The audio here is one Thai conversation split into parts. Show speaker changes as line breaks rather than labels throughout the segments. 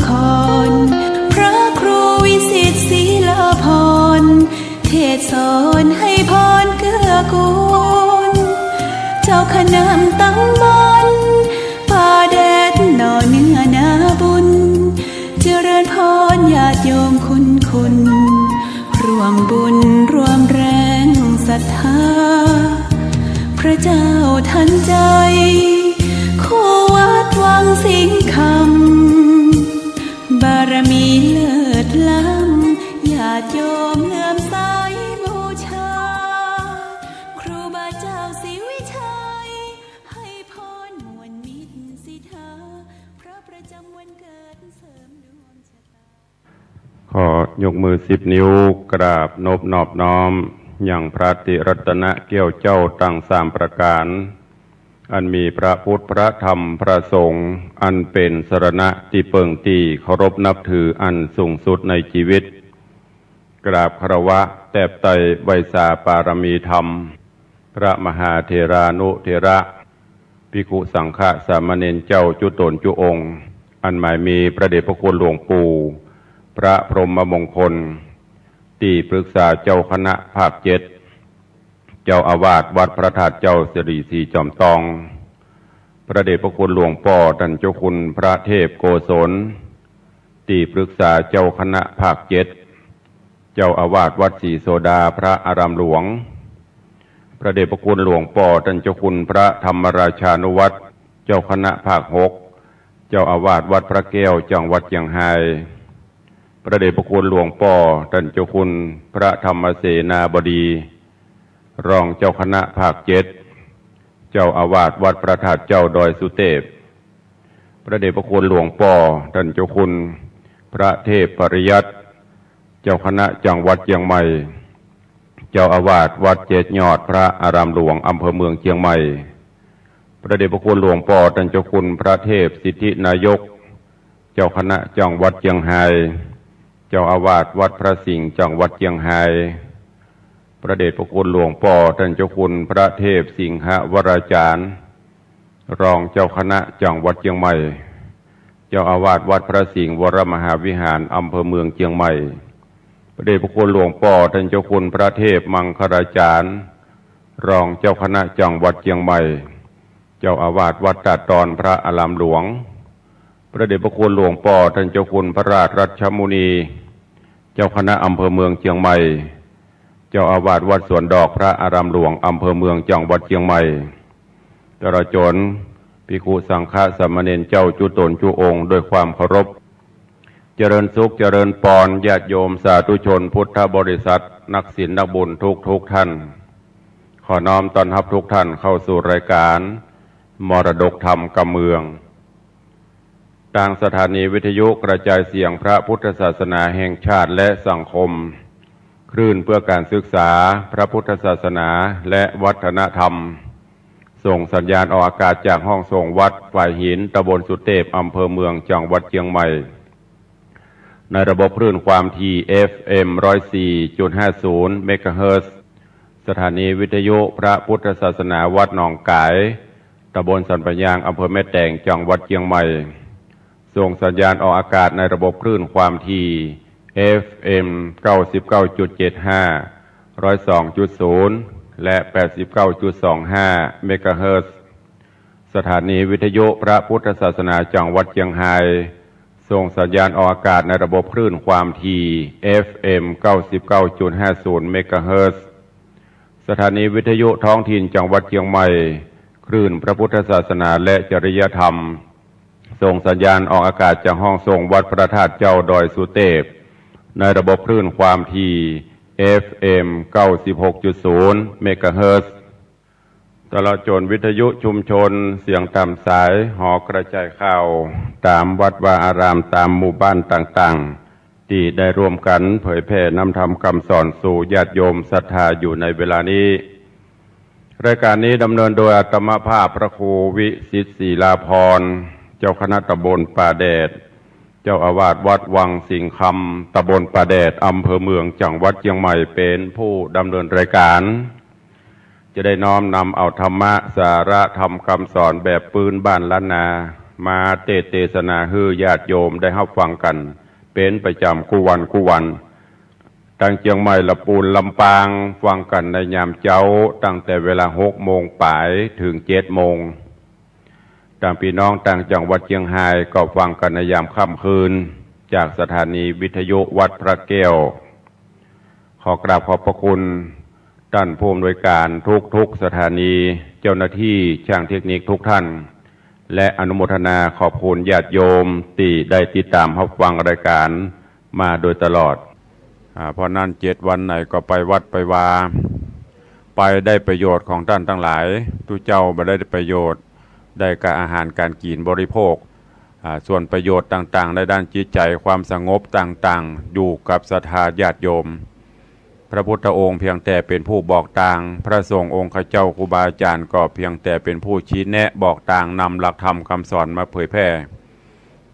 ครพระครูวิสิทธิ์ศรีลาภรณ์เทศสอนให้พรเกื้อกูลเจ้าคณะตั้งบนป่าแดดหน่อเนื้อนาบุญเจริญพรญาติโยมคุณรวมบุญรวมแรงศรัทธาพระเจ้าทันใจคู่วัดวังสิงห์คำบารมีเลิศล้ำญาติโยมเลื่อมใสบูชาครูบาเจ้าศรีวิชัยให้พรมวลมิตรสิทธาพระประจำวันเกิดเสริมดวงชะตา
ขอยกมือ10 นิ้วกราบนอบน้อมอย่างพระติรัตนะเกี่ยวเจ้าตั้ง3 ประการอันมีพระพุทธพระธรรมพระสงฆ์อันเป็นสรณะที่เปิ่งตีเคารพนับถืออันสูงสุดในชีวิตกราบคารวะแทบไตรไวยสาปารมีธรรมพระมหาเถรานุเถระภิกขุสังฆสามเณรเจ้าจุตนจุองค์อันหมายมีพระเดชพระคุณหลวงปู่พระพรหมมงคลที่ปรึกษาเจ้าคณะภาค7เจ้าอาวาสวัดพระธาตุเจ้าสิริศรีจอมทองพระเดชพระคุณหลวงพ่อท่านเจ้าคุณพระเทพโกศลที่ปรึกษาเจ้าคณะภาค7เจ้าอาวาสวัดศรีโสดาพระอารามหลวงพระเดชพระคุณหลวงพ่อท่านเจ้าคุณพระธรรมราชานุวัตรเจ้าคณะภาค6เจ้าอาวาสวัดพระแก้วจังหวัดเชียงรายพระเดชพระคุณหลวงพ่อท่านเจ้าคุณพระธรรมเสนาบดีรองเจ้าคณะภาค7เจ้าอาวาสวัดพระธาตุเจ้าดอยสุเทพพระเดชพระคุณหลวงพ่อท่านเจ้าคุณพระเทพปริยัติเจ้าคณะจังหวัดเชียงใหม่เจ้าอาวาสวัดเจดยอดพระอารามหลวงอำเภอเมืองเชียงใหม่พระเดชพระคุณหลวงพ่อท่านเจ้าคุณพระเทพสิทธินายกเจ้าคณะจังหวัดเชียงรายเจ้าอาวาสวัดพระสิงห์จังหวัดเชียงรายพระเดชพระคุณหลวงพ่อท่านเจ้าคุณพระเทพสิงหวราจารย์รองเจ้าคณะจังหวัดเชียงใหม่เจ้าอาวาสวัดพระสิงห์วรมหาวิหารอำเภอเมืองเชียงใหม่พระเดชพระคุณหลวงพ่อท่านเจ้าคุณพระเทพมังคลาจารย์รองเจ้าคณะจังหวัดเชียงใหม่เจ้าอาวาสวัดตาดอนพระอารามหลวงพระเดชพระคุณหลวงพ่อท่านเจ้าคุณพระราชรัชมุนีเจ้าคณะอำเภอเมืองเชียงใหม่เจ้าอาวาสวัดสวนดอกพระอารามหลวงอำเภอเมืองจังหวัดเชียงใหม่ตลอดจนภิกขุสังฆสามเณรเจ้าจุตนจุองค์ด้วยความเคารพเจริญสุขเจริญปรญาติโยมสาธุชนพุทธบริษัทนักศีลนักบุญทุกท่านขอน้อมต้อนรับทุกท่านเข้าสู่รายการมรดกธรรมกำเมืองทางสถานีวิทยุกระจายเสียงพระพุทธศาสนาแห่งชาติและสังคมคลื่นเพื่อการศึกษาพระพุทธศาสนาและวัฒนธรรมส่งสัญญาณออกอากาศจากห้องส่งวัดฝ่ายหินตำบลสุเทพอำเภอเมืองจังหวัดเชียงใหม่ในระบบคลื่นความถี่ FM 104.50 เมกะเฮิรตซ์สถานีวิทยุพระพุทธศาสนาวัดหนองกายตำบลสันปะยางอำเภอแม่แตงจังหวัดเชียงใหม่ส่งสัญญาณออกอากาศในระบบคลื่นความถี่ FM 99.75 102.0 และ 89.25 เมกะเฮิรตซ์สถานีวิทยุพระพุทธศาสนาจังหวัดเชียงรายส่งสัญญาณออกอากาศในระบบคลื่นความถี่ FM 99.50 เมกะเฮิรตซ์สถานีวิทยุท้องถิ่นจังหวัดเชียงใหม่คลื่นพระพุทธศาสนาและจริยธรรมส่งสัญญาณออกอากาศจากห้องส่งวัดพระธาตุเจ้าดอยสุเทพในระบบคลื่นความถี่ FM 96.0 เมกะเฮิรตซ์ตลอดจนวิทยุชุมชนเสียงตามสายหอกระจายข่าวตามวัดวาอารามตามหมู่บ้านต่างๆที่ได้ร่วมกันเผยแผ่นำธรรมคำสอนสู่ญาติโยมศรัทธาอยู่ในเวลานี้รายการนี้ดำเนินโดยอาตมาภาพพระครูวิสิทธิ์ศรีลาภรณ์เจ้าคณะตำบลป่าแดดเจ้าอาวาสวัดวังสิงห์คำตำบลป่าแดดอำเภอเมืองจังหวัดเชียงใหม่เป็นผู้ดำเนินรายการจะได้น้อมนำเอาธรรมะสาระธรรมคำสอนแบบปืนบ้านล้านนา มาเทศนาฮือญาติโยมได้รับฟังกันเป็นประจำคู่วันตั้งเชียงใหม่ละปูนลำปางฟังกันในยามเช้าตั้งแต่เวลา6 โมงป่ายถึง7 โมงต่างพี่น้องต่างจังหวัดเชียงรายก็ฟังกันในยามค่ำคืนจากสถานีวิทยุวัดพระแก้วขอกราบขอบพระคุณท่านผู้อำนวยการทุกสถานีเจ้าหน้าที่ช่างเทคนิคทุกท่านและอนุโมทนาขอบคุณญาติโยมที่ได้ติดตามรับฟังรายการมาโดยตลอดเพราะนั้น7 วันไหนก็ไปวัดไปวาไปได้ประโยชน์ของท่านทั้งหลายทุกเจ้ามาได้ประโยชน์ได้กับอาหารการกินบริโภคส่วนประโยชน์ต่างๆในด้านจิตใจความสงบต่างๆอยู่กับศรัทธาญาติโยมพระพุทธองค์เพียงแต่เป็นผู้บอกทางพระสงฆ์องค์ข้าเจ้าครูบาอาจารย์ก็เพียงแต่เป็นผู้ชี้แนะบอกทางนำหลักธรรมคำสอนมาเผยแพร่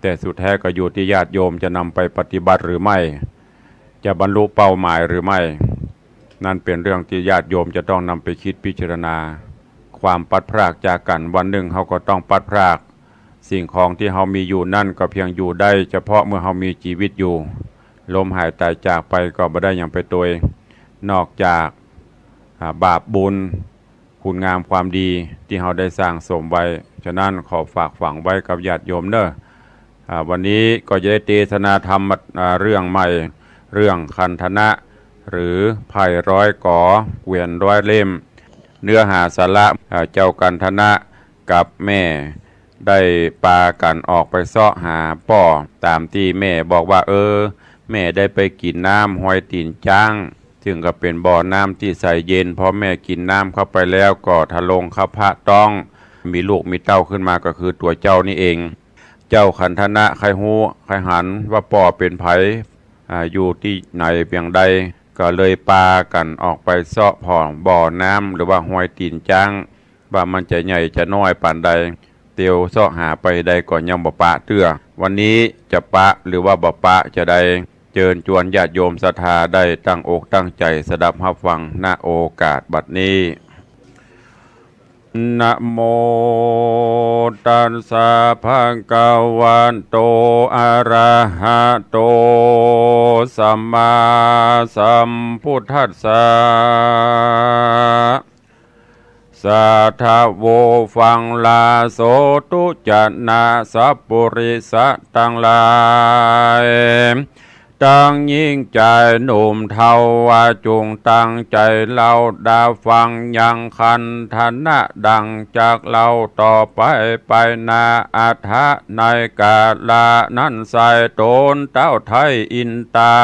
แต่สุดแท้ก็อยู่ที่ญาติโยมจะนำไปปฏิบัติหรือไม่จะบรรลุเป้าหมายหรือไม่นั่นเป็นเรื่องที่ญาติโยมจะต้องนำไปคิดพิจารณาความปัดพรากจากกันวันหนึ่งเขาก็ต้องปัดพรากสิ่งของที่เขามีอยู่นั่นก็เพียงอยู่ได้เฉพาะเมื่อเขามีชีวิตอยู่ลมหายใจจากไปก็ไม่ได้อย่างไปตัวนอกจากบาปบุญคุณงามความดีที่เราได้สร้างสมไว้ฉะนั้นขอฝากฝังไว้กับญาติโยมเนอะวันนี้ก็จะได้เทศนาธรรมเรื่องใหม่เรื่องคันธนะหรือไผ่ร้อยก่อเกวียนร้อยเล่มเนื้อหาสาระเจ้ากันธนะกับแม่ได้ปากันออกไปเสาะหาป่อตามที่แม่บอกว่าแม่ได้ไปกินน้ำห้อยตีนจ้างซึ่งก็เป็นบ่อน้ำที่ใสเย็นพอแม่กินน้ำเข้าไปแล้วก็ทะลงข้าพระต้องมีลูกมีเต้าขึ้นมาก็คือตัวเจ้านี่เองเจ้าขันธนะใครหูใครหันว่าป่อเป็นไผอยู่ที่ไหนเพียงใดก็เลยปากันออกไปเสาะผ่องบ่อน้ำหรือว่าห้อยตีนจ้างว่ามันจะใหญ่จะน้อยปานใดเตียวเสาะหาไปใดก่อนยังบ่ปะเตื้อวันนี้จะปะหรือว่าบ่ปะจะได้เชิญชวนญาติโยมศรัทธาได้ตั้งอกตั้งใจสดับรับฟังณโอกาสบัดนี้นะโมตัสสะภะคะวะโตอะระหะโตสัมมาสัมพุทธัสสะสัทธะโวฟังลาโสตุจันนาสัพปุริสะทั้งหลายตั้งยิ่งใจหนุ่มเทาว่าจงตั้งใจเราดาฟังยังคันธนะดังจากเราต่อไปนาอัฏฐะในกาลานั้นใส่ตนเต้าไทยอินตา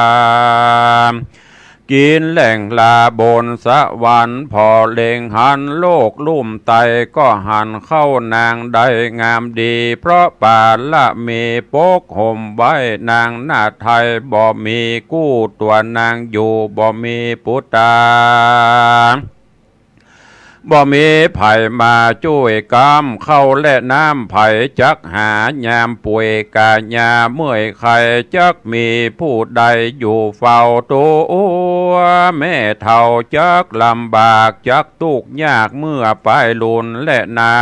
กินแหล่งลาบนสวรรค์พอเล็งหันโลกลุ่มไตก็หันเข้านางได้งามดีเพราะปาละมีปกห่มไว้นางหน้าไทยบ่มีกู้ตัวนางอยู่บ่มีปุตตาบ่มีไผ่มาช่วยกำเข้าและน้ำไผ่จักหายามป่วยกาญาเมื่อยไข่จักมีผู้ใดอยู่เฝ้าตัวแม่เท่าจักลำบากจักทุกข์ยากเมื่อไปลุนและนา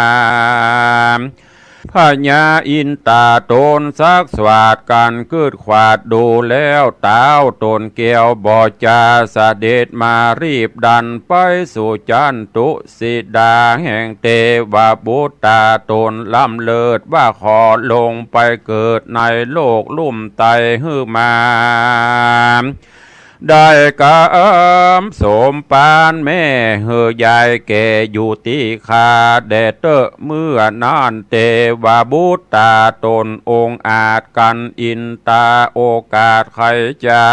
พญาอินตาตนซักสวาดกันคืดขวาดดูแล้วเต้าตนเกี่ยวบ่อจาเสด็จมารีบดันไปสู่จันตุสิดาแห่งเทวบุตรตนล้ำเลิศว่าขอลงไปเกิดในโลกลุ่มไตหือมาได้กำสมปานแม่เฮือยายแก่อยู่ที่คาแดดเตอเมื่อนานเทวบุตรตนองค์อาจกันอินตาโอกาสใครจะ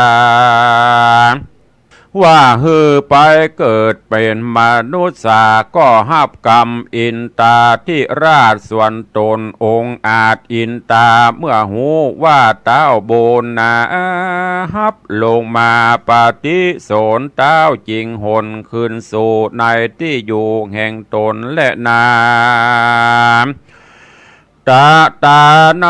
ว่าฮือไปเกิดเป็นมนุษย์สาก็หับกรรมอินตาที่ราชส่วนตนองค์อาจอินตาเมื่อหูว่าเต้าโบนาหับลงมาปฏิโสนเต้าจริงหนขึ้นสู่ในที่อยู่แห่งตนและนา ตาตาใน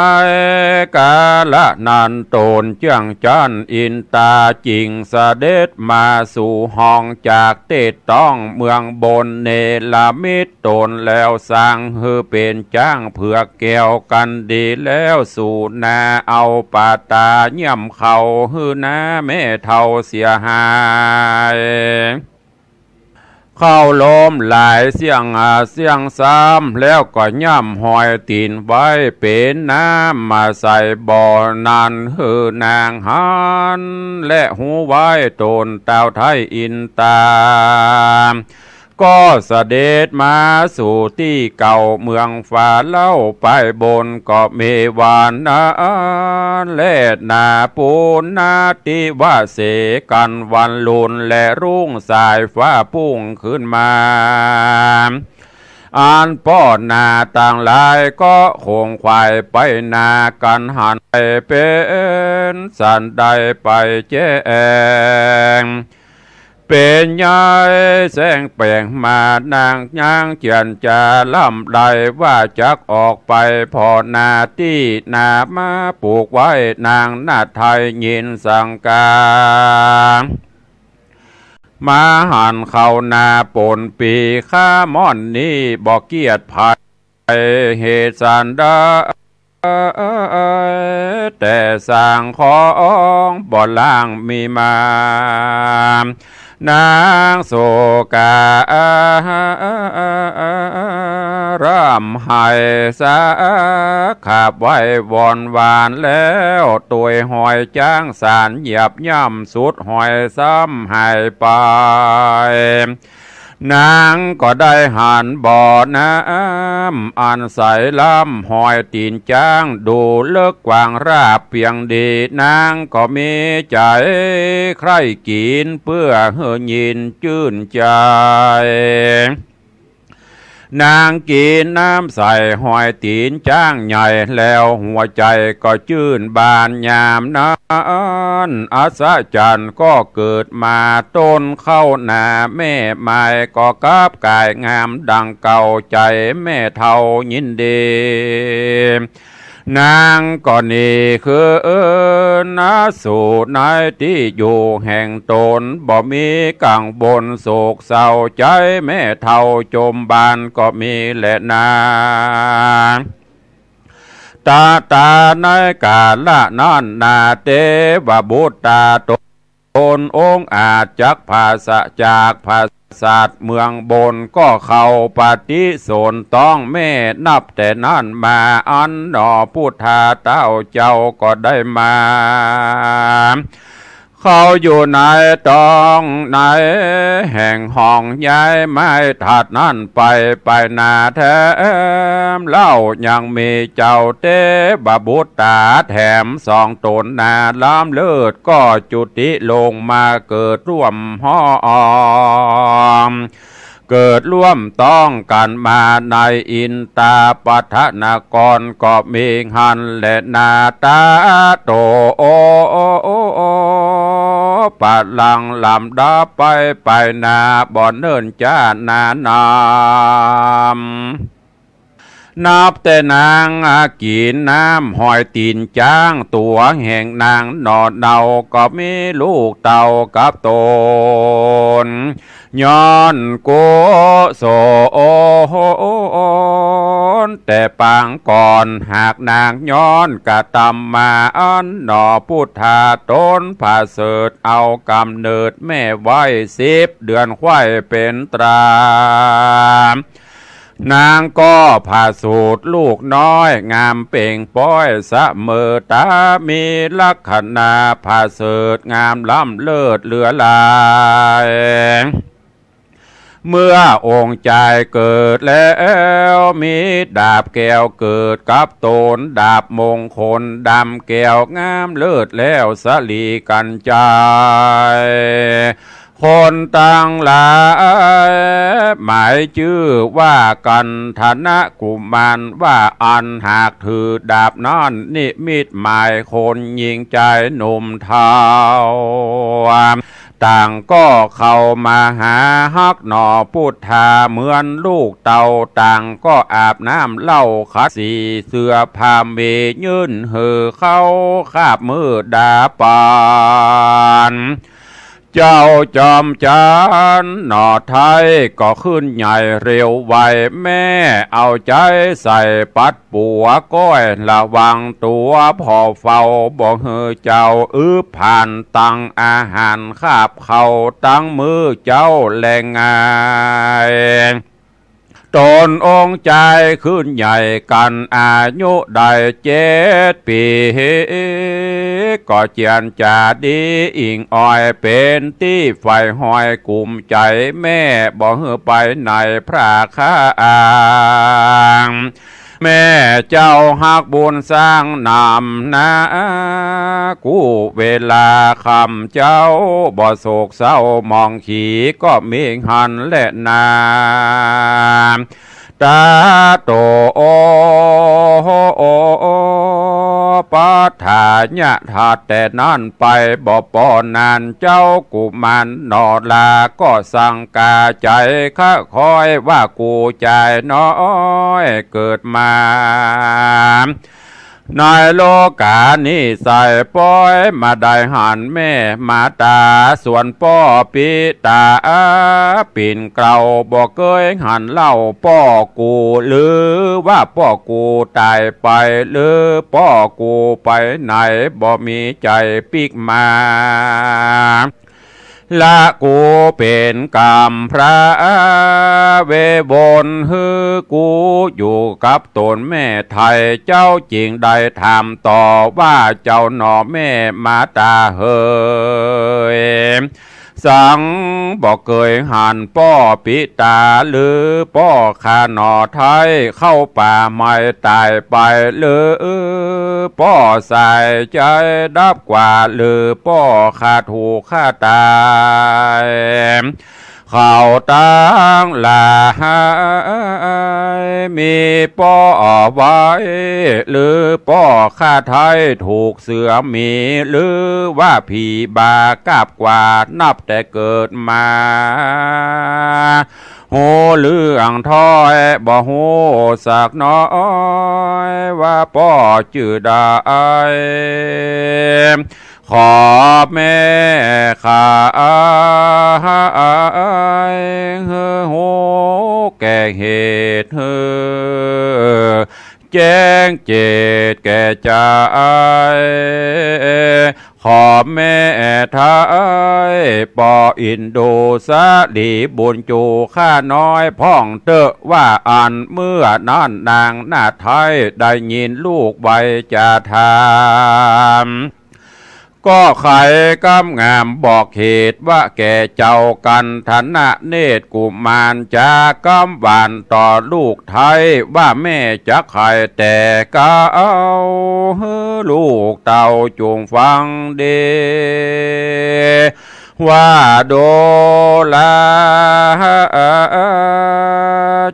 กาละนันโตนเจียงจันอินตาจิงเสด็จมาสู่ห้องจากเตต้องเมืองบนเนลามิตตนแล้วสร้างฮือเป็นจ้างเผือกแก้วกันดีแล้วสู่นาเอาปาตาเยี่ยมเขาฮือนาแม่เท่าเสียหายเข้าลมหลายเสียงเสียงซ้ำแล้วก็ย่ำหอยตีนไว้เป็นน้ำมาใส่บ่อนันหือนางหันและหูไว้ตนเต่าไทยอินตาก็เสด็จมาสู่ที่เก่าเมืองฟ้าเล่าไปบนก็เมวานนาและนาปูนาติวาเสกันวันลุนและรุ่งสายฟ้าพุ่งขึ้นมาอ่านป้อนนาต่างหลายก็คงควายไปนากันหันไปเป็นสันใดไปแจ้งเป็นยายแสงแปลงมานางย่างเจียนจะล่ำใดว่าจักออกไปพอนาที่นามาปลูกไว้นางนาไทยยินสังกามาหันเข้านาปนปีข้าม่อนนี้บอกเกียรติภัยเหตุสันดาแต่สร้างของบ่อล่างมีมานางโศการำไห้สาขับไว้วอนวานแล้วตัวหอยจ้างสารเหยียบย่ำสุดหอยซ้ำหายไปนางก็ได้หันบ่อน้ำอันใสล้ำหอยตีนจ้างดูเลิกกวางราบเพียงดีนางก็มีใจใคร่กินเพื่อเฮือยินชื่นใจนางกินน้ำใส่หอยตีนจ้างใหญ่แล้วหัวใจก็ชื่นบานยามนั้นอาสาจันก็เกิดมาต้นเข้าหน้าแม่ไม้ก็กราบกายงามดังเก่าใจแม่เท่ายินดีนางก็นี่คือนาสู่นายที่อยู่แห่งตนบ่มีกังบนโศกเศร้าใจแม่เท่าจมบานก็มีแหละนาตาตาในกาละนั่นนาเตวบุตตาตนองค์อาจจักภาษาจากภาษาเมืองบนก็เข้าปฏิสนต้องแม่นับแต่นั่นมาอันหนอพุทธาเต้าเจ้าก็ได้มาเขาอยู่ในตองในแห่งห้องย้ายไม้ถัดนั่นไปนาแถมเล่ายังมีเจ้าเตบบุตตาแถมสองตนนาล้ำเลิศก็จุติลงมาเกิดร่วมห้อมเกิดร่วมต้องกันมาในอินตาปัทนากรก็มีหันและนาตาโตปัดลังลำดาไปนาบ่อนเนินจ้านานามนับแต่นางกินน้ำหอยตีนจ้างตัวแห่งนางนอดเดาก็มีลูกเต่ากับตนย้อนโกโสแต่ปางก่อนหากนางย้อนกะตำมาอันหนอพุทธาต้นผาเสดเอากำเนิดแม่ไว้10 เดือนควายเป็นตรานางก็ผ่าสูตรลูกน้อยงามเป่งป้อยสะเมอตามีลักษณะผ่าเสดงามล้ำเลิศเหลือลายเมื่อองค์ใจเกิดแล้วมีดาบแก้วเกิดกับโตนดาบมงคลดำแก้วงามเลิศแล้วสลีกันใจคนตั้งหลายหมายชื่อว่ากันธนกุมารว่าอันหากถือดาบนั้นนิมิตหมายคนยิงใจหนุ่มเทา
ต่างก็เข้ามาหาฮักหนอพุทธาเหมือนลูกเต่าต่างก็อาบน้ำเล่าขัดสีเสื้อผ้าเมยื่นเห่อเข้าคาบมือดาปานเจ้าจอมจานหนอไทยก็ขึ้นใหญ่เร็วไวแม่เอาใจใส่ปัดปัวก้อยระวังตัวพอเฝ้าบอกเฮอเจ้าผ่านตังอาหารคาบเขาตั้งมือเจ้าแรงงายตนองค์ใจขึ้นใหญ่กันอายุได้7 ปีก็เจียนจ่าดีอิงอ้อยเป็นที่ไฟหอยกลุ่มใจแม่บอกเฮอไปในพระคาอ่างแม่เจ้าหักบุญสร้างนำนะกู้เวลาคำเจ้าบ่โศกเศร้ามองขี่ก็มีหันและนาตาโตโอปัฏฐาญะธาแต่นั่นไปบ่ปอนานเจ้ากุมันนอลาก็สั่งกาใจข้าคอยว่ากูใจน้อยเกิดมาในโลกานี้ใส่ป้อยมาได้หันแม่มาตาส่วนป้อปิตาปิ่นเกลาบอกเคยหันเล่าป้อกูหรือว่าป้อกูตายไปหรือป้อกูไปไหนบ่มีใจปิกมาละกูเป็นกรรมพระเวบนฮือกูอยู่กับตนแม่ไทยเจ้าจริงได้ถามต่อว่าเจ้าหนอแม่มาตาเฮยสังบอกเคยหันป้อปิตาหรือป้อข้าหนอไทยเข้าป่าไม่ตายไปหรือป้อใส่ใจดับกว่าหรือป้อข้าถูกข้าตายเขาตั้งหลายมีป้อไว้หรือป้อข้าไทยถูกเสือมีหรือว่าผีบากาบกว่านับแต่เกิดมาโหเรื่องถ้อยบ่โหสักน้อยว่าป้อจื่อได้ขอแม่ข้าเฮอโหแก่เหตุเฮอแจ้งเจตแก่ใจขอแม่ไทยปออินโดสาลีบุญจูข้าน้อยพ่องเตอะว่าอันเมื่อนั้นนางหน้าไทยได้ยินลูกใบจะทำก็ไขกำงามบอกเหตุว่าแก่เจ้ากันธนะเนตรกุมารจากำหวานต่อลูกไทยว่าแม่จะไข่แต่ก็เอาลูกเต่าจงฟังเดว่าโดลา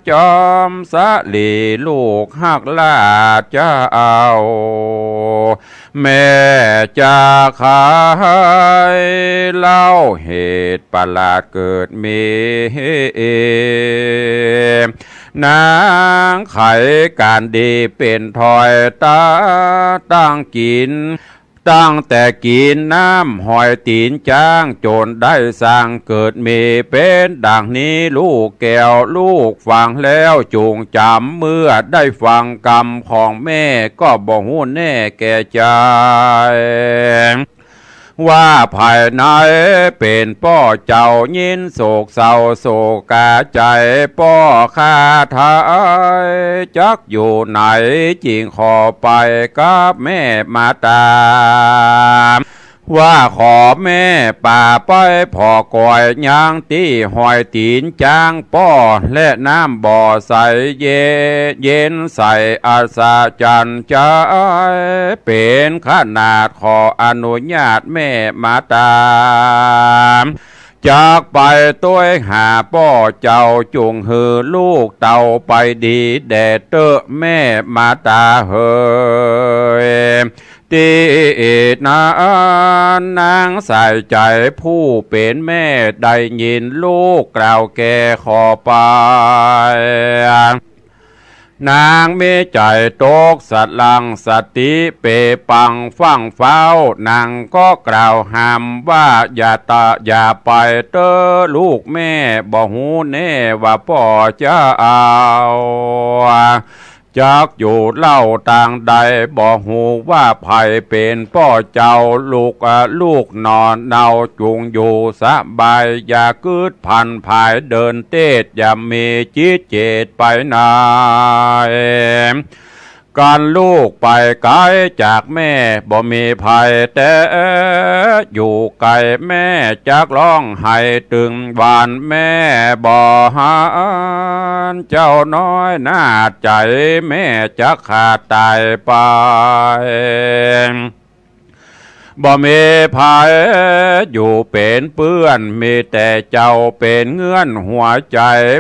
จอมสะลีลูกหักลาจะเอาแม่จะขายเล่าเหตุประหลาดเกิดมีนางไขการดีเป็นถอยตาตั้งกินตั้งแต่กินน้ำหอยตีนจ้างโจรได้สร้างเกิดมีเป็นดังนี้ลูกแก้วลูกฟังแล้วจูงจำเมื่อได้ฟังกรรมของแม่ก็บ่หูแน่แก่ใจว่าภายในเป็นป้อเจ้ายินโศกเศร้าโศกาใจป้อข้าไทยจักอยู่ไหนจริงขอไปกับแม่มาตามว่าขอแม่ป่าไปพอกอยยางตีหอยตีนจางป้อและน้ำบ่อใสเย็นใส่อาสาจันใจเป็นขนาดขออนุญาตแม่มาตามจากไปตัวหาป้อเจ้าจุงหือลูกเต่าไปดีแดดเตอะแม่มาตาเฮย ตีนานางใส่ใจผู้เป็นแม่ได้ยินลูกกล่าวแก่ขอไปนางมีใจตกสัตลังสติเปปังฟังเฝ้านางก็กล่าวห้ามว่าอย่าไปเตอลูกแม่บ่หูแน่ว่าพ่อจะเอาจักอยู่เล่าต่างใดบ่หูว่าไผเป็นพ่อเจ้าลูกนอนเนาจุงอยู่สบายอย่าคืดพันภายเดินเตดอย่ามีจิตเจตไปไหนการลูกไปไกลจากแม่บ่มีภัยแต่อยู่ไกลแม่จักร้องไห้ตึงหวานแม่บ่หานเจ้าน้อยน่าใจแม่จักขาดตายไปบ่มีภัยอยู่เป็นเปื้อนมีแต่เจ้าเป็นเงื่อนหัวใจ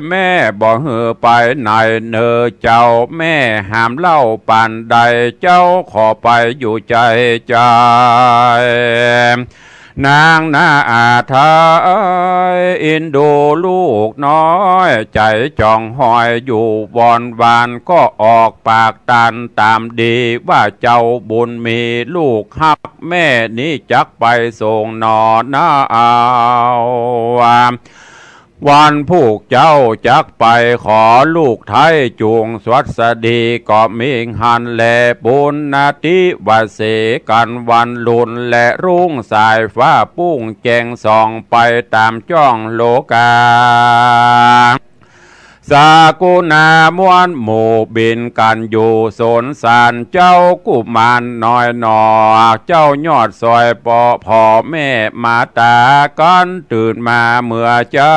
แม่บ่เหือไปไหนเนอเจ้าแม่ห้ามเล่าปานใดเจ้าขอไปอยู่ใจนางนาอาทายอินดูลูกน้อยใจจ่องหอยอยู่วอนวานก็ออกปากตันตามดีว่าเจ้าบุญมีลูกฮักแม่นี้จักไปส่งนอนนาเอาวันผูกเจ้าจักไปขอลูกไทยจูงสวัสดีก็มิงหันแลบุญนาทิวเสกันวันลุนและรุ่งสายฟ้าปุ้งแจงส่องไปตามจ้องโลกาสากุณามวนหมู่บินกันอยู่สนสารเจ้ากุมารน้อยหนอเจ้ายอดซอยพ่อแม่มาตากันตื่นมาเมื่อจะ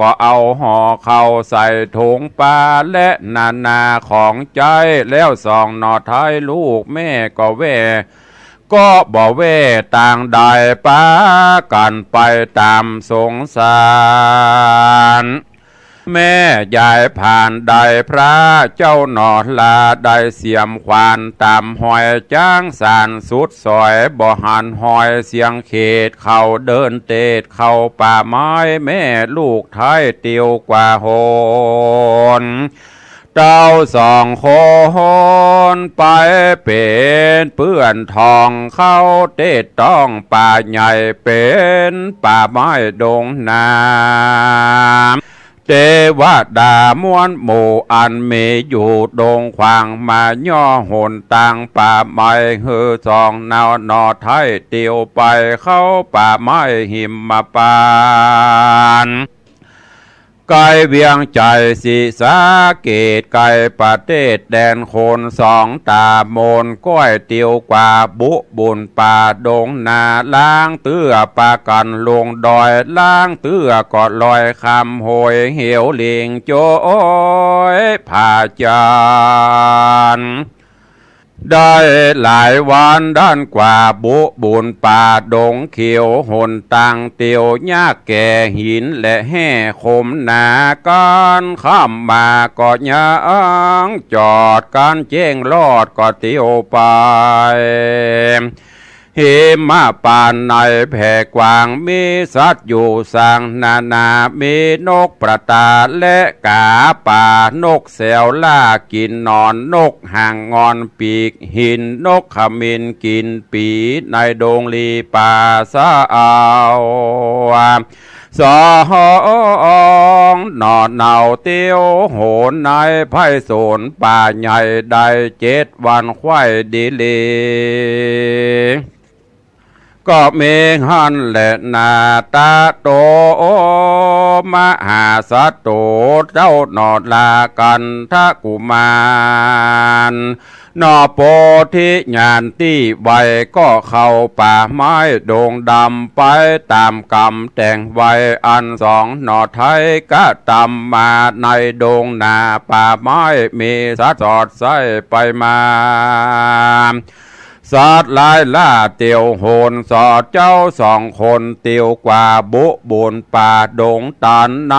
ก็เอาห่อเข้าใส่ถุงปลาและนาของใจแล้วส่องหนอท้ายลูกแม่ก็ก็บ่เว่ต่างใดป้ากันไปตามสงสารแม่ยายผ่านได้พระเจ้าหนอลาได้เสียมควานตามหอยจ้างสารสุดซอยบ่หันหอยเสียงเขตเขาเดินเตดเข้าป่าไม้แม่ลูกไทยเตียวกว่าโหนเจ้าสองคนไปเป็นเปื้อนทองเข้าเตดต้องป่าใหญ่เป็นป่าไม้ดงนาเทวดามวนหมู่อันมีอยู่ดงขวางมาย่อหนต่างป่าไม้ฮือสองนาวหนอไทยเตียวไปเข้าป่าไม้หิมมาปานไกลเวียงใจศิสาเกตไกลประเทศแดนโคนสองตาโมนก้อยเตียวกว่าบุญป่าดงนาล้างเตื้อปากันลงดอยล้างเตื้อกอดลอยคำโหยเหี่ยวเลียงโจ้ยผาจานได้หลายวันด้านกว่าบุญป่าดงเขียวหนตังเตียวยากแก่หินและแห่คมหนาการข้ามมาก็ยังจอดการเจ้งลอดก็เตียวไปเหมาปานในแผ่กว้างมีสัตว์อยู่สร้างนามีนกประตาและกาป่านกแสวล่ากินนอนนกห่างงอนปีกหินนกขมินกินปีในดงลีป่าสะเอาสองนอนเนาเตียวโหนในไพศาลป่าใหญ่ได้7 วันควายดีลีก็เมหันและนาตาโตมหาสัตโตเจ้าหนอดลากันทะกุมารนอโปธิญาณที่ไวก็เข้าป่าไม้โด่งดำไปตามกรรมแต่งไว้อันสองหนอไทยก็ตำมาในโด่งนาป่าไม้มีสัตว์สอดไส้ไปมา สัตว์ลายล่าเตียวโหนสอดเจ้าสองคนเตียวกว่าบุบนป่าดงตันใน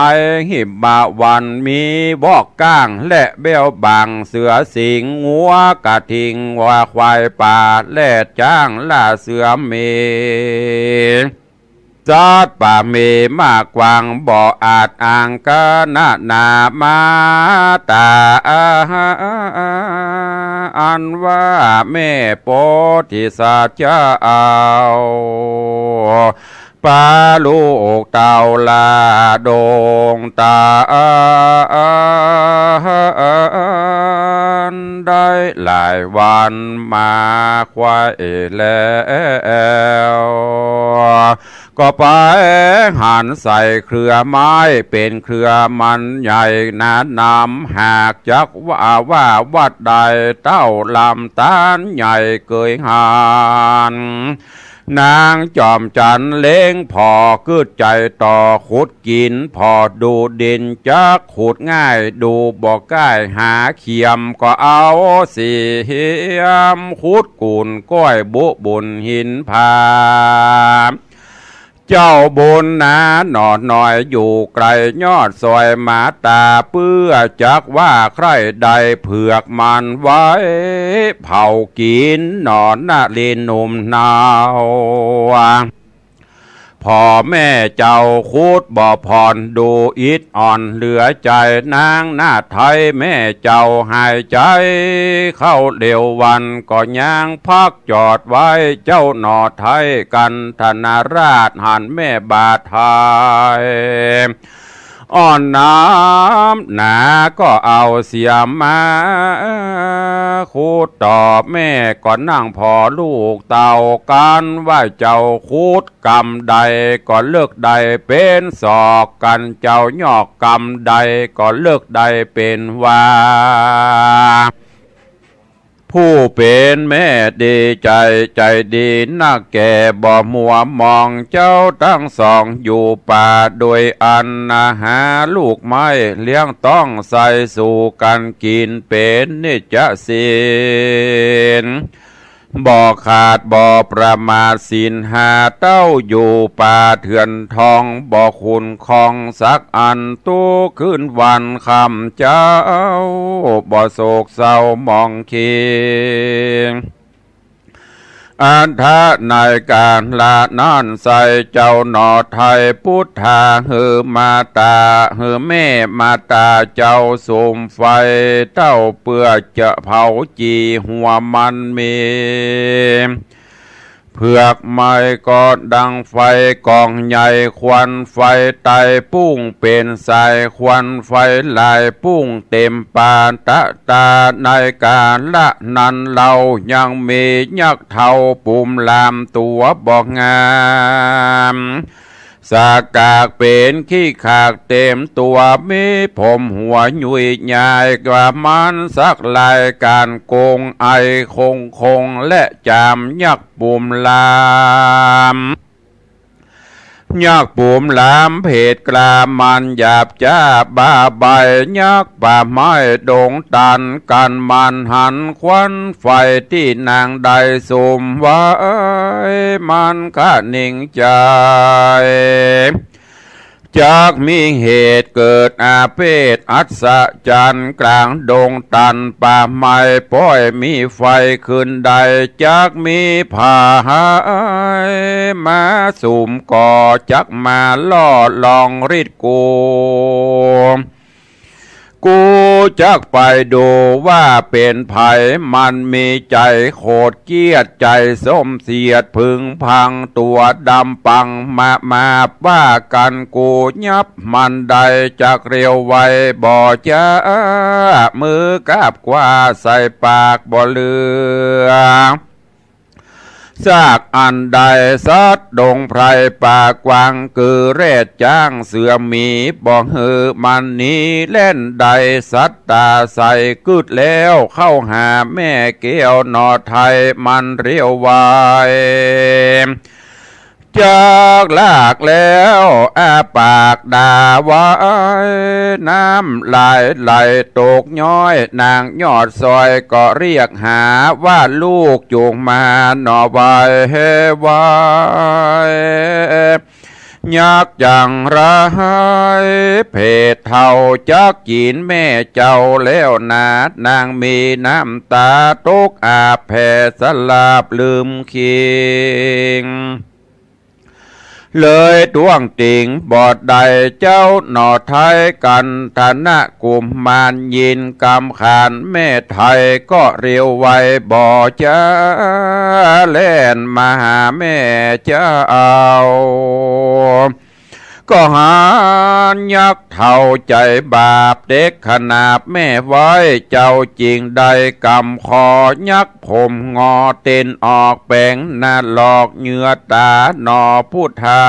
หิมะวันมีบอกก้างและเบี้ยวบางเสือสิงงัวกระทิงว่าควายป่าและจ้างล่าเสือเมจัดป่าเมมากกวางบ่ออาจอ่างกะนามาตาอันว่าแม่โพธิสัตว์เจ้าปลาลูกเต่าลาดงตาได้หลายวันมาควายแล้วก็ไปหันใส่เครือไม้เป็นเครือมันใหญ่หนาหนำหากจักว่าวัดใดเต้าลำตาลใหญ่เกยหันนางจอมจันเล้งพอกึดใจต่อขุดกินพอดูดินจักขุดง่ายดูบอกใกล้หาเขียมก็เอาเสียมขุดกุนก้อยบุญหินผาเจ้าบุญนาหนอหน่อยอยู่ไกลยอดซอยมาตาเปื้อจักว่าใครใดเผือกมันไว้เผากินหนอนนาเลีนหนุ่มนาวพ่อแม่เจ้าคูดบ่อพรดูอิดอ่อนเหลือใจนางหน้าไทยแม่เจ้าหายใจเข้าเดียววันก็ย่างพักจอดไว้เจ้าหนอไทยกันธนาราชหันแม่บาทไทยอ่อนน้ำหนาก็เอาเสียมาคูดตอบแม่ก็นั่งพอลูกเต่ากันว่าเจ้าคูดกำใดก็เลิกใดเป็นศอกกันเจ้ายอกกำใดก็เลิกใดเป็นว่าผู้เป็นแม่ดีใจดีนักแก่บ่มัวมองเจ้าทั้งสองอยู่ป่าโดยอันหาลูกไม้เลี้ยงต้องใส่สู่กันกินเป็นนิจศีลบ่ขาดบ่ประมาทศีลหาเต้าอยู่ป่าเถื่อนทองบ่คุณคองสักอันตู้ขึ้นวันคำเจ้าบ่โศกเศร้ามองคิงอันทะในการละนั่นใส่เจ้าหนอไทยพุทธาหือมาตาหือแม่มาตาเจ้าสุมไฟเต้าเปื่อจะเผาจีหัวมันมีเผือกไม้ก็ดังไฟกองใหญ่ควันไฟไตปุ้งเป็นสายควันไฟลายปุ้งเต็มปานตาในการละนั้นเรายังมียักษ์เท่าปุ่มลามตัวบอกงามสากากเป็นขี้ขากเต็มตัวมีผมหัวยุ่ยใหญ่กว่ามันสักลายการโกงไอคงและจามยักษ์ปุ่มลามยักษ์ปุ่มลามเพศกลามันหยาบจ้าบ้าใบยักษ์ป่าไม้ดงตันกันมันหันควันไฟที่นางใดสุมไว้มันข้านิ่งใจจากมีเหตุเกิดอาเพศอัศจรรย์กลางดงตันป่าไม้ป้อยมีไฟขึ้นใดจากมีผ่าหายมาสุมก่อจักมาล่อลองริดกูจักไปดูว่าเป็นไผมันมีใจโคตรเกียดใจส้มเสียดพึงพังตัวดำปังมาว่ากันกูยับมันใดจากเรียวไว้บ่จ้ามือกาบกว่าใส่ปากบ่เลือซากอันใดสัดดงไพรป่ากวางคือเรศจ้างเสือมีบ่หือมันนี้เล่นใดสัตตาใส่กึดแล้วเข้าหาแม่เกี้ยวนอไทยมันเรียวไว จากลากแล้วอาปากด่าไว้น้ำไหลตกย้อยนางยอดซอยก็เรียกหาว่าลูกจูงมาหน่อใบเฮไว้ยักจังไรเพศเท่าจักกินแม่เจ้าแล้วนาดนางมีน้ำตาตกอาแผ่สลาบลืมคิงเลยดวงติ่งบอดใดเจ้าหน่อไทยกันธนะกุมมานยินกำขานแม่ไทยก็เรียวไวบ่จ้าเล่นมาหาแม่เจ้าก็หายักเท่าใจบาปเด็กขนาบแม่ไว้เจ้าจริงใดกำคอยักผมงอเต้นออกแปงหน้าหลอกเหงื่อตาหนอพุทธา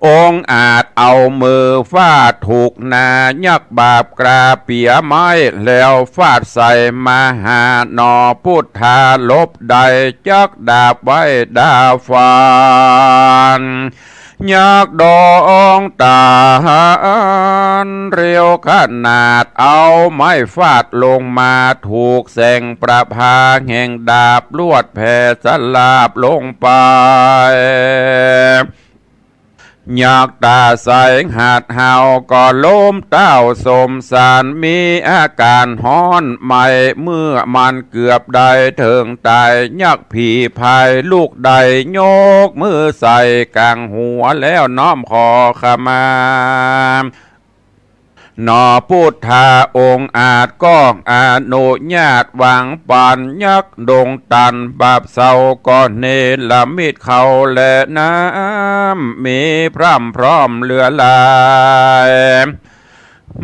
องค์อาจเอามือฟาดถูกนายักบาปกราเปียไม้แล้วฟาดใส่มาหาหนอพุทธาลบใดจักดาบไว้ดาฟานยักดองตาเรียวขนาดเอาไม้ฟาดลงมาถูกแสงประภาแห่งดาบลวดแผ่สลาบลงไปยักตาใสหาดเห่าก็ล้มเต้าสมสารมีอาการฮ้อนใหม่เมื่อมันเกือบได้ถึงตายยักผีพายลูกใดโยกมือใส่กลางหัวแล้วน้อมขอขมาหนอพุทธาองค์อาจก็อนุญาตวางปานยักดงตันบาปเศร้าก็เนรมิตเขาและน้ำมีพร่ำพร้อมเหลือลาย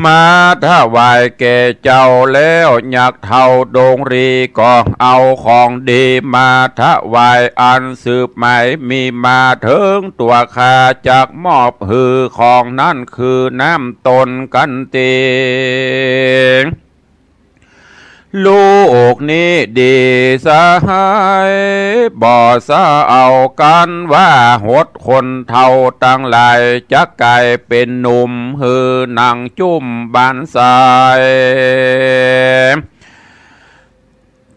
มาถ้าวายแก่เจ้าแล้วยักเท่าดงรีก็เอาของดีมาถ้าวายอันสืบใหม่มีมาถึงตัวข้าจากมอบหือของนั่นคือน้ำตนกันเตงลูกนี้ดีสหายบ่ซะเอากันว่าหดคนเท่าตั้งหลายจะกลายเป็นหนุ่มหือหนังจุ่มบานสาย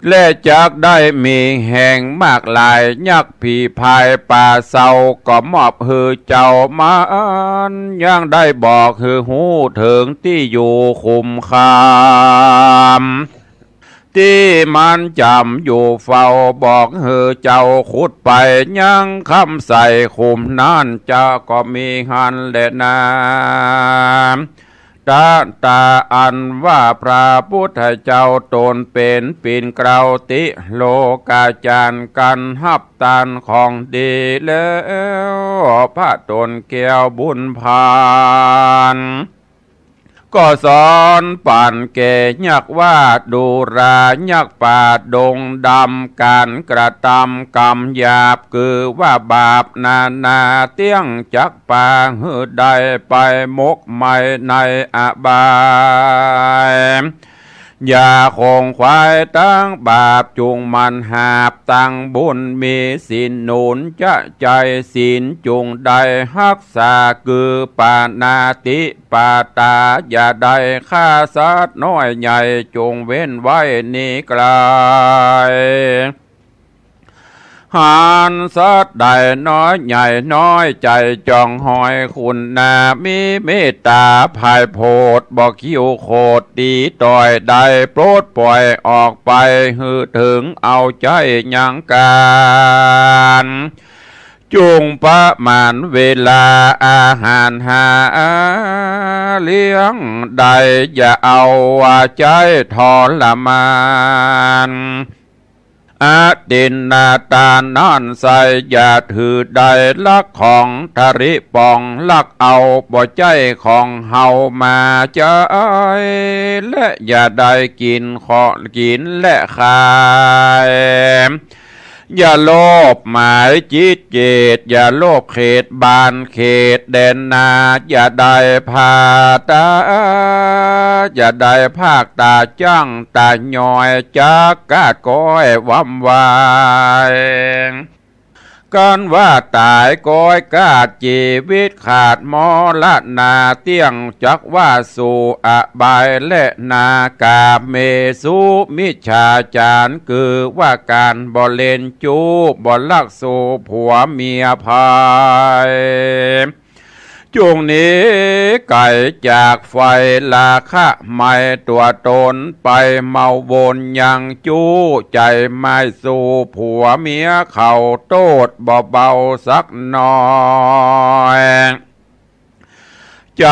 และจักได้มีแห่งมากลายยักผีพายป่าเศร้าก็มอบหือเจ้ามายังได้บอกหือหูถึงที่อยู่คุมคามที่มันจำอยู่เฝ้าบอกเฮอเจ้าขุดไปยังคำใส่คุมนั่นจะก็มีหันและนาตาอันว่าพระพุทธเจ้าตนเป็นปิ่นเกลาติโลกาจารกันหับตานของดีแล้วพระตนแก้วบุญพานก็สอนปั่นเกยักว่าดูรายักป่าดงดำการกระทำกรรมหยาบคือว่าบาปนาเตี้ยงจักป่าหือใดไปมกไม่ในอบายอย่าคงควายตั้งบาปจุงมันหาบตั้งบุญมีศีลหนุนจะใจศีลจุงใดรักษาคือปานาติปาตาอย่าได้ฆ่าสัตว์น้อยใหญ่จงเว้นไว้นี้ไกลหานสัตว์ใดน้อยใหญ่น้อยใจจองหอยคุณนามีเมตตาภายโพดบอกคิวโคดดีต่อยใดโปรดปล่อยออกไปหือถึงเอาใจยังการจุงประมาณเวลาอาหารหาเลี้ยงใดอย่าเอาว่าใจทรมานอาดินนาตานั่นใส่อย่าถือใดลักของทริปองลักเอาบ่ใจของเฮามาใจและอย่าได้กินขอกินและขายอย่าโลภหมายจิตเจตอย่าโลภเขตบานเขตแดนนาอย่าได้พาตาอย่าได้ภาคตาจ้างตาหน่อยจักกาดก้อยวำวาย กันว่าตายก้อยกาดชีวิตขาดมรณาเตี้ยงจักว่าสู่อบายและนากาเมสุมิจฉาจารคือว่าการบ่เล่นจูบ่ลักสู่ผัวเมียภายจุงนี้ไก่จากไฟราคะไม่ตัวตนไปเมาวนยังจู้ใจไม่สู่ผัวเมียเขาโตดเบาๆสักหน่อยใจ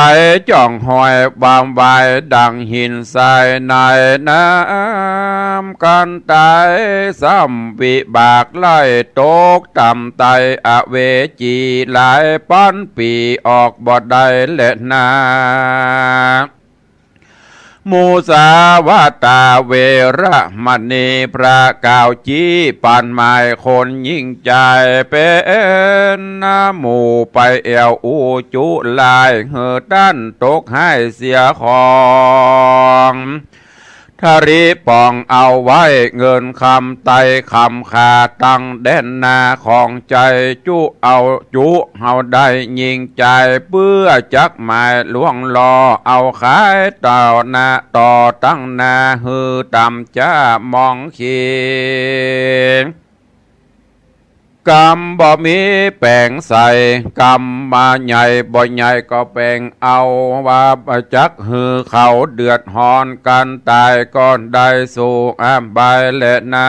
จ่องหอยวามวายดังหินทรายในน้ำกันตายซ้ำวิบากไล่ตกต่ำไตอเวจีหลายปั้นปีออกบ่ได้และนามูสาวาตาเวระมณีพระกาวจีปันหมายคนยิ่งใจเป็นน้ำหมู่ไปเอวอูจุลายเหือด้านตกให้เสียของทาริปองเอาไว้เงินคำไตคำขาตั้งแดนนาของใจจุเอาจุเฮาได้ยิงใจเพื่อจักหมายล่วงรอเอาขายต่อหน้าต่อตั้งนาฮือตำจ้ามองขีกรรมบ่มีแปลงใส่กรรมมาใหญ่บ่ใหญ่ก็แปลงเอาว่าจักหือเขาเดือดหอนกันตายก่อนได้สู่อบายและนา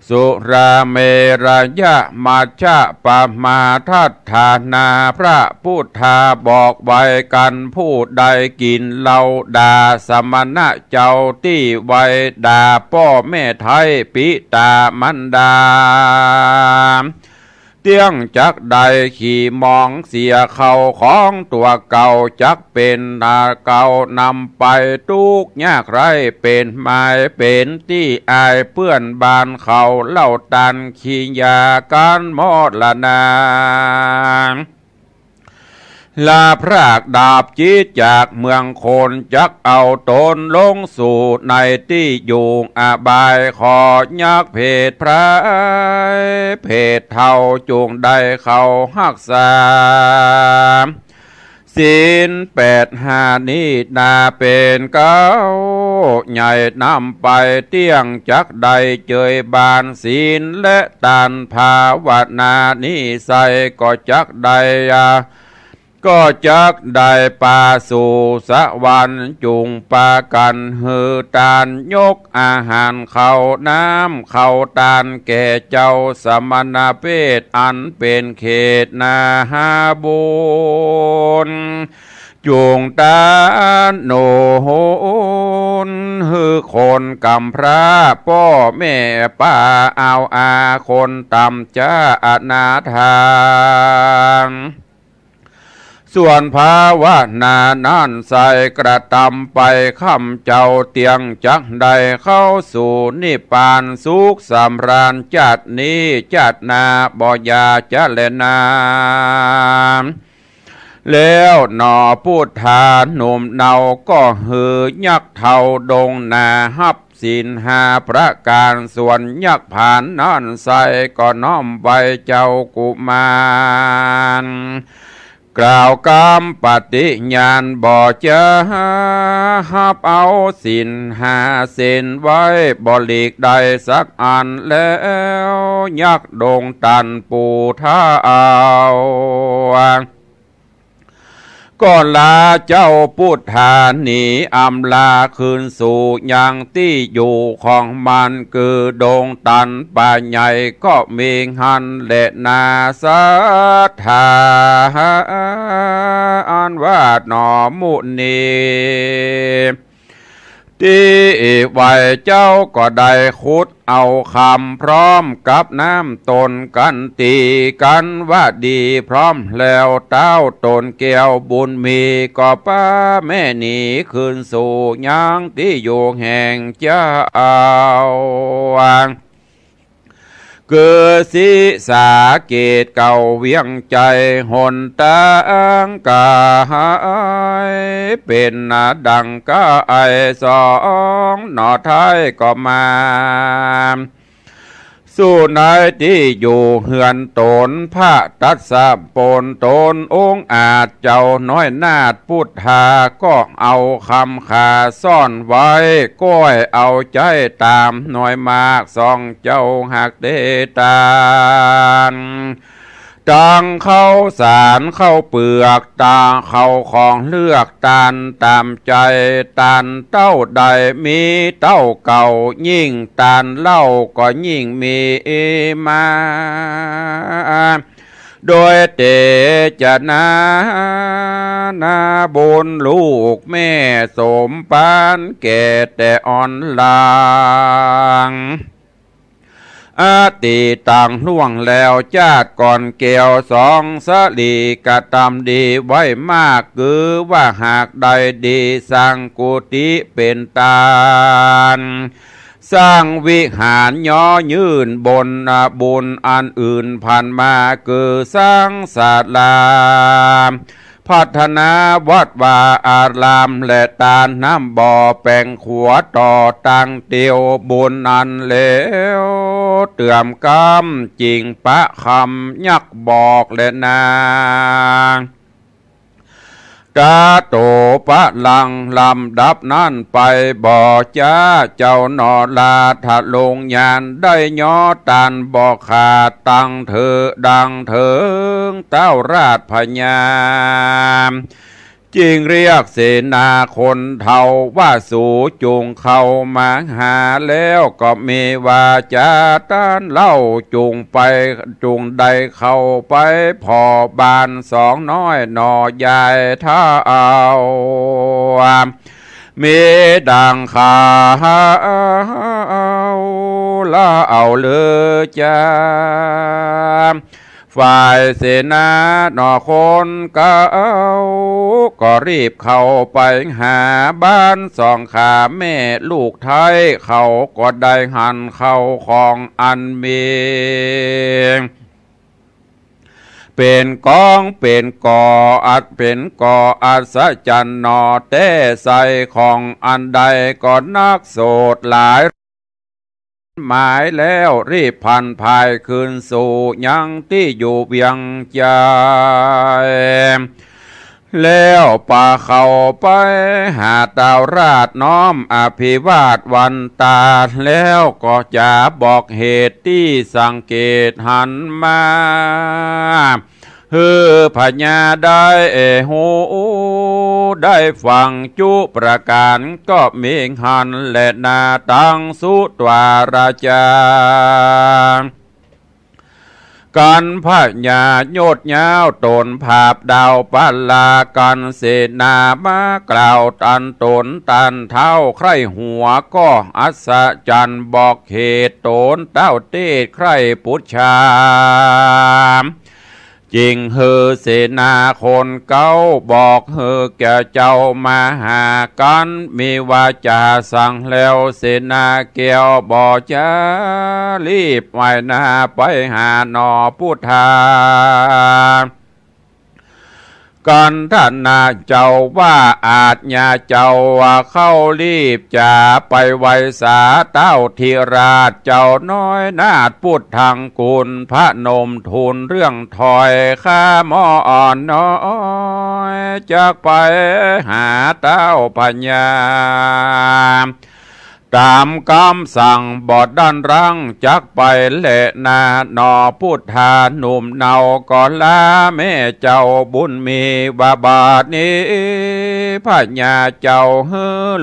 สุราเมรยะมัชฌะปมาทัฏฐานาพระพุทธาบอกไว้กันผู้ใดกินเหล้าด่าสมณะเจ้าที่ไว้ด่าพ่อแม่ไทยปิตามันดาเตี้ยงจักใดขี่มองเสียเขาของตัวเก่าจักเป็นนาเก่านำไปทุกยากไรเป็นไม้เป็นที่อายเพื่อนบ้านเขาเล่าตันขี้ยาการมอดละนาลาพรากดาบจีจากเมืองโคนจักเอาตนลงสู่ในที่อยู่อบายขอยักเพศพระเพศเท่าจูงได้เขาหักษาศีล8-5นี้นาเป็นเก้าใหญ่นำไปเตี้ยงจักใดเจยบานศีลและตานภาวนานี้ใส่ก็จักใดก็จักได้ปาสู่สวรรค์จุงปากันหือตานยกอาหารเข้าน้ำเข้าตานแก่เจ้าสมณเพศอันเป็นเขตนาหาบุญจุงตาโนโหนฮือคนกำพระพ่อแม่ป้าเอาอาคนตำจ้าอนาถาส่วนภาวนานั่นใส่กระตำไปค่ำเจ้าเตียงจักใดเข้าสู่นิพพานสุขสำราญจัดนี้จัดนาบ่ยาจะเลนาแล้วหนอพุทธาหนุ่มเนาก็หือยักเท่าดงนาฮับศีล5ประการส่วนยักผ่านนั่นใส่ก็น้อมไว้เจ้ากุมารกล่าวกรรมปฏิญาณบ่จะฮับเอาศีล5เส้นไว้บ่หลีกใดสักอันแล้วยักดงตันปูท่าเอาก่อนลาเจ้าพุทธาหนีอำลาคืนสู่ยังที่อยู่ของมันคือดงตันป่าใหญ่ก็มีหันและนาสัทธาอันว่าหนอมุนีที่ไว้เจ้าก็ได้ขุดเอาคำพร้อมกับน้ำตนกันตีกันว่าดีพร้อมแล้วเต้าตนแก้วบุญมีก็ป้าแม่หนีคืนสู่ยังที่อยู่แห่งเจ้าคือศีสาเกตเก่าเวียงใจหนตังกายเป็นดังกาย2หนอไทยก็มา สู้นายที่อยู่เหือนตนพระตัสสะปนตนองค์อาจเจ้าน้อยนาฏพุทธาก็เอาคำขาซ่อนไว้ก้อยเอาใจตามหน่อยมากสองเจ้าหักเดตานตังเข้าสารเข้าเปลือกตาเข้าของเลือกตานตามใจตานเต้าใดมีเต้าเก่ายิ่งตานเล่าก็ยิ่งมีมาโดยเตจะนาบุญลูกแม่สมปานแก่แต่อ่อนลางอาติต่างล่วงแล้วชาติก่อนเกี่ยวสองสลีกระทำดีไว้มากคือว่าหากใดดีสร้างกุฏิเป็นตานสร้างวิหารย่อยืนบนบุญอันอื่นผ่านมาคือสร้างศาลาพัฒนาวัดวาอารามและตาน้ำบ่อแปลงขัวต่อตังเตียวบุญอันเลวเตื่อมกำจริงปะคำยักบอกและนากาโตปะลังลำดับนั่นไปบ่อจ้าเจ้านอลาถลงยานได้ย่อตันบ่อขาดตังเธอดังเถิงเต้าราชพญาจึงเรียกเสนาคนเท่าว่าสู่จุงเข้ามาหาแล้วก็มีวาจาต้านเล่าจุงไปจุงใดเข้าไปพอบานสองน้อยหน่อยายท่าเอามีดังขาละเอาเลยจ้าฝ่ายเสนาหนอคนก็รีบเข้าไปหาบ้านสองขาแม่ลูกไทยเขาก็ได้หันเข้าของอันมีเป็นกองเป็นก่ออัดเป็นก่ออัศจรรย์หนอแต่ใส่ของอันใดก็นักโสดหลายหมายแล้วรีบพันภายคืนสู่ยังที่อยู่เวียงใจแล้วป่าเข้าไปหาดาวราชน้อมอภิวาทวันตาแล้วก็จะบอกเหตุที่สังเกตหันมาพญาได้หูได้ฟังจุประการก็มีหันและนาตังสุตวาราชากันพญาโยดยาวตนภาพดาวปัลลากันเสนามากล่าวตันตนตันเท้าใครหัวก็อัศจรรย์บอกเหตุตนเต้าเตศใครปุชชาจริงเสนาคนเก้าบอกแก่เจ้ามาหากันมีวาจาสั่งแล้วเสนาเกี่ยวบ่จะรีบไว้นาไปหาหนอพุทธากันท่านนาเจ้าว่าอาจญาเจ้าว่าเข้ารีบจะไปไวสาเต้าธีราชเจ้าน้อยนาฏพุทธังกุลพระนมทูลเรื่องถอยข้าหมออ่อนน้อยจากไปหาเต้าปัญญาตามคำสั่งบอดด้านรังจักไปเละนาหนอพุทธาหนุ่มเนาก่อนลาแม่เจ้าบุญมีบาบาทนี้พญาเจ้า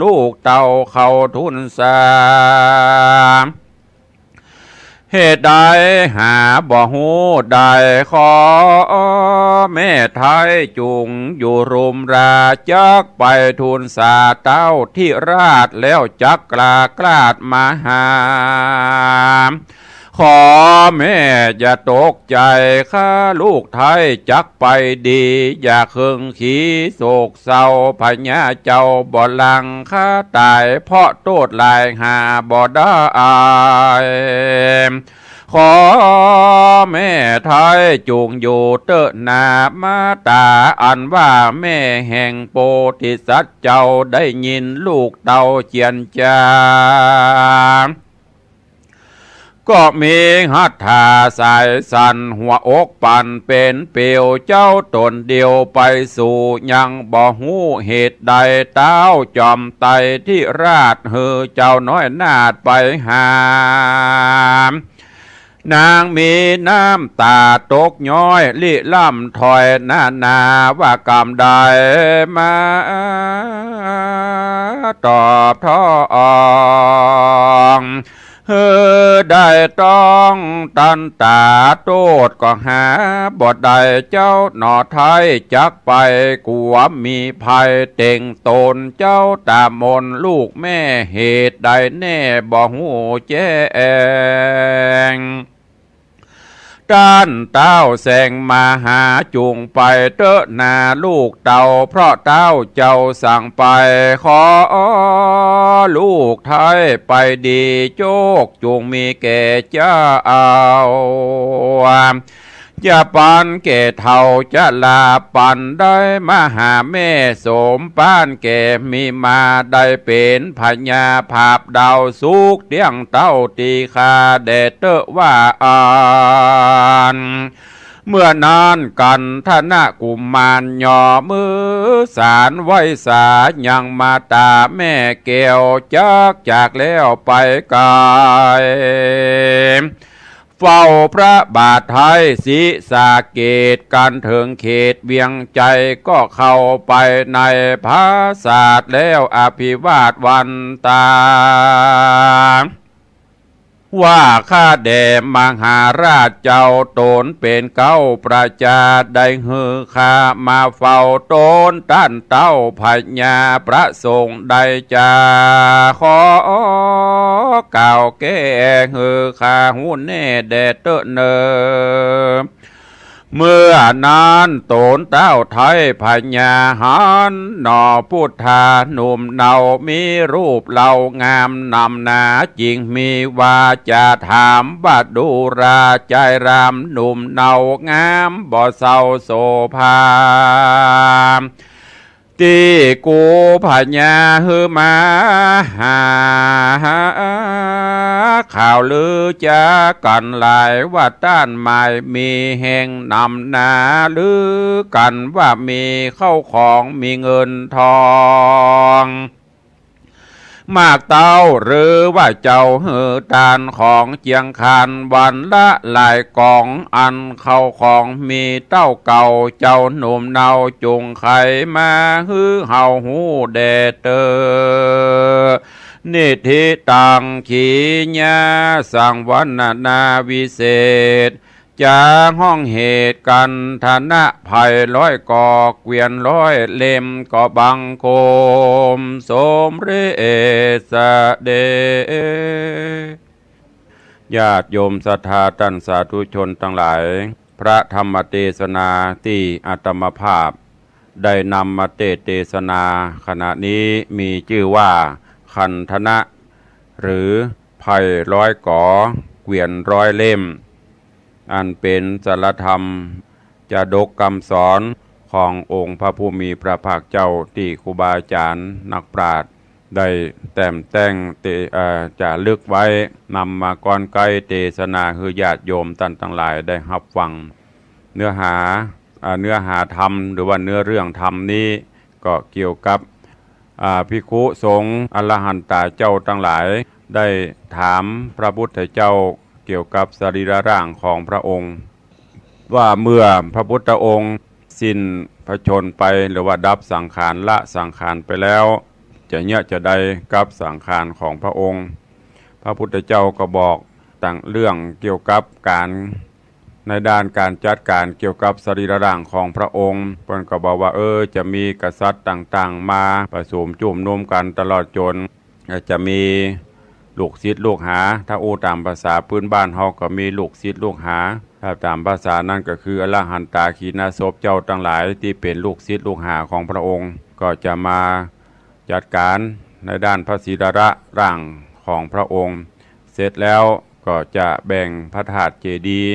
ลูกเต่าเข้าทุนสาเหตุใดหาบ่หูใดขอแม่ไทยจุงอยู่รุมราจักไปทูลสาเต้าที่ราชแล้วจักกลากลาดมาหาขอแม่อย่าตกใจข้าลูกไทยจักไปดีอย่าเคืองขี้โศกเศร้าพญาเจ้าบ่ลังข้าตายเพราะโทษลายหาบ่ได้ขอแม่ไทยจุงอยู่เตอะนามาตาอันว่าแม่แห่งโพธิสัตว์เจ้าได้ยินลูกเต่าเจียนจา ก็มีหัตถาสายสันหัวอกปั่นเป็นเปียวเจ้าตนเดียวไปสู่ยังบ่หูเหตุใดเต้าจอมไตที่ราชเฮอเจ้าน้อยนาดไปหานางมีน้ำตาตกย้อยลิล่ำถอยนาว่ากรรมใดมาตอบท้องได้ต้องตันตาโตดก็หาบทใดเจ้าหนอไทยจักไปกลัวมีภัยเต่งตนเจ้าตามนลูกแม่เหตุใดแน่บ่หูแจ้งด้านเต้าแสงมาหาจุงไปเตอะนาลูกเต่าเพราะเต้าเจ้าสั่งไปขอลูกไทยไปดีโจกจุงมีแก่เจ้าอย่าปันเกศเท่าจะลาปันได้มาหาแม่สมป้านแก่มีมาได้เป็นพญาภาพดาวสุกเตียงเต้าตีคาเดเตอว่าเมื่อนานกันทนะกุมารย่อมือสารไว้สายังมาตาแม่แก้วจากแล้วไปไกลเฝ้าพระบาทไทยศรีสะเกษกันถึงเขตเวียงใจก็เข้าไปในพระศาสตร์แล้วอภิวาทวันตาว่าข้าแด่มหาราชเจ้าตนเป็นเก้าประชาได้ฮือข้ามาเฝ้าตนต้านเต้าพญาพระสงฆ์ได้จาขอกล่าวแก้ฮือข้าหูแน่แด่เตเนอเมื่อนานโตนเต้าไทยพญาหันหนอพุทธาหนุ่มเนามีรูปเหล่างามนำนาจริงมีว่าจะถามว่าดูราใจรามหนุ่มเนางามบ่เศร้าโสภาตีกูพญาฮือมาหาข่าวลือจะกันหลายว่าต้านหมายมีแห่งนำนาลือกันว่ามีเข้าของมีเงินทองมากเต้าหรือว่าเจ้าหือทานของเจียงคานวันละหลายกองอันเข้าของมีเต้าเก่าเจ้าหนุ่มเนาจุงไขมาฮือเฮาหูเดเตอนิธิตังขีญาสังวรรณนาวิเศษจากห้องเหตุกันธนะภัยร้อยก่อเกวียนร้อยเล่มก่อบังโคมสมเรศเดญาติโยมศรัทธาท่านสาธุชนทั้งหลายพระธรรมเทศนาที่อาตมภาพได้นำมาเทศนาขณะนี้มีชื่อว่าคันธนะหรือภัยร้อยก่อเกวียนร้อยเล่มอันเป็นสารธรรมจาดกคำสอนขององค์พระผู้มีพระภาคเจ้าที่ครูบาอาจารย์นักปราชญ์ได้แต่งจะลึกไว้นำมาก่อนใกล้เทศนาคือญาติโยมท่านทั้งหลายได้รับฟังเนื้อหาธรรมหรือว่าเนื้อเรื่องธรรมนี้ก็เกี่ยวกับภิกขุสงฆ์อรหันตเจ้าทั้งหลายได้ถามพระพุทธเจ้าเกี่ยวกับสรีระร่างของพระองค์ว่าเมื่อพระพุทธองค์สิ้นพระชนไปหรือว่าดับสังขารละสังขารไปแล้วจะได้กับสังขารของพระองค์พระพุทธเจ้าก็บอกต่างเรื่องเกี่ยวกับการในด้านการจัดการเกี่ยวกับสรีระร่างของพระองค์เพิ่นก็บอกว่าจะมีกษัตริย์ต่างๆมาผสมจุ่มนุมกันตลอดจนจะมีลูกศิษย์ลูกหาถ้าตามภาษาพื้นบ้านเฮาก็มีลูกศิษย์ลูกหาถ้าตามภาษานั่นก็คืออรหันตาขีณาสพเจ้าทั้งหลายที่เป็นลูกศิษย์ลูกหาของพระองค์ก็จะมาจัดการในด้านพระศีรระร่างของพระองค์เสร็จแล้วก็จะแบ่งพระธาตุเจดีย์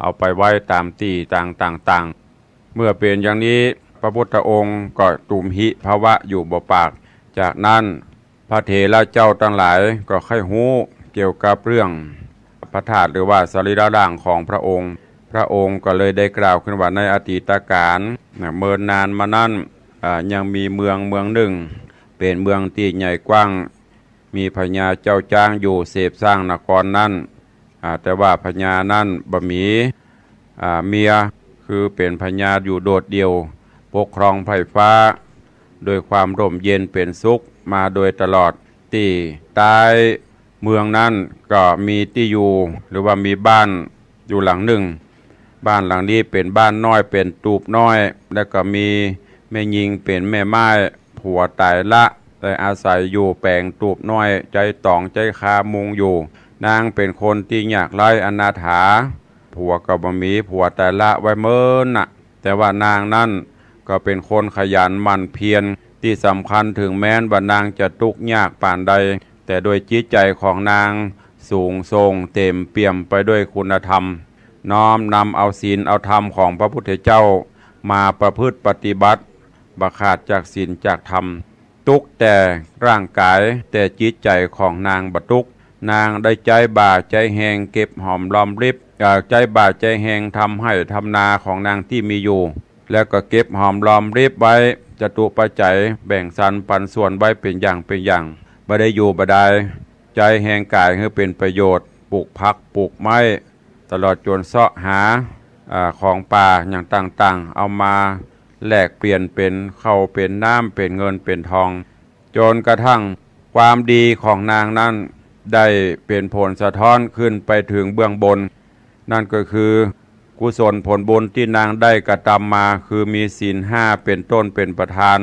เอาไปไว้ตามที่ต่างๆเมื่อเป็นอย่างนี้พระพุทธองค์ก็ตุมหิภาวะอยู่บ่ปากจากนั้นพระเถระเจ้าทั้งหลายก็ค่อยหู้เกี่ยวกับเรื่อง พระธาตุหรือว่าสรีระร่างของพระองค์ก็เลยได้กล่าวขึ้นว่าในอดีตการเมื่อนานมานั้นยังมีเมืองหนึ่งเป็นเมืองที่ใหญ่กว้างมีพญาเจ้าจ้างอยู่เสพสร้างนครนั้นแต่ว่าพญานั้นบ่มีเมียคือเป็นพญาอยู่โดดเดี่ยวปกครองไผ่ฟ้าโดยความร่มเย็นเป็นสุขมาโดยตลอดที่ใต้เมืองนั้นก็มีที่อยู่หรือว่ามีบ้านอยู่หลังหนึ่งบ้านหลังนี้เป็นบ้านน้อยเป็นตูบน้อยแล้วก็มีแม่ยิงเป็นแม่ไม้ผัวตายละแต่อาศัยอยู่แปลงตูบน้อยใจตองใจคามุงอยู่นางเป็นคนที่ยากไร้อนาถาผัวก็บ่มีผัวตายละไว้เมินน่ะแต่ว่านางนั่นก็เป็นคนขยันหมั่นเพียรที่สำคัญถึงแม้นว่านางจะทุกข์ยากปานใดแต่โดยจิตใจของนางสูงส่งเต็มเปี่ยมไปด้วยคุณธรรมน้อมนำเอาศีลเอาธรรมของพระพุทธเจ้ามาประพฤติปฏิบัติบ่ขาดจากศีลจากธรรมทุกแต่ร่างกายแต่จิตใจของนางบ่ทุกนางได้ใจบ่าใจแหงเก็บหอมรอมริบใจบ่าใจแหงทำให้ทำนาของนางที่มีอยู่แล้วก็เก็บหอมรอมริบไว้จตุปัจจัยแบ่งสรรปันส่วนไว้เป็นอย่างบ่ได้อยู่บ่ได้ใจแหงกายให้เป็นประโยชน์ปลูกผักปลูกไม้ตลอดจนเสาะหาของป่าอย่างต่างๆเอามาแลกเปลี่ยนเป็นเข้าเป็นน้ำเป็นเงินเป็นทองจนกระทั่งความดีของนางนั้นได้เป็นผลสะท้อนขึ้นไปถึงเบื้องบนนั่นก็คือกุศลผลบุญที่นางได้กระทำมาคือมีศีล5เป็นต้นเป็นประธาน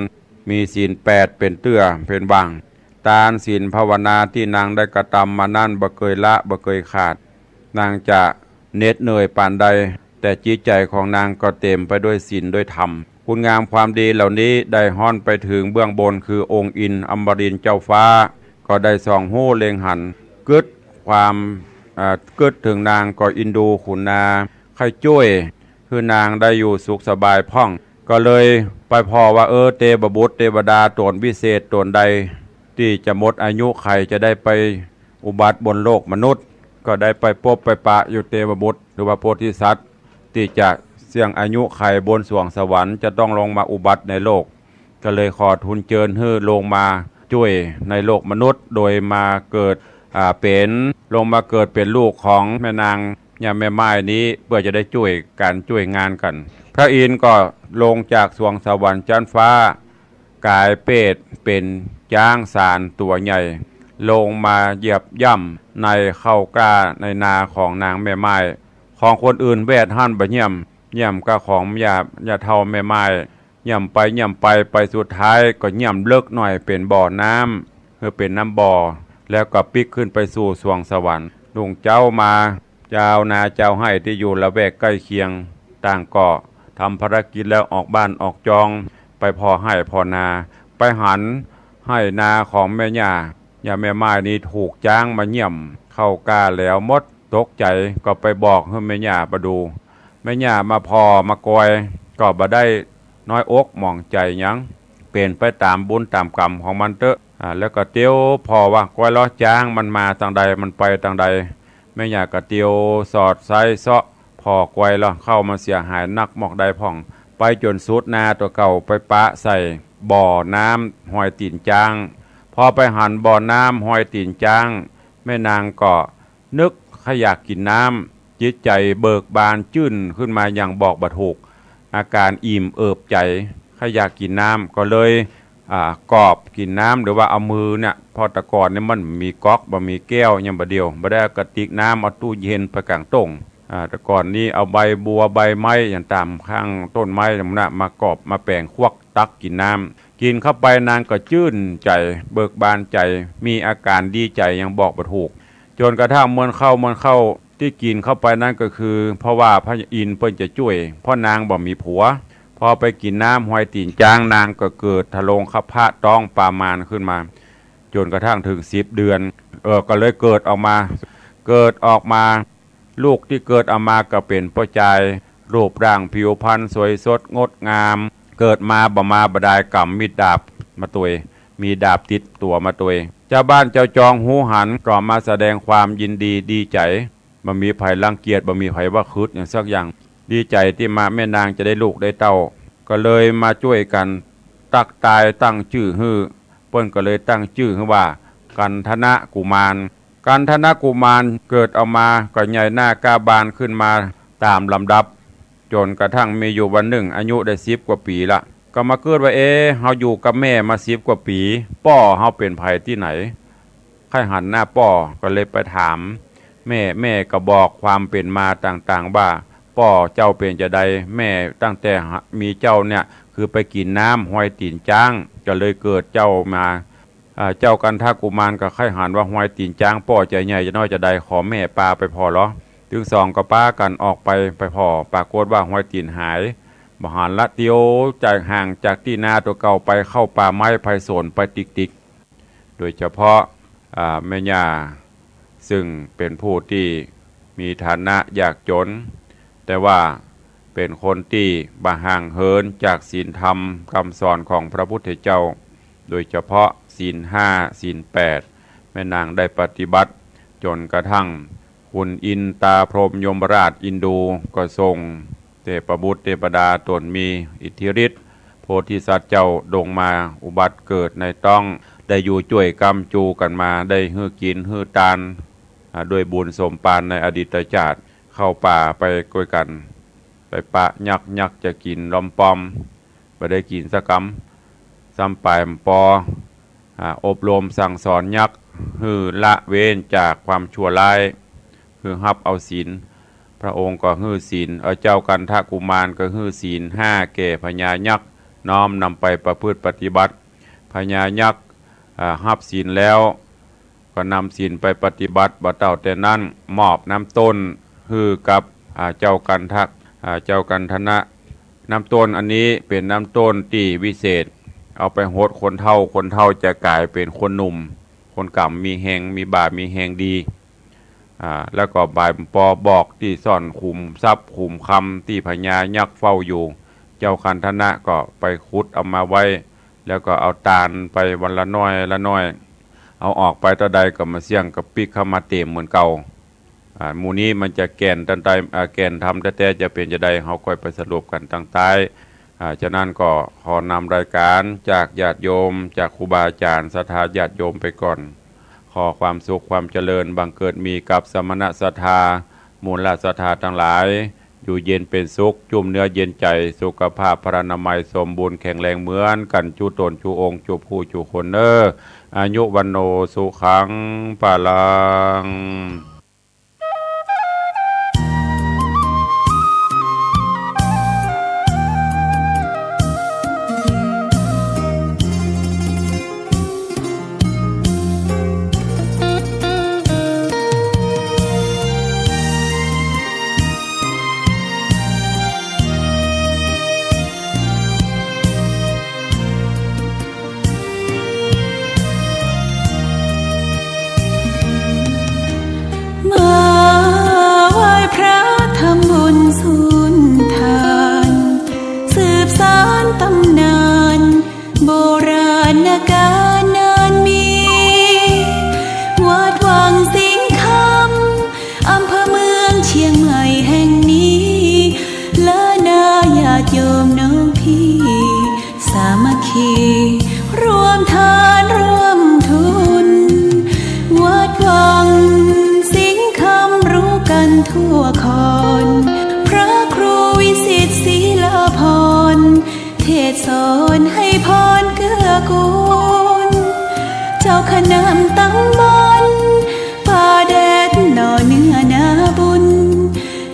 มีศีล8เป็นเตื้อเป็นบังทานศีลภาวนาที่นางได้กระทำมานั่นบ่เคยละบ่เคยขาดนางจะเหน็ดเหนื่อยปานใดแต่จิตใจของนางก็เต็มไปด้วยศีลด้วยธรรมคุณงามความดีเหล่านี้ได้ฮ้อนไปถึงเบื้องบนคือองค์อินอมรินทร์เจ้าฟ้าก็ได้ส่องหู้เล็งหันกึดความกึดถึงนางก็อินดูขุนนาไข่จ้วยคือนางได้อยู่สุขสบายพ่องก็เลยไปพอว่าเทพบุตรเทวดาตนวิเศษตนใดที่จะหมดอายุไขจะได้ไปอุบัติบนโลกมนุษย์ก็ได้ไปพบไปปะอยู่เทพบุตรหรือว่าโพธิสัตว์ที่จะเสี่ยงอายุไขบนสวงสวรรค์จะต้องลงมาอุบัติในโลกก็เลยขอทุนเจิญให้ลงมาช่วยในโลกมนุษย์โดยมาเกิดเป็นลงมาเกิดเป็นลูกของแม่นางยาแม่ไม้นี้เพื่อจะได้ช่วยงานกันพระอินทร์ก็ลงจากสวงสวรรค์ชั้นฟ้ากายเป็ดเป็นจ้างสารตัวใหญ่ลงมาเหยียบย่ำในเข้ากล้าในนาของนางแม่ไม้ของคนอื่นแวดหั่นไปเยี่ยมก็ของอย่าเท่าแม่ไม้เยี่ยมไปสุดท้ายก็เยี่ยมเลิกหน่อยเป็นบ่อน้ำคือเป็นน้ำบ่อแล้วก็ปิกขึ้นไปสู่สวงสวรรค์ลุงเจ้ามาเจ้านาเจ้าให้ที่อยู่ละแวกใกล้เคียงต่างก็ทำภารกิจแล้วออกบ้านออกจองไปพอให้พอนาไปหันให้นาของแม่ย่าแม่ไม้นี้ถูกจ้างมาเยี่ยมเข้ากล้าแล้วมดตกใจก็ไปบอกให้แม่ย่ามาดูแม่ย่ามาพอมากอยก็บ่ได้น้อยอกมองใจยังเป็นไปตามบุญตามกรรมของมันเตอะแล้วก็เตียวพอว่ากอยล้อจ้างมันมาทางใดมันไปทางใดแม่ย่าก็เตียวสอดไซเซาะพอกอยล้อเข้ามาเสียหายนักหมอกใดพ่องไปจนสุดนาตัวเก่าไปปะใส่บ่อน้ำหอยตีนจ้างพอไปหันบ่อน้ำหอยตีนจ้างแม่นางก็นึกอยากกินน้ำจิตใจเบิกบานจื่นขึ้นมาอย่างบอกบ่ถูกอาการอิ่มเอิบใจอยากกินน้ำก็เลยกอบกินน้ำหรือว่าเอามือเนี่ยพอตะกอนเนี่ยมันมีก๊อกบ่มีแก้วยังบ่เดียวบ่ได้กระติกน้ำเอาตู้เย็นไปกลางต้งแต่ก่อนนี้เอาใบบัวใบไม้อย่างตามข้างต้นไม้น่ะมากอบมาแปลงควักตักกินน้ำกินเข้าไปนางก็จื่นใจเบิกบานใจมีอาการดีใจยังบอกบ่ถูกจนกระทั่งมันเข้าที่กินเข้าไปนั่นก็คือเพราะว่าพระอินทร์เพิ่นจะช่วยเพราะนางบ่มีผัวพอไปกินน้ำหอยตีนจ้างนางก็เกิดทะลงขับพระต้องปามานขึ้นมาจนกระทั่งถึง10 เดือนก็เลยเกิดออกมาลูกที่เกิดออกมาก็เป็นพ่อชายรูปร่างผิวพรรณสวยสดงดงามเกิดมาบ่ได้กำมีดาบมาตัวมีดาบติดตัวมาตัวเจ้าบ้านเจ้าจองหูหันก็มาแสดงความยินดีดีใจ บ่มีภัยรังเกียจบ่มีภัยว่าคืดอย่างสักอย่างดีใจที่มาแม่นางจะได้ลูกได้เต้าก็เลยมาช่วยกันตักตายตั้งชื่อฮื้อเปิ้นก็เลยตั้งชื่อฮื้อว่ากันธนะกุมารกันธนะกุมารเกิดเอามาก็ใหญ่หน้ากาบานขึ้นมาตามลำดับจนกระทั่งมีอยู่วันหนึ่งอายุได้10 กว่าปีละก็มาเกิดว่าเฮาอยู่กับแม่มา10 กว่าปีป้อเฮาเป็นไผที่ไหนใครหันหน้าป้อก็เลยไปถามแม่ก็บอกความเป็นมาต่างๆว่าป้อเจ้าเป็นจะใดแม่ตั้งแต่มีเจ้าเนี่ยคือไปกินน้ำห้อยตีนจ้างก็เลยเกิดเจ้ามาเจ้ากันทกุมารก็ไข่หันว่าห้อยตีนจ้างป้อใจใหญ่จะน้อยจะใดขอแม่ปลาไปพอเหรอถึง2ก็ป้ากันออกไปพอปรากฏว่าห้อยตีนหายบหารละเตียวจากห่างจากที่นาตัวเก่าไปเข้าป่าไม้ไผ่สนไปติกโดยเฉพาะแม่ย่าซึ่งเป็นผู้ที่มีฐานะยากจนแต่ว่าเป็นคนที่บ่ห่างเหินจากศีลธรรมคำสอนของพระพุทธเจ้าโดยเฉพาะศีล5ศีล8แม่นางได้ปฏิบัติจนกระทั่งคุณอินตาพรหมยมราชอินดูก็ทรงเทพบุตรเทพดาตนมีอิทธิฤทธิ์โพธิสัตว์เจ้าดงมาอุบัติเกิดในต้องได้อยู่ช่วยกรรมจูกันมาได้ฮื้อกินฮื้อตานด้วยบุญสมปานในอดีตชาติเข้าป่าไปกวยกันไปปะยักจะกินลอมปอมไปได้กินสักกำซ้ำปลายปออบรมสั่งสอนยักษ์ฮื้อละเว้นจากความชั่วร้ายฮื้อฮับเอาศีลพระองค์ก็ฮื้อศีลเจ้ากันทกุมารก็ฮื้อศีล5แก่พญายักษ์น้อมนำไปประพฤติปฏิบัติพญายักษ์ฮับศีลแล้วก็นำศีลไปปฏิบัติบ่เต่าแต่นั้นมอบน้ำต้นฮื้อกับเจ้ากันธนะน้ำต้นอันนี้เป็นน้ำต้นที่วิเศษเอาไปโหดคนเฒ่าจะกลายเป็นคนหนุ่มคนก่ำมีแหงมีบามีแหงดีแล้วก็บายปอบอกที่ซ่อนขุมทรัพย์ขุมคำที่พญายักษ์เฝ้าอยู่เจ้ากันธนะก็ไปขุดเอามาไว้แล้วก็เอาตาลไปวันละน้อยเอาออกไปตะใดก็มาเสี่ยงกับปิกเข้ามาเต็มเหมือนเก่าหมู่นี้มันจะแก่นตันใดแก่นทำแต่จะเป็นจะใดเขาค่อยไปสรุปกันตั้งท้ายฉะนั้นก็ขอนำรายการจากญาติโยมจากครูบาอาจารย์ศรัทธาญาติโยมไปก่อนขอความสุขความเจริญบังเกิดมีกับสมณศรัทธามูลศรัทธาทั้งหลายอยู่เย็นเป็นสุขจุ่มเนื้อเย็นใจสุขภาพพรรณนามัยสมบูรณ์แข็งแรงเหมือนกันจูตนจูองค์จูผู้จูคนอายุวันโนสุขังปะลัง
ตำนานโบราณกาลนานมีวัดวังสิงห์คำอำเภอเมืองเชียงใหม่แห่งนี้และนาญาติโยมน้องพี่สามัคคีรวมทานร่วมทุนวัดวังสิงห์คำรู้กันทั่วคอนพระครูวิสิตศรีลาภรณ์เทศสอนให้พรเกื้อกูลเจ้าคณะตั้งบนป่าแดดหน่อเนื้อนาบุญ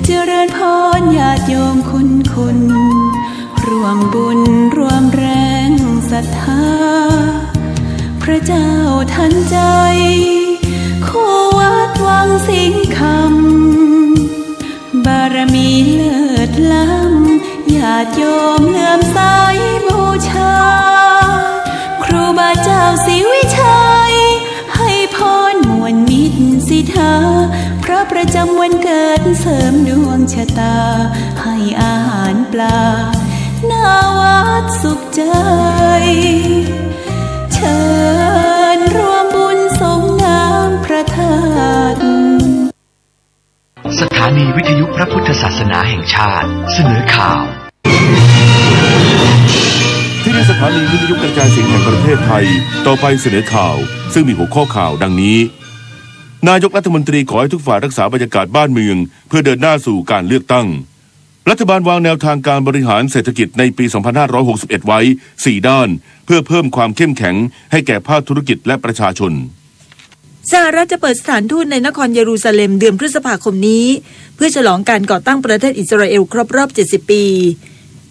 เจริญพรญาติโยมคุณร่วมบุญร่วมแรงศรัทธาพระเจ้าทันใจคู่วัดวังสิงห์คำบารมีเลิศล้ำญาติโยมเลื่อมใสบูชาครูบาเจ้าศรีวิชัยให้พรมวลมิตรสิทธาพระประจำวันเกิดเสริมดวงชะตาให้อาหารปลาหน้าวัดสุขใจเชิญร่วมบุญสงน้ำพระธาตุ
านีวิทยุพระพุทธศาสนาแห่งชาติเสนอข่าว
ที่นี่สถานีวิทยุกระจายเสียงแห่งประเทศไทยต่อไปเสนอข่าวซึ่งมีหัวข้อข่าวดังนี้นายกรัฐมนตรีขอให้ทุกฝ่ายรักษาบรรยากาศบ้านเมืองเพื่อเดินหน้าสู่การเลือกตั้งรัฐบาลวางแนวทางการบริหารเศรษฐกิจในปี 2561 ไว้ 4 ด้านเพื่อเพิ่มความเข้มแข็งให้แก่ภาคธุรกิจและประชาชน
สหรัฐจะเปิดสถานทูตในนครเยรูซาเล็มเดือนพฤษภาคมนี้เพื่อฉลองการก่อตั้งประเทศอิสราเอลครบรอบ 70 ปี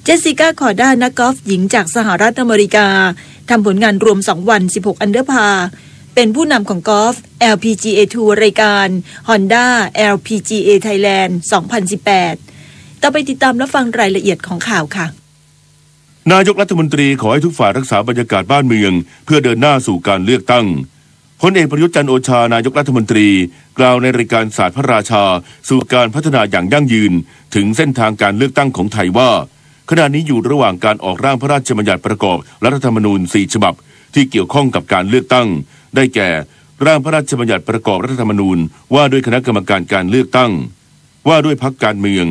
เจสสิก้า คอร์ด้านักกอล์ฟหญิงจากสหรัฐอเมริกาทำผลงานรวม 2 วัน 16 อันเดอร์พาร์เป็นผู้นำของกอล์ฟ LPGA ทัวร์รายการ Honda LPGA Thailand 2018 ต่อไปติดตามและฟังรายละเอียดของข่าวค่ะ
นายกรัฐมนตรีขอให้ทุกฝ่ายรักษาบรรยากาศบ้านเมืองเพื่อเดินหน้าสู่การเลือกตั้งพลเอกประยุทธ์จันทร์โอชานายกรัฐมนตรีกล่าวในรายการศาสตร์พระราชาสู่การพัฒนาอย่างยั่งยืนถึงเส้นทางการเลือกตั้งของไทยว่าขณะนี้อยู่ระหว่างการออกร่างพระราชบัญญัติประกอบรัฐธรรมนูญ 4 ฉบับที่เกี่ยวข้องกับการเลือกตั้งได้แก่ร่างพระราชบัญญัติประกอบรัฐธรรมนูญว่าด้วยคณะกรรมการการเลือกตั้งว่าด้วยพรรคการเมือง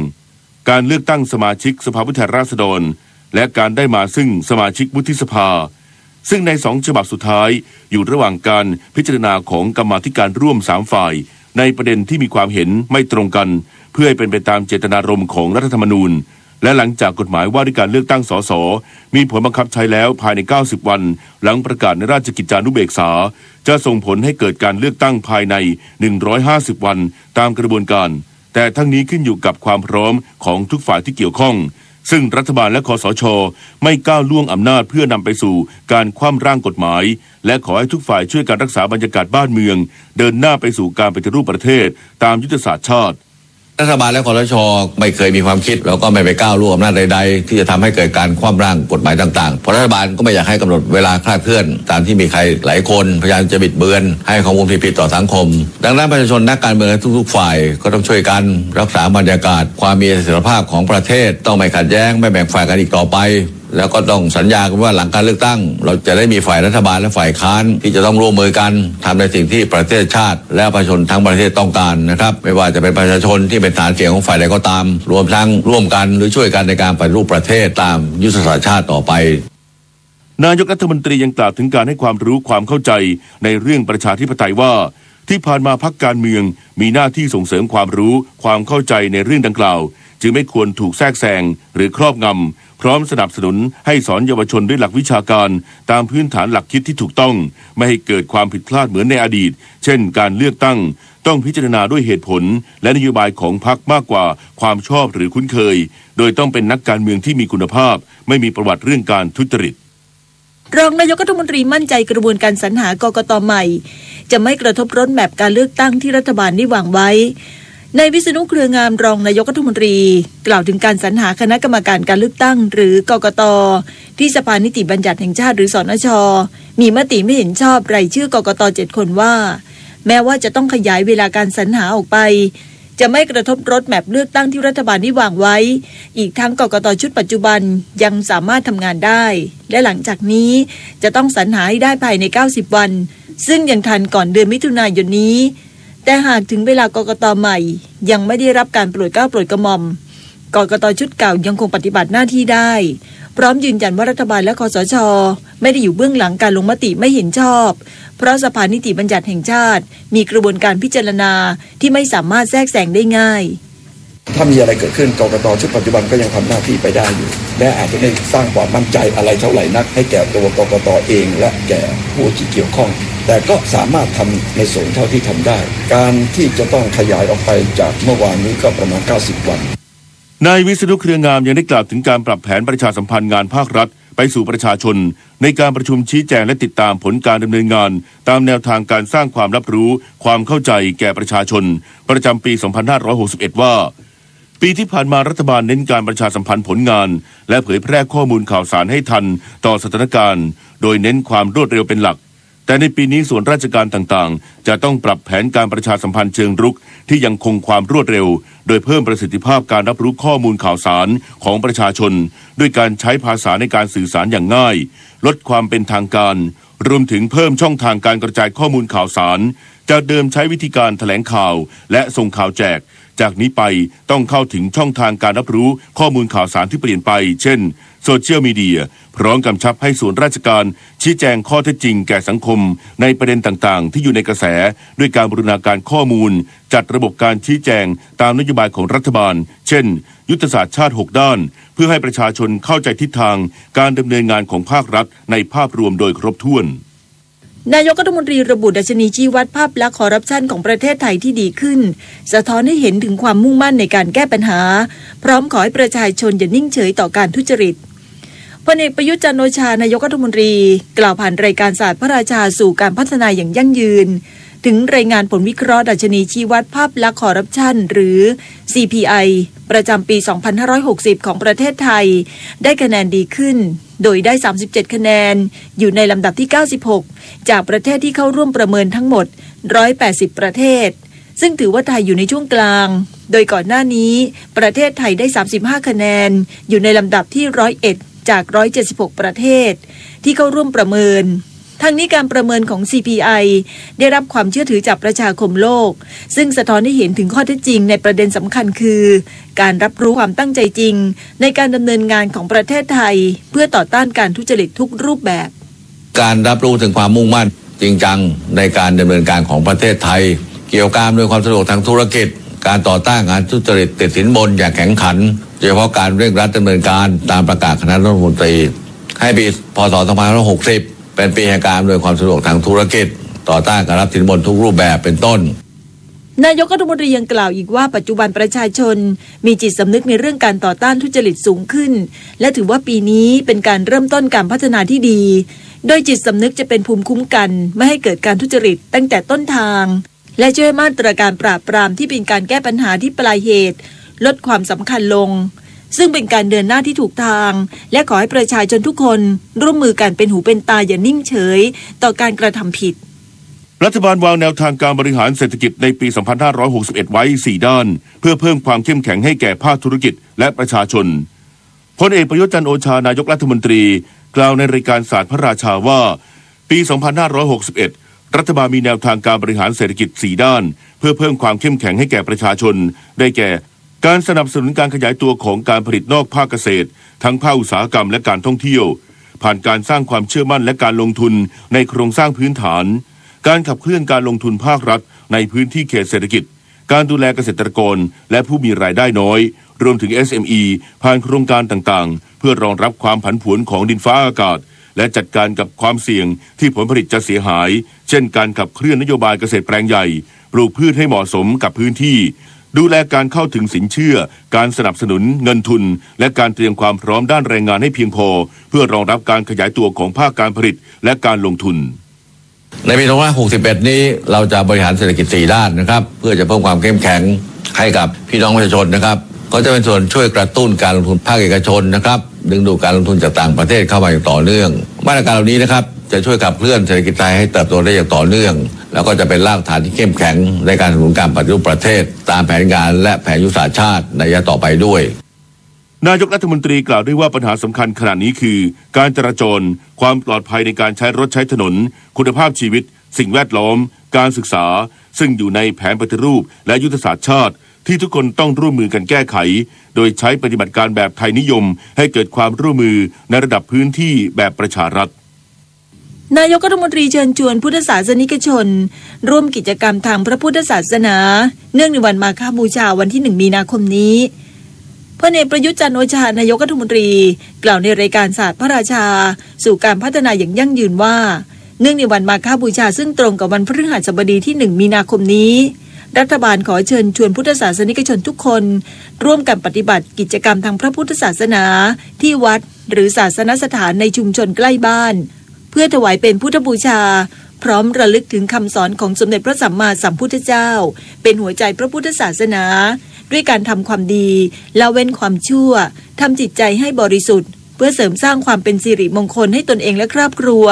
การเลือกตั้งสมาชิกสภาผู้แทนราษฎรและการได้มาซึ่งสมาชิกวุฒิสภาซึ่งใน2 ฉบับสุดท้ายอยู่ระหว่างการพิจารณาของกรรมาธิการร่วม3 ฝ่ายในประเด็นที่มีความเห็นไม่ตรงกันเพื่อให้เป็นไปตามเจตนารมณ์ของรัฐธรรมนูญและหลังจากกฎหมายว่าด้วยการเลือกตั้งสสมีผลบังคับใช้แล้วภายใน90 วันหลังประกาศในราชกิจจานุเบกษาจะส่งผลให้เกิดการเลือกตั้งภายใน150 วันตามกระบวนการแต่ทั้งนี้ขึ้นอยู่กับความพร้อมของทุกฝ่ายที่เกี่ยวข้องซึ่งรัฐบาลและคสช.ไม่ก้าวล่วงอำนาจเพื่อนำไปสู่การคว่ำร่างกฎหมายและขอให้ทุกฝ่ายช่วยกันรักษาบรรยากาศบ้านเมืองเดินหน้าไปสู่การปฏิรูปประเทศตามยุทธศาสตร์ชาติ
รัฐบาลและคสช.ไม่เคยมีความคิดแล้วก็ไม่ไปก้าวล่วงอำนาจใดๆที่จะทำให้เกิดการคว่ำร่างกฎหมายต่างๆเพราะรัฐบาลก็ไม่อยากให้กำหนดเวลาคลาดเคลื่อนตามที่มีใครหลายคนพยายามจะบิดเบือนให้ข้อมูลผิดๆต่อสังคมดังนั้นประชาชนนักการเมืองทุกๆฝ่ายก็ต้องช่วยกันรักษาบรรยากาศความมีเสถียรภาพของประเทศต้องไม่ขัดแย้งไม่แบ่งฝ่ายกันอีกต่อไปแล้วก็ต้องสัญญากันว่าหลังการเลือกตั้งเราจะได้มีฝ่ายรัฐบาลและฝ่ายค้านที่จะต้องร่วมมือกันทำในสิ่งที่ประเทศชาติและประชาชนทั้งประเทศต้องการนะครับไม่ว่าจะเป็นประชาชนที่เป็นฐานเสียงของฝ่ายใดก็ตามรวมทั้งร่วมกันหรือช่วยกันในการปฏิรูปประเทศตามยุทธศาสตร์ชาติต่อไป
นายกรัฐมนตรียังกล่าวถึงการให้ความรู้ความเข้าใจในเรื่องประชาธิปไตยว่าที่ผ่านมาพรรคการเมืองมีหน้าที่ส่งเสริมความรู้ความเข้าใจในเรื่องดังกล่าวจึงไม่ควรถูกแทรกแซงหรือครอบงำพร้อมสนับสนุนให้สอนเยาวชนด้วยหลักวิชาการตามพื้นฐานหลักคิดที่ถูกต้องไม่ให้เกิดความผิดพลาดเหมือนในอดีตเช่นการเลือกตั้งต้องพิจารณาด้วยเหตุผลและนโยบายของพรรคมากกว่าความชอบหรือคุ้นเคยโดยต้องเป็นนักการเมืองที่มีคุณภาพไม่มีประวัติเรื่องการทุจริต
รองนายกรัฐมนตรีมั่นใจกระบวนการสรรหากกต.ใหม่จะไม่กระทบรถแมพการเลือกตั้งที่รัฐบาลได้วางไว้นายวิษณุเครืองามรองนายกรัฐมนตรีกล่าวถึงการสรรหาคณะกรรมการการเลือกตั้งหรือกกต.ที่สภานิติบัญญัติแห่งชาติหรือสนช.มีมติไม่เห็นชอบรายชื่อกกต. 7 คนว่าแม้ว่าจะต้องขยายเวลาการสรรหาออกไปจะไม่กระทบรถแมพเลือกตั้งที่รัฐบาลได้วางไว้อีกทั้งกกต.ชุดปัจจุบันยังสามารถทำงานได้และหลังจากนี้จะต้องสรรหาให้ได้ภายใน90 วันซึ่งยังทันก่อนเดือนมิถุนายนนี้แต่หากถึงเวลากกต.ใหม่ยังไม่ได้รับการโปรดเกล้าโปรดกระหม่อมกกต.ชุดเก่ายังคงปฏิบัติหน้าที่ได้พร้อมยืนยันว่ารัฐบาลและคสช.ไม่ได้อยู่เบื้องหลังการลงมติไม่เห็นชอบเพราะสภานิติบัญญัติแห่งชาติมีกระบวนการพิจารณาที่ไม่สามารถแทรกแซงได้ง่าย
ถ้ามีอะไรเกิดขึ้นกกต.ชุดปัจจุบันก็ยังทำหน้าที่ไปได้อยู่และอาจจะไม่สร้างความมั่นใจอะไรเท่าไหร่นักให้แก่ตัวกกต.เองและแก่ผู้ที่เกี่ยวข้องแต่ก็สามารถทำในส่วนเท่าที่ทำได้การที่จะต้องขยายออกไปจากเมื่อวานนี้ก็ประมาณ90 วัน
นายวิษณุเครืองามยังได้กล่าวถึงการปรับแผนประชาสัมพันธ์งานภาครัฐไปสู่ประชาชนในการประชุมชี้แจงและติดตามผลการดำเนินงานตามแนวทางการสร้างความรับรู้ความเข้าใจแก่ประชาชนประจำปี 2561 ว่าปีที่ผ่านมารัฐบาลเน้นการประชาสัมพันธ์ผลงานและเผยแพร่ข้อมูลข่าวสารให้ทันต่อสถานการณ์โดยเน้นความรวดเร็วเป็นหลักแต่ในปีนี้ส่วนราชการต่างๆจะต้องปรับแผนการประชาสัมพันธ์เชิงรุกที่ยังคงความรวดเร็วโดยเพิ่มประสิทธิภาพการรับรู้ข้อมูลข่าวสารของประชาชนด้วยการใช้ภาษาในการสื่อสารอย่างง่ายลดความเป็นทางการรวมถึงเพิ่มช่องทางการกระจายข้อมูลข่าวสารจากเดิมใช้วิธีการแถลงข่าวและส่งข่าวแจก จากนี้ไปต้องเข้าถึงช่องทางการรับรู้ข้อมูลข่าวสารที่เปลี่ยนไปเช่นโซเชียลมีเดียพร้อมกำชับให้ส่วนราชการชี้แจงข้อเท็จจริงแก่สังคมในประเด็นต่างๆที่อยู่ในกระแสด้วยการบูรณาการข้อมูลจัดระบบการชี้แจงตามนโยบายของรัฐบาลเช่นยุทธศาสตร์ชาติ6ด้านเพื่อให้ประชาชนเข้าใจทิศทางการดำเนินงานของภาครัฐในภาพรวมโดยครบถ้วน
นายกรัฐมนตรีระบุดัชนีชี้วัดภาพลักษณ์คอร์รัปชันของประเทศไทยที่ดีขึ้นสะท้อนให้เห็นถึงความมุ่งมั่นในการแก้ปัญหาพร้อมขอให้ประชาชนอย่านิ่งเฉยต่อการทุจริตพลเอกประยุทธ์จันทร์โอชานายกรัฐมนตรีกล่าวผ่านรายการศาสตร์พระราชาสู่การพัฒนาอย่างยั่งยืนถึงรายงานผลวิเคราะห์ดัชนีชี้วัดภาพลักษณ์คอร์รัปชันหรือ CPI ประจำปี 2560 ของประเทศไทยได้คะแนนดีขึ้นโดยได้37คะแนนอยู่ในลำดับที่96จากประเทศที่เข้าร่วมประเมินทั้งหมด180ประเทศซึ่งถือว่าไทยอยู่ในช่วงกลางโดยก่อนหน้านี้ประเทศไทยได้35คะแนนอยู่ในลำดับที่101จาก176ประเทศที่เข้าร่วมประเมินทั้งนี้การประเมินของ CPI ได้รับความเชื่อถือจากประชาคมโลกซึ่งสะท้อนให้เห็นถึงข้อเท็จจริงในประเด็นสำคัญคือการรับรู้ความตั้งใจจริงในการดำเนินงานของประเทศไทยเพื่อต่อต้านการทุจริตทุกรูปแบบ
การรับรู้ถึงความมุ่งมั่นจริงจังในการดำเนินการของประเทศไทยเกี่ยวกับอำนวยความสะดวกทางธุรกิจการต่อต้านการทุจริตติดสินบนอย่างแข็งขันโดยเฉพาะการเร่งรัดดำเนินการตามประกาศคณะรัฐมนตรีให้ปีพ.ศ. 2560เป็นปีแห่งการอำนวยความสะดวกทางธุรกิจต่อต้านการรับสินบนทุกรูปแบบเป็นต้น
นายกรัฐมนตรียังกล่าวอีกว่าปัจจุบันประชาชนมีจิตสำนึกในเรื่องการต่อต้านทุจริตสูงขึ้นและถือว่าปีนี้เป็นการเริ่มต้นการพัฒนาที่ดีโดยจิตสำนึกจะเป็นภูมิคุ้มกันไม่ให้เกิดการทุจริตตั้งแต่ต้นทางและช่วยมาตรการปราบปรามที่เป็นการแก้ปัญหาที่ปลายเหตุลดความสำคัญลงซึ่งเป็นการเดินหน้าที่ถูกทางและขอให้ประชาชนทุกคนร่วมมือกันเป็นหูเป็นตาอย่านิ่งเฉยต่อการกระทำผิด
รัฐบาลวางแนวทางการบริหารเศรษฐกิจในปี 2561 ไว้ 4 ด้านเพื่อเพิ่มความเข้มแข็งให้แก่ภาคธุรกิจและประชาชนพลเอกประยุทธ์จันทร์โอชานายกรัฐมนตรีกล่าวในรายการศาสตร์พระราชาว่าปี 2561 รัฐบาลมีแนวทางการบริหารเศรษฐกิจ 4 ด้านเพื่อเพิ่มความเข้มแข็งให้แก่ประชาชนได้แก่การสนับสนุนการขยายตัวของการผลิตนอกภาคเกษตรทั้งภาคอุตสาหกรรมและการท่องเที่ยวผ่านการสร้างความเชื่อมั่นและการลงทุนในโครงสร้างพื้นฐานการขับเคลื่อนการลงทุนภาครัฐในพื้นที่เขตเศรษฐกิจการดูแลเกษตรกรและผู้มีรายได้น้อยรวมถึง SME ผ่านโครงการต่างๆเพื่อรองรับความผันผวนของดินฟ้าอากาศและจัดการกับความเสี่ยงที่ผลผลิตจะเสียหายเช่นการขับเคลื่อนนโยบายเกษตรแปลงใหญ่ปลูกพืชให้เหมาะสมกับพื้นที่ดูแลการเข้าถึงสินเชื่อการสนับสนุนเงินทุนและการเตรียมความพร้อมด้านแรงงานให้เพียงพอเพื่อรองรับการขยายตัวของภาคการผลิตและการลงทุน
ในปี 2561 นี้เราจะบริหารเศรษฐกิจ 4 ด้านนะครับเพื่อจะเพิ่มความเข้มแข็งให้กับพี่น้องประชาชนนะครับก็จะเป็นส่วนช่วยกระตุ้นการลงทุนภาคเอกชนนะครับดึงดูดการลงทุนจากต่างประเทศเข้ามาอย่างต่อเนื่องมาตรการเหล่านี้นะครับจะช่วยขับเคลื่อนเศรษฐกิจไทยให้เติบโตได้อย่างต่อเนื่องแล้วก็จะเป็นรากฐานที่เข้มแข็งในการสนับสนุนการปฏิรูปประเทศตามแผนงานและแผนยุทธศาสตร์ชาติในระยะต่อไปด้วย
นายกรัฐมนตรีกล่าวด้วยว่าปัญหาสำคัญขณะนี้คือการจราจรความปลอดภัยในการใช้รถใช้ถนนคุณภาพชีวิตสิ่งแวดล้อมการศึกษาซึ่งอยู่ในแผนปฏิรูปและยุทธศาสตร์ชาติที่ทุกคนต้องร่วมมือกันแก้ไขโดยใช้ปฏิบัติการแบบไทยนิยมให้เกิดความร่วมมือในระดับพื้นที่แบบประชารัฐ
นายกรัฐมนตรีเชิญชวนพุทธศาสนิกชนร่วมกิจกรรมทางพระพุทธศาสนาเนื่องในวันมาฆบูชาวันที่1 มีนาคมนี้พลเอกประยุทธ์จันทร์โอชานายกรัฐมนตรีกล่าวในรายการศาสตร์พระราชาสู่การพัฒนาอย่างยั่งยืนว่าเนื่องในวันมาฆบูชาซึ่งตรงกับวันพฤหัสบดีที่1 มีนาคมนี้รัฐบาลขอเชิญชวนพุทธศาสนิกชนทุกคนร่วมกันปฏิบัติกิจกรรมทางพระพุทธศาสนาที่วัดหรือศาสนสถานในชุมชนใกล้บ้านเพื่อถวายเป็นพุทธบูชาพร้อมระลึกถึงคำสอนของสมเด็จพระสัมมาสัมพุทธเจ้าเป็นหัวใจพระพุทธศาสนาด้วยการทำความดีละเว้นความชั่วทำจิตใจให้บริสุทธิ์เพื่อเสริมสร้างความเป็นสิริมงคลให้ตนเองและครอบครัว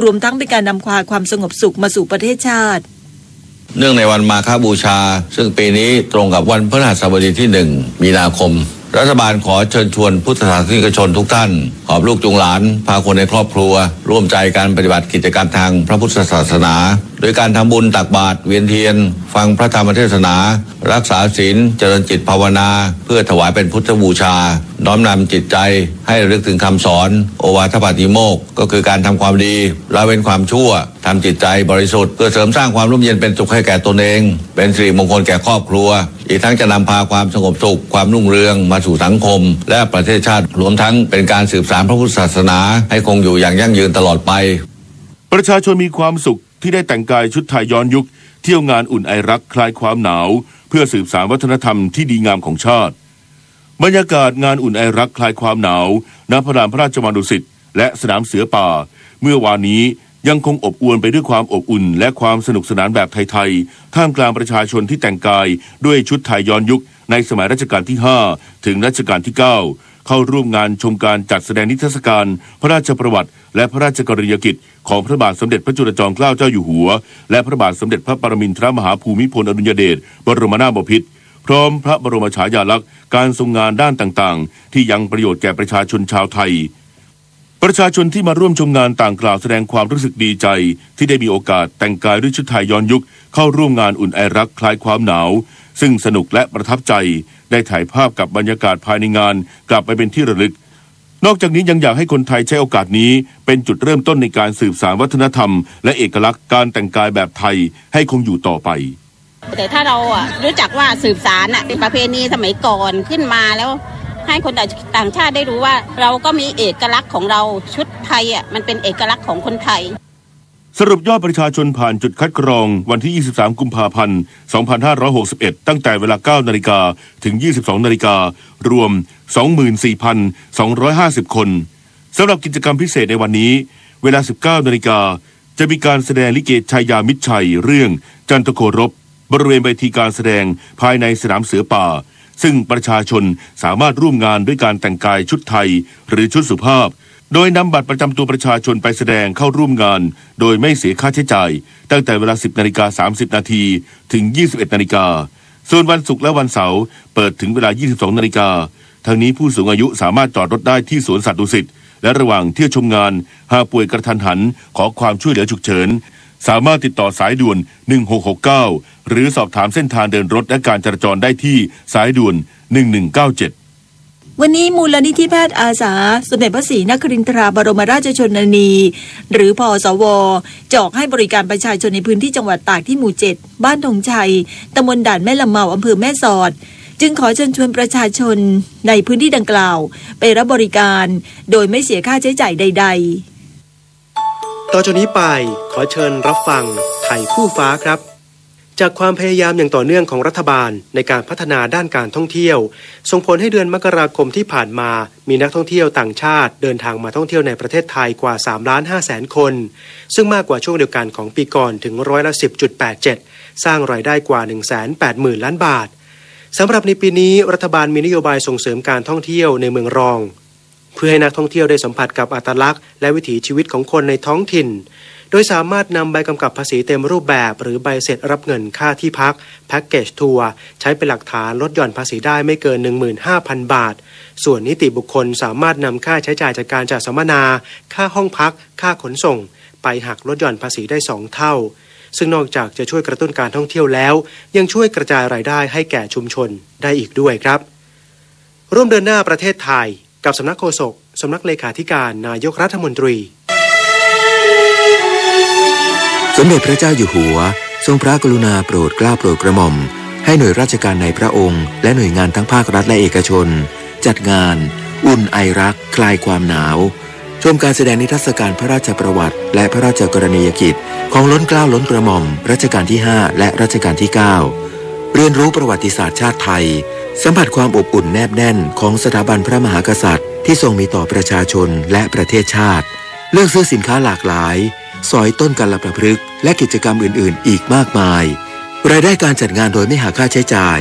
รวมทั้งเป็นการนำความสงบสุขมาสู่ประเทศชาติ
เนื่องในวันมาฆบูชาซึ่งปีนี้ตรงกับวันพฤหัสบดีที่1 มีนาคม รัฐบาลขอเชิญชวนพุทธศาสนิกชนทุกท่านหอบลูกจูงหลานพาคนในครอบครัวร่วมใจการปฏิบัติกิจกรรมทางพระพุทธศาสนาโดยการทำบุญตักบาตรเวียนเทียนฟังพระธรรมเทศนารักษาศีลเจริญจิตภาวนาเพื่อถวายเป็นพุทธบูชาน้อมนำจิตใจให้ระลึกถึงคำสอนโอวาทปาติโมกข์ก็คือการทำความดีละเว้นความชั่วทำจิตใจบริสุทธิ์เพื่อเสริมสร้างความร่มเย็นเป็นสุขให้แก่ตนเองเป็นสิริมงคลแก่ครอบครัวอีกทั้งจะนำพาความสงบสุขความรุ่งเรืองมาสู่สังคมและประเทศชาติรวมทั้งเป็นการสืบสานพระพุทธศาสนาให้คงอยู่อย่างยั่งยืนตลอดไป
ประชาชนมีความสุขที่ได้แต่งกายชุดไทยย้อนยุคเที่ยวงานอุ่นไอรักคลายความหนาวเพื่อสืบสานวัฒนธรรมที่ดีงามของชาติบรรยากาศงานอุ่นไอรักคลายความหนาวณพระลานพระราชวังดุสิตและสนามเสือป่าเมื่อวานนี้ยังคงอบอวลไปด้วยความอบอุ่นและความสนุกสนานแบบไทยๆท่ามกลางประชาชนที่แต่งกายด้วยชุดไทยย้อนยุคในสมัยรัชกาลที่5ถึงรัชกาลที่9เข้าร่วมงานชมการจัดแสดงนิทรรศการพระราชประวัติและพระราชกรณียกิจของพระบาทสมเด็จพระจุลจอมเกล้าเจ้าอยู่หัวและพระบาทสมเด็จพระปรมินทรมหาภูมิพลอดุลยเดชบรมนาถบพิตรพร้อมพระบรมฉายาลักษณ์การทรงงานด้านต่างๆที่ยังประโยชน์แก่ประชาชนชาวไทยประชาชนที่มาร่วมชมงานต่างกล่าวแสดงความรู้สึกดีใจที่ได้มีโอกาสแต่งกายด้วยชุดไทยย้อนยุคเข้าร่วมงานอุ่นไอรักคลายความหนาวซึ่งสนุกและประทับใจได้ถ่ายภาพกับบรรยากาศภายในงานกลับไปเป็นที่ระลึกนอกจากนี้ยังอยากให้คนไทยใช้โอกาสนี้เป็นจุดเริ่มต้นในการสืบสานวัฒนธรรมและเอกลักษณ์การแต่งกายแบบไทยให้คงอยู่ต่อไป
แต่ถ้าเรารู้จักว่าสืบสานเป็นประเพณีสมัยก่อนขึ้นมาแล้วให้คนต่างชาติได้รู้ว่าเราก็มีเอกลักษณ์ของเราชุดไทยมันเป็นเอกลักษณ์ของคนไทย
สรุปยอดประชาชนผ่านจุดคัดกรองวันที่23กุมภาพันธ์2561ตั้งแต่เวลา 9 นาฬิกาถึง 22 นาฬิการวม 24,250 คนสำหรับกิจกรรมพิเศษในวันนี้เวลา 19 นาฬิกาจะมีการแสดงลิเกชัยยามิตรชัยเรื่องจันทโครบบริเวณเวทีการแสดงภายในสนามเสือป่าซึ่งประชาชนสามารถร่วมงานด้วยการแต่งกายชุดไทยหรือชุดสุภาพโดยนำบัตรประจำตัวประชาชนไปแสดงเข้าร่วมงานโดยไม่เสียค่าใช้จ่ายตั้งแต่เวลา 10:30 น.ถึง 21:00 น.ส่วนวันศุกร์และวันเสาร์เปิดถึงเวลา 22:00 น.ทั้งนี้ผู้สูงอายุสามารถจอดรถได้ที่สวนสัตว์ดุสิตและระหว่างเที่ยวชมงานหากป่วยกระทันหันขอความช่วยเหลือฉุกเฉินสามารถติดต่อสายด่วน1669หรือสอบถามเส้นทางเดินรถและการจราจรได้ที่สายด่วน1197
วันนี้มูลนิธิแพทย์อาสาสมเด็จพระศรีนครินทราบรมราชชนนีหรือพสว.จะออกให้บริการประชาชนในพื้นที่จังหวัดตากที่หมู่ 7บ้านธงชัยตำบลด่านแม่ลำเมาอำเภอแม่สอดจึงขอเชิญชวนประชาชนในพื้นที่ดังกล่าวไปรับบริการโดยไม่เสียค่าใช้จ่ายใดๆ
ต่อจากนี้ไปขอเชิญรับฟังไทยคู่ฟ้าครับจากความพยายามอย่างต่อเนื่องของรัฐบาลในการพัฒนาด้านการท่องเที่ยวส่งผลให้เดือนมกราคมที่ผ่านมามีนักท่องเที่ยวต่างชาติเดินทางมาท่องเที่ยวในประเทศไทยกว่า 3,500,000 คนซึ่งมากกว่าช่วงเดียวกันของปีก่อนถึง10.87%สร้างรายได้กว่า 180,000 ล้านบาทสำหรับในปีนี้รัฐบาลมีนโยบายส่งเสริมการท่องเที่ยวในเมืองรองเพื่อให้นักท่องเที่ยวได้สัมผัสกับอัตลักษณ์และวิถีชีวิตของคนในท้องถิ่นโดยสามารถนำใบกำกับภาษีเต็มรูปแบบหรือใบเสร็จรับเงินค่าที่พักแพ็กเกจทัวร์ใช้เป็นหลักฐานลดหย่อนภาษีได้ไม่เกิน 15,000 บาทส่วนนิติบุคคลสามารถนำค่าใช้จ่ายจากการจัดสัมมนาค่าห้องพักค่าขนส่งไปหักลดหย่อนภาษีได้2เท่าซึ่งนอกจากจะช่วยกระตุ้นการท่องเที่ยวแล้วยังช่วยกระจายรายได้ให้แก่ชุมชนได้อีกด้วยครับร่วมเดินหน้าประเทศไทยกับสำนักโฆษกสำนักเลขาธิการนายกรัฐมนตรี
สมเด็จพระเจ้าอยู่หัวทรงพระกรุณาโปรดเกล้าโปรดกระหม่อมให้หน่วยราชการในพระองค์และหน่วยงานทั้งภาครัฐและเอกชนจัดงานอุ่นไอรักคลายความหนาวชมการแสดงนิทรรศการพระราชประวัติและพระราชกรณียกิจของล้นเกล้าล้นกระหม่อมรัชกาลที่5และรัชกาลที่9เรียนรู้ประวัติศาสตร์ชาติไทยสัมผัสความอบอุ่นแนบแน่นของสถาบันพระมหากษัตริย์ที่ทรงมีต่อประชาชนและประเทศชาติเลือกซื้อสินค้าหลากหลายสอยต้นกัลประพฤกษ์และกิจกรรมอื่นๆอีกมากมายรายได้การจัดงานโดยไม่หักค่าใช้จ่าย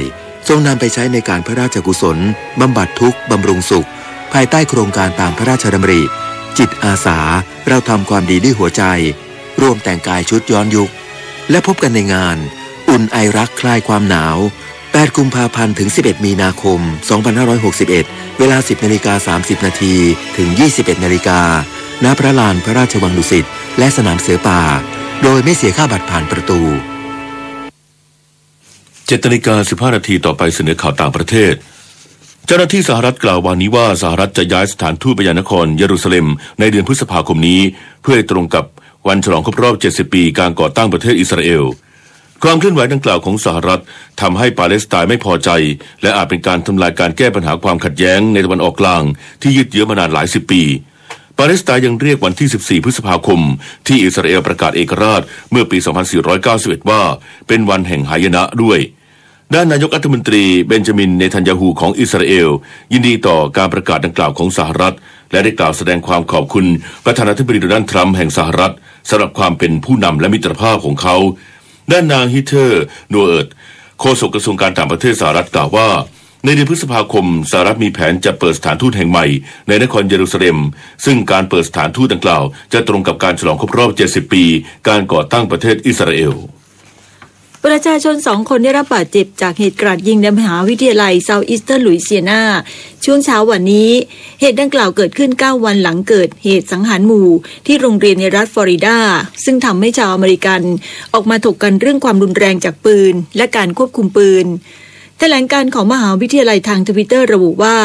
ทรงนำไปใช้ในการพระราชกุศลบำบัดทุกข์บำรุงสุขภายใต้โครงการตามพระราชดำริจิตอาสาเราทำความดีด้วยหัวใจร่วมแต่งกายชุดย้อนยุคและพบกันในงานอุ่นไอรักคลายความหนาว 8 กุมภาพันธ์ถึง 11 มีนาคม 2561 เวลา 10:30 นาทีถึง 21 นาฬิกาณพระลานพระราชวังดุสิตและสนามเสือป่าโดยไม่เสียค่าบัตรผ่านประตู
7:15 นาทีต่อไปเสนอข่าวต่างประเทศเจ้าหน้าที่สหรัฐกล่าววันนี้ว่าสหรัฐจะย้ายสถานทูตไปยังนครเยรูซาเล็มในเดือนพฤษภาคมนี้เพื่อให้ตรงกับวันฉลองครบรอบ 70 ปีการก่อตั้งประเทศอิสราเอลความเคลื่อนไหวดังกล่าวของสหรัฐทำให้ปาเลสไตน์ไม่พอใจและอาจเป็นการทำลายการแก้ปัญหาความขัดแย้งในตะวันออกกลางที่ยืดเยื้อมานานหลายสิบปีปาเลสไตน์ยังเรียกวันที่ 14 พฤษภาคมที่อิสราเอลประกาศเอกราชเมื่อปี 2491 ว่าเป็นวันแห่งหายนะด้วยด้านนายกรัฐมนตรีเบนจามินเนทันยาฮูของอิสราเอลยินดีต่อการประกาศดังกล่าวของสหรัฐและได้กล่าวแสดงความขอบคุณประธานาธิบดีโดนัลด์ทรัมป์แห่งสหรัฐสำหรับความเป็นผู้นำและมิตรภาพของเขาด้านนางฮิเทอร์นัวเอิร์ตโฆษกกระทรวงการต่างประเทศสหรัฐกล่าวว่าในเดือนพฤษภาคมสหรัฐมีแผนจะเปิดสถานทูตแห่งใหม่ในนครเยรูซาเล็มซึ่งการเปิดสถานทูตดังกล่าวจะตรงกับการฉลองครบรอบ 70 ปีการก่อตั้งประเทศอิสราเอล
ประชาชน2 คนได้รับบาดเจ็บจากเหตุกราดยิงในมหาวิทยาลัยเซาท์อีสเทิร์นลุยเซียนาช่วงเช้าวันนี้เหตุดังกล่าวเกิดขึ้น9 วันหลังเกิดเหตุสังหารหมู่ที่โรงเรียนในรัฐฟลอริดาซึ่งทำให้ชาวอเมริกันออกมาถกกันเรื่องความรุนแรงจากปืนและการควบคุมปืนแถลงการของมหาวิทยาลัยทางทวิตเตอร์ระบุว่า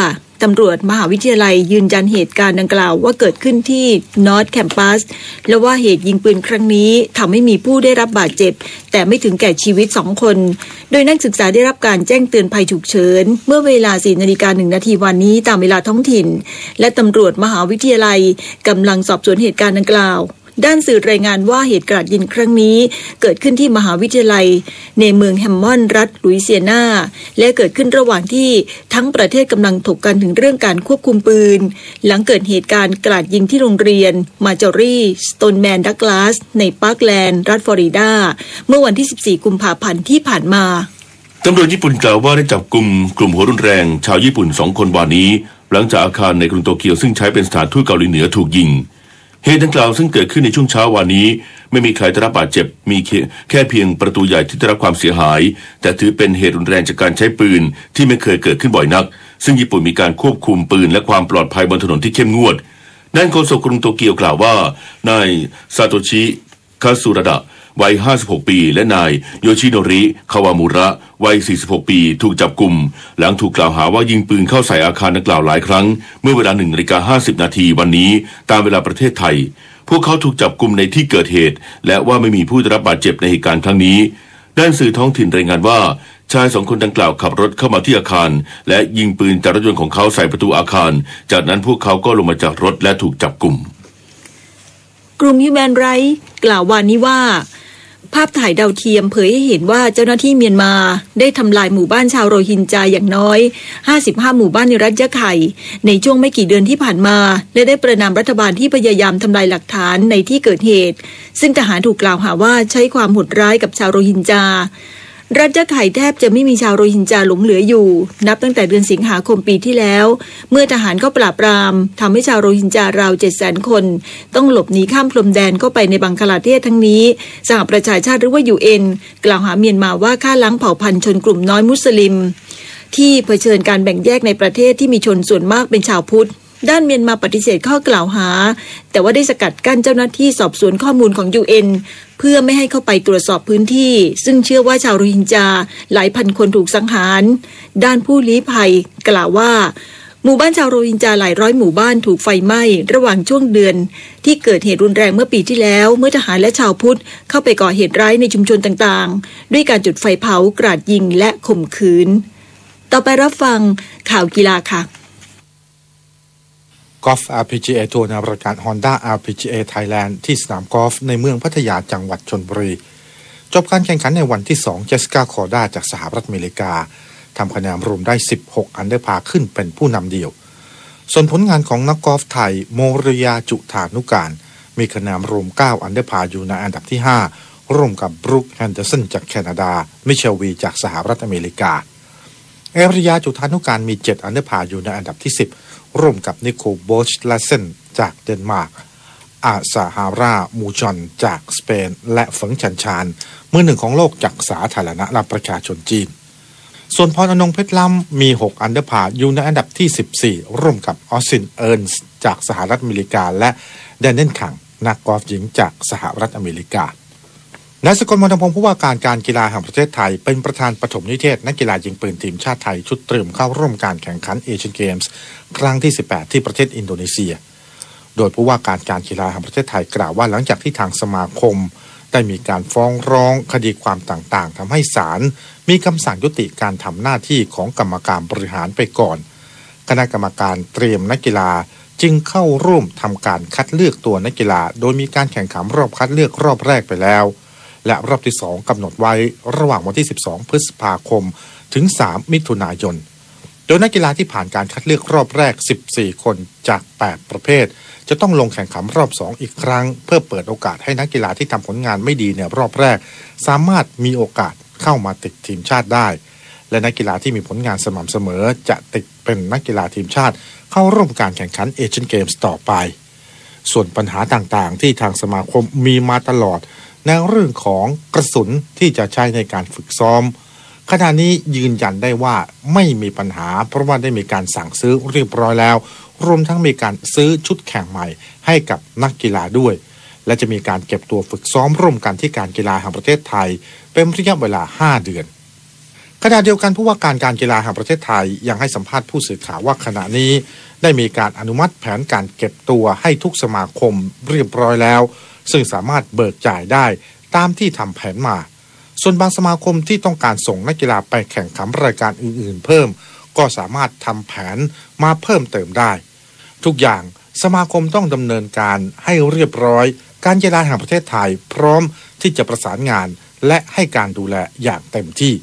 ตำรวจมหาวิทยาลัยยืนยันเหตุการณ์ดังกล่าวว่าเกิดขึ้นที่นอร์ทแคมปัสและว่าเหตุยิงปืนครั้งนี้ทำให้มีผู้ได้รับบาดเจ็บแต่ไม่ถึงแก่ชีวิต2 คนโดยนักศึกษาได้รับการแจ้งเตือนภัยฉุกเฉินเมื่อเวลา 4:01 นาทีวันนี้ตามเวลาท้องถิ่นและตำรวจมหาวิทยาลัยกำลังสอบสวนเหตุการณ์ดังกล่าวด้านสื่อรายงานว่าเหตุกราดยิงครั้งนี้เกิดขึ้นที่มหาวิทยาลัยในเมืองแฮมมอนด์รัฐลุยเซียนาและเกิดขึ้นระหว่างที่ทั้งประเทศกำลังถกกันถึงเรื่องการควบคุมปืนหลังเกิดเหตุการณ์กราดยิงที่โรงเรียนมาจอรี่สโตนแมนดักลาสในปาร์คแลนด์รัฐฟลอริดาเมื่อวันที่ 14 กุมภาพันธ์ที่ผ่านมา
ตำรวจญี่ปุ่นกล่าวว่าได้จับกลุ่มหัวรุนแรงชาวญี่ปุ่น2 คนวันนี้หลังจากอาคารในกรุงโตเกียวซึ่งใช้เป็นสถานทูตเกาหลีเหนือถูกยิงเหตุดังกล่าวซึ่งเกิดขึ้นในช่วงเช้าวันนี้ไม่มีใครได้รับบาดเจ็บมีแค่เพียงประตูใหญ่ที่ได้รับความเสียหายแต่ถือเป็นเหตุรุนแรงจากการใช้ปืนที่ไม่เคยเกิดขึ้นบ่อยนักซึ่งญี่ปุ่นมีการควบคุมปืนและความปลอดภัยบนถนนที่เข้มงวดด้านโฆษกกรุงโตเกียวกล่าวว่านายซาโตชิคาซุระดะวัย 56 ปีและนายโยชิโนริคาวามุระวัย 46 ปีถูกจับกุมหลังถูกกล่าวหาว่ายิงปืนเข้าใส่อาคารดังกล่าวหลายครั้งเมื่อเวลา 1:50 นาทีวันนี้ตามเวลาประเทศไทยพวกเขาถูกจับกุมในที่เกิดเหตุและว่าไม่มีผู้ได้รับบาดเจ็บในเหตุการณ์ครั้งนี้ด้านสื่อท้องถิ่นรายงานว่าชาย2 คนดังกล่าวขับรถเข้ามาที่อาคารและยิงปืนจากรถยนต์ของเขาใส่ประตูอาคารจากนั้นพวกเขาก็ลงมาจากรถและถูกจับกุม
กลุ่ม Human Rights กล่าววันนี้ว่าภาพถ่ายดาวเทียมเผยให้เห็นว่าเจ้าหน้าที่เมียนมาได้ทำลายหมู่บ้านชาวโรฮิงญาอย่างน้อย55 หมู่บ้านในรัฐยะไข่ในช่วงไม่กี่เดือนที่ผ่านมาและได้ประณามรัฐบาลที่พยายามทำลายหลักฐานในที่เกิดเหตุซึ่งทหารถูกกล่าวหาว่าใช้ความโหดร้ายกับชาวโรฮิงญารัฐยะไข่แทบจะไม่มีชาวโรฮิงญาหลงเหลืออยู่นับตั้งแต่เดือนสิงหาคมปีที่แล้วเมื่อทหารเข้าปราบปรามทำให้ชาวโรฮิงญาราว 700,000 คนต้องหลบหนีข้ามพรมแดนเข้าไปในบังคลาเทศทั้งนี้สหประชาชาติหรือว่า UN กล่าวหาเมียนมาว่าฆ่าล้างเผ่าพันธุ์ชนกลุ่มน้อยมุสลิมที่เผชิญการแบ่งแยกในประเทศที่มีชนส่วนมากเป็นชาวพุทธด้านเมียนมาปฏิเสธข้อกล่าวหาแต่ว่าได้สกัดกั้นเจ้าหน้าที่สอบสวนข้อมูลของ UN เพื่อไม่ให้เข้าไปตรวจสอบพื้นที่ซึ่งเชื่อว่าชาวโรฮิงญาหลายพันคนถูกสังหารด้านผู้ลี้ภัยกล่าวว่าหมู่บ้านชาวโรฮิงญาหลายร้อยหมู่บ้านถูกไฟไหม้ระหว่างช่วงเดือนที่เกิดเหตุรุนแรงเมื่อปีที่แล้วเมื่อทหารและชาวพุทธเข้าไปก่อเหตุร้ายในชุมชนต่างๆด้วยการจุดไฟเผากราดยิงและข่มขืนต่อไปรับฟังข่าวกีฬาค่ะ
กอล์ฟ LPGA ทัวร์ในรายการ Honda LPGA Thailand ที่สนามกอล์ฟในเมืองพัทยาจังหวัดชลบุรีจบการแข่งขันในวันที่2เจสสิก้าคอร์ด้าจากสหรัฐอเมริกาทำคะแนนรวมได้16อันเดอร์พาร์ขึ้นเป็นผู้นำเดี่ยวส่วนผลงานของนักกอล์ฟไทยโมริยาจุธานุการมีคะแนนรวม9อันเดอร์พาอยู่ในอันดับที่5ร่วมกับบรูคแฮนเดอร์สันจากแคนาดามิเชลวีจากสหรัฐอเมริกาเอริยาจุธานุการมี7อันเดอร์พาอยู่ในอันดับที่10ร่วมกับนิโคลโบชลาเซนจากเดนมาร์กอาซาฮารามูจอนจากสเปนและเฟิงชันชานมือหนึ่งของโลกจากสาธารณรัฐประชาชนจีน ส่วนพรอนงเพชรล้ำมี6อันเดอร์พาร์อยู่ในอันดับที่14ร่วมกับออสซินเอิร์นส์จากสหรัฐอเมริกาและแดนเนลคังนักกอล์ฟหญิงจากสหรัฐอเมริกานายสกล มนทพงศ์ผู้ว่าการกีฬาแห่งประเทศไทยเป็นประธานปฐมนิเทศนักกีฬายิงปืนทีมชาติไทยชุดเตรียมเข้าร่วมการแข่งขันเอเชียนเกมส์ครั้งที่18ที่ประเทศอินโดนีเซียโดยผู้ว่าการกีฬาแห่งประเทศไทยกล่าวว่าหลังจากที่ทางสมาคมได้มีการฟ้องร้องคดีความต่างๆทำให้ศาลมีคำสั่งยุติการทำหน้าที่ของกรรมการบริหารไปก่อนคณะกรรมการเตรียมนักกีฬาจึงเข้าร่วมทำการคัดเลือกตัวนักกีฬาโดยมีการแข่งขันรอบคัดเลือกรอบแรกไปแล้วและรอบที่2กำหนดไว้ระหว่างวันที่12พฤษภาคมถึง3มิถุนายนโดยนักกีฬาที่ผ่านการคัดเลือกรอบแรก14คนจาก8ประเภทจะต้องลงแข่งขันรอบ2อีกครั้งเพื่อเปิดโอกาสให้นักกีฬาที่ทำผลงานไม่ดีในรอบแรกสามารถมีโอกาสเข้ามาติดทีมชาติได้และนักกีฬาที่มีผลงานสม่ำเสมอจะติดเป็นนักกีฬาทีมชาติเข้าร่วมการแข่งขันเอเชียนเกมส์ต่อไปส่วนปัญหาต่างๆที่ทางสมาคมมีมาตลอดในเรื่องของกระสุนที่จะใช้ในการฝึกซ้อมขณะนี้ยืนยันได้ว่าไม่มีปัญหาเพราะว่าได้มีการสั่งซื้อเรียบร้อยแล้วรวมทั้งมีการซื้อชุดแข่งใหม่ให้กับนักกีฬาด้วยและจะมีการเก็บตัวฝึกซ้อมร่วมกันที่การกีฬาแห่งประเทศไทยเป็นระยะเวลา5เดือนขณะเดียวกันผู้ว่าการกีฬาแห่งประเทศไทยยังให้สัมภาษณ์ผู้สื่อข่าวว่าขณะนี้ได้มีการอนุมัติแผนการเก็บตัวให้ทุกสมาคมเรียบร้อยแล้วซึ่งสามารถเบิกจ่ายได้ตามที่ทำแผนมาส่วนบางสมาคมที่ต้องการส่งนักกีฬาไปแข่งขันรายการอื่นๆเพิ่มก็สามารถทำแผนมาเพิ่มเติมได้ทุกอย่างสมาคมต้องดำเนินการให้เรียบร้อยการกีฬาแห่งประเทศไทยพร้อมที่จะประสานงานและให้การดูแลอย่างเต็มที่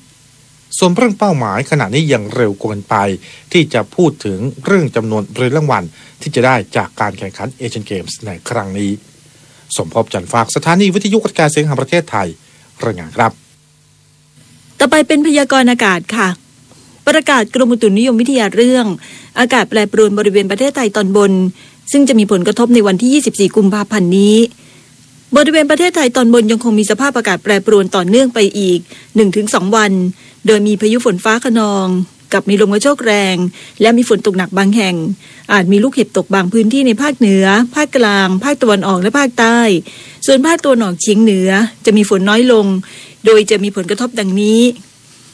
ส่วนเรื่องเป้าหมายขณะนี้ยังเร็วเกินไปที่จะพูดถึงเรื่องจำนวนเหรียญรางวัลที่จะได้จากการแข่งขันเอเชียนเกมส์ในครั้งนี้สมภพจันทร์ฝากสถานีวิทยุกระจายเสียงแห่งประเทศไทยรายงานครับ
ต่อไปเป็นพยากรณ์อากาศค่ะประกาศกรมอุตุนิยมวิทยาเรื่องอากาศแปรปรวนบริเวณประเทศไทยตอนบนซึ่งจะมีผลกระทบในวันที่24กุมภาพันธ์นี้บริเวณประเทศไทยตอนบนยังคงมีสภาพอากาศแปรปรวนต่อเนื่องไปอีก 1-2 วันโดยมีพายุฝนฟ้าคะนองกับมีลมกระโชกแรงและมีฝนตกหนักบางแห่งอาจมีลูกเห็บตกบางพื้นที่ในภาคเหนือภาคกลางภาคตะวันออกและภาคใต้ส่วนภาคตะวันออกเฉียงเหนือจะมีฝนน้อยลงโดยจะมีผลกระทบดังนี้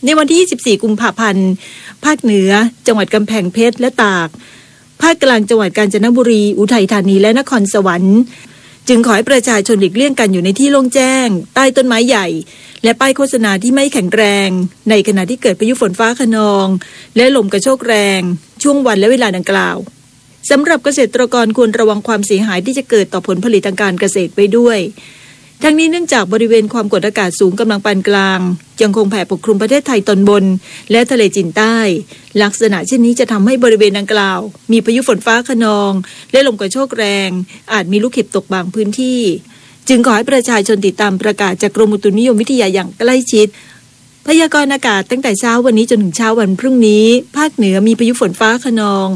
ในวันที่24กุมภาพันธ์ภาคเหนือจังหวัดกำแพงเพชรและตากภาคกลางจังหวัดกาญจนบุรีอุทัยธานีและนครสวรรค์จึงขอให้ประชาชนหลีกเลี่ยงกันอยู่ในที่โล่งแจ้งใต้ต้นไม้ใหญ่และป้ายโฆษณาที่ไม่แข็งแรงในขณะที่เกิดพายุฝนฟ้าคะนองและลมกระโชกแรงช่วงวันและเวลาดังกล่าวสำหรับเกษตรกรควรระวังความเสียหายที่จะเกิดต่อผลผลิตทางการเกษตรไว้ด้วยทั้งนี้เนื่องจากบริเวณความกดอากาศสูงกำลังปานกลางยังคงแผ่ปกคลุมประเทศไทยตอนบนและทะเลจีนใต้ลักษณะเช่นนี้จะทำให้บริเวณดังกล่าวมีพายุฝนฟ้าคะนองและลมกระโชกแรงอาจมีลูกเห็บตกบางพื้นที่จึงขอให้ประชาชนติดตามประกาศจากกรมอุตุนิยมวิทยาอย่างใกล้ชิดพยากรณ์อากาศตั้งแต่เช้าวันนี้จนถึงเช้าวันพรุ่งนี้ภาคเหนือมีพายุฝนฟ้าคะนอง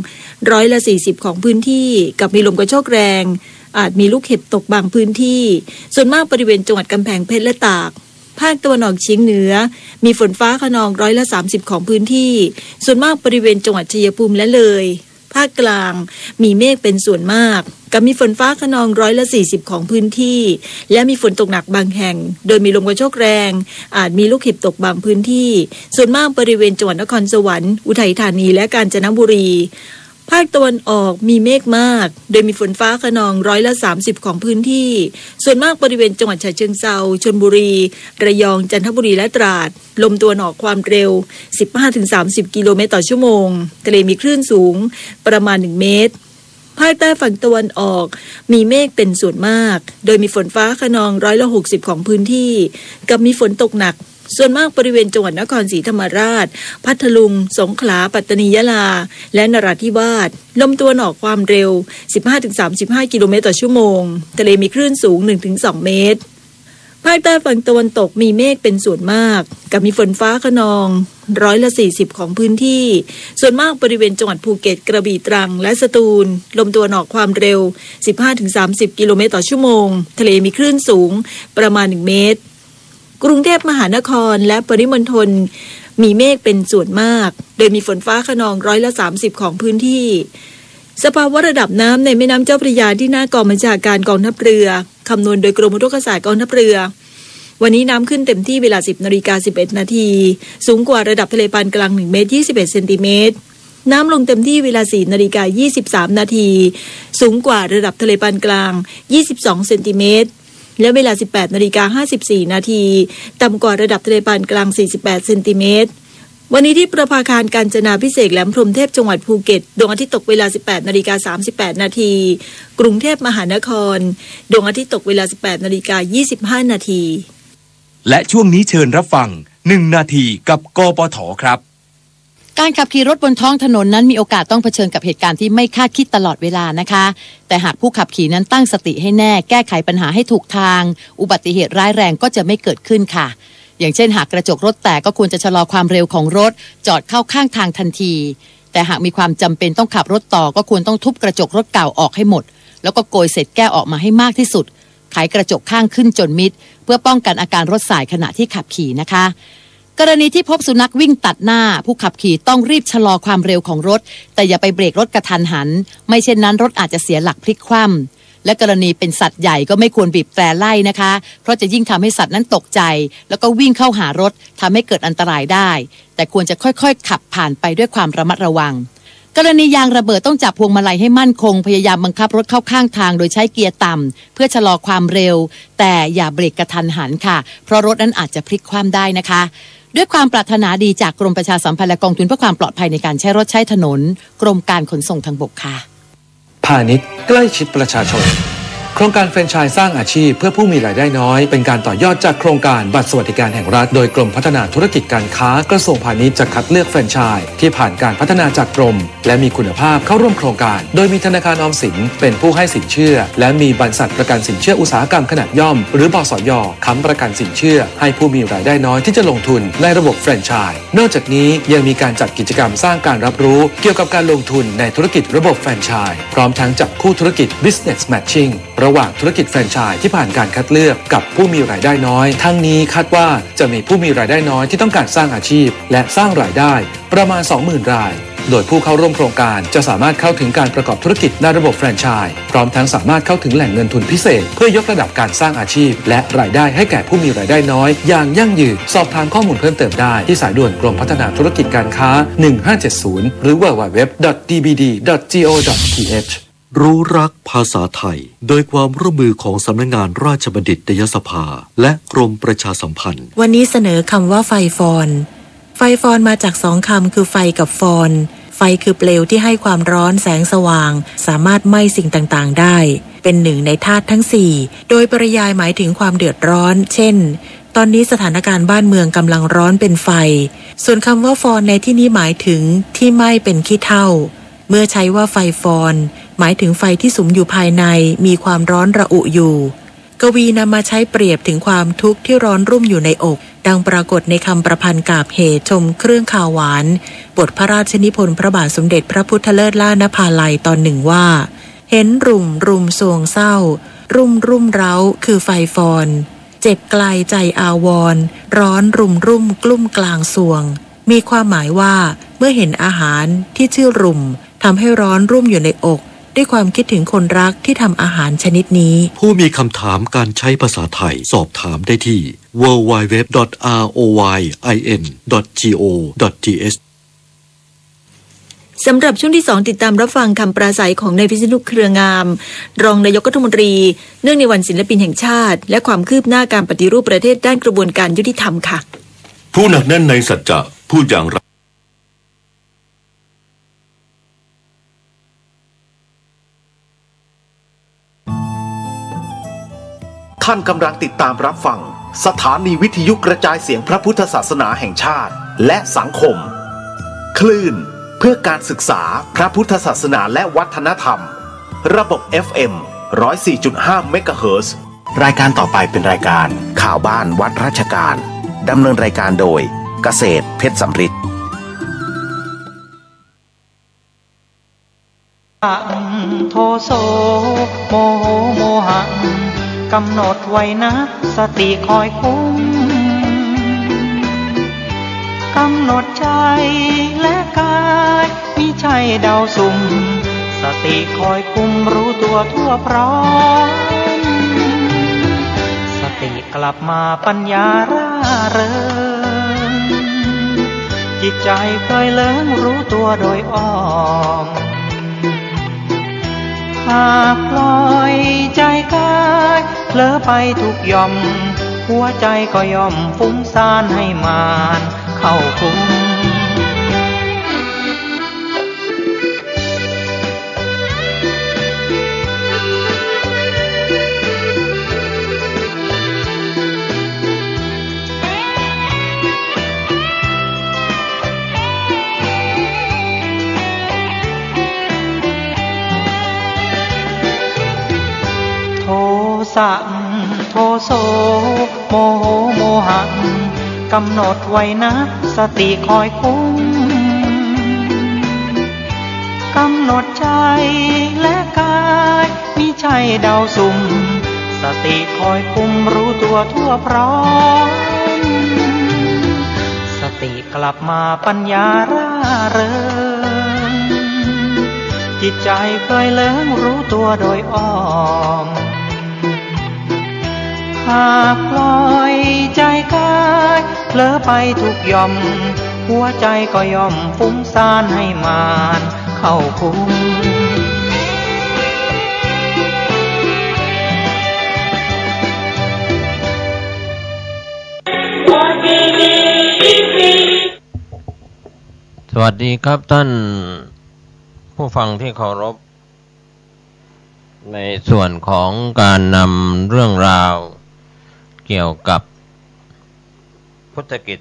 140%ของพื้นที่กับมีลมกระโชกแรงอาจมีลูกเห็บตกบางพื้นที่ส่วนมากบริเวณจังหวัดกำแพงเพชรและตากภาคตะวันออกเฉียงเหนือมีฝนฟ้าคะนอง30%ของพื้นที่ส่วนมากบริเวณจังหวัดชัยภูมิและเลยภาคกลางมีเมฆเป็นส่วนมากกับมีฝนฟ้าคะนอง40%ของพื้นที่และมีฝนตกหนักบางแห่งโดยมีลมกระโชกแรงอาจมีลูกเห็บตกบางพื้นที่ส่วนมากบริเวณจังหวัดนครสวรรค์อุทัยธานีและกาญจนบุรีภาคตะวันออกมีเมฆมากโดยมีฝนฟ้าคะนอง30%ของพื้นที่ส่วนมากบริเวณจังหวัดฉะเชิงเทราชลบุรีระยองจันทบุรีและตราดลมตะวันออกความเร็ว 15-30 กิโลเมตรต่อชั่วโมงทะเลมีคลื่นสูงประมาณ1เมตรภาคใต้ฝั่งตะวันออกมีเมฆเป็นส่วนมากโดยมีฝนฟ้าคะนอง60%ของพื้นที่กับมีฝนตกหนักส่วนมากบริเวณจังหวัดนครศรีธรรมราชพัทลุงสงขลาปัตตานียะลาและนราธิวาสลมตะวันออกความเร็ว 15-35 กิโลเมตรต่อชั่วโมงทะเลมีคลื่นสูง 1-2 เมตรภาคใต้ฝั่งตะวันตกมีเมฆเป็นส่วนมากกับมีฝนฟ้าคะนอง40%ของพื้นที่ส่วนมากบริเวณจังหวัดภูเก็ตกระบี่ตรังและสตูลลมตะวันออกความเร็ว 15-30 กิโลเมตรต่อชั่วโมงทะเลมีคลื่นสูงประมาณ1 เมตรกรุงเทพมหานครและปริมณฑล มีเมฆเป็นส่วนมากโดยมีฝนฟ้าคะนอง30%ของพื้นที่สภาวะระดับน้ำในแม่น้ำเจ้าพระยาที่หน้ากองบัญชาการกองทัพเรือคำนวณโดยกรมอุทกศาสตร์กองทัพเรือวันนี้น้ำขึ้นเต็มที่เวลา 10:11 นาทีสูงกว่าระดับทะเลปานกลาง1 เมตร 21 เซนติเมตรน้ำลงเต็มที่เวลา 4:23 นาทีสูงกว่าระดับทะเลปานกลาง22 เซนติเมตรและเวลา 18:54 นาทีต่ำกว่าระดับทะเลปานกลาง48 เซนติเมตรวันนี้ที่ประภาคารกาญจนาภิเษกแหลมพรหมเทพจังหวัดภูเก็ตดวงอาทิตย์ตกเวลา 18:38 นาทีกรุงเทพมหานครดวงอาทิตย์ตกเวลา 18:25 นาที
และช่วงนี้เชิญรับฟัง1 นาทีกับกปท.ครับ
การขับขี่รถบนท้องถนนนั้นมีโอกาสต้องเผชิญกับเหตุการณ์ที่ไม่คาดคิดตลอดเวลานะคะแต่หากผู้ขับขี่นั้นตั้งสติให้แน่แก้ไขปัญหาให้ถูกทางอุบัติเหตุร้ายแรงก็จะไม่เกิดขึ้นค่ะอย่างเช่นหากกระจกรถแตกก็ควรจะชะลอความเร็วของรถจอดเข้าข้างทางทันทีแต่หากมีความจำเป็นต้องขับรถต่อก็ควรต้องทุบกระจกรถเก่าออกให้หมดแล้วก็โกยเศษแก้วออกมาให้มากที่สุดไขกระจกข้างขึ้นจนมิดเพื่อป้องกันอาการรถสายขณะที่ขับขี่นะคะกรณีที่พบสุนัขวิ่งตัดหน้าผู้ขับขี่ต้องรีบชะลอความเร็วของรถแต่อย่าไปเบรกรถกระทันหันไม่เช่นนั้นรถอาจจะเสียหลักพลิกคว่ำและกรณีเป็นสัตว์ใหญ่ก็ไม่ควรบีบแตรไล่นะคะเพราะจะยิ่งทำให้สัตว์นั้นตกใจแล้วก็วิ่งเข้าหารถทำให้เกิดอันตรายได้แต่ควรจะค่อยๆขับผ่านไปด้วยความระมัดระวังกรณียางระเบิดต้องจับพวงมาลัยให้มั่นคงพยายามบังคับรถเข้าข้างทางโดยใช้เกียร์ต่ำเพื่อชะลอความเร็วแต่อย่าเบรกกระทันหันค่ะเพราะรถนั้นอาจจะพลิกคว่ำได้นะคะด้วยความปรารถนาดีจากกรมประชาสัมพันธ์และกองทุนเพื่อความปลอดภัยในการใช้รถใช้ถนนกรมการขนส่งทางบกค่ะ
พาณิชย์ใกล้ชิดประชาชนโครงการแฟรนไชส์สร้างอาชีพเพื่อผู้มีรายได้น้อยเป็นการต่อยอดจากโครงการบัตรสวัสดิการแห่งรัฐโดยกรมพัฒนาธุรกิจการค้ากระทรวงพาณิชย์จะคัดเลือกแฟรนไชส์ที่ผ่านการพัฒนาจากกรมและมีคุณภาพเข้าร่วมโครงการโดยมีธนาคารออมสินเป็นผู้ให้สินเชื่อและมีบริษัทประกันสินเชื่ออุตสาหกรรมขนาดย่อมหรือบสย.ค้ำประกันสินเชื่อให้ผู้มีรายได้น้อยที่จะลงทุนในระบบแฟรนไชส์นอกจากนี้ยังมีการจัดกิจกรรมสร้างการรับรู้เกี่ยวกับการลงทุนในธุรกิจระบบแฟรนไชส์พร้อมทั้งจับคู่ธุรกิจ Business Matching ระหว่างธุรกิจแฟรนไชส์ที่ผ่านการคัดเลือกกับผู้มีรายได้น้อยทั้งนี้คาดว่าจะมีผู้มีรายได้น้อยที่ต้องการสร้างอาชีพและสร้างรายได้ประมาณ 20,000 รายโดยผู้เข้าร่วมโครงการจะสามารถเข้าถึงการประกอบธุรกิจในระบบแฟรนไชส์พร้อมทั้งสามารถเข้าถึงแหล่งเงินทุนพิเศษเพื่อยกระดับการสร้างอาชีพและรายได้ให้แก่ผู้มีรายได้น้อยอย่างยั่งยืนสอบถามข้อมูลเพิ่มเติมได้ที่สายด่วนกรมพัฒนาธุรกิจการค้า1570หรือ www.dbd.go.th
รู้รักภาษาไทยโดยความร่วมมือของสำนักงานราชบัณฑิตยสภาและกรมประชาสัมพันธ์
วันนี้เสนอคำว่าไฟฟอนไฟฟอนมาจาก2 คำคือไฟกับฟอนไฟคือเปลวที่ให้ความร้อนแสงสว่างสามารถไหม้สิ่งต่างๆได้เป็นหนึ่งในธาตุทั้ง4โดยปริยายหมายถึงความเดือดร้อนเช่นตอนนี้สถานการณ์บ้านเมืองกำลังร้อนเป็นไฟส่วนคำว่าฟอนในที่นี้หมายถึงที่ไหม้เป็นขี้เถ้าเมื่อใช้ว่าไฟฟอนหมายถึงไฟที่สุมอยู่ภายในมีความร้อนระอุอยู่กวีนำมาใช้เปรียบถึงความทุกข์ที่ร้อนรุ่มอยู่ในอกดังปรากฏในคำประพันธ์กาบเหตุชมเครื่องข่าวหวานบทพระราชนิพนธ์พระบาทสมเด็จพระพุทธเลิศล่านภาลัยตอนหนึ่งว่าเห็นรุมสวงเศร้ารุ่มเร้าคือไฟฟอนเจ็บไกลใจอาวรร้อนรุ่มกลุ่มกลางสวงมีความหมายว่าเมื่อเห็นอาหารที่ชื่อรุ่มทำให้ร้อนรุ่มอยู่ในอกด้วยความคิดถึงคนรักที่ทำอาหารชนิดนี้
ผู้มีคำถามการใช้ภาษาไทยสอบถามได้ที่ www.royin.go.th
สำหรับช่วงที่2ติดตามรับฟังคำปราศัยของนายพิษณุเครืองามรองนายกรัฐมนตรีเนื่องในวันศิลปินแห่งชาติและความคืบหน้าการปฏิรูปประเทศด้านกระบวนการยุติธรรมค่ะ
ผู้หนักแน่นในสัจจะพูดอย่างไร
ท่านกำลังติดตามรับฟังสถานีวิทยุกระจายเสียงพระพุทธศาสนาแห่งชาติและสังคมคลื่นเพื่อการศึกษาพระพุทธศาสนาและวัฒนธรรมระบบ FM 104.5 เมกะเฮิรตซ์รายการต่อไปเป็นรายการข่าวบ้านวัดราชการดำเนินรายการโดยเกษตรเพชรสำริด
โทโสโมโหโมหะกำหนดไว้นะสติคอยคุ้ม กำหนดใจและกายมิใช่เดาสุ่มสติคอยคุมรู้ตัวทั่วพร้อมสติกลับมาปัญญาร่าเริงจิตใจเคยเลิงรู้ตัวโดยอ้อมหากปล่อยใจกายเผลอไปทุกย่อมหัวใจก็ย่อมฟุ้งซ่านให้มานเข้าคุมโทสะโทโสโมโหโมหังกำหนดไว้นะสติคอยคุ้มกำหนดใจและกายมิใช่เดาสุ่มสติคอยคุมรู้ตัวทั่วพร้อมสติกลับมาปัญญาร่าเริงจิตใจเคยเลิงรู้ตัวโดยอ้อมหากปล่อยใจกายเผลอไปทุกย่อมหัวใจก็ย่อมฟุ้งซ่านให้มานเข้าคุม
สวัสดีครับท่านผู้ฟังที่เคารพในส่วนของการนำเรื่องราวเกี่ยวกับพุทธกิจ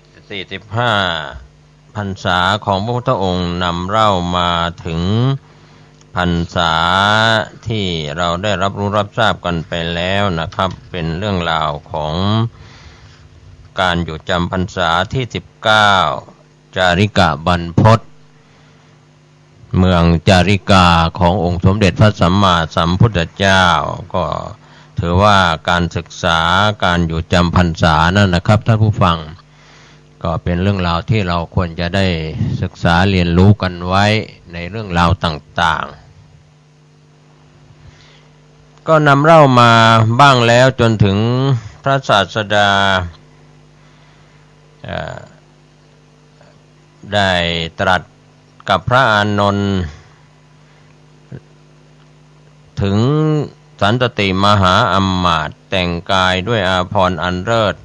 45พรรษาของพระพุทธองค์นำเล่ามาถึงพรรษาที่เราได้รับรู้รับทราบกันไปแล้วนะครับเป็นเรื่องราวของการอยู่จำพรรษาที่19จาริกะบรรพตเมืองจาริกาขององค์สมเด็จพระสัมมาสัมพุทธเจ้าก็ถือว่าการศึกษาการอยู่จำพรรษานั่นนะครับท่านผู้ฟังก็เป็นเรื่องราวที่เราควรจะได้ศึกษาเรียนรู้กันไว้ในเรื่องราวต่างๆก็นำเล่ามาบ้างแล้วจนถึงพระศาสดาได้ตรัสกับพระอานนท์ถึงสันตติมหาอมาตย์แต่งกายด้วยอาภรณ์อันเลิศ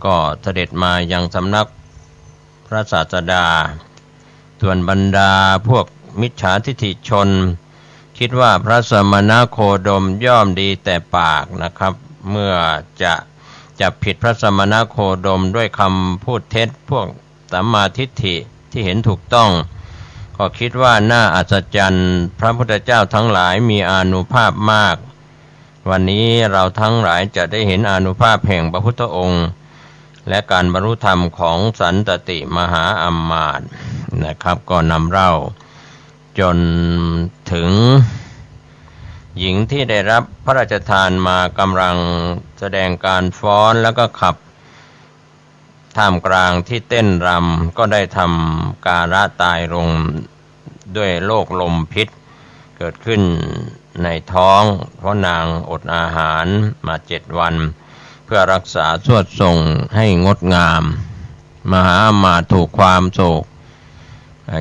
ก็เสด็จมายังสำนักพระศาสดาส่วนบรรดาพวกมิจฉาทิฏฐิชนคิดว่าพระสมณโคดมย่อมดีแต่ปากนะครับเมื่อจะจับผิดพระสมณโคดมด้วยคำพูดเท็จพวกสัมมาทิฏฐิที่เห็นถูกต้องก็คิดว่าน่าอัศจรรย์พระพุทธเจ้าทั้งหลายมีอานุภาพมากวันนี้เราทั้งหลายจะได้เห็นอานุภาพแห่งพระพุทธองค์และการบรรลุธรรมของสันตติมหาอมาตย์นะครับก็นำเล่าจนถึงหญิงที่ได้รับพระราชทานมากำลังแสดงการฟ้อนแล้วก็ขับท่ามกลางที่เต้นรำก็ได้ทำการะตายลงด้วยโรคลมพิษเกิดขึ้นในท้องเพราะนางอดอาหารมา7 วันเพื่อรักษาสวดทรงให้งดงามมหาอมาตย์ถูกความโศก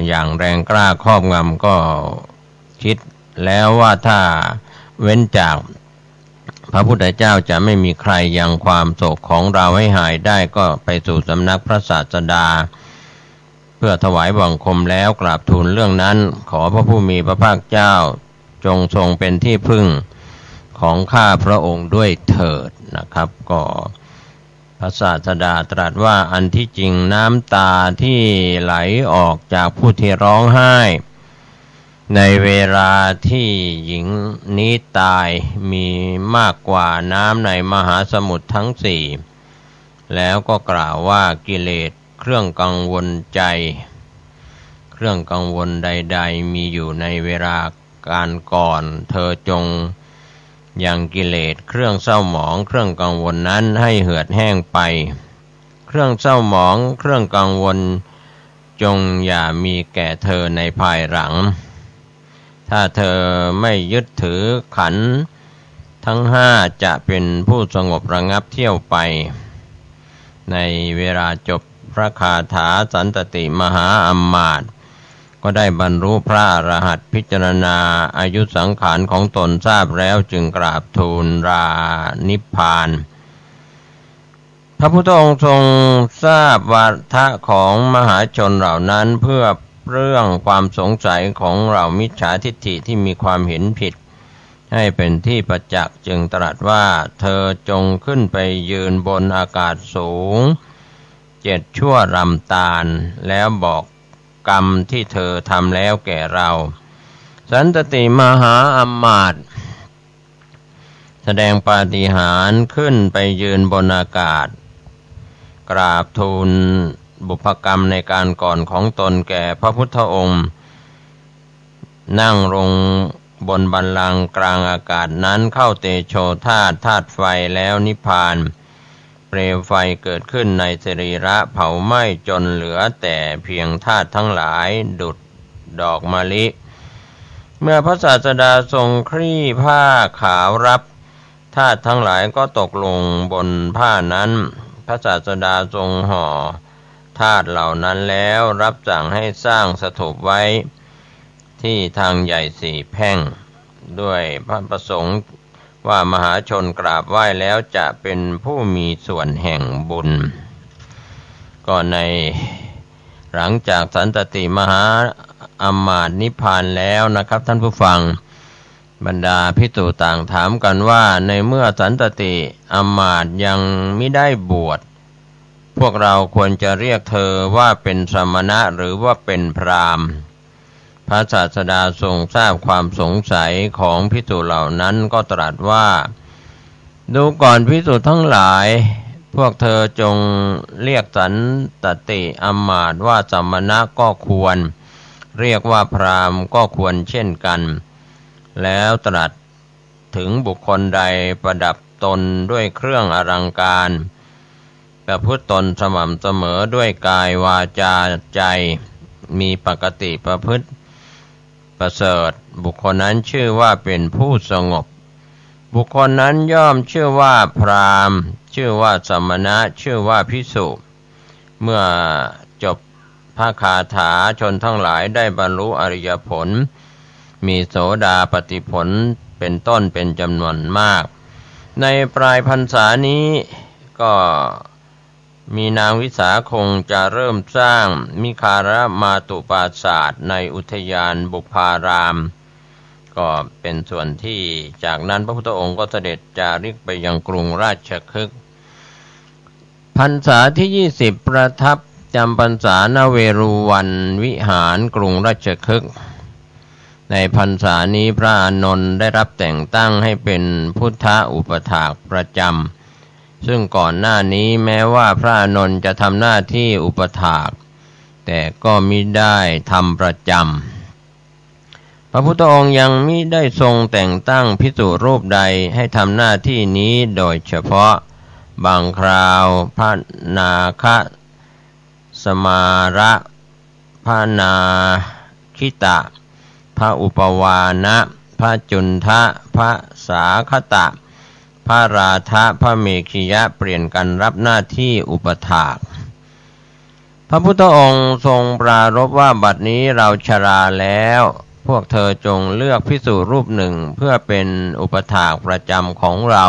อย่างแรงกล้าครอบงำก็คิดแล้วว่าถ้าเว้นจากพระพุทธเจ้าจะไม่มีใครยังความโศกของเราให้หายได้ก็ไปสู่สำนักพระศาสดาเพื่อถวายบังคมแล้วกราบทูลเรื่องนั้นขอพระผู้มีพระภาคเจ้าจงทรงเป็นที่พึ่งของข้าพระองค์ด้วยเถิดนะครับก็พระศาสดาตรัสว่าอันที่จริงน้ำตาที่ไหลออกจากผู้ที่ร้องไห้ในเวลาที่หญิงนี้ตายมีมากกว่าน้ำในมหาสมุทรทั้ง4แล้วก็กล่าวว่ากิเลสเครื่องกังวลใจเครื่องกังวลใดๆมีอยู่ในเวลาการก่อนเธอจงยังกิเลสเครื่องเศร้าหมองเครื่องกังวลนั้นให้เหือดแห้งไปเค รื่องเศร้าหมองเครื่องกังวลจงอย่ามีแก่เธอในภายหลังถ้าเธอไม่ยึดถือขันธ์ทั้งห้าจะเป็นผู้สงบระงับเที่ยวไปในเวลาจบพระคาถาสันตติมหาอัมมาตย์ก็ได้บรรลุพระอรหันต์พิจารณาอายุสังขารของตนทราบแล้วจึงกราบทูลลานิพพานพระพุทธองค์ทรงทราบวาทะของมหาชนเหล่านั้นเพื่อเรื่องความสงสัยของเหล่ามิจฉาทิฏฐิที่มีความเห็นผิดให้เป็นที่ประจักษ์จึงตรัสว่าเธอจงขึ้นไปยืนบนอากาศสูง7 ชั่วรำตาลแล้วบอกกรรมที่เธอทำแล้วแก่เราสันตติมหาอัมมาตย์แสดงปาฏิหาริย์ขึ้นไปยืนบนอากาศกราบทูลบุพกรรมในการก่อนของตนแก่พระพุทธองค์นั่งลงบนบัลลังก์กลางอากาศนั้นเข้าเตโชธาตุไฟแล้วนิพพานเปลวไฟเกิดขึ้นในสรีระเผาไหม้จนเหลือแต่เพียงธาตุทั้งหลายดุจดอกมะลิเมื่อพระศาสดาทรงคลี่ผ้าขาวรับธาตุทั้งหลายก็ตกลงบนผ้านั้นพระศาสดาทรงห่อธาตุเหล่านั้นแล้วรับสั่งให้สร้างสถูปไว้ที่ทางใหญ่4 แพร่งด้วยพระประสงค์ว่ามหาชนกราบไหว้แล้วจะเป็นผู้มีส่วนแห่งบุญก็ในหลังจากสันตติมหาอัมมาตย์นิพพานแล้วนะครับท่านผู้ฟังบรรดาภิกษุต่างถามกันว่าในเมื่อสันตติอัมมาตย์ยังไม่ได้บวชพวกเราควรจะเรียกเธอว่าเป็นสมณะหรือว่าเป็นพราหมณ์พระศาสดาทรงทราบความสงสัยของภิกษุเหล่านั้นก็ตรัสว่าดูก่อนภิกษุทั้งหลายพวกเธอจงเรียกสันตติอัมมาตย์ว่าสมณะก็ควรเรียกว่าพราหมณ์ก็ควรเช่นกันแล้วตรัสถึงบุคคลใดประดับตนด้วยเครื่องอลังการประพฤติตนสม่ำเสมอด้วยกายวาจาใจมีปกติประพฤติประเสริฐบุคคลนั้นชื่อว่าเป็นผู้สงบบุคคลนั้นย่อมชื่อว่าพราหมณ์ชื่อว่าสมณะชื่อว่าภิกษุเมื่อจบพระคาถาชนทั้งหลายได้บรรลุอริยผลมีโสดาปัตติผลเป็นต้นเป็นจำนวนมากในปลายพรรษานี้ก็มีนางวิสาคงจะเริ่มสร้างมิคารมาตุปราสาทในอุทยานบุพารามก็เป็นส่วนที่จากนั้นพระพุทธองค์ก็เสด็จจาริกไปยังกรุงราชคฤห์พรรษาที่20ประทับจำพรรษาณเวรุวันวิหารกรุงราชคฤห์ในพรรษานี้พระอานนท์ได้รับแต่งตั้งให้เป็นพุทธอุปถากประจำซึ่งก่อนหน้านี้แม้ว่าพระอานนท์จะทำหน้าที่อุปถากแต่ก็มิได้ทำประจำพระพุทธองค์ยังมิได้ทรงแต่งตั้งภิกษุรูปใดให้ทำหน้าที่นี้โดยเฉพาะบางคราวพระนาคสมาระพระนาคิตะพระอุปวานะพระจุนทะพระสาคตะพระราธะพระเมขิยะเปลี่ยนกันรับหน้าที่อุปถากพระพุทธองค์ทรงปรารภว่าบัดนี้เราชราแล้วพวกเธอจงเลือกภิกษุรูปหนึ่งเพื่อเป็นอุปถากประจำของเรา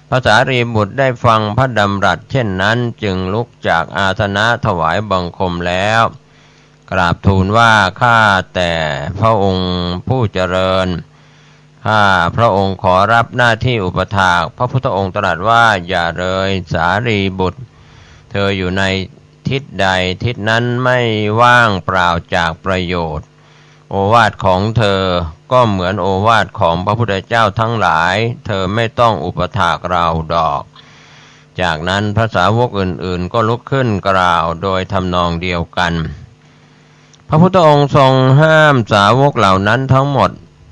พระสารีบุตรได้ฟังพระดำรัสเช่นนั้นจึงลุกจากอาสนะถวายบังคมแล้วกราบทูลว่าข้าแต่พระองค์ผู้เจริญข้าพระองค์ขอรับหน้าที่อุปถากพระพุทธองค์ตรัสว่าอย่าเลยสารีบุตรเธออยู่ในทิศใดทิศนั้นไม่ว่างเปล่าจากประโยชน์โอวาทของเธอก็เหมือนโอวาทของพระพุทธเจ้าทั้งหลายเธอไม่ต้องอุปถากเราดอกจากนั้นพระสาวกอื่นๆก็ลุกขึ้นกล่าวโดยทำนองเดียวกันพระพุทธองค์ทรงห้ามสาวกเหล่านั้นทั้งหมด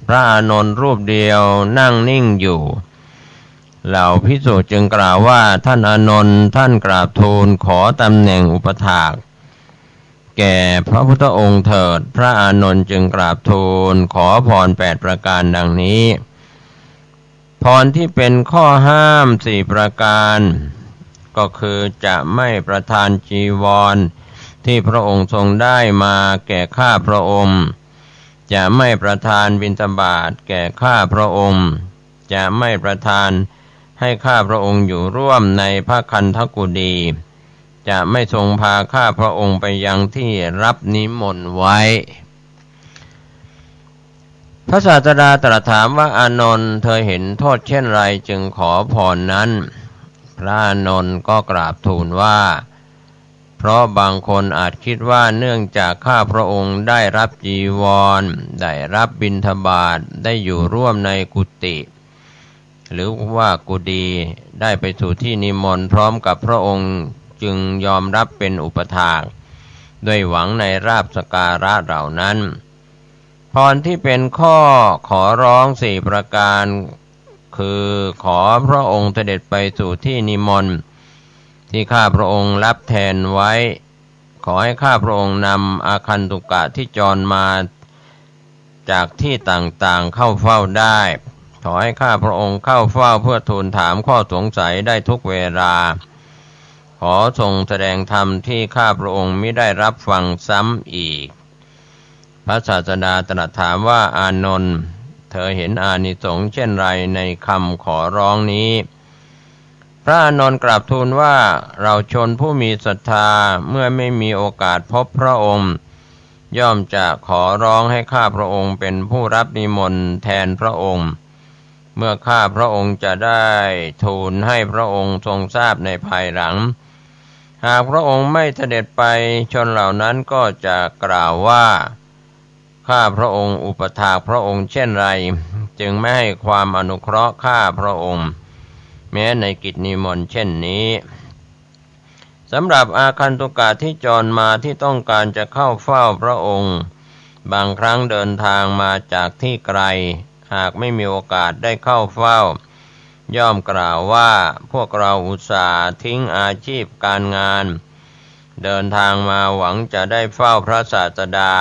พระอานนท์รูปเดียวนั่งนิ่งอยู่ เหล่าภิกษุจึงกล่าวว่าท่านอานนท์ท่านกราบทูลขอตำแหน่งอุปถากแก่พระพุทธองค์เถิดพระอานนท์จึงกราบทูลขอพร8ประการดังนี้พรที่เป็นข้อห้าม4ประการก็คือจะไม่ประทานจีวรที่พระองค์ทรงได้มาแก่ข้าพระองค์จะไม่ประทานบิณฑบาตแก่ข้าพระองค์จะไม่ประทานให้ข้าพระองค์อยู่ร่วมในพระคันธกุฎีจะไม่ทรงพาข้าพระองค์ไปยังที่รับนิมนต์ไว้พระศาสดาตรัสถามว่าอานนท์เธอเห็นโทษเช่นไรจึงขอพรนั้นพระอานนท์ก็กราบทูลว่าเพราะบางคนอาจคิดว่าเนื่องจากข้าพระองค์ได้รับจีวรได้รับบิณฑบาตได้อยู่ร่วมในกุฏิหรือว่ากุฏิได้ไปสู่ที่นิมนต์พร้อมกับพระองค์จึงยอมรับเป็นอุปถากด้วยหวังในลาภสักการะเหล่านั้นพรที่เป็นข้อขอร้อง4ประการคือขอพระองค์เสด็จไปสู่ที่นิมนต์ที่ข้าพระองค์รับแทนไว้ขอให้ข้าพระองค์นำอาคันตุกะที่จรมาจากที่ต่างๆเข้าเฝ้าได้ขอให้ข้าพระองค์เข้าเฝ้าเพื่อทูลถามข้อสงสัยได้ทุกเวลาขอทรงแสดงธรรมที่ข้าพระองค์มิได้รับฟังซ้ำอีกพระศาสดาตรัสถามว่าอานนท์เธอเห็นอานิสงส์เช่นไรในคำขอร้องนี้พระอานนท์กราบทูลว่าเราชนผู้มีศรัทธาเมื่อไม่มีโอกาสพบพระองค์ย่อมจะขอร้องให้ข้าพระองค์เป็นผู้รับนิมนต์แทนพระองค์เมื่อข้าพระองค์จะได้ทูลให้พระองค์ทรงทราบในภายหลังหากพระองค์ไม่เสด็จไปชนเหล่านั้นก็จะกล่าวว่าข้าพระองค์อุปถากพระองค์เช่นไรจึงไม่ให้ความอนุเคราะห์ข้าพระองค์แม้ในกิจนิมนต์เช่นนี้สำหรับอาคันตุกะที่จรมาที่ต้องการจะเข้าเฝ้าพระองค์บางครั้งเดินทางมาจากที่ไกลหากไม่มีโอกาสได้เข้าเฝ้าย่อมกล่าวว่าพวกเราอุตส่าห์ทิ้งอาชีพการงานเดินทางมาหวังจะได้เฝ้าพระศาสดา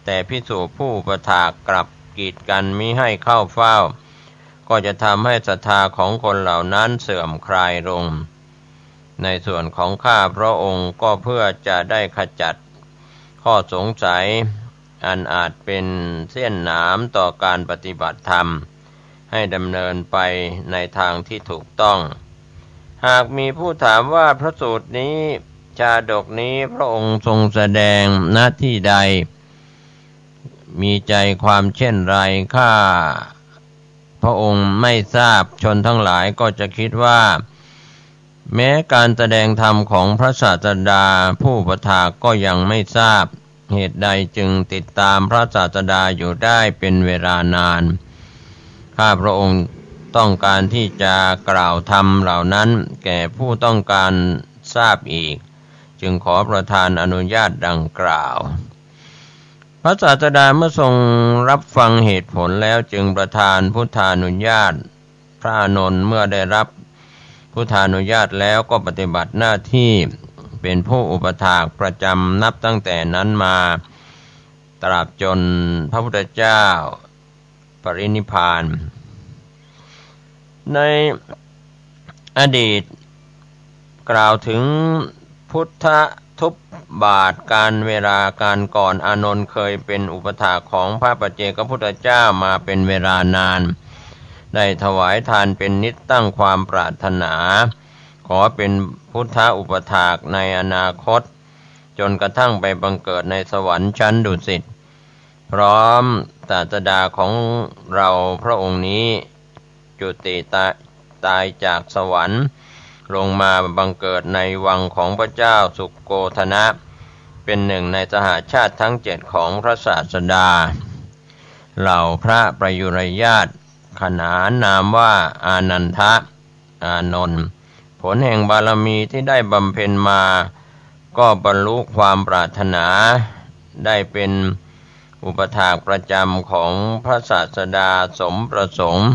แต่ภิกษุผู้อุปถากกลับกีดกันมิให้เข้าเฝ้าก็จะทำให้ศรัทธาของคนเหล่านั้นเสื่อมคลายลงในส่วนของข้าพระองค์ก็เพื่อจะได้ขจัดข้อสงสัยอันอาจเป็นเส้นหนามต่อการปฏิบัติธรรมให้ดำเนินไปในทางที่ถูกต้องหากมีผู้ถามว่าพระสูตรนี้ชาดกนี้พระองค์ทรงแสดงณที่ใดมีใจความเช่นไรข้าพระองค์ไม่ทราบชนทั้งหลายก็จะคิดว่าแม้การแสดงธรรมของพระศาสดาผู้อุปถากก็ยังไม่ทราบเหตุใดจึงติดตามพระศาสดาอยู่ได้เป็นเวลานานข้าพระองค์ต้องการที่จะกล่าวธรรมเหล่านั้นแก่ผู้ต้องการทราบอีกจึงขอประทานอนุญาตดังกล่าวพระศาสดาเมื่อทรงรับฟังเหตุผลแล้วจึงประทานพุทธานุญาตพระอานนท์เมื่อได้รับพุทธานุญาตแล้วก็ปฏิบัติหน้าที่เป็นผู้อุปถากประจำนับตั้งแต่นั้นมาตราบจนพระพุทธเจ้าปรินิพพานในอดีตกล่าวถึงพุทธทุบบาทการเวลาการก่อนอานนท์เคยเป็นอุปถากของพระปัจเจกพุทธเจ้ามาเป็นเวลานานได้ถวายทานเป็นนิจตั้งความปรารถนาขอเป็นพุทธอุปถากในอนาคตจนกระทั่งไปบังเกิดในสวรรค์ชั้นดุสิตพร้อมศาสดาของเราพระองค์นี้จุติตายจากสวรรค์ลงมาบังเกิดในวังของพระเจ้าสุโกธนะเป็นหนึ่งในสหชาติทั้ง7ของพระศาสดาเหล่าพระประยุรญาติขนานนามว่าอานันทะอานนท์ผลแห่งบารมีที่ได้บำเพ็ญมาก็บรรลุความปรารถนาได้เป็นอุปถากประจำของพระศาสดาสมประสงค์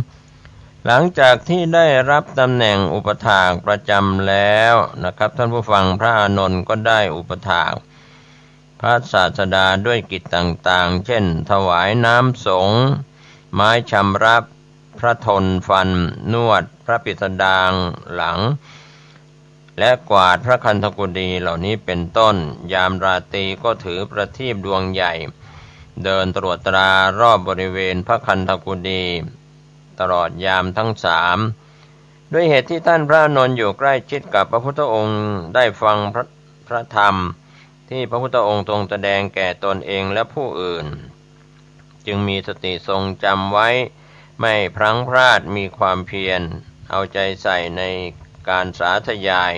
หลังจากที่ได้รับตำแหน่งอุปถากประจำแล้วนะครับท่านผู้ฟังพระอานนท์ก็ได้อุปถากพระศาสดาด้วยกิจต่างๆเช่นถวายน้ำสงฆ์ไม้ชำระพระทนฟันนวดพระปิสดางหลังและกวาดพระคันธกุฎีเหล่านี้เป็นต้นยามราตรีก็ถือประทีปดวงใหญ่เดินตรวจตรารอบบริเวณพระคันธกุฎีตลอดยามทั้งสามด้วยเหตุที่ท่านพระอานนท์อยู่ใกล้ชิดกับพระพุทธองค์ได้ฟังพระธรรมที่พระพุทธองค์ทรงแสดงแก่ตนเองและผู้อื่นจึงมีสติทรงจำไว้ไม่พลั้งพลาดมีความเพียรเอาใจใส่ในการสาธยาย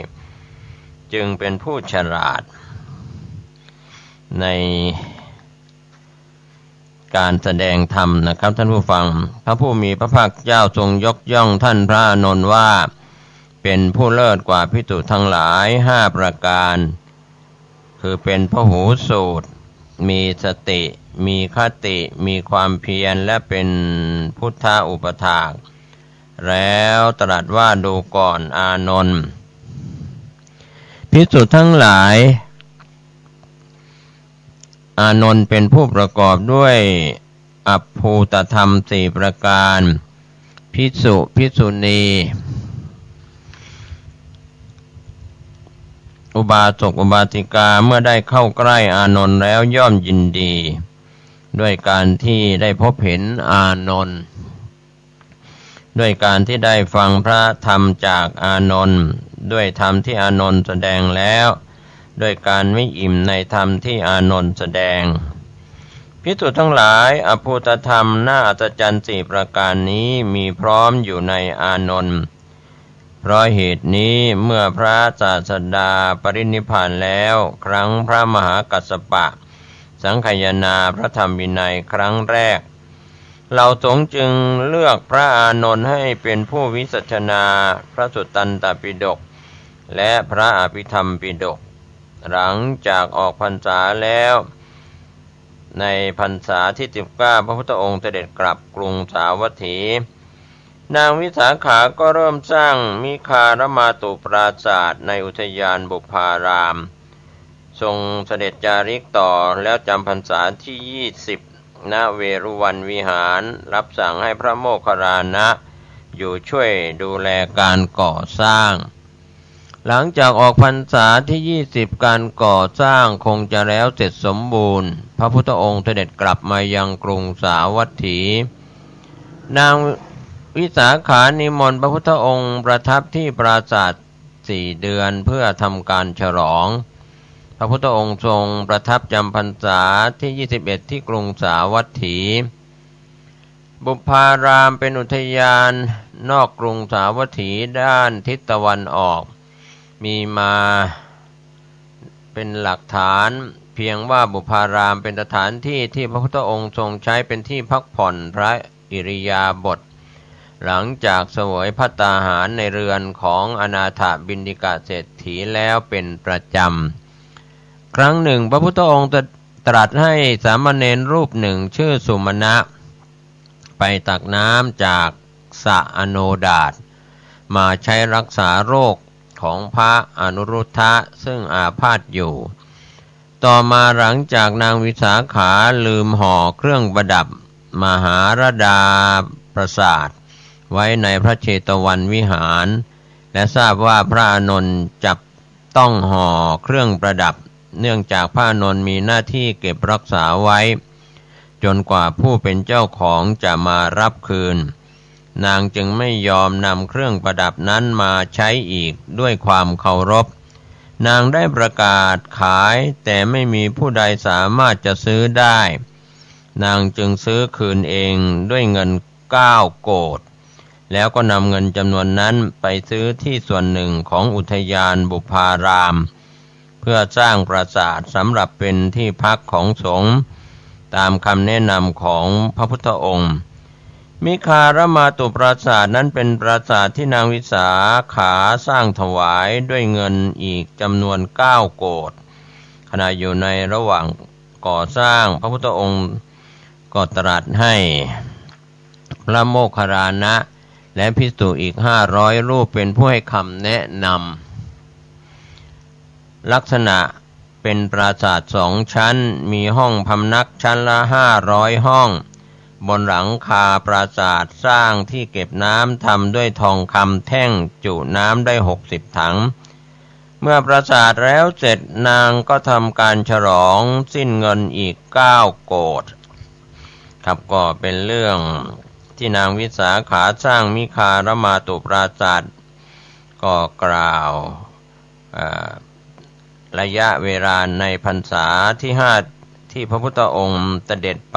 จึงเป็นผู้ฉลาดในการแสดงธรรมนะครับท่านผู้ฟังพระผู้มีพระภาคเจ้าทรงยกย่องท่านพระอานนท์ว่าเป็นผู้เลิศกว่าภิกษุทั้งหลาย5ประการคือเป็นพหูสูตรมีสติมีคติมีความเพียรและเป็นพุทธอุปถากแล้วตรัสว่าดูก่อนอานนท์ภิกษุทั้งหลายอานนท์เป็นผู้ประกอบด้วยอัปภูตธรรม4ประการภิกษุภิกษุณีอุบาสกอุบาสิกาเมื่อได้เข้าใกล้อานนท์แล้วย่อมยินดีด้วยการที่ได้พบเห็นอานนท์ด้วยการที่ได้ฟังพระธรรมจากอานนท์ด้วยธรรมที่อานนท์แสดงแล้วด้วยการไม่อิ่มในธรรมที่อานนท์แสดงภิกษุทั้งหลายอภูตธรรมน่าอัศจรรย์4ประการนี้มีพร้อมอยู่ในอานนท์เพราะเหตุนี้เมื่อพระศาสดาปรินิพพานแล้วครั้งพระมหากัสสปะสังคายนาพระธรรมวินัยครั้งแรกเราสงฆ์จึงเลือกพระอานนท์ให้เป็นผู้วิสัชนาพระสุตตันตปิฎกและพระอภิธรรมปิฎกหลังจากออกพรรษาแล้วในพรรษาที่19พระพุทธองค์เสด็จกลับกรุงสาวัตถีนางวิสาขาก็เริ่มสร้างมิคารมาตุปราสาทในอุทยานบุพารามทรงเสด็จจาริกต่อแล้วจำพรรษาที่20ณเวรุวันวิหารรับสั่งให้พระโมคคัลลานะอยู่ช่วยดูแลการก่อสร้างหลังจากออกพรรษาที่20การก่อสร้างคงจะแล้วเสร็จสมบูรณ์พระพุทธองค์เสด็จกลับมายังกรุงสาวัตถีนางวิสาขานิมนต์พระพุทธองค์ประทับที่ปราสาท4 เดือนเพื่อทำการฉลองพระพุทธองค์ทรงประทับจำพรรษาที่21ที่กรุงสาวัตถีบุพารามเป็นอุทยานนอกกรุงสาวัตถีด้านทิศตะวันออกมีมาเป็นหลักฐานเพียงว่าบุพารามเป็นสถานที่ที่พระพุทธองค์ทรงใช้เป็นที่พักผ่อนพระอิริยาบถหลังจากเสวยภัตตาหารในเรือนของอนาถบิณฑิกเศรษฐีแล้วเป็นประจำครั้งหนึ่งพระพุทธองค์ตรัสให้สามเณรรูปหนึ่งชื่อสุมาณะไปตักน้ำจากสระอโนดาตมาใช้รักษาโรคของพระอนุรุทธะซึ่งอาพาธอยู่ต่อมาหลังจากนางวิสาขาลืมห่อเครื่องประดับมหาราดาปราสาทไว้ในพระเชตวันวิหารและทราบว่าพระอานนท์จับต้องห่อเครื่องประดับเนื่องจากพระอานนท์มีหน้าที่เก็บรักษาไว้จนกว่าผู้เป็นเจ้าของจะมารับคืนนางจึงไม่ยอมนำเครื่องประดับนั้นมาใช้อีกด้วยความเคารพนางได้ประกาศขายแต่ไม่มีผู้ใดสามารถจะซื้อได้นางจึงซื้อคืนเองด้วยเงิน9 โกฏแล้วก็นำเงินจำนวนนั้นไปซื้อที่ส่วนหนึ่งของอุทยานบุพารามเพื่อสร้างปราสาทสำหรับเป็นที่พักของสงฆ์ตามคำแนะนำของพระพุทธองค์มิคารมาตุปราสาทนั้นเป็นปราสาทที่นางวิสาขาสร้างถวายด้วยเงินอีกจำนวน9 โกฏขณะอยู่ในระหว่างก่อสร้างพระพุทธองค์ก็ตรัสให้พระโมคคัลลานะ และภิกษุอีก500รูปเป็นผู้ให้คำแนะนำลักษณะเป็นปราสาท2 ชั้นมีห้องพำนักชั้นละ500ห้องบนหลังคาปราสาทสร้างที่เก็บน้ำทำด้วยทองคำแท่งจุน้ำได้60 ถังเมื่อปราสาทแล้วเสร็จนางก็ทำการฉลองสิ้นเงินอีก9 โกฏครับก็เป็นเรื่องที่นางวิสาขาสร้างมิคารมาตุปราสาทก็กล่าวระยะเวลาในพรรษาที่5ที่พระพุทธองค์เสด็จไป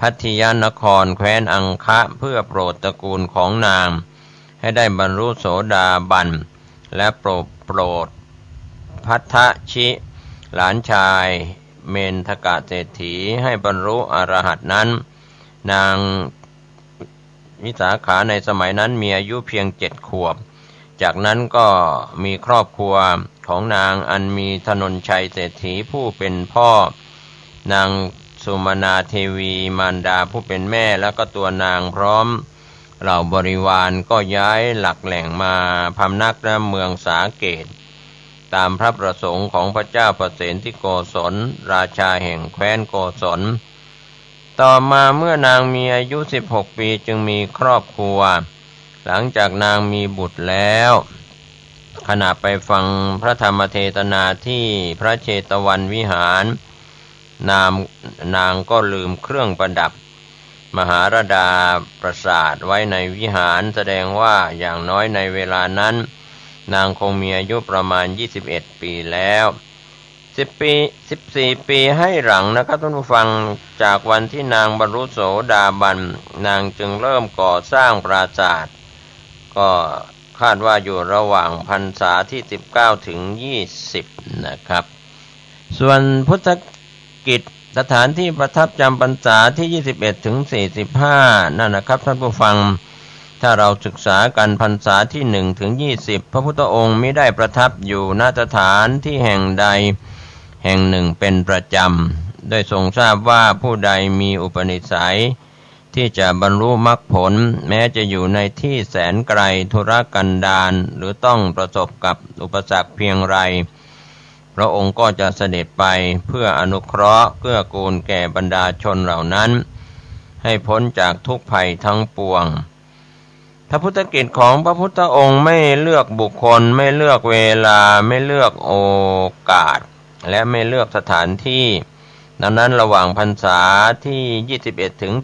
พัทยานครแคว้นอังคะเพื่อโปรดตระกูลของนางให้ได้บรรลุโสดาบันและโปรดพัทธชิหลานชายเมนทกะเศรษฐีให้บรรลุอรหัตนั้นนางวิสาขาในสมัยนั้นมีอายุเพียง7 ขวบจากนั้นก็มีครอบครัวของนางอันมีธนนชัยเศรษฐีผู้เป็นพ่อนางสุมนาเทวีมารดาผู้เป็นแม่แล้วก็ตัวนางพร้อมเหล่าบริวารก็ย้ายหลักแหล่งมาพำนักณเมืองสาเกตตามพระประสงค์ของพระเจ้าประเสนที่โกศลราชาแห่งแคว้นโกศลต่อมาเมื่อนางมีอายุ16 ปีจึงมีครอบครัวหลังจากนางมีบุตรแล้วขณะไปฟังพระธรรมเทศนาที่พระเชตวันวิหารนางก็ลืมเครื่องประดับมหาราดาปราสาทไว้ในวิหารแสดงว่าอย่างน้อยในเวลานั้นนางคงมีอายุประมาณ21 ปีแล้ว14 ปีให้หลังนะครับท่านผู้ฟังจากวันที่นางบรรลุโสดาบันนางจึงเริ่มก่อสร้างปราสาทก็คาดว่าอยู่ระหว่างพรรษาที่19 ถึง 20นะครับส่วนพุทธกิจสถานที่ประทับจำพรรษาที่21 ถึง 45นั่นนะครับท่านผู้ฟังถ้าเราศึกษากันพรรษาที่1 ถึง 20พระพุทธองค์มิได้ประทับอยู่ณสถานที่แห่งใดแห่งหนึ่งเป็นประจำโดยทรงทราบว่าผู้ใดมีอุปนิสัยที่จะบรรลุมรรคผลแม้จะอยู่ในที่แสนไกลธุรกันดารหรือต้องประสบกับอุปสรรคเพียงไรพระองค์ก็จะเสด็จไปเพื่ออนุเคราะห์เกื้อกูลแก่บรรดาชนเหล่านั้นให้พ้นจากทุกภัยทั้งปวงพระพุทธกิจของพระพุทธองค์ไม่เลือกบุคคลไม่เลือกเวลาไม่เลือกโอกาสและไม่เลือกสถานที่ดังนั้นระหว่างพรรษาที่21 ถึง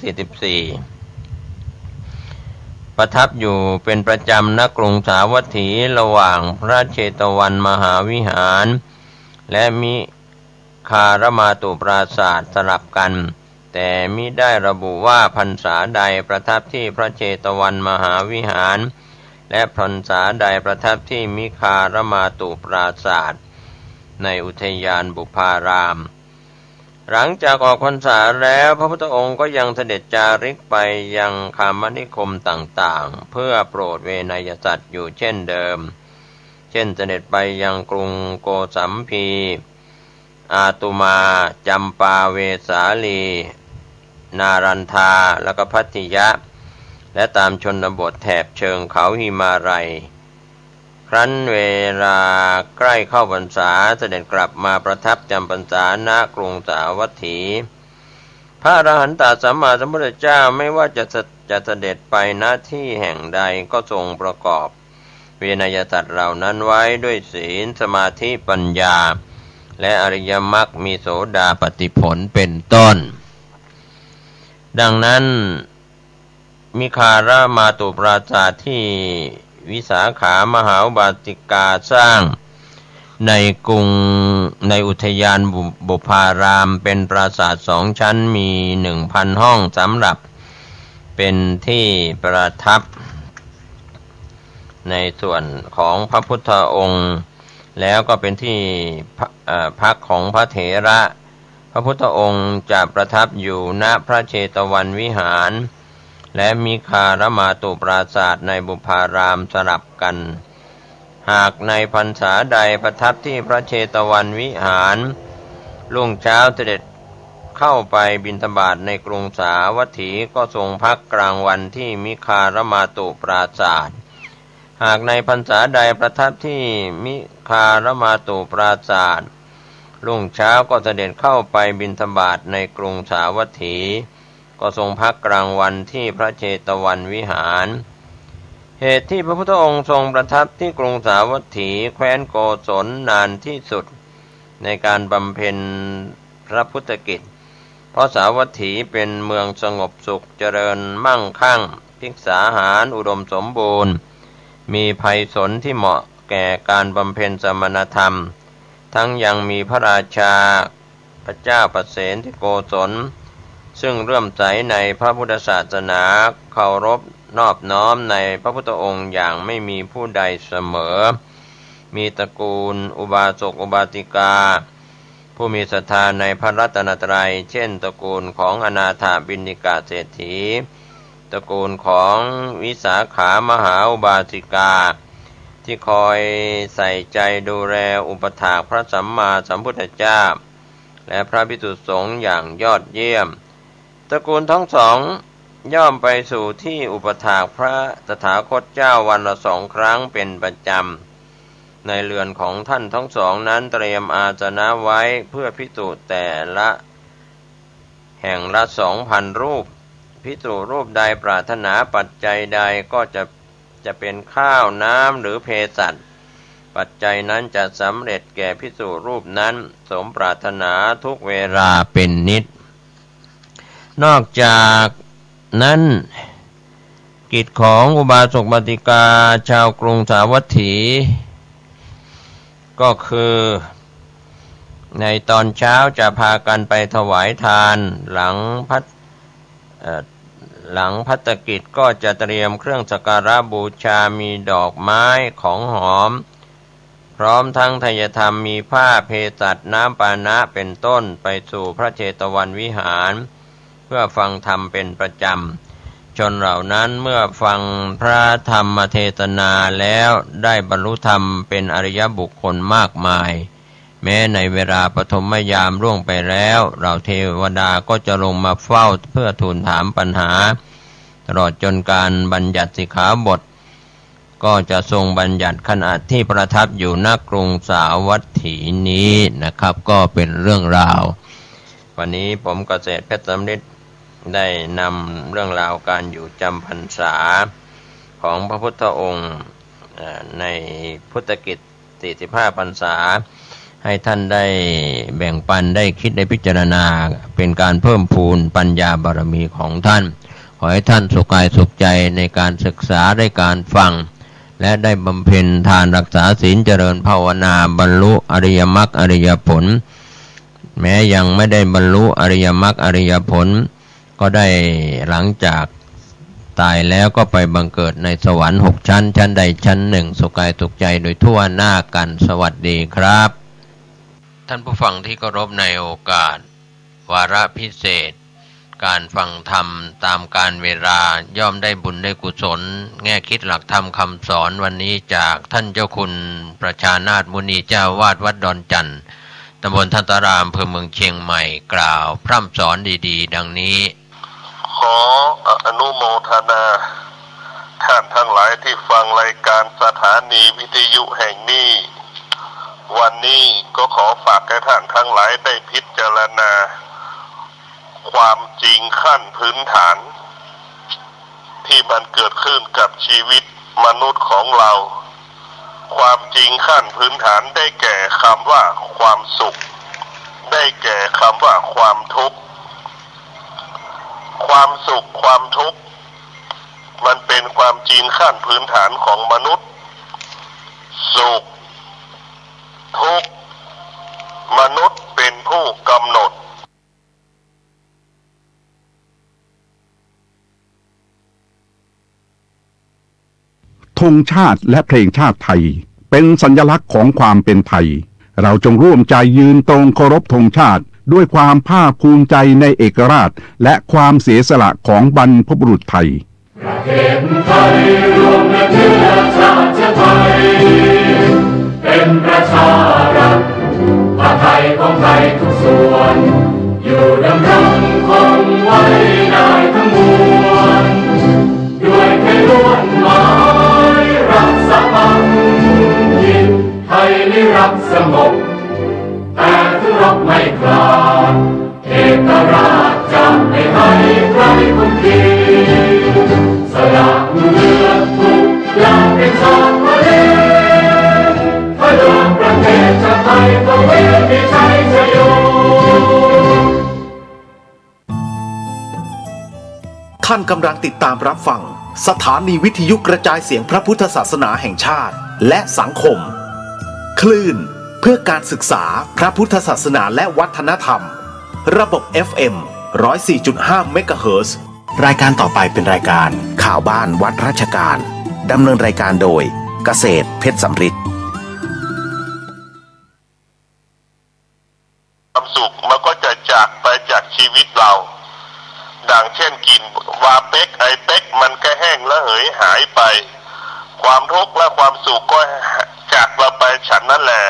44ประทับอยู่เป็นประจำณกรุงสาวัตถีระหว่างพระเชตวันมหาวิหารและมิคารมาตุปราสาทสลับกันแต่มิได้ระบุว่าพรรษาใดประทับที่พระเชตวันมหาวิหารและพรรษาใดประทับที่มิคารมาตุปราสาทในอุทยานบุพารามหลังจากออกพรรษาแล้วพระพุทธองค์ก็ยังเสด็จจาริกไปยังคามนิคมต่างๆเพื่อโปรดเวนยสัตว์อยู่เช่นเดิมเช่นเสด็จไปยังกรุงโกสัมพีอาตุมาจำปาเวสาลีนารันทาและก็พัทยะและตามชนบทแถบเชิงเขาหิมาลัยครั้นเวลาใกล้เข้าพรรษาเสด็จกลับมาประทับจำพรรษาณกรุงสาวัตถีพระอรหันตสัมมาสัมพุทธเจ้าไม่ว่าจะเสด็จไปณที่แห่งใดก็ทรงประกอบเวนยสัตว์เหล่านั้นไว้ด้วยศีลสมาธิปัญญาและอริยมรรคมีโสดาปัตติผลเป็นต้นดังนั้นมิคารมาตุปราสาทที่วิสาขามหาอุบาสิกาสร้างในอุทยานบุพารามเป็นปราสาท2 ชั้นมี 1,000 ห้องสำหรับเป็นที่ประทับในส่วนของพระพุทธองค์แล้วก็เป็นที่พักของพระเถระพระพุทธองค์จะประทับอยู่ณพระเชตวันวิหารและมิคารมาตุปราสาทในบุพารามสลับกันหากในพรรษาใดประทับที่พระเชตวันวิหารรุ่งเช้าเสด็จ เข้าไปบิณฑบาตในกรุงสาวัตถีก็ทรงพักกลางวันที่มิคารมาตุปราสาทหากในพรรษาใดประทับที่มิคารมาตุปราสาทรุ่งเช้าก็เสด็จเข้าไปบิณฑบาตในกรุงสาวัตถีก็ทรงพักกลางวันที่พระเชตวันวิหารเหตุที่พระพุทธองค์ทรงประทับที่กรุงสาวัตถีแคว้นโกศลนานที่สุดในการบำเพ็ญพระพุทธกิจเพราะสาวัตถีเป็นเมืองสงบสุขเจริญมั่งคั่งภิกษาหารอุดมสมบูรณ์มีไพศาลที่เหมาะแก่การบำเพ็ญสมณธรรมทั้งยังมีพระราชาพระเจ้าประเสนที่โกศลซึ่งเลื่อมใสในพระพุทธศาสนาเคารพนอบน้อมในพระพุทธองค์อย่างไม่มีผู้ใดเสมอมีตระกูลอุบาสกอุบาสิกาผู้มีศรัทธาในพระรัตนตรัยเช่นตระกูลของอนาถบิณฑิกาเศรษฐีตระกูลของวิสาขามหาอุบาสิกาที่คอยใส่ใจดูแลอุปถากพระสัมมาสัมพุทธเจ้าและพระภิกษุสงฆ์อย่างยอดเยี่ยมตระกูลทั้งสองย่อมไปสู่ที่อุปถากพระตถาคตเจ้าวันละ2 ครั้งเป็นประจำในเรือนของท่านทั้งสองนั้นเตรียมอาสนะไว้เพื่อภิกษุแต่ละแห่งละ 2,000 รูปภิกษุรูปใดปรารถนาปัจจัยใดก็จะเป็นข้าวน้ำหรือเภสัชปัจจัยนั้นจะสำเร็จแก่ภิกษุรูปนั้นสมปรารถนาทุกเวลาเป็นนิจนอกจากนั้นกิจของอุบาสกอุบาสิกาชาวกรุงสาวัตถีก็คือในตอนเช้าจะพากันไปถวายทานหลังภัตกิจก็จะเตรียมเครื่องสักการะบูชามีดอกไม้ของหอมพร้อมทั้งไทยธรรมมีผ้าเภสัชน้ำปานะเป็นต้นไปสู่พระเชตวันวิหารเพื่อฟังธรรมเป็นประจำชนเหล่านั้นเมื่อฟังพระธรรมเทศนาแล้วได้บรรลุธรรมเป็นอริยบุคคลมากมายแม้ในเวลาปฐมยามล่วงไปแล้วเราเทวดาก็จะลงมาเฝ้าเพื่อทูลถามปัญหาตลอดจนการบัญญัติสิกขาบทก็จะทรงบัญญัติขณะที่ประทับอยู่ณกรุงสาวัตถีนี้นะครับก็เป็นเรื่องราววันนี้ผมเกษตรเพชรสำริดได้นำเรื่องราวการอยู่จำพรรษาของพระพุทธองค์ในพุทธกิจ45 พรรษาให้ท่านได้แบ่งปันได้คิดได้พิจารณาเป็นการเพิ่มพูนปัญญาบารมีของท่านขอให้ท่านสุขกายสุขใจในการศึกษาได้การฟังและได้บำเพ็ญทานรักษาศีลเจริญภาวนาบรรลุอริยมรรคอริยผลแม้ยังไม่ได้บรรลุอริยมรรคอริยผลก็ได้หลังจากตายแล้วก็ไปบังเกิดในสวรรค์6 ชั้นชั้นใดชั้นหนึ่งสุขกายสุขใจโดยทั่วหน้ากันสวัสดีครับท่านผู้ฟังที่เคารพในโอกาสวาระพิเศษการฟังธรรมตามการเวลาย่อมได้บุญได้กุศลแง่คิดหลักธรรมคำสอนวันนี้จากท่านเจ้าคุณประชานาถมุนีเจ้าวาดวัดดอนจันทร์ตำบลทันตารามอำเภอเมืองเชียงใหม่กล่าวพร่ำสอนดีๆดังนี้
ขออนุโมทนาท่านทั้งหลายที่ฟังรายการสถานีวิทยุแห่งนี้วันนี้ก็ขอฝากให้ท่านทั้งหลายได้พิจารณาความจริงขั้นพื้นฐานที่มันเกิดขึ้นกับชีวิตมนุษย์ของเราความจริงขั้นพื้นฐานได้แก่คำว่าความสุขได้แก่คำว่าความทุกข์ความสุขความทุกข์มันเป็นความจริงขั้นพื้นฐานของมนุษย์สุขทุกข์มนุษย์เป็นผู้กำหนด
ธงชาติและเพลงชาติไทยเป็นสัญลักษณ์ของความเป็นไทยเราจงร่วมใจยืนตรงเคารพธงชาติด้วยความภาคภูมิใจในเอกราชและความเสียสละของบรรพบุรุษไทย
ประเทศไทยรวมและเชื้อชาติไทยเป็นประชารัฐผ้าไทยของไทยทุกส่วนอยู่ดำรง
ท่านกำลังติดตามรับฟังสถานีวิทยุกระจายเสียงพระพุทธศาสนาแห่งชาติและสังคมคลื่นเพื่อการศึกษาพระพุทธศาสนาและวัฒนธรรมระบบ FM 104.5 เมกะเฮิรตซ์รายการต่อไปเป็นรายการข่าวบ้านวัดราชการดำเนินรายการโดยเกษตรเพชรสำริด
ความสุขมันก็จะจากไปจากชีวิตเราดังเช่นกินวาเป็กไอเป็กมันก็แห้งและเหยหายไปความทุกข์และความสุขก็จากเราไปฉันนั่นแหละ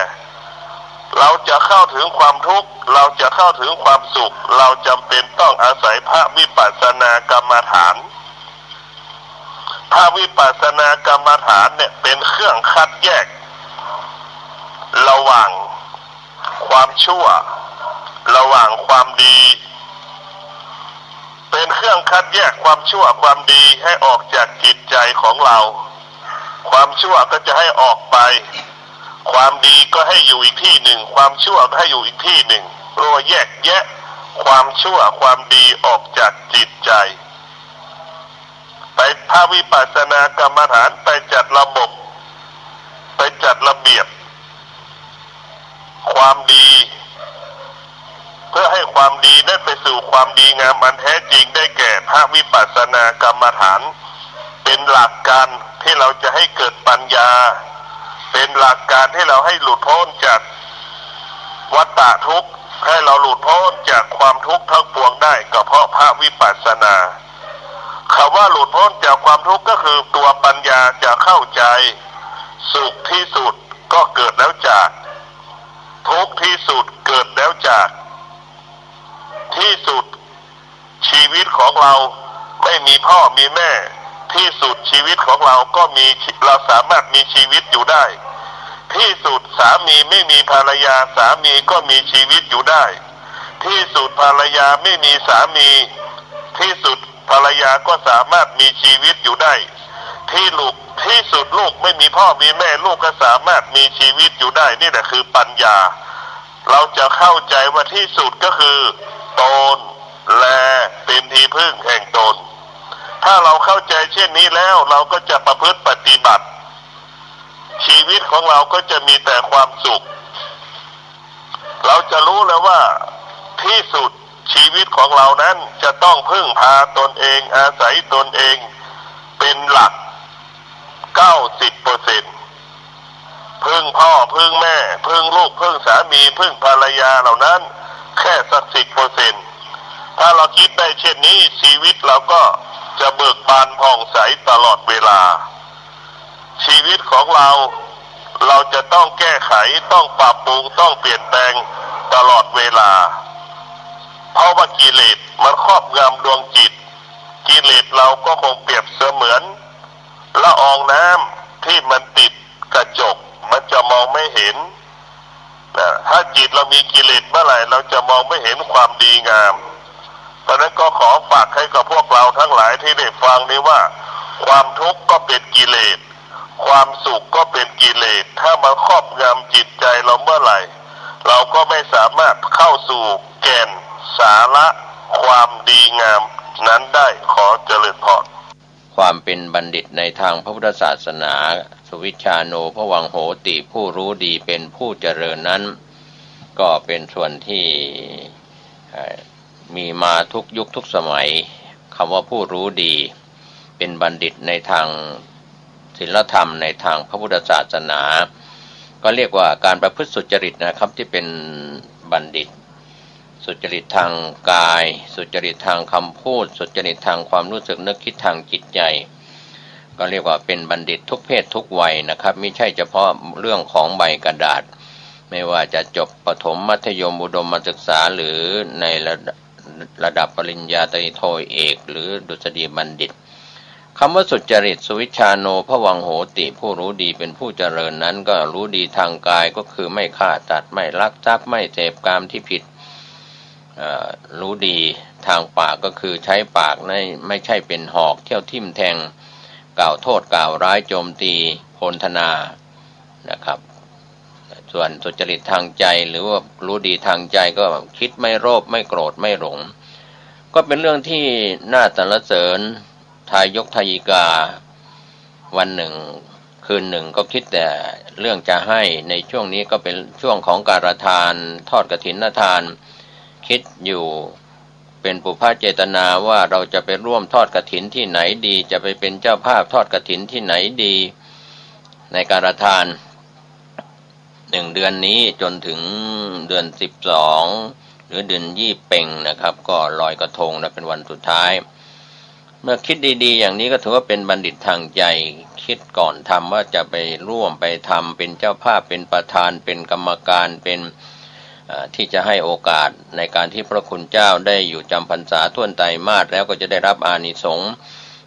เราจะเข้าถึงความทุกข์เราจะเข้าถึงความสุขเราจำเป็นต้องอาศัยพระวิปัสสนากรรมฐานพระวิปัสสนากรรมฐานเนี่ยเป็นเครื่องคัดแยกระหว่างความชั่วระหว่างความดีเป็นเครื่องคัดแยกความชั่วความดีให้ออกจากจิตใจของเราความชั่วก็จะให้ออกไปความดีก็ให้อยู่อีกที่หนึ่งความชั่วก็ให้อยู่อีกที่หนึ่งเราแยกแยะความชั่วความดีออกจากจิตใจไปพระวิปัสสนากรรมฐานไปจัดระบบไปจัดระเบียบความดีเพื่อให้ความดีได้ไปสู่ความดีงามอันแท้จริงได้แก่พระวิปัสสนากรรมฐานเป็นหลักการที่เราจะให้เกิดปัญญาเป็นหลักการที่เราให้หลุดพ้นจากวัฏฏะทุกข์ให้เราหลุดพ้นจากความทุกข์ทั้งปวงได้ก็เพราะพระวิปัสสนาคำว่าหลุดพ้นจากความทุกข์ก็คือตัวปัญญาจะเข้าใจสุขที่สุดก็เกิดแล้วจากทุกข์ที่สุดเกิดแล้วจากที่สุดชีวิตของเราไม่มีพ่อมีแม่ที่สุดชีวิตของเราก็มีเราสามารถมีชีวิตอยู่ได้ที่สุดสามีไม่มีภรรยาสามีก็มีชีวิตอยู่ได้ที่สุดภรรยาไม่มีสามีที่สุดภรรยาก็สามารถมีชีวิตอยู่ได้ที่สุดลูกไม่มีพ่อมีแม่ลูกก็สามารถมีชีวิตอยู่ได้นี่แหละคือปัญญาเราจะเข้าใจว่าที่สุดก็คือตนและเป็นที่พึ่งแห่งตนถ้าเราเข้าใจเช่นนี้แล้วเราก็จะประพฤติปฏิบัติชีวิตของเราก็จะมีแต่ความสุขเราจะรู้แล้วว่าที่สุดชีวิตของเรานั้นจะต้องพึ่งพาตนเองอาศัยตนเองเป็นหลัก 90% พึ่งพ่อพึ่งแม่พึ่งลูกพึ่งสามีพึ่งภรรยาเหล่านั้นแค่สัก 10% ถ้าเราคิดได้เช่นนี้ชีวิตเราก็จะเบิกบานผ่องใสตลอดเวลาชีวิตของเราจะต้องแก้ไขต้องปรับปรุงต้องเปลี่ยนแปลงตลอดเวลาเพราะว่ากิเลสมันครอบงำดวงจิตกิเลสเราก็คงเปรียบเสมือนละอองน้ำที่มันติดกระจกมันจะมองไม่เห็นถ้าจิตเรามีกิเลสเมื่อไหร่เราจะมองไม่เห็นความดีงามเพราะนั้นก็ขอฝากให้กับพวกเราทั้งหลายที่ได้ฟังนี้ว่าความทุกข์ก็เป็นกิเลสความสุขก็เป็นกิเลสถ้ามาครอบงำจิตใจเราเมื่อไหร่เราก็ไม่สามารถเข้าสู่แก่นสาระความดีงามนั้นได้ขอเจริญพร
ความเป็นบัณฑิตในทางพระพุทธศาสนาสุวิชชาโนภวังโหติผู้รู้ดีเป็นผู้เจริญนั้นก็เป็นส่วนที่มีมาทุกยุคทุกสมัยคำว่าผู้รู้ดีเป็นบัณฑิตในทางศีลธรรมในทางพระพุทธศาสนาก็เรียกว่าการประพฤติสุจริตนะครับที่เป็นบัณฑิตสุจริตทางกายสุจริตทางคำพูดสุจริตทางความรู้สึกนึกคิดทางจิตใจก็เรียกว่าเป็นบัณฑิตทุกเพศทุกวัยนะครับไม่ใช่เฉพาะเรื่องของใบกระดาษไม่ว่าจะจบประถมมัธยมอุดมศึกษาหรือในระดับปริญญาตรีโทเอกหรือดุษฎีบัณฑิตคำว่าสุจริตสุวิชชาโนภวังโหติผู้รู้ดีเป็นผู้เจริญนั้นก็รู้ดีทางกายก็คือไม่ฆ่าตัดไม่ลักทรัพย์ไม่เสพกามที่ผิดรู้ดีทางปากก็คือใช้ปากไม่ใช่เป็นหอกเที่ยวทิ่มแทงกล่าวโทษกล่าวร้ายโจมตีโพลธนานะครับส่วนสุจริตทางใจหรือว่ารู้ดีทางใจก็คิดไม่โลภไม่โกรธไม่หลง ก็เป็นเรื่องที่น่าสรรเสริญทายกทายิกาวันหนึ่งคืนหนึ่งก็คิดแต่เรื่องจะให้ในช่วงนี้ก็เป็นช่วงของการทานทอดกฐินทานคิดอยู่เป็นปุพพเจตนาว่าเราจะไปร่วมทอดกฐินที่ไหนดีจะไปเป็นเจ้าภาพทอดกฐินที่ไหนดีในการทาน1 เดือนนี้จนถึงเดือน12หรือเดือนยี่เป่งนะครับก็ลอยกระทงนะเป็นวันสุดท้ายเมื่อคิดดีๆอย่างนี้ก็ถือว่าเป็นบัณฑิตทางใจคิดก่อนทำว่าจะไปร่วมไปทำเป็นเจ้าภาพเป็นประธานเป็นกรรมการเป็นที่จะให้โอกาสในการที่พระคุณเจ้าได้อยู่จำพรรษาท่วนไตรมาสแล้วก็จะได้รับอานิสงส์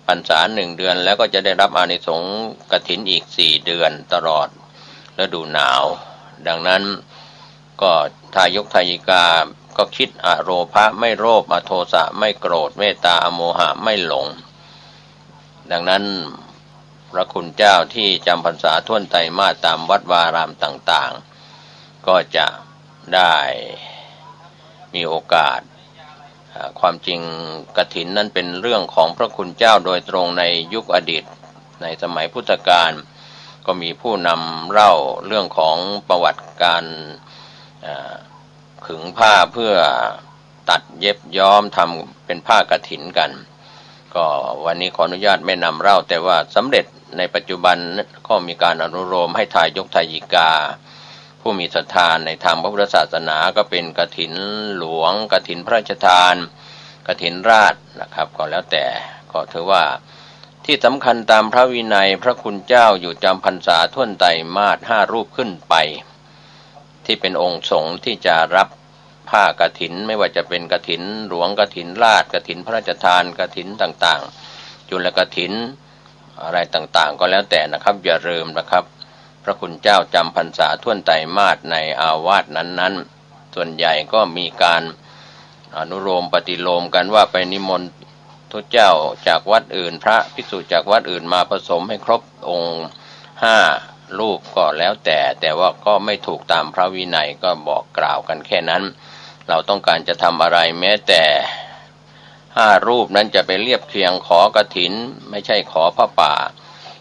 พรรษา1 เดือนแล้วก็จะได้รับอานิสงส์กฐินอีก4 เดือนตลอดฤดูหนาวดังนั้นก็ทายกทายิกาก็คิดอโรภะไม่โลภอโทสะไม่โกรธเมตตาอโมหะไม่หลงดังนั้นพระคุณเจ้าที่จำพรรษาท่วนไตรมาสตามวัดวารามต่างๆก็จะได้มีโอกาสความจริงกฐินนั้นเป็นเรื่องของพระคุณเจ้าโดยตรงในยุคอดีตในสมัยพุทธกาลก็มีผู้นำเล่าเรื่องของประวัติการขึงผ้าเพื่อตัดเย็บย้อมทำเป็นผ้ากฐินกันก็วันนี้ขออนุญาตไม่นำเล่าแต่ว่าสำเร็จในปัจจุบันก็มีการอนุโลมให้ทายกทายิกาผู้มีศรัทธาในทางพระพุทธศาสนาก็เป็นกฐินหลวงกฐินพระราชทานกฐินราชนะครับก็แล้วแต่ก็ถือว่าที่สำคัญตามพระวินัยพระคุณเจ้าอยู่จำพรรษาท่วนไตรมาส5 รูปขึ้นไปที่เป็นองค์สงฆ์ที่จะรับผ้ากฐินไม่ว่าจะเป็นกฐินหลวงกฐินราชกฐินพระราชทานกฐินต่างๆจุลกฐินอะไรต่างๆก็แล้วแต่นะครับอย่าลืมนะครับพระคุณเจ้าจำพรรษาท่วนไตรมาสในอาวาสนั้นๆส่วนใหญ่ก็มีการอนุโลมปฏิโลมกันว่าไปนิมนต์ทุกเจ้าจากวัดอื่นพระภิกษุจากวัดอื่นมาผสมให้ครบองค์5 รูปก็แล้วแต่ว่าก็ไม่ถูกตามพระวินัยก็บอกกล่าวกันแค่นั้นเราต้องการจะทำอะไรแม้แต่5 รูปนั้นจะไปเรียบเคียงขอกฐินไม่ใช่ขอพระป่า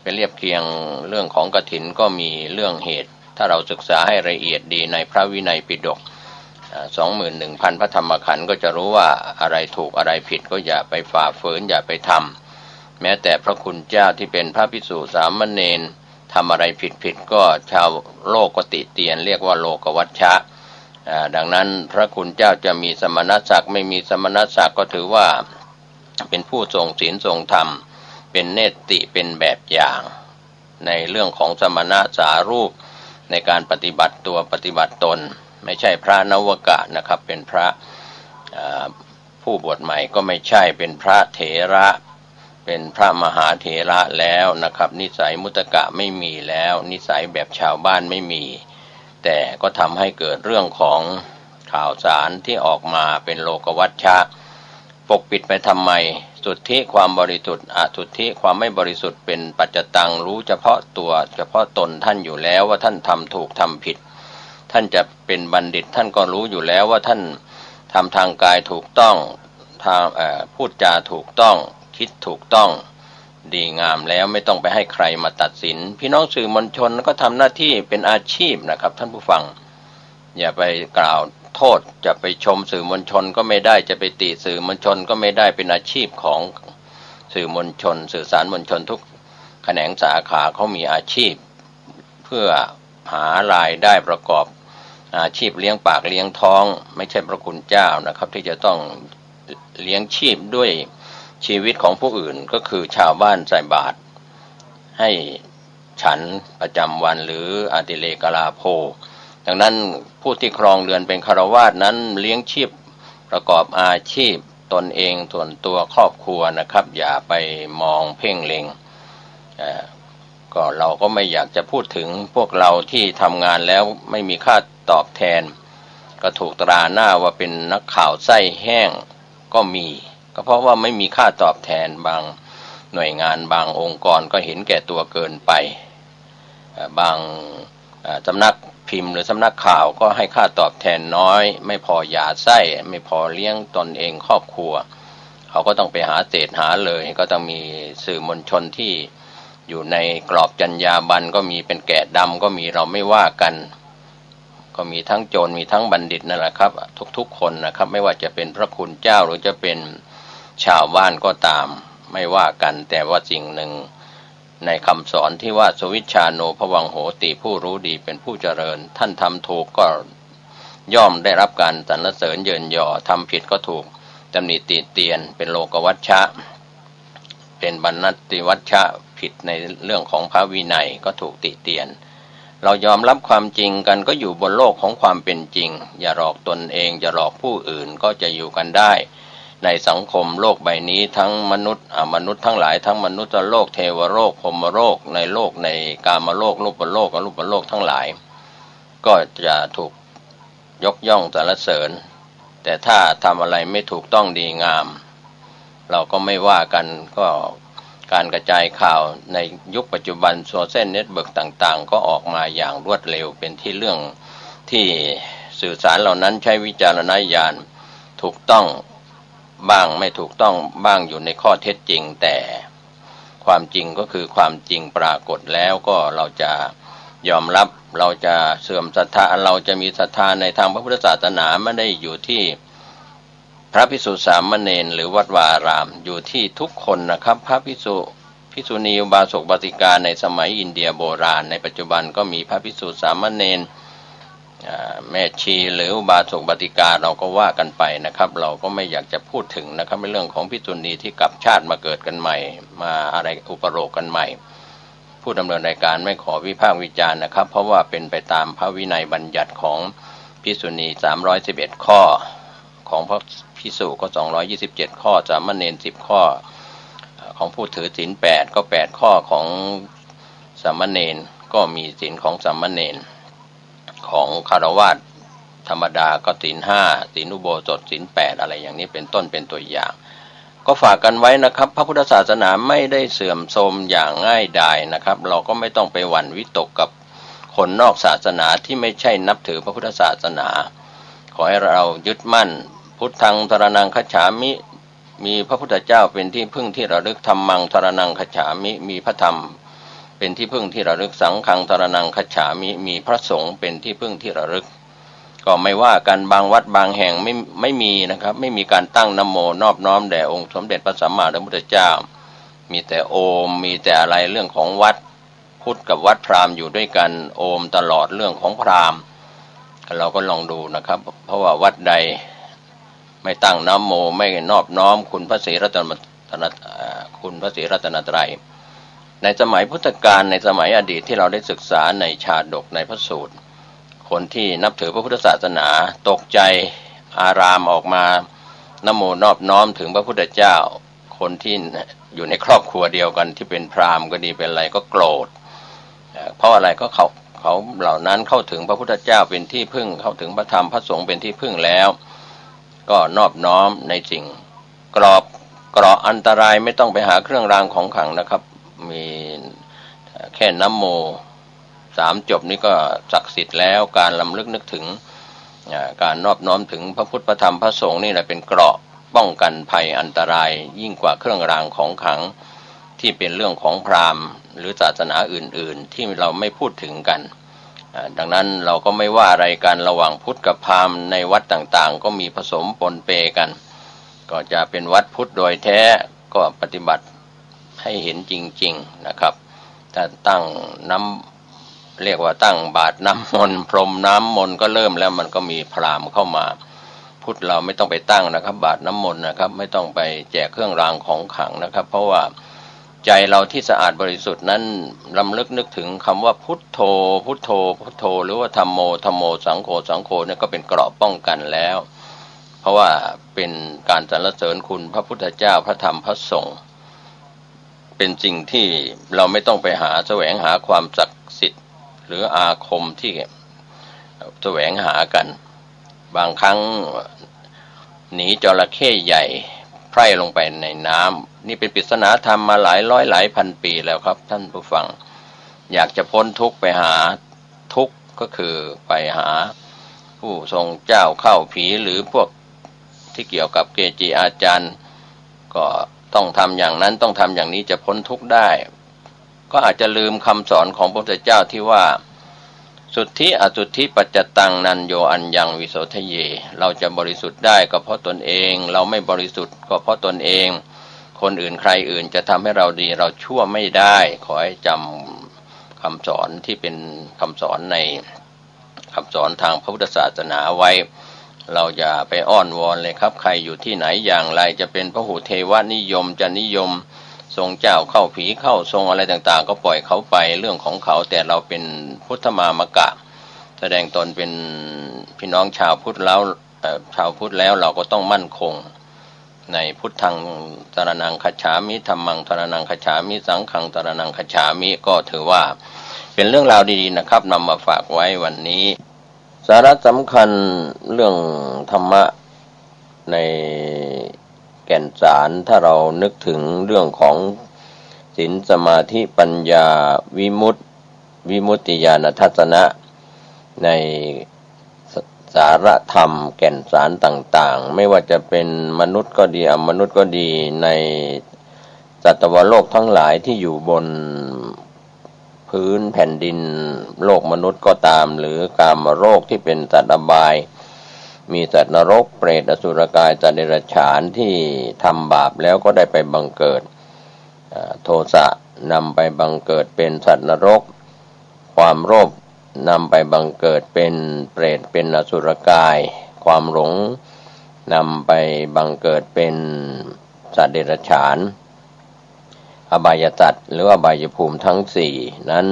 ไปเรียบเคียงเรื่องของกฐินก็มีเรื่องเหตุถ้าเราศึกษาให้ละเอียดดีในพระวินัยปิฎก21,000 พระธรรมขันธ์ก็จะรู้ว่าอะไรถูกอะไรผิดก็อย่าไปฝ่าฝืนอย่าไปทำแม้แต่พระคุณเจ้าที่เป็นพระภิกษุสามเณรทำอะไรผิดก็ชาวโลกก็ติเตียนเรียกว่าโลกวัชชะดังนั้นพระคุณเจ้าจะมีสมณศักดิ์ไม่มีสมณศักดิ์ก็ถือว่าเป็นผู้ทรงศีลทรงธรรมเป็นเนติเป็นแบบอย่างในเรื่องของสมณะสารูปในการปฏิบัติตัวปฏิบัติตนไม่ใช่พระนวกะนะครับเป็นพระผู้บวชใหม่ก็ไม่ใช่เป็นพระเถระเป็นพระมหาเถระแล้วนะครับนิสัยมุตตะไม่มีแล้วนิสัยแบบชาวบ้านไม่มีแต่ก็ทำให้เกิดเรื่องของข่าวสารที่ออกมาเป็นโลกวัชชะปกปิดไปทำไมสุทธิความบริสุทธิ์อสุทธิความไม่บริสุทธิ์เป็นปัจจตังรู้เฉพาะตัวเฉพาะตนท่านอยู่แล้วว่าท่านทำถูกทำผิดท่านจะเป็นบัณฑิตท่านก็รู้อยู่แล้วว่าท่านทำทางกายถูกต้องทางพูดจาถูกต้องคิดถูกต้องดีงามแล้วไม่ต้องไปให้ใครมาตัดสินพี่น้องสื่อมวลชนก็ทำหน้าที่เป็นอาชีพนะครับท่านผู้ฟังอย่าไปกล่าวโทษจะไปชมสื่อมวลชนก็ไม่ได้จะไปติสื่อมวลชนก็ไม่ได้เป็นอาชีพของสื่อมวลชนสื่อสารมวลชนทุกแขนงสาขาเขามีอาชีพเพื่อหารายได้ประกอบอาชีพเลี้ยงปากเลี้ยงท้องไม่ใช่พระคุณเจ้านะครับที่จะต้องเลี้ยงชีพด้วยชีวิตของผู้อื่นก็คือชาวบ้านใส่บาตรให้ฉันประจำวันหรืออดิเลกลาโภดังนั้นผู้ที่ครองเรือนเป็นฆราวาสนั้นเลี้ยงชีพประกอบอาชีพตนเองส่วนตัวครอบครัวนะครับอย่าไปมองเพ่งเล็งก็เราก็ไม่อยากจะพูดถึงพวกเราที่ทำงานแล้วไม่มีค่าตอบแทนก็ถูกตราหน้าว่าเป็นนักข่าวไส้แห้งก็มีก็เพราะว่าไม่มีค่าตอบแทนบางหน่วยงานบางองค์กรก็เห็นแก่ตัวเกินไปบางสำนักพิมพ์หรือสำนักข่าวก็ให้ค่าตอบแทนน้อยไม่พอหย่าไส้ไม่พอเลี้ยงตนเองครอบครัว เขาก็ต้องไปหาเศษหาเลยก็ต้องมีสื่อมวลชนที่อยู่ในกรอบจรรยาบรรณก็มีเป็นแกะดำก็มีเราไม่ว่ากันก็มีทั้งโจรมีทั้งบัณฑิตนั่นแหละครับทุกๆคนนะครับไม่ว่าจะเป็นพระคุณเจ้าหรือจะเป็นชาวบ้านก็ตามไม่ว่ากันแต่ว่าสิ่งหนึ่งในคำสอนที่ว่าสวิชชาโนภวังโหติผู้รู้ดีเป็นผู้เจริญท่านทำถูกก็ย่อมได้รับการสรรเสริญเยินยอทำผิดก็ถูกตำหนิติเตียนเป็นโลกวัชชะเป็นบรรณัตติวัชชะผิดในเรื่องของพระวินัยก็ถูกติเตียนเรายอมรับความจริงกันก็อยู่บนโลกของความเป็นจริงอย่าหลอกตนเองอย่าหลอกผู้อื่นก็จะอยู่กันได้ในสังคมโลกใบนี้ทั้งมนุษย์ทั้งหลายทั้งมนุษย์โลกเทวโลกพรหมโลกในโลกในกามโลกรูปโลกอรูปโลกทั้งหลายก็จะถูกยกย่องสรรเสริญแต่ถ้าทำอะไรไม่ถูกต้องดีงามเราก็ไม่ว่ากันก็การกระจายข่าวในยุคปัจจุบันโซเชียลเน็ตเวิร์กต่างๆก็ออกมาอย่างรวดเร็วเป็นที่เรื่องที่สื่อสารเหล่านั้นใช้วิจารณญาณถูกต้องบ้างไม่ถูกต้องบ้างอยู่ในข้อเท็จจริงแต่ความจริงก็คือความจริงปรากฏแล้วก็เราจะยอมรับเราจะเสื่อมศรัทธาเราจะมีศรัทธาในทางพระพุทธศาสนาไม่ได้อยู่ที่พระภิกษุสามเณรหรือวัดวาอารามอยู่ที่ทุกคนนะครับพระภิกษุณีอุบาสกอุบาสิกาในสมัยอินเดียโบราณในปัจจุบันก็มีพระภิกษุสามเณรแม่ชีหรืออุบาสกอุบาสิกาเราก็ว่ากันไปนะครับเราก็ไม่อยากจะพูดถึงนะครับในเรื่องของภิกษุณีที่กลับชาติมาเกิดกันใหม่มาอะไรอุปโลกกันใหม่ผู้ดำเนินรายการไม่ขอวิพากษ์วิจารณ์นะครับเพราะว่าเป็นไปตามพระวินัยบัญญัติของภิกษุณี311ข้อของพระภิกษุก็227ข้อสามเณร10ข้อของผู้ถือศีล8ก็8ข้อของสามเณรก็มีศีลของสามเณรของคฤหัสถ์ธรรมดาก็ศีล5ศีลอุโบสถศีล8อะไรอย่างนี้เป็นต้นเป็นตัวอย่างก็ฝากกันไว้นะครับพระพุทธศาสนาไม่ได้เสื่อมโทรมอย่างง่ายดายนะครับเราก็ไม่ต้องไปหวั่นวิตกกับคนนอกศาสนาที่ไม่ใช่นับถือพระพุทธศาสนาขอให้เรายึดมั่นพุทธังสรณังคัจฉามิมีพระพุทธเจ้าเป็นที่พึ่งที่ระลึกธัมมังสรณังคัจฉามิมีพระธรรมเป็นที่พึ่งที่ระลึกสังฆังสรณังคัจฉามิมีพระสงฆ์เป็นที่พึ่งที่ระลึกก็ไม่ว่ากันบางวัดบางแห่งไม่มีนะครับไม่มีการตั้งนะโมนอบน้อมแด่องค์สมเด็จพระสัมมาสัมพุทธเจ้ามีแต่โอมมีแต่อะไรเรื่องของวัดพุทธกับวัดพราหมณ์อยู่ด้วยกันโอมตลอดเรื่องของพราหมณ์เราก็ลองดูนะครับเพราะว่าวัดใดไม่ตั้งนะโมไม่นอบน้อมคุณพระศรีรัตนตรัยในสมัยพุทธกาลในสมัยอดีตที่เราได้ศึกษาในชาดกในพระสูตรคนที่นับถือพระพุทธศาสนาตกใจอารามออกมานะโมนอบน้อมถึงพระพุทธเจ้าคนที่อยู่ในครอบครัวเดียวกันที่เป็นพราหมณ์ก็ดีเป็นอะไรก็โกรธเพราะอะไรก็เขาเหล่านั้นเข้าถึงพระพุทธเจ้าเป็นที่พึ่งเข้าถึงพระธรรมพระสงฆ์เป็นที่พึ่งแล้วก็นอบน้อมในสิ่งเกราะอันตรายไม่ต้องไปหาเครื่องรางของขลังนะครับมีแค่นะโม3จบนี้ก็ศักดิ์สิทธิ์แล้วการลำลึกนึกถึงการนอบน้อมถึงพระพุทธพระธรรมพระสงฆ์นี่แหละเป็นเกราะป้องกันภัยอันตรายยิ่งกว่าเครื่องรางของขลังที่เป็นเรื่องของพราหมณ์หรือศาสนาอื่นๆที่เราไม่พูดถึงกันดังนั้นเราก็ไม่ว่าอะไรกันระหว่างพุทธกับพราหมณ์ในวัดต่างๆก็มีผสมปนเปกันก็จะเป็นวัดพุทธโดยแท้ก็ปฏิบัติให้เห็นจริงๆนะครับถ้าตั้งเรียกว่าตั้งบาตรน้ำมนต์พรมน้ำมนต์ก็เริ่มแล้วมันก็มีพราหมณ์เข้ามาพุทธเราไม่ต้องไปตั้งนะครับบาตรน้ำมนต์นะครับไม่ต้องไปแจกเครื่องรางของขลังนะครับเพราะว่าใจเราที่สะอาดบริสุทธิ์นั้นรำลึกนึกถึงคำว่าพุทโธพุทโธพุทโธหรือว่าธัมโมธัมโมสังโฆสังโฆเนี่ยก็เป็นเกราะป้องกันแล้วเพราะว่าเป็นการสรรเสริญคุณพระพุทธเจ้าพระธรรมพระสงฆ์เป็นสิ่งที่เราไม่ต้องไปแสวงหาความศักดิ์สิทธิ์หรืออาคมที่แสวงหากันบางครั้งหนีจระเข้ใหญ่ไพร่ลงไปในน้ำนี่เป็นปริศนาธรรมมาหลายร้อยหลายพันปีแล้วครับท่านผู้ฟังอยากจะพ้นทุกข์ไปหาทุกข์ก็คือไปหาผู้ทรงเจ้าเข้าผีหรือพวกที่เกี่ยวกับเกจิอาจารย์ ก็ต้องทำอย่างนั้นต้องทำอย่างนี้จะพ้นทุกข์ได้ก็อาจจะลืมคำสอนของพระพุทธเจ้าที่ว่าสุทธิอสุทธิปัจจตังนันโยอัญญังวิโสทะเยเราจะบริสุทธิ์ได้ก็เพราะตนเองเราไม่บริสุทธิ์ก็เพราะตนเองคนอื่นใครอื่นจะทำให้เราดีเราชั่วไม่ได้ขอให้จำคำสอนที่เป็นคำสอนในคำสอนทางพระพุทธศาสนาไว้เราอย่าไปอ้อนวอนเลยครับใครอยู่ที่ไหนอย่างไรจะเป็นพหุเทวนิยมจะนิยมทรงเจ้าเข้าผีเข้าทรงอะไรต่างๆก็ปล่อยเขาไปเรื่องของเขาแต่เราเป็นพุทธมามกะแสดงตนเป็นพี่น้องชาวพุทธแล้วเราก็ต้องมั่นคงในพุทธังสรณังคัจฉามิธัมมังสรณังคัจฉามิสังฆังสรณังคัจฉามิก็ถือว่าเป็นเรื่องราวดีๆนะครับนำมาฝากไว้วันนี้สาระสำคัญเรื่องธรรมะในแก่นสารถ้าเรานึกถึงเรื่องของศีลสมาธิปัญญาวิมุตติญาณทัศนะในสาระธรรมแก่นสารต่างๆไม่ว่าจะเป็นมนุษย์ก็ดีอมนุษย์ก็ดีในสัตวโลกทั้งหลายที่อยู่บนพื้นแผ่นดินโลกมนุษย์ก็ตามหรือกามโรคที่เป็นสัตว์อบายมีสัตว์นรกเปรตอสุรกายสัตว์เดรัจฉานที่ทำบาปแล้วก็ได้ไปบังเกิดโทสะนำไปบังเกิดเป็นสัตว์นรกความโลภนำไปบังเกิดเป็นเปรตเป็นอสุรกายความหลงนำไปบังเกิดเป็นสัตว์เดรัจฉานอบายสัตว์หรืออบายภูมิทั้งสี่นั้น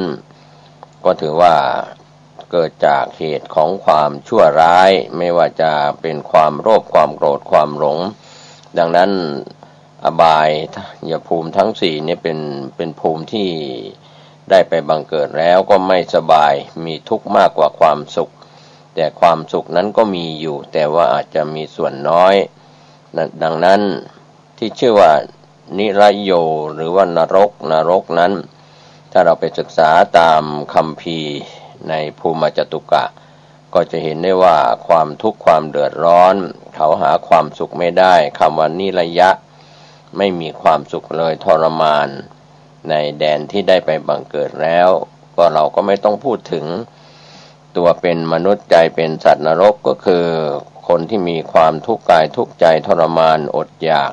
ก็ถือว่าเกิดจากเหตุของความชั่วร้ายไม่ว่าจะเป็นความโลภความโกรธความหลงดังนั้นอบายภูมิทั้งสี่นี่เป็นภูมิที่ได้ไปบังเกิดแล้วก็ไม่สบายมีทุกข์มากกว่าความสุขแต่ความสุขนั้นก็มีอยู่แต่ว่าอาจจะมีส่วนน้อยดังนั้นที่ชื่อว่านิรโยหรือว่านรกนั้นถ้าเราไปศึกษาตามคัมภีร์ในภูมิจตุกะก็จะเห็นได้ว่าความทุกข์ความเดือดร้อนเขาหาความสุขไม่ได้คำว่านิระยะไม่มีความสุขเลยทรมานในแดนที่ได้ไปบังเกิดแล้วก็เราก็ไม่ต้องพูดถึงตัวเป็นมนุษย์ใจเป็นสัตว์นรกก็คือคนที่มีความทุกข์กายทุกข์ใจทรมานอดอยาก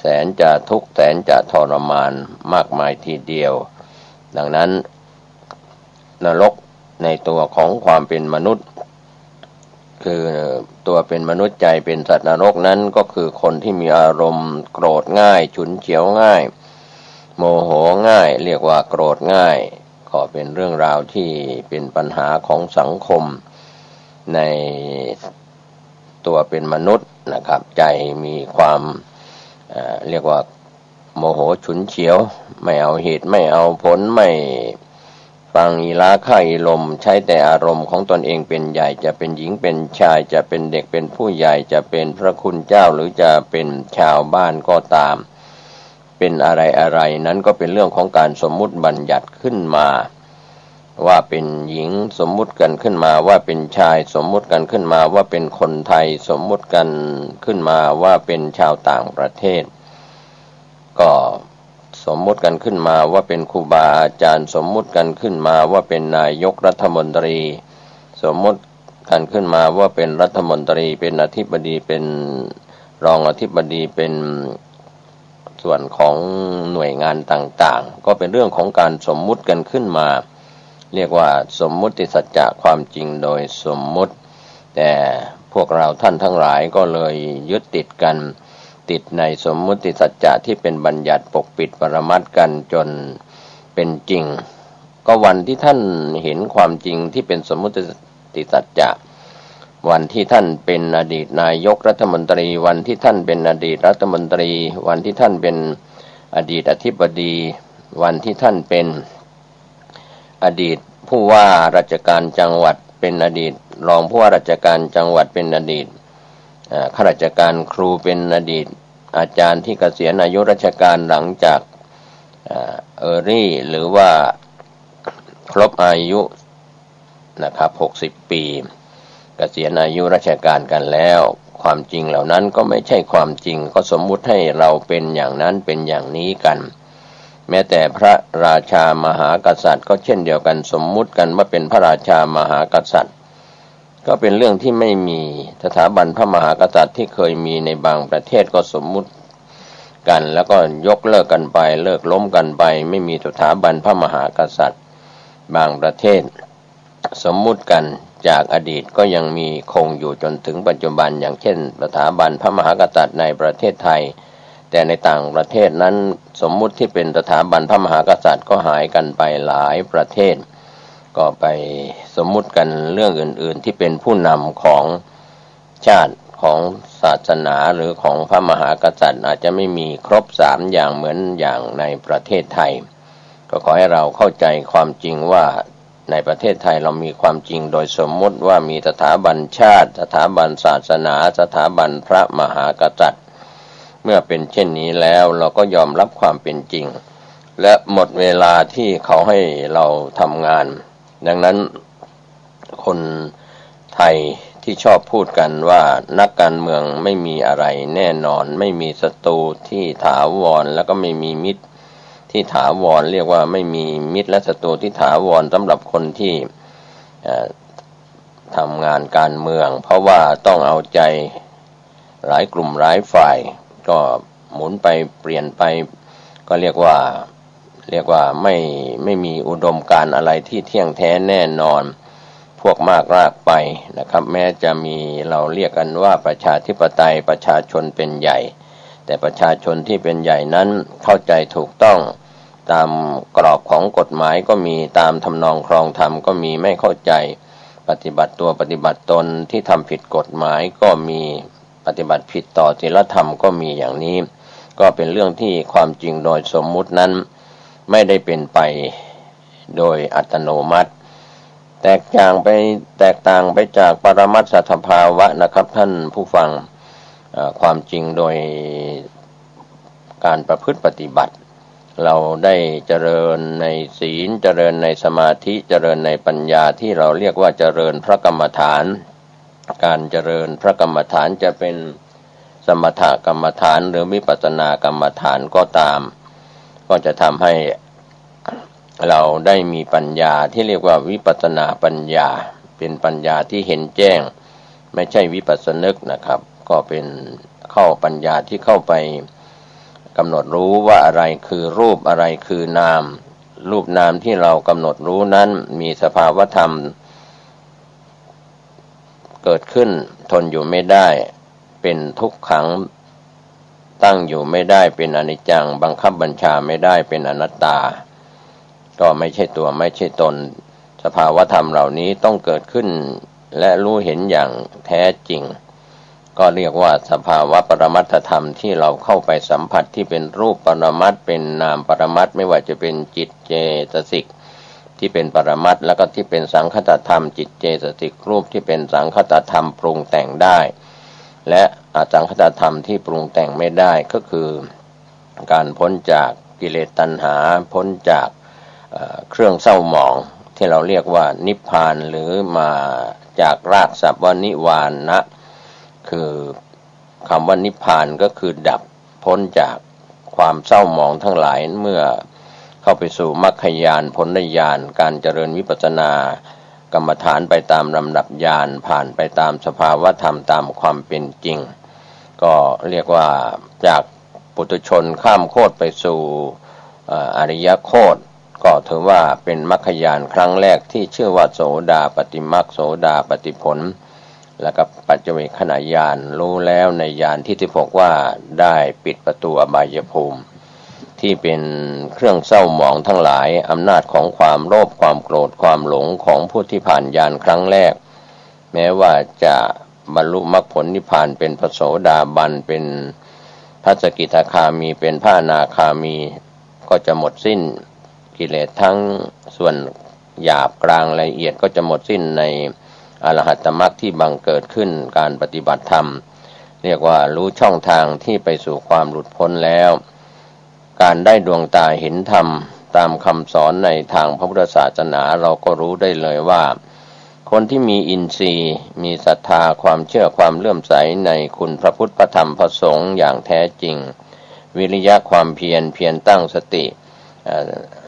แสนจะทุกข์แสนจะทรมานมากมายทีเดียวดังนั้นนรกในตัวของความเป็นมนุษย์คือตัวเป็นมนุษย์ใจเป็นสัตว์นรกนั้นก็คือคนที่มีอารมณ์โกรธง่ายฉุนเฉียวง่ายโมโหง่ายเรียกว่าโกรธง่ายก็เป็นเรื่องราวที่เป็นปัญหาของสังคมในตัวเป็นมนุษย์นะครับใจมีความเรียกว่าโมโหฉุนเฉียวไม่เอาเหตุไม่เอาผลไม่ฟังอีลาค่าอีลมใช้แต่อารมณ์ของตนเองเป็นใหญ่จะเป็นหญิงเป็นชายจะเป็นเด็กเป็นผู้ใหญ่จะเป็นพระคุณเจ้าหรือจะเป็นชาวบ้านก็ตามเป็นอะไรนั้นก็เป็นเรื่องของการสมมุติบัญญัติขึ้นมาว่าเป็นหญิงสมมุติกันขึ้นมาว่าเป็นชายสมมุติกันขึ้นมาว่าเป็นคนไทยสมมุติกันขึ้นมาว่าเป็นชาวต่างประเทศก็สมมุติกันขึ้นมาว่าเป็นครูบาอาจารย์สมมุติกันขึ้นมาว่าเป็นนายกรัฐมนตรีสมมุติกันขึ้นมาว่าเป็นรัฐมนตรีเป็นอธิบดีเป็นรองอธิบดีเป็นส่วนของหน่วยงานต่างๆก็เป็นเรื่องของการสมมุติกันขึ้นมาเรียกว่าสมมุติสัจจะความจริงโดยสมมุติแต่พวกเราท่านทั้งหลายก็เลยยึดติดกันติดในสมมุติสัจจะที่เป็นบัญญัติปกปิดปรมัตถ์กันจนเป็นจริงก็วันที่ท่านเห็นความจริงที่เป็นสมมุติสัจจะวันที่ท่านเป็นอดีตนายกรัฐมนตรีวันที่ท่านเป็นอดีตรัฐมนตรีวันที่ท่านเป็นอดีตอธิบดีวันที่ท่านเป็นอดีตผู้ว่าราชการจังหวัดเป็นอดีตรองผู้ว่าราชการจังหวัดเป็นอดีตข้าราชการครูเป็นอดีตอาจารย์ที่เกษียณอายุราชการหลังจากรี่หรือว่าครบอายุนะครับ60 ปีเกษียณอายุราชการกันแล้ว ความจริงเหล่านั้นก็ไม่ใช่ความจริงก็สมมุติให้เราเป็นอย่างนั้นเป็นอย่างนี้กันแม้แต่พระราชามหากษัตริย์ก็เช่นเดียวกันสมมุติกันว่าเป็นพระราชามหากษัตริย์ก็เป็นเรื่องที่ไม่มีสถาบันพระมหากษัตริย์ที่เคยมีในบางประเทศก็สมมุติกันแล้วก็ยกเลิกกันไปเลิกล้มกันไปไม่มีสถาบันพระมหากษัตริย์บางประเทศสมมุติกันจากอดีตก็ยังมีคงอยู่จนถึงปัจจุบันอย่างเช่นสถาบันพระมหากษัตริย์ในประเทศไทยแต่ในต่างประเทศนั้นสมมุติที่เป็นสถาบันพระมหากษัตริย์ก็หายกันไปหลายประเทศก็ไปสมมุติกันเรื่องอื่นๆที่เป็นผู้นำของชาติของศาสนาหรือของพระมหากษัตริย์อาจจะไม่มีครบ3อย่างเหมือนอย่างในประเทศไทยก็ขอให้เราเข้าใจความจริงว่าในประเทศไทยเรามีความจริงโดยสมมุติว่ามีสถาบันชาติสถาบันศาสนาสถาบันพระมหากษัตริย์เมื่อเป็นเช่นนี้แล้วเราก็ยอมรับความเป็นจริงและหมดเวลาที่เขาให้เราทำงานดังนั้นคนไทยที่ชอบพูดกันว่านักการเมืองไม่มีอะไรแน่นอนไม่มีศัตรูที่ถาวรแล้วก็ไม่มีมิตรที่ถาวรเรียกว่าไม่มีมิตรและศัตรูที่ถาวรสำหรับคนที่ทำงานการเมืองเพราะว่าต้องเอาใจหลายกลุ่มหลายฝ่ายก็หมุนไปเปลี่ยนไปก็เรียกว่าไม่มีอุดมการณ์อะไรที่เที่ยงแท้แน่นอนพวกมากรากไปนะครับแม้จะมีเราเรียกกันว่าประชาธิปไตยประชาชนเป็นใหญ่แต่ประชาชนที่เป็นใหญ่นั้นเข้าใจถูกต้องตามกรอบของกฎหมายก็มีตามทำนองครองธรรมก็มีไม่เข้าใจปฏิบัติตัวปฏิบัติตนที่ทำผิดกฎหมายก็มีปฏิบัติผิดต่อศีลธรรมก็มีอย่างนี้ก็เป็นเรื่องที่ความจริงโดยสมมุตินั้นไม่ได้เป็นไปโดยอัตโนมัติแตกต่างไปจากปรมัตถสภาวะนะครับท่านผู้ฟังความจริงโดยการประพฤติปฏิบัติเราได้เจริญในศีลเจริญในสมาธิเจริญในปัญญาที่เราเรียกว่าเจริญพระกรรมฐานการเจริญพระกรรมฐานจะเป็นสมถกรรมฐานหรือวิปัสสนากรรมฐานก็ตามก็จะทำให้เราได้มีปัญญาที่เรียกว่าวิปัสสนาปัญญาเป็นปัญญาที่เห็นแจ้งไม่ใช่วิปัสสนึกนะครับก็เป็นเข้าปัญญาที่เข้าไปกำหนดรู้ว่าอะไรคือรูปอะไรคือนามรูปนามที่เรากำหนดรู้นั้นมีสภาวธรรมเกิดขึ้นทนอยู่ไม่ได้เป็นทุกขังตั้งอยู่ไม่ได้เป็นอนิจจังบังคับบัญชาไม่ได้เป็นอนัตตาก็ไม่ใช่ตัวไม่ใช่ตนสภาวธรรมเหล่านี้ต้องเกิดขึ้นและรู้เห็นอย่างแท้จริงก็เรียกว่าสภาวะปรมัตถธรรมที่เราเข้าไปสัมผัสที่เป็นรูปปรมัตถ์เป็นนามปรมัตถ์ไม่ว่าจะเป็นจิตเจตสิกที่เป็นปรมัตถ์แล้วก็ที่เป็นสังคตธรรมจิตเจตสิกรูปที่เป็นสังคตธรรมปรุงแต่งได้และอสังคตธรรมที่ปรุงแต่งไม่ได้ก็คือการพ้นจากกิเลสตัณหาพ้นจากเครื่องเศร้าหมองที่เราเรียกว่านิพพานหรือมาจากรากศัพท์ว่านิวานะคือคำว่านิพพานก็คือดับพ้นจากความเศร้าหมองทั้งหลายเมื่อเข้าไปสู่มรรคญาณผลญาณการเจริญวิปัสสนากรรมฐานไปตามลำดับญาณผ่านไปตามสภาวธรรมตามความเป็นจริงก็เรียกว่าจากปุถุชนข้ามโคตรไปสู่อริยโคตรก็ถือว่าเป็นมรรคญาณครั้งแรกที่ชื่อว่าโสดาปัตติมรรคโสดาปัตติผลแล้วก็ปัจเจเวคขณะญาณรู้แล้วในญาณที่16ว่าได้ปิดประตูอบายภูมิที่เป็นเครื่องเศร้าหมองทั้งหลายอำนาจของความโลภความโกรธความหลงของผู้ที่ผ่านญาณครั้งแรกแม้ว่าจะบรรลุมรรคผลนิพพานเป็นพระโสดาบันเป็นพระสกิทาคามีเป็นพระอนาคามีก็จะหมดสิ้นกิเลสทั้งส่วนหยาบกลางละเอียดก็จะหมดสิ้นในอรหัตมรรคที่บังเกิดขึ้นการปฏิบัติธรรมเรียกว่ารู้ช่องทางที่ไปสู่ความหลุดพ้นแล้วการได้ดวงตาเห็นธรรมตามคำสอนในทางพระพุทธศาสนาเราก็รู้ได้เลยว่า คนที่มีอินทรีย์มีศรัทธาความเชื่อความเลื่อมใสในคุณพระพุทธพระธรรมพระสงฆ์อย่างแท้จริงวิริยะความเพียรตั้งสติ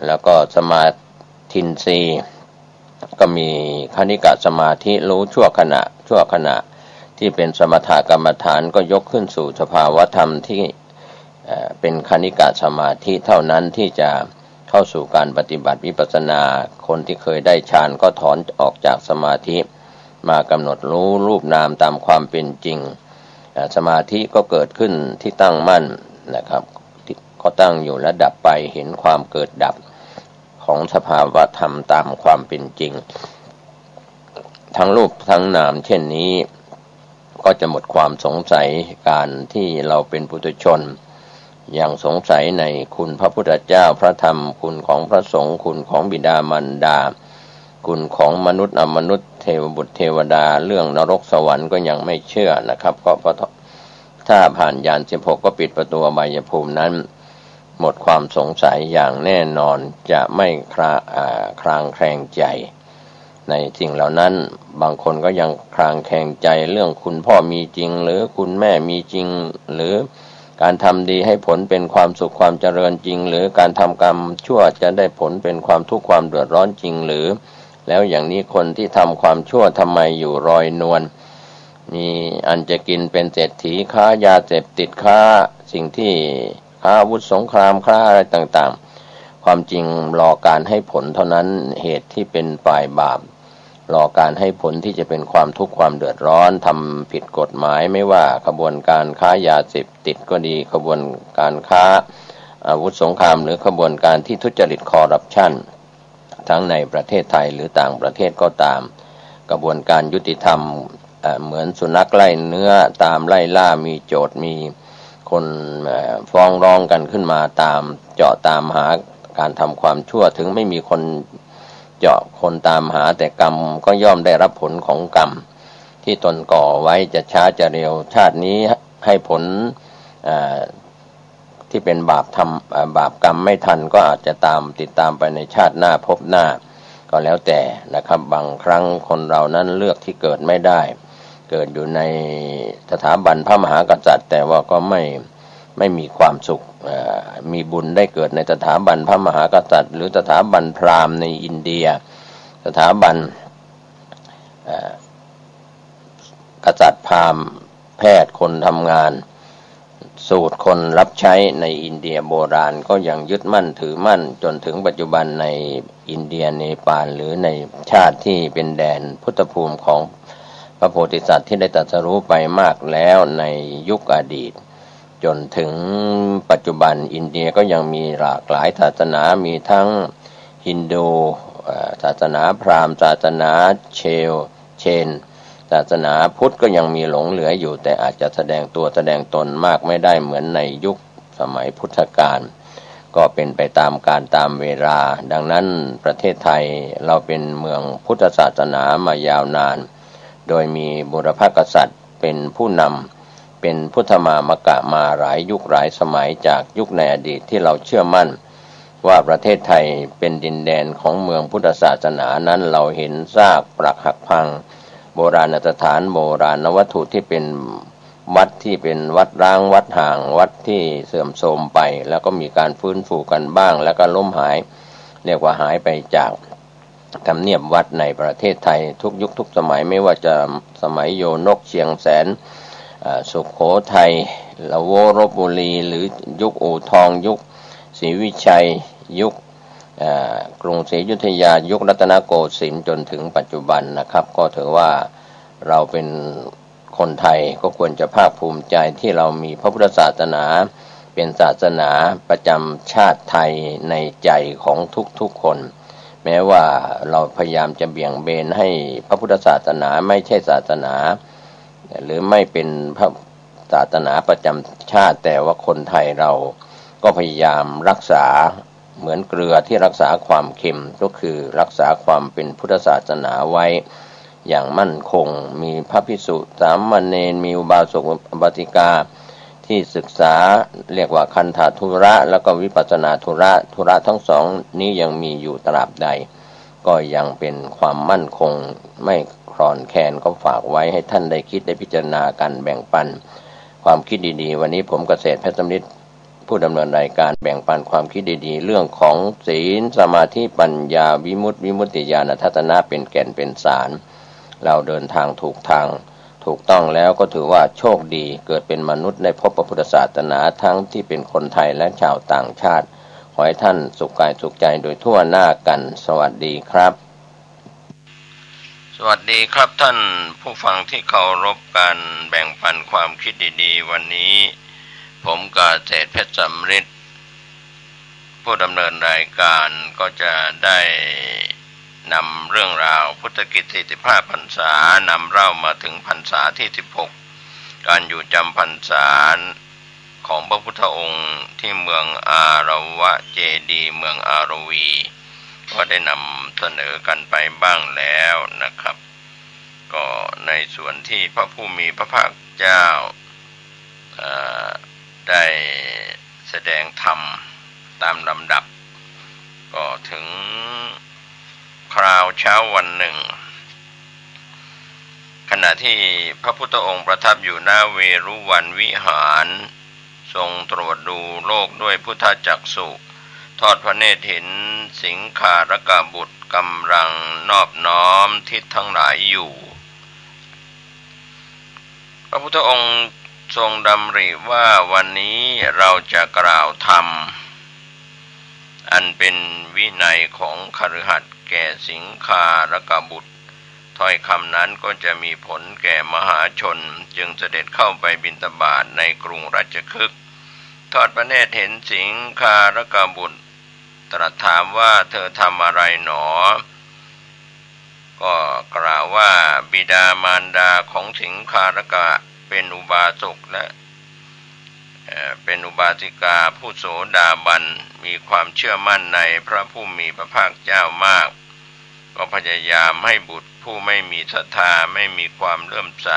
แล้วก็สมาธินทรีย์ก็มีคณิกะสมาธิรู้ชั่วขณะที่เป็นสมถกรรมฐานก็ยกขึ้นสู่สภาวธรรมที่เป็นคณิกะสมาธิเท่านั้นที่จะเข้าสู่การปฏิบัติวิปัสสนาคนที่เคยได้ฌานก็ถอนออกจากสมาธิมากำหนดรู้รูปนามตามความเป็นจริงสมาธิก็เกิดขึ้นที่ตั้งมั่นนะครับก็ตั้งอยู่และดับไปเห็นความเกิดดับของสภาวะธรรมตามความเป็นจริงทั้งรูปทั้งนามเช่นนี้ก็จะหมดความสงสัยการที่เราเป็นปุถุชนยังสงสัยในคุณพระพุทธเจ้าพระธรรมคุณของพระสงฆ์คุณของบิดามารดาคุณของมนุษย์อมนุษย์เทวบุตรเทวดาเรื่องนรกสวรรค์ก็ยังไม่เชื่อนะครับเพราะถ้าผ่านญาณ16ก็ปิดประตูอบายภูมินั้นหมดความสงสัยอย่างแน่นอนจะไม่คลางแคลงใจในสิ่งเหล่านั้นบางคนก็ยังคลางแคลงใจเรื่องคุณพ่อมีจริงหรือคุณแม่มีจริงหรือการทำดีให้ผลเป็นความสุขความเจริญจริงหรือการทำกรรมชั่วจะได้ผลเป็นความทุกข์ความเดือดร้อนจริงหรือแล้วอย่างนี้คนที่ทำความชั่วทำไมอยู่รอยนวลมีอันจะกินเป็นเศรษฐีค้ายาเสพติดค้าสิ่งที่ค้าอาวุธสงครามค้าอะไรต่างๆความจริงรอการให้ผลเท่านั้นเหตุที่เป็นฝ่ายบาปรอการให้ผลที่จะเป็นความทุกข์ความเดือดร้อนทำผิดกฎหมายไม่ว่าขบวนการค้ายาเสพติดก็ดีขบวนการค้าอาวุธสงครามหรือขบวนการที่ทุจริตคอร์รัปชันทั้งในประเทศไทยหรือต่างประเทศก็ตามกระบวนการยุติธรรมเหมือนสุนัขไล่เนื้อตามไล่ล่ามีโจทย์มีคนฟ้องร้องกันขึ้นมาตามเจาะตามหาการทำความชั่วถึงไม่มีคนเจาะคนตามหาแต่กรรมก็ย่อมได้รับผลของกรรมที่ตนก่อไว้จะช้าจะเร็วชาตินี้ให้ผลที่เป็นบาปกรรมไม่ทันก็อาจจะติดตามไปในชาติหน้าพบหน้าก็แล้วแต่นะครับบางครั้งคนเรานั้นเลือกที่เกิดไม่ได้เกิดอยู่ในสถาบันพระมหากษัตริย์แต่ว่าก็ไม่มีความสุขมีบุญได้เกิดในสถาบันพระมหากษัตริย์หรือสถาบันพราหมณ์ในอินเดียสถาบันกษัตริย์พราหมณ์แพทย์คนทำงานสูตรคนรับใช้ในอินเดียโบราณก็ยังยึดมั่นถือมั่นจนถึงปัจจุบันในอินเดียเนปาลหรือในชาติที่เป็นแดนพุทธภูมิของพระโพธิสัตว์ที่ได้ตรัสรู้ไปมากแล้วในยุคอดีตจนถึงปัจจุบันอินเดียก็ยังมีหลากหลายศาสนามีทั้งฮินดูศาสนาพราหมณ์ศาสนาเชนศาสนาพุทธก็ยังมีหลงเหลืออยู่แต่อาจจะแสดงตัวแสดงตนมากไม่ได้เหมือนในยุคสมัยพุทธกาลก็เป็นไปตามการตามเวลาดังนั้นประเทศไทยเราเป็นเมืองพุทธศาสนามายาวนานโดยมีบุรพกษัตริย์เป็นผู้นำเป็นพุทธมามกะมาหลายยุคหลายสมัยจากยุคในอดีตที่เราเชื่อมั่นว่าประเทศไทยเป็นดินแดนของเมืองพุทธศาสนานั้นเราเห็นซากปรักหักพังโบราณสถานโบราณวัตถุที่เป็นวัดที่เป็นวัดร้างวัดห่างวัดที่เสื่อมโทรมไปแล้วก็มีการฟื้นฟูกันบ้างแล้วก็ล้มหายเรียกว่าหายไปจากทำเนียบวัดในประเทศไทยทุกยุคทุกสมัยไม่ว่าจะสมัยโยนกเชียงแสนสุโขทัยละโวรบุรีหรือยุคอู่ทองยุคศรีวิชัยยุคกรุงศรีอยุธยายุครัตนโกสินทร์จนถึงปัจจุบันนะครับก็ถือว่าเราเป็นคนไทยก็ควรจะภาคภูมิใจที่เรามีพระพุทธศาสนาเป็นศาสนาประจำชาติไทยในใจของทุกๆคนแม้ว่าเราพยายามจะเบี่ยงเบนให้พระพุทธศาสนาไม่ใช่ศาสนาหรือไม่เป็นพระศาสนาประจำชาติแต่ว่าคนไทยเราก็พยายามรักษาเหมือนเกลือที่รักษาความเค็มก็คือรักษาความเป็นพุทธศาสนาไว้อย่างมั่นคงมีพระภิกษุสามเณรมีอุบาสกอุบาสิกาที่ศึกษาเรียกว่าคันธธุระแล้วก็วิปัสสนาธุระทั้งสองนี้ยังมีอยู่ตราบใด ก็ยังเป็นความมั่นคงไม่คลอนแคลนก็ฝากไว้ให้ท่านได้คิดได้พิจารณากันแบ่งปันความคิดดีๆวันนี้ผมเกษตรเพชรสำริดผู้ดำเนินรายการแบ่งปันความคิดดีๆเรื่องของศีลสมาธิปัญญาวิมุตติวิมุตติญาณทัศนะเป็นแก่นเป็นสารเราเดินทางถูกทางถูกต้องแล้วก็ถือว่าโชคดีเกิดเป็นมนุษย์ในพบพระพุทธศาสนาทั้งที่เป็นคนไทยและชาวต่างชาติขอให้ท่านสุขกายสุขใจโดยทั่วหน้ากันสวัสดีครับสวัสดีครับท่านผู้ฟังที่เคารพการแบ่งปันความคิดดีๆวันนี้ผมเกษตรเพชรสำริดผู้ดำเนินรายการก็จะได้นำเรื่องราวพุทธกิจ45พรรษานำเล่ามาถึงพรรษาที่16การอยู่จำพรรษาของพระพุทธองค์ที่เมืองอารวะเจดีย์เมืองอารวีก็ได้นำเสนอกันไปบ้างแล้วนะครับก็ในส่วนที่พระผู้มีพระภาคเจ้าได้แสดงธรรมตามลำดับก็ถึงคราวเช้าวันหนึ่งขณะที่พระพุทธองค์ประทับอยู่หน้าเวรุวันวิหารทรงตรวจดูโลกด้วยพุทธจักษุทอดพระเนตรเห็นสิงคารกบุตรกำลังนอบน้อมทิศทั้งหลายอยู่พระพุทธองค์ทรงดำริว่าวันนี้เราจะกล่าวธรรมอันเป็นวินัยของคฤหัสถ์แก่สิงคารกบุตรถ้อยคำนั้นก็จะมีผลแก่มหาชนจึงเสด็จเข้าไปบิณฑบาตในกรุงราชคฤห์ทอดพระเนตรเห็นสิงคารกบุตรตรัสถามว่าเธอทำอะไรหนอก็กล่าวว่าบิดามารดาของสิงคารกะเป็นอุบาสกและเป็นอุบาสิกาผู้โสดาบันมีความเชื่อมั่นในพระผู้มีพระภาคเจ้ามากก็พยายามให้บุตรผู้ไม่มีศรัทธาไม่มีความเลื่อมใส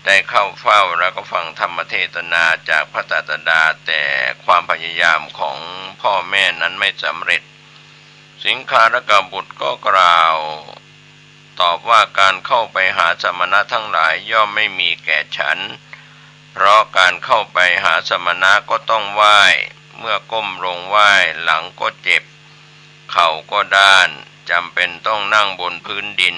ได้เข้าเฝ้าแล้วก็ฟังธรรมเทศนาจากพระศาสดาแต่ความพยายามของพ่อแม่นั้นไม่สำเร็จสิงคารกบุตรก็กล่าวตอบว่าการเข้าไปหาสมณะทั้งหลายย่อมไม่มีแก่ฉันเพราะการเข้าไปหาสมณะก็ต้องไหว้เมื่อก้มลงไหว้หลังก็เจ็บเข่าก็ด้านจำเป็นต้องนั่งบนพื้นดิน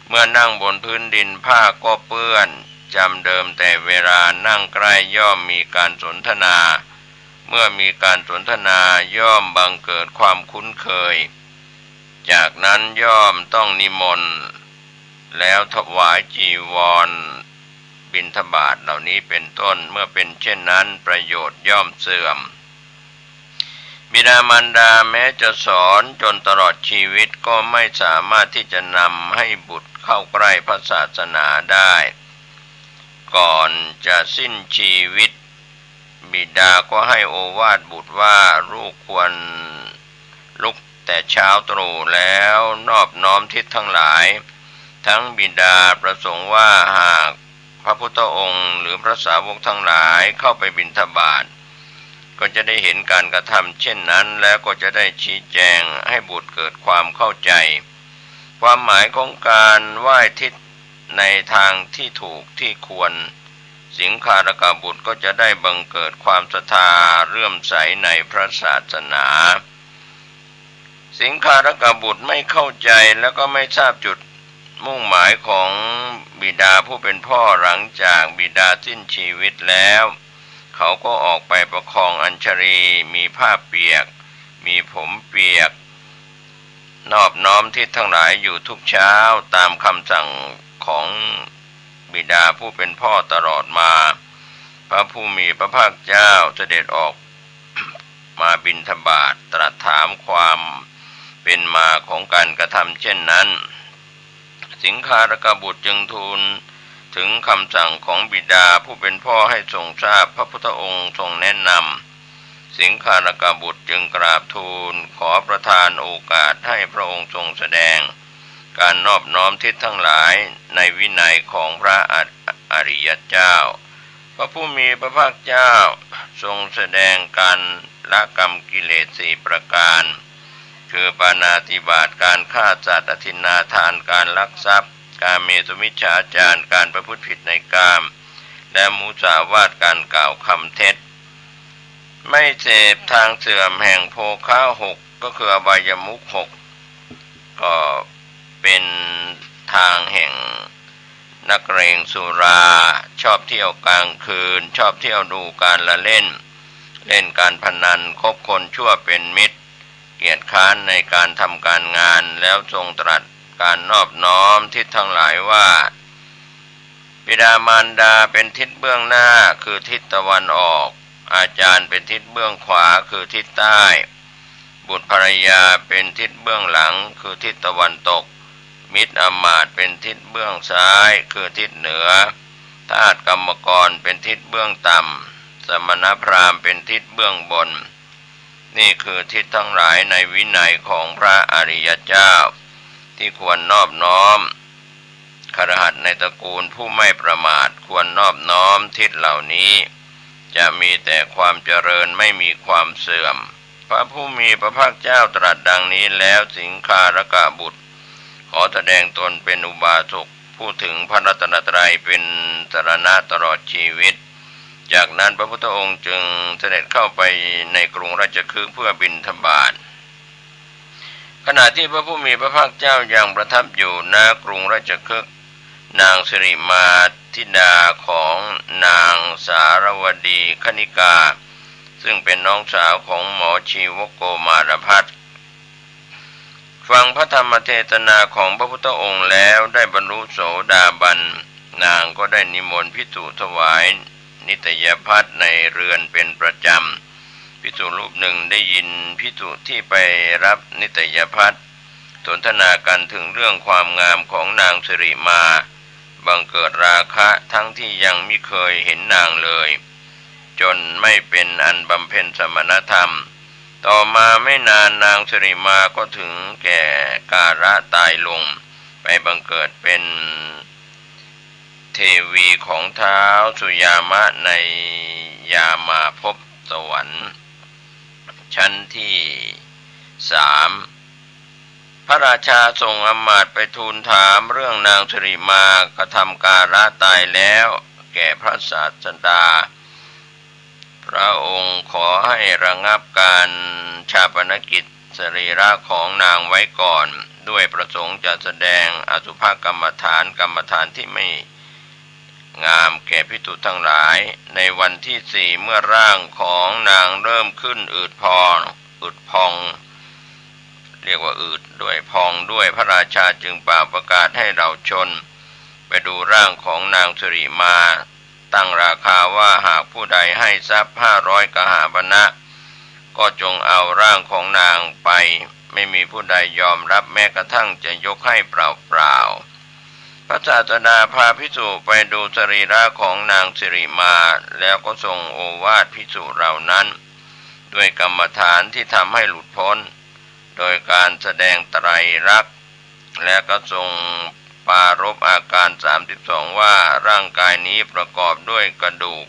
เมื่อนั่งบนพื้นดินผ้าก็เปื้อนจำเดิมแต่เวลานั่งใกล้ย่อมมีการสนทนาเมื่อมีการสนทนาย่อมบังเกิดความคุ้นเคยจากนั้นย่อมต้องนิมนต์แล้วถวายจีวรบิณฑบาตเหล่านี้เป็นต้นเมื่อเป็นเช่นนั้นประโยชน์ย่อมเสื่อมบิดามารดาแม้จะสอนจนตลอดชีวิตก็ไม่สามารถที่จะนำให้บุตรเข้าใกล้พระศาสนาได้ก่อนจะสิ้นชีวิตบิดาก็ให้โอวาทบุตรว่าลูกควรลุกแต่เช้าตรู่แล้วนอบน้อมทิศทั้งหลายทั้งบิดาประสงค์ว่าหากพระพุทธองค์หรือพระสาวกทั้งหลายเข้าไปบิณฑบาตก็จะได้เห็นการกระทำเช่นนั้นแล้วก็จะได้ชี้แจงให้บุตรเกิดความเข้าใจความหมายของการไหว้ทิศในทางที่ถูกที่ควรสิงคารกบุตรก็จะได้บังเกิดความศรัทธาเลื่อมใสในพระศาสนาสิงคารกบุตรไม่เข้าใจแล้วก็ไม่ทราบจุดมุ่งหมายของบิดาผู้เป็นพ่อหลังจากบิดาสิ้นชีวิตแล้วเขาก็ออกไปประคองอัญชลีมีผ้าเปียกมีผมเปียกนอบน้อมทิศทั้งหลายอยู่ทุกเช้าตามคำสั่งของบิดาผู้เป็นพ่อตลอดมาพระผู้มีพระภาคเจ้าเสด็จออกมาบิณฑบาตตรัสถามความเป็นมาของการกระทำเช่นนั้นสิงคารกบุตรจึงทูลถึงคำสั่งของบิดาผู้เป็นพ่อให้ทรงทราบพระพุทธองค์ทรงแนะนำสิงคารกบุตรจึงกราบทูลขอประทานโอกาสให้พระองค์ทรงแสดงการนอบน้อมทิศทั้งหลายในวินัยของพระอริยเจ้าพระผู้มีพระภาคเจ้าทรงแสดงการละกรรมกิเลส4ประการ คือปาณาติบาตการฆ่าสัตว์อทินนาทานการลักทรัพย์การเมตุมิจฉาจารการประพฤติผิดในกามและมุสาวาทการกล่าวคำเท็จไม่เสพทางเสื่อมแห่งโภคะหกก็คืออบายมุขหกก็เป็นทางแห่งนักเลงสุราชอบเที่ยวกลางคืนชอบเที่ยวดูการละเล่นการพนันคบคนชั่วเป็นมิตรเกียจคร้านในการทำการงานแล้วทรงตรัสการนอบน้อมทิศทั้งหลายว่าบิดามารดาเป็นทิศเบื้องหน้าคือทิศตะวันออกอาจารย์เป็นทิศเบื้องขวาคือทิศใต้บุตรภรรยาเป็นทิศเบื้องหลังคือทิศตะวันตกมิตรอมาตย์เป็นทิศเบื้องซ้ายคือทิศเหนือทาสกรรมกรเป็นทิศเบื้องต่ำสมณพราหมณ์เป็นทิศเบื้องบนนี่คือทิศทั้งหลายในวินัยของพระอริยเจ้าที่ควรนอบน้อมคฤหัสถ์ในตระกูลผู้ไม่ประมาทควรนอบน้อมทิศเหล่านี้จะมีแต่ความเจริญไม่มีความเสื่อมพระผู้มีพระภาคเจ้าตรัสดังนี้แล้วสิงคารกบุตรขอแสดงตนเป็นอุบาสกพูดถึงพระรัตนตรัยเป็นสรณะตลอดชีวิตจากนั้นพระพุทธองค์จึงเสด็จเข้าไปในกรุงราชคฤห์เพื่อบิณฑบาตขณะที่พระผู้มีพระภาคเจ้ายังประทับอยู่ณกรุงราชคฤห์นางสิริมาธิดาของนางสารวดีคณิกาซึ่งเป็นน้องสาวของหมอชีวโกมารพัสฟังพระธรรมเทศนาของพระพุทธองค์แล้วได้บรรลุโสดาบันนางก็ได้นิมนต์ภิกษุถวายนิตยพัฒน์ในเรือนเป็นประจำภิกษุรูปหนึ่งได้ยินภิกษุที่ไปรับนิตยพัฒน์สนทนากันถึงเรื่องความงามของนางสิริมาบังเกิดราคะทั้งที่ยังไม่เคยเห็นนางเลยจนไม่เป็นอันบำเพ็ญสมณธรรมต่อมาไม่นานนางสิริมาก็ถึงแก่กาละตายลงไปบังเกิดเป็นเทวีของท้าวสุยามะในยามาภพสวรรค์ชั้นที่3พระราชาส่งอมาตย์ไปทูลถามเรื่องนางสิริมากระทำกาละตายแล้วแก่พระศาสดาพระองค์ขอให้ระงับการชาปนกิจสรีระของนางไว้ก่อนด้วยประสงค์จะแสดงอสุภกรรมฐานที่ไม่งามแก่ภิกษุทั้งหลายในวันที่4เมื่อร่างของนางเริ่มขึ้นอืดพองเรียกว่าอืดด้วยพองด้วยพระราชาจึงประกาศให้เราชนไปดูร่างของนางสิริมาตั้งราคาว่าหากผู้ใดให้ทรัพย์500กหาปณะก็จงเอาร่างของนางไปไม่มีผู้ใดยอมรับแม้กระทั่งจะยกให้เปล่าพระศาสดาพาภิกษุไปดูสรีระของนางสิริมาแล้วก็ทรงโอวาทภิกษุเหล่านั้นด้วยกรรมฐานที่ทำให้หลุดพ้นโดยการแสดงไตรลักษณ์และก็ทรงปรารภอาการ32ว่าร่างกายนี้ประกอบด้วยกระดูก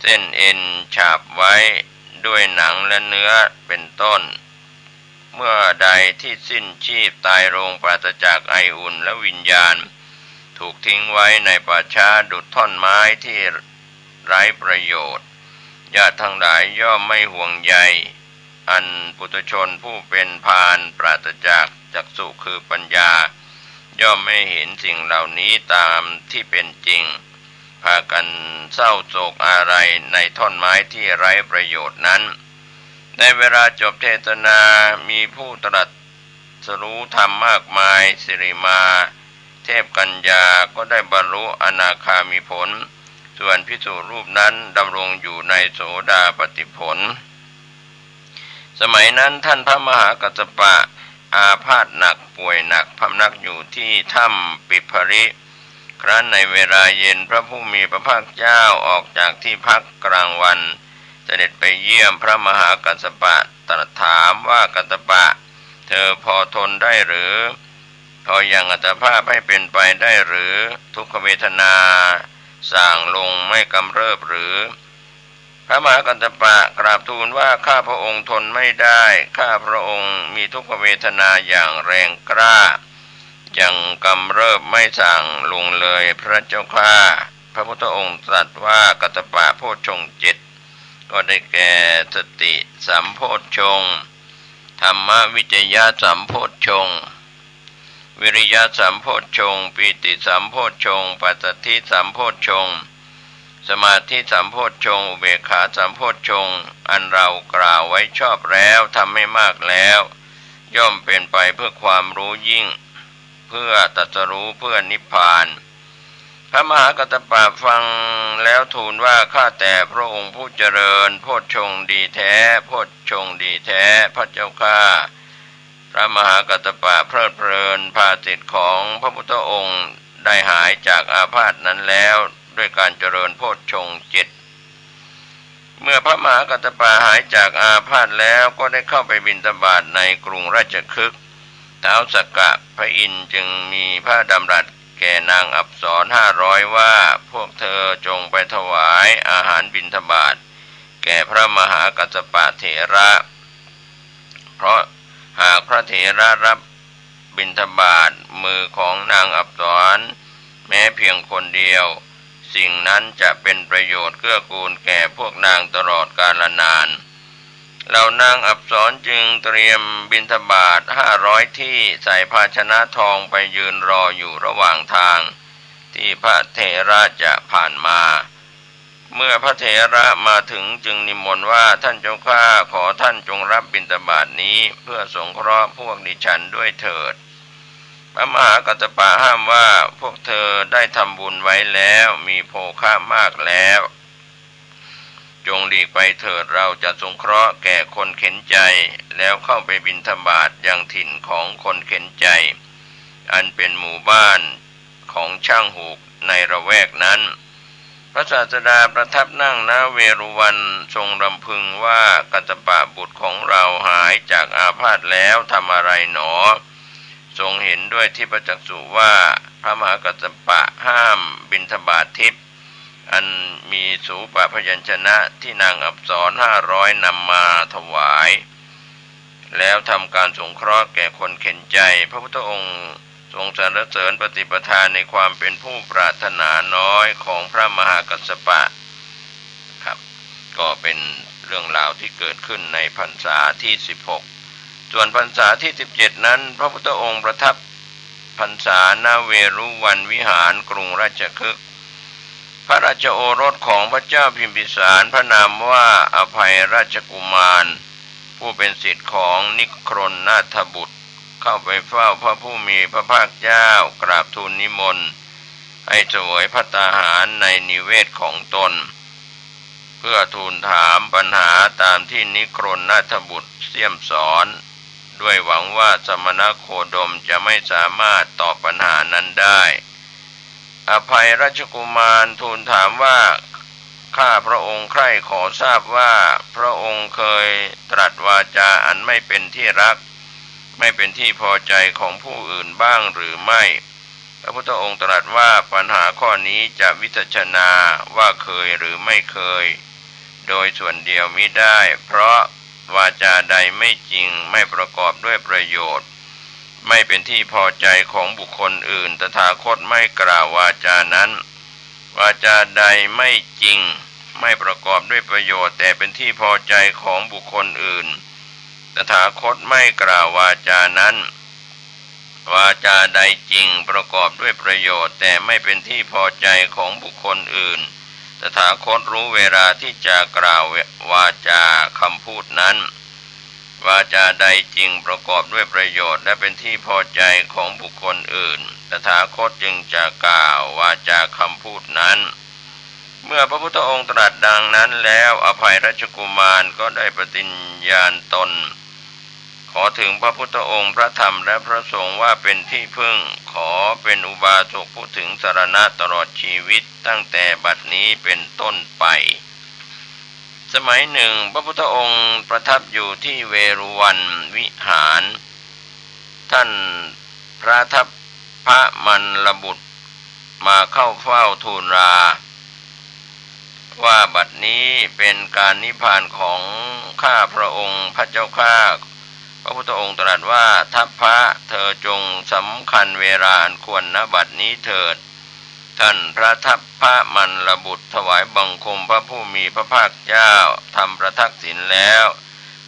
เส้นเอ็นฉาบไว้ด้วยหนังและเนื้อเป็นต้นเมื่อใดที่สิ้นชีพตายลงปราศจากไออุ่นและวิญญาณถูกทิ้งไว้ในป่าช้าดุจท่อนไม้ที่ไร้ประโยชน์ญาติทั้งหลายย่อมไม่ห่วงใยอันปุถุชนผู้เป็นพาลปราศจากจักษุคือปัญญาย่อมไม่เห็นสิ่งเหล่านี้ตามที่เป็นจริงพากันเศร้าโศกอะไรในท่อนไม้ที่ไร้ประโยชน์นั้นในเวลาจบเทศนามีผู้ตรัสรู้ธรรมมากมายสิริมาเทพกัญญาก็ได้บรรลุอนาคามิผลส่วนภิกษุรูปนั้นดำรงอยู่ในโสดาปัตติผลสมัยนั้นท่านพระมหากัสสปะอาพาธหนักป่วยหนักพำนักอยู่ที่ถ้ำปิภริครั้นในเวลาเย็นพระผู้มีพระภาคเจ้าออกจากที่พักกลางวันเสด็จไปเยี่ยมพระมหากัสสปะตรัสถามว่ากัสสปะเธอพอทนได้หรือพอยังอัตภาพให้เป็นไปได้หรือทุกขเวทนาส่างลงไม่กำเริบหรือพ พระมหากัสสปะกราบทูลว่าข้าพระองค์ทนไม่ได้ข้าพระองค์มีทุกขเวทนาอย่างแรงกล้ายังกำเริบไม่สั่งลงเลยพระเจ้าข้าพระพุทธองค์ตรัสว่ากัสสปะโพชฌงค์7ก็ได้แก่สติสัมโพชฌงค์ธรรมวิจยะสัมโพชฌงค์วิริยะสัมโพชฌงค์ปีติสัมโพชฌงค์ปัสสัทธิสัมโพชฌงค์สมาธิสัมโพชฌงค์อุเบกขาสัมโพชฌงค์อันเรากล่าวไว้ชอบแล้วทำให้มากแล้วย่อมเป็นไปเพื่อความรู้ยิ่งเพื่อตรัสรู้เพื่อนิพพานพระมหากัสสปะฟังแล้วทูลว่าข้าแต่พระองค์ผู้เจริญโพชฌงค์ดีแท้โพชฌงค์ดีแท้พระเจ้าข้าพระมหากัสสปะเพลิดเพลินภาสิทธิ์ของพระพุทธองค์ได้หายจากอาพาธนั้นแล้วด้วยการเจริญโพชฌงค์7เมื่อพระมหากัสสปะหายจากอาพาธแล้วก็ได้เข้าไปบิณฑบาตในกรุงราชคฤห์ท้าวสักกะพระอินทร์จึงมีพระดำรัสแก่นางอัปสร500ว่าพวกเธอจงไปถวายอาหารบิณฑบาตแก่พระมหากัสสปะเถระเพราะหากพระเถระรับบิณฑบาตมือของนางอัปสรแม้เพียงคนเดียวสิ่งนั้นจะเป็นประโยชน์เกื้อกูลแก่พวกนางตลอดกาลนานเหล่านางอัปสรจึงเตรียมบิณฑบาต500ที่ใส่ภาชนะทองไปยืนรออยู่ระหว่างทางที่พระเถระจะผ่านมาเมื่อพระเถระมาถึงจึงนิมนต์ว่าท่านเจ้าข้าขอท่านจงรับบิณฑบาตนี้เพื่อสงเคราะห์พวกดิฉันด้วยเถิดพระมหากัสสปะห้ามว่าพวกเธอได้ทำบุญไว้แล้วมีโภคะมากแล้วจงหลีกไปเถิดเราจะสงเคราะห์แก่คนเข็นใจแล้วเข้าไปบิณฑบาตยังถิ่นของคนเข็นใจอันเป็นหมู่บ้านของช่างหูกในระแวกนั้นพระศาสดาประทับนั่งณเวรุวันทรงรำพึงว่ากัสสปะบุตรของเราหายจากอาพาธแล้วทำอะไรหนอทรงเห็นด้วยทิพจักษุว่าพระมหากัสสปะห้ามบิณฑบาตทิพย์อันมีสูปพยัญชนะที่นางอัปสร500นำมาถวายแล้วทำการสงเคราะห์แก่คนเข็นใจพระพุทธองค์ทรงสรรเสริญปฏิปทานในความเป็นผู้ปรารถนาน้อยของพระมหากัสสปะครับก็เป็นเรื่องราวที่เกิดขึ้นในพรรษาที่16ส่วนพรรษาที่17นั้นพระพุทธองค์ประทับพรรษาณเวรุวันวิหารกรุงราชคฤห์พระราชโอรสของพระเจ้าพิมพิสารพระนามว่าอภัยราชกุมารผู้เป็นศิษย์ของนิครนนาถบุตรเข้าไปเฝ้าพระผู้มีพระภาคเจ้ากราบทูลนิมนต์ให้เสวยภัตตาหารในนิเวศของตนเพื่อทูลถามปัญหาตามที่นิครนนาถบุตรเสี่ยมสอนด้วยหวังว่าสมณโคดมจะไม่สามารถตอบปัญหานั้นได้อภัยราชกุมารทูลถามว่าข้าพระองค์ใคร่ขอทราบว่าพระองค์เคยตรัสวาจาอันไม่เป็นที่รักไม่เป็นที่พอใจของผู้อื่นบ้างหรือไม่พระพุทธองค์ตรัสว่าปัญหาข้อนี้จะวิจัชนาว่าเคยหรือไม่เคยโดยส่วนเดียวมิได้เพราะวาจาใดไม่จริงไม่ประกอบด้วยประโยชน์ไม่เป็นที่พอใจของบุคคลอื่นตถาคตไม่กล่าววาจานั้นวาจาใดไม่จริงไม่ประกอบด้วยประโยชน์แต่เป็นที่พอใจของบุคคลอื่นตถาคตไม่กล่าววาจานั้นวาจาใดจริงประกอบด้วยประโยชน์แต่ไม่เป็นที่พอใจของบุคคลอื่นตถาคตรู้เวลาที่จะกล่าววาจาคำพูดนั้นวาจาใดจริงประกอบด้วยประโยชน์และเป็นที่พอใจของบุคคลอื่นตถาคตจึงจะกล่าววาจาคำพูดนั้นเมื่อพระพุทธองค์ตรัสดังนั้นแล้วอภัยราชกุมารก็ได้ปฏิญญาณตนขอถึงพระพุทธองค์พระธรรมและพระสงฆ์ว่าเป็นที่พึ่งขอเป็นอุบาสกผู้ถึงสรณะตลอดชีวิตตั้งแต่บัดนี้เป็นต้นไปสมัยหนึ่งพระพุทธองค์ประทับอยู่ที่เวรุวันวิหารท่านพระทัพพระมันลบุตรมาเข้าเฝ้าทูลลา ว่าบัดนี้เป็นการนิพพานของข้าพระองค์พระเจ้าข้าพระพุทธองค์ตรัสว่าทัพพระเธอจงสำคัญเวลาอันควรณบัดนี้เถิดท่านพระทัพพระมันระบุตรถวายบังคมพระผู้มีพระภาคเจ้าทำประทักษิณแล้ว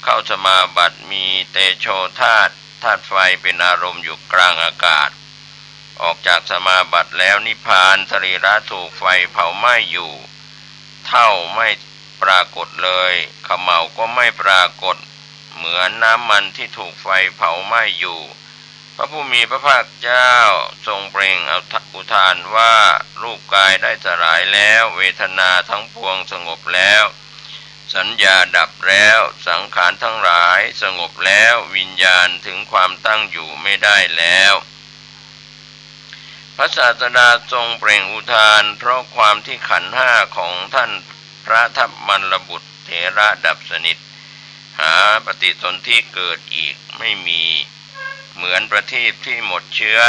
เข้าสมาบัติมีเตโชธาตุไฟเป็นอารมณ์อยู่กลางอากาศออกจากสมาบัติแล้วนิพพานสรีระถูกไฟเผาไหม้อยู่เท่าไม่ปรากฏเลยเขม่าก็ไม่ปรากฏเหมือนน้ำมันที่ถูกไฟเผาไหม้อยู่พระผู้มีพระภาคเจ้าทรงเปล่งอุทานว่ารูปกายได้สลายแล้วเวทนาทั้งปวงสงบแล้วสัญญาดับแล้วสังขารทั้งหลายสงบแล้ววิญญาณถึงความตั้งอยู่ไม่ได้แล้วพระศาสดาทรงเปล่งอุทานเพราะความที่ขันธ์ห้าของท่านพระทัพมันลบุตรเถระดับสนิทหาปฏิสนธิเกิดอีกไม่มีเหมือนประทีปที่หมดเชื้อ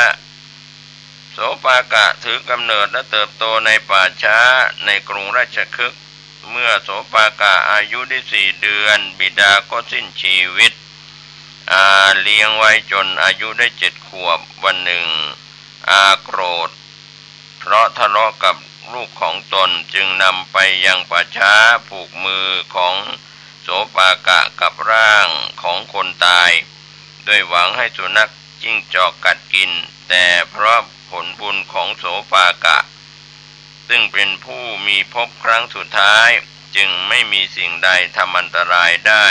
โสปากะถือกำเนิดและเติบโตในป่าช้าในกรุงราชคฤห์เมื่อโสปากะอายุได้4 เดือนบิดาก็สิ้นชีวิตเลี้ยงไว้จนอายุได้7 ขวบวันหนึ่งโกรธเพราะทะเลาะกับลูกของตนจึงนำไปยังป่าช้าผูกมือของโสปากะกับร่างของคนตายด้วยหวังให้สุนัขจิ้งจอกกัดกินแต่เพราะผลบุญของโสปากะซึ่งเป็นผู้มีภพครั้งสุดท้ายจึงไม่มีสิ่งใดทำอันตรายได้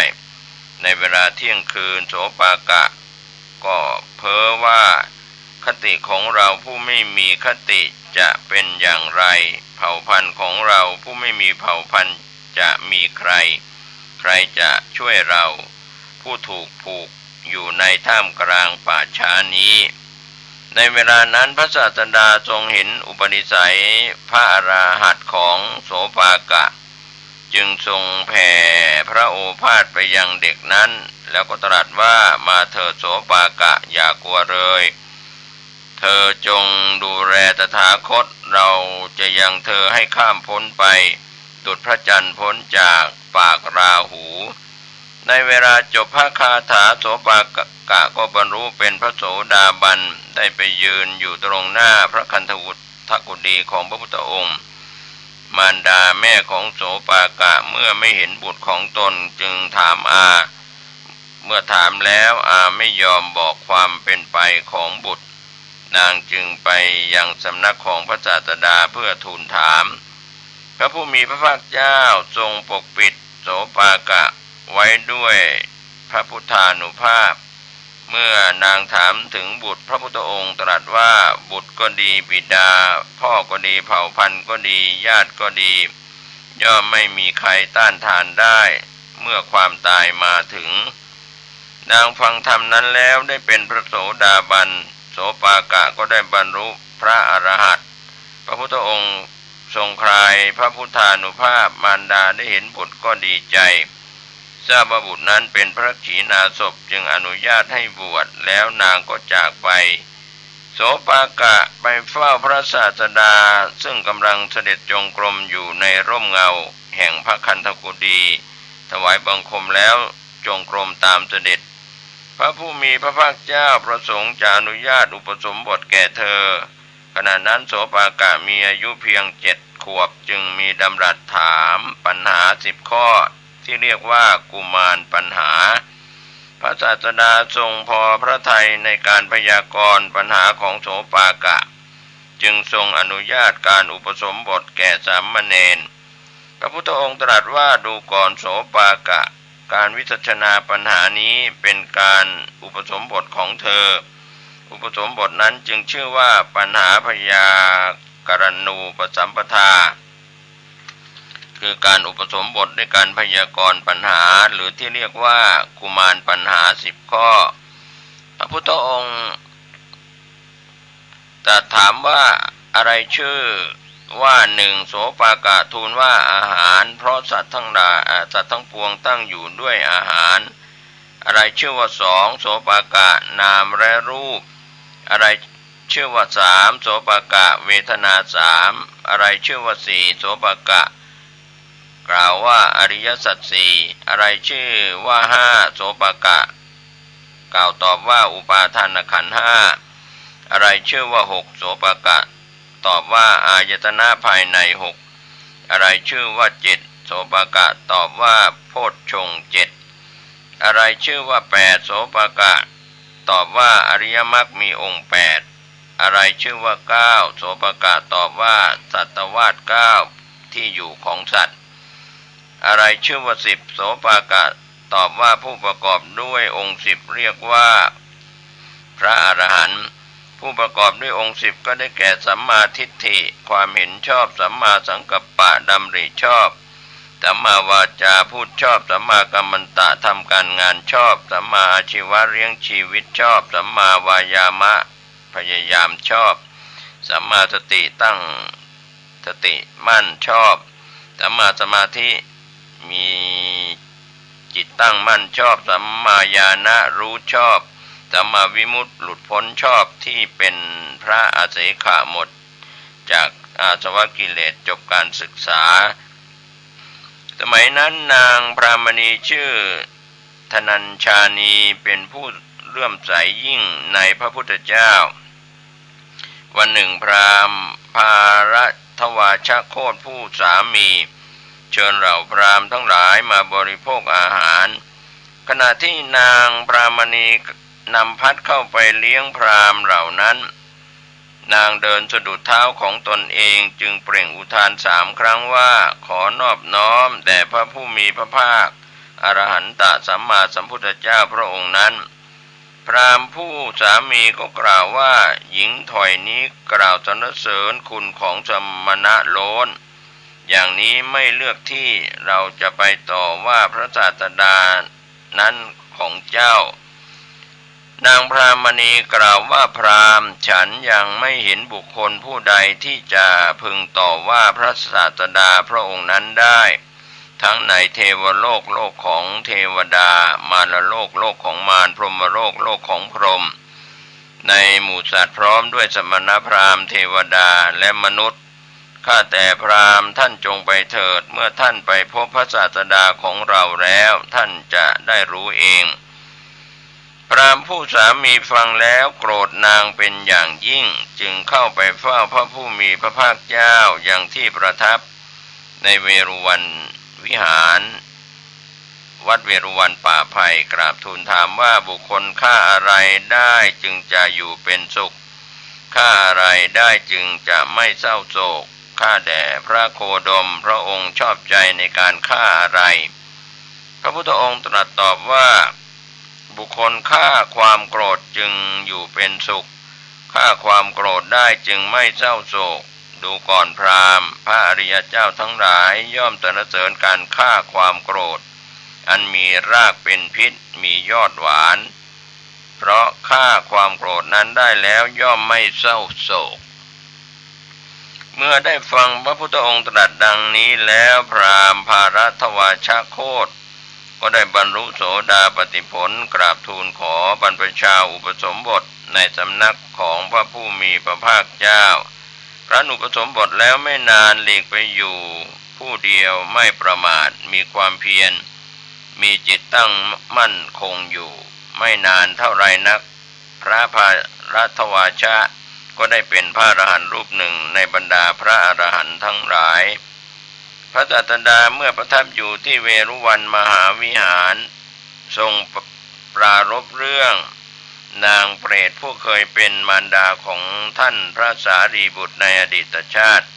ในเวลาเที่ยงคืนโสปากะก็เพ้อว่าคติของเราผู้ไม่มีคติจะเป็นอย่างไรเผ่าพันธุ์ของเราผู้ไม่มีเผ่าพันธุ์จะมีใครจะช่วยเราผู้ถูกผูกอยู่ในท่ามกลางป่าช้านี้ในเวลานั้นพระศาสดาทรงเห็นอุปนิสัยพระอราหันต์ของโสปากะจึงทรงแผ่พระโอภาสไปยังเด็กนั้นแล้วก็ตรัสว่ามาเถิดโสปากะอย่ากลัวเลยเธอจงดูแลตถาคตเราจะยังเธอให้ข้ามพ้นไปดุจพระจันทร์พ้นจากปากราหูในเวลาจบพระคาถาโสปากะก็บรรลุเป็นพระโสดาบันได้ไปยืนอยู่ตรงหน้าพระคันธกุฎีของพระพุทธองค์มารดาแม่ของโสปากะเมื่อไม่เห็นบุตรของตนจึงถามเมื่อถามแล้วไม่ยอมบอกความเป็นไปของบุตรนางจึงไปยังสำนักของพระศาสดาเพื่อทูลถามพระผู้มีพระภาคเจ้าทรงปกปิดโสปากะไว้ด้วยพระพุทธานุภาพเมื่อนางถามถึงบุตรพระพุทธองค์ตรัสว่าบุตรก็ดีบิดาพ่อก็ดีเผ่าพันธุ์ก็ดีญาติก็ดีย่อมไม่มีใครต้านทานได้เมื่อความตายมาถึงนางฟังธรรมนั้นแล้วได้เป็นพระโสดาบันโสปากะก็ได้บรรลุพระอรหันต์พระพุทธองค์ทรงคลายพระพุทธานุภาพมารดาได้เห็นบุตรก็ดีใจทราบว่าบุตรนั้นเป็นพระขีณาสพจึงอนุญาตให้บวชแล้วนางก็จากไปโสปากะไปเฝ้าพระศาสดาซึ่งกำลังเสด็จจงกรมอยู่ในร่มเงาแห่งพระคันธกุฎีถวายบังคมแล้วจงกรมตามเสด็จพระผู้มีพระภาคเจ้าประสงค์จะอนุญาตอุปสมบทแก่เธอขณะนั้นโสปากะมีอายุเพียง7 ขวบจึงมีดำรัสถามปัญหา10 ข้อที่เรียกว่ากุมารปัญหาพระศาสดาทรงพอพระทัยในการพยากรณ์ปัญหาของโสปากะจึงทรงอนุญาตการอุปสมบทแก่สามเณรพระพุทธองค์ตรัสว่าดูก่อนโสปากะการวิสัชนาปัญหานี้เป็นการอุปสมบทของเธออุปสมบทนั้นจึงชื่อว่าปัญหาพยากรณูปสัมปทาคือการอุปสมบทด้วยการพยากรณ์ปัญหาหรือที่เรียกว่ากุมารปัญหา10 ข้อพระพุทธองค์ตรัสถามว่าอะไรชื่อว่า1โสปากะทูลว่าอาหารเพราะสัตว์ทั้งหลายสัตว์ทั้งปวงตั้งอยู่ด้วยอาหารอะไรชื่อว่า2โสปากะนามและรูปอะไรชื่อว่า3โสปากะเวทนา3อะไรชื่อว่า4โสปากะ กล่าวว่าอริยสัจสี่อะไรชื่อว่าห้าโสปกะกล่าวตอบว่าอุปาทานขันธ์ห้าอะไรชื่อว่าหกโสปกะตอบว่าอายตนะภายในหกอะไรชื่อว่าเจ็ดโสปกะตอบว่าโพชฌงค์เจ็ดอะไรชื่อว่าแปดโสปกะตอบว่าอริยมรรคมีองค์แปดอะไรชื่อว่าเก้าโสปกะตอบว่าสัตวาสเก้าที่อยู่ของสัตว์อะไรชื่อว่าสิบโสปกะตอบว่าผู้ประกอบด้วยองค์สิบเรียกว่าพระอรหันต์ผู้ประกอบด้วยองค์สิบก็ได้แก่สัมมาทิฏฐิความเห็นชอบสัมมาสังกัปปะดำริชอบสัมมาวาจาพูดชอบสัมมากัมมันตะทำการงานชอบสัมมาอาชีวะเลี้ยงชีวิตชอบสัมมาวายามะพยายามชอบสัมมาสติตั้งสติมั่นชอบสัมมาสมาธิมีจิตตั้งมั่นชอบสัมมาญาณะรู้ชอบสัมมาวิมุตติหลุดพ้นชอบที่เป็นพระอาเสขะหมดจากอาสวะกิเลสจบการศึกษาสมัยนั้นนางพรามณีชื่อธนัญชานีเป็นผู้เลื่อมใสยิ่งในพระพุทธเจ้าวันหนึ่งพราหมณ์ภารทวาชโคตผู้สามีเชิญเหล่าพราหมณ์ทั้งหลายมาบริโภคอาหารขณะที่นางพรามณีนำพัดเข้าไปเลี้ยงพราหมณ์เหล่านั้นนางเดินสะดุดเท้าของตนเองจึงเปล่งอุทาน3 ครั้งว่าขอนอบน้อมแด่พระผู้มีพระภาคอรหันตสัมมาสัมพุทธเจ้าพระองค์นั้นพราหมณ์ผู้สามีก็กล่าวว่าหญิงถอยนี้กล่าวสรรเสริญคุณของสมณะโลนอย่างนี้ไม่เลือกที่เราจะไปต่อว่าพระศาสดานั้นของเจ้านางพรามณีกล่าวว่าพราหมณ์ฉันยังไม่เห็นบุคคลผู้ใดที่จะพึงต่อว่าพระศาสดาพระองค์นั้นได้ทั้งในเทวโลกโลกของเทวดามารโลกโลกของมารพรหมโลกโลกของพรหมในหมู่สัตว์พร้อมด้วยสมณพราหมณ์เทวดาและมนุษย์ข้าแต่พราหมณ์ท่านจงไปเถิดเมื่อท่านไปพบพระศาสดาของเราแล้วท่านจะได้รู้เองพราหมณ์ผู้สามีฟังแล้วโกรธนางเป็นอย่างยิ่งจึงเข้าไปเฝ้าพระผู้มีพระภาคเจ้าอย่างที่ประทับในเวรุวันวิหารวัดเวรุวันป่าไผ่กราบทูลถามว่าบุคคลฆ่าอะไรได้จึงจะอยู่เป็นสุขฆ่าอะไรได้จึงจะไม่เศร้าโศกข้าแด่พระโคดมพระองค์ชอบใจในการฆ่าอะไรพระพุทธองค์ตรัสตอบว่าบุคคลฆ่าความโกรธจึงอยู่เป็นสุขฆ่าความโกรธได้จึงไม่เศร้าโศกดูก่อนพราหมณ์พระอริยเจ้าทั้งหลายย่อมสรรเสริญการฆ่าความโกรธอันมีรากเป็นพิษมียอดหวานเพราะฆ่าความโกรธนั้นได้แล้วย่อมไม่เศร้าโศกเมื่อได้ฟังพระพุทธองค์ตรัสดังนี้แล้วพราหมณ์ภารทวาชโคตก็ได้บรรลุโสดาปัตติผลกราบทูลขอบรรพชาอุปสมบทในสำนักของพระผู้มีพระภาคเจ้าพระอุปสมบทแล้วไม่นานหลีกไปอยู่ผู้เดียวไม่ประมาทมีความเพียรมีจิตตั้งมั่นคงอยู่ไม่นานเท่าไรนักพระภารทวาชะก็ได้เป็นพระอรหันต์รูปหนึ่งในบรรดาพระอรหันต์ทั้งหลายพระศาสดาเมื่อประทับอยู่ที่เวรุวันมหาวิหารทรงปรารภเรื่องนางเปรตผู้เคยเป็นมารดาของท่านพระสารีบุตรในอดีตชาติ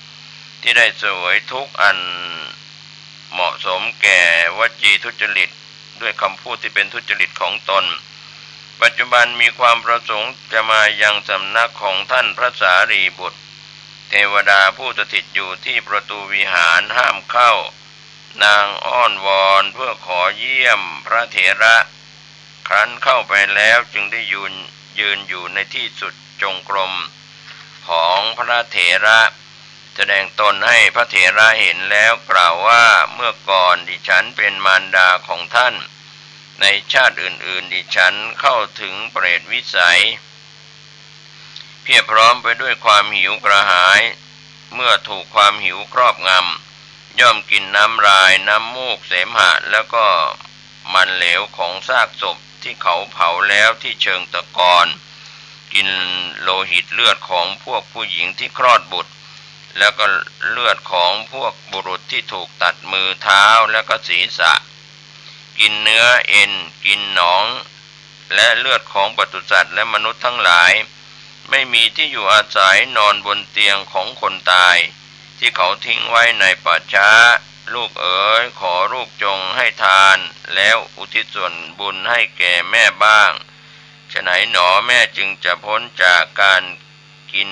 ที่ได้เสวยทุกข์อันเหมาะสมแก่วจีทุจริตด้วยคำพูดที่เป็นทุจริตของตนปัจจุบันมีความประสงค์จะมายังสำนักของท่านพระสารีบุตรเทวดาผู้สถิตอยู่ที่ประตูวิหารห้ามเข้านางอ้อนวอนเพื่อขอเยี่ยมพระเถระครั้นเข้าไปแล้วจึงได้ยืนอยู่ในที่สุดจงกรมของพระเถระแสดงตนให้พระเถระเห็นแล้วกล่าวว่าเมื่อก่อนดิฉันเป็นมารดาของท่านในชาติอื่นๆดิฉันเข้าถึงเปรตวิสัยเพียบพร้อมไปด้วยความหิวกระหายเมื่อถูกความหิวครอบงำ ย่อมกินน้ำลายน้ำมูกเสมหะแล้วก็มันเหลวของซากศพที่เขาเผาแล้วที่เชิงตะกอนกินโลหิตเลือดของพวกผู้หญิงที่คลอดบุตรแล้วก็เลือดของพวกบุรุษที่ถูกตัดมือเท้าแล้วก็ศีรษะกินเนื้อเอ็นกินหนองและเลือดของปศุสัตว์และมนุษย์ทั้งหลายไม่มีที่อยู่อาศัยนอนบนเตียงของคนตายที่เขาทิ้งไว้ในป่าช้าลูกเอ๋ยขอลูกจงให้ทานแล้วอุทิศส่วนบุญให้แก่แม่บ้างฉะไหนหนอแม่จึงจะพ้นจากการกิน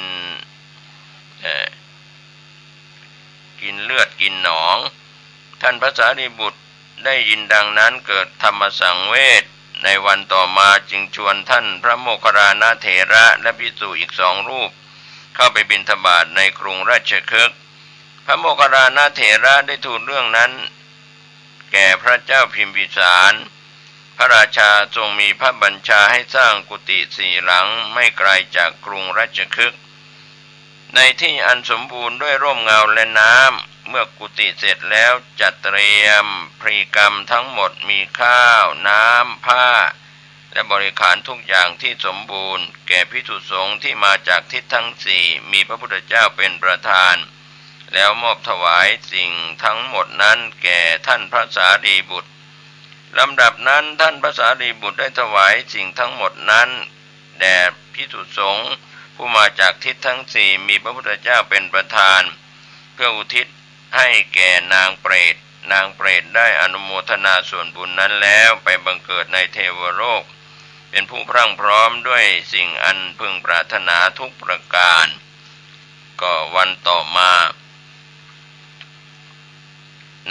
เลือดกินหนองท่านพระสารีบุตรได้ยินดังนั้นเกิดธรรมสังเวชในวันต่อมาจึงชวนท่านพระโมคคัลลานะเถระและภิกษุอีก2 รูปเข้าไปบิณฑบาตในกรุงราชคฤห์พระโมคคัลลานะเถระได้ทูลเรื่องนั้นแก่พระเจ้าพิมพิสารพระราชาทรงมีพระบัญชาให้สร้างกุฏิ4 หลังไม่ไกลจากกรุงราชคฤห์ในที่อันสมบูรณ์ด้วยร่มเงาและน้ำเมื่อกุฏิเสร็จแล้วจัดเตรียมพรีกรรมทั้งหมดมีข้าวน้ำผ้าและบริขารทุกอย่างที่สมบูรณ์แก่ภิกษุสงฆ์ที่มาจากทิศทั้ง4มีพระพุทธเจ้าเป็นประธานแล้วมอบถวายสิ่งทั้งหมดนั้นแก่ท่านพระสารีบุตรลำดับนั้นท่านพระสารีบุตรได้ถวายสิ่งทั้งหมดนั้นแด่ภิกษุสงฆ์ผู้มาจากทิศทั้ง4มีพระพุทธเจ้าเป็นประธานเพื่ออุทิศให้แก่นางเปรตได้อนุโมทนาส่วนบุญนั้นแล้วไปบังเกิดในเทวโลกเป็นผู้พรั่งพร้อมด้วยสิ่งอันพึงปรารถนาทุกประการก็วันต่อมา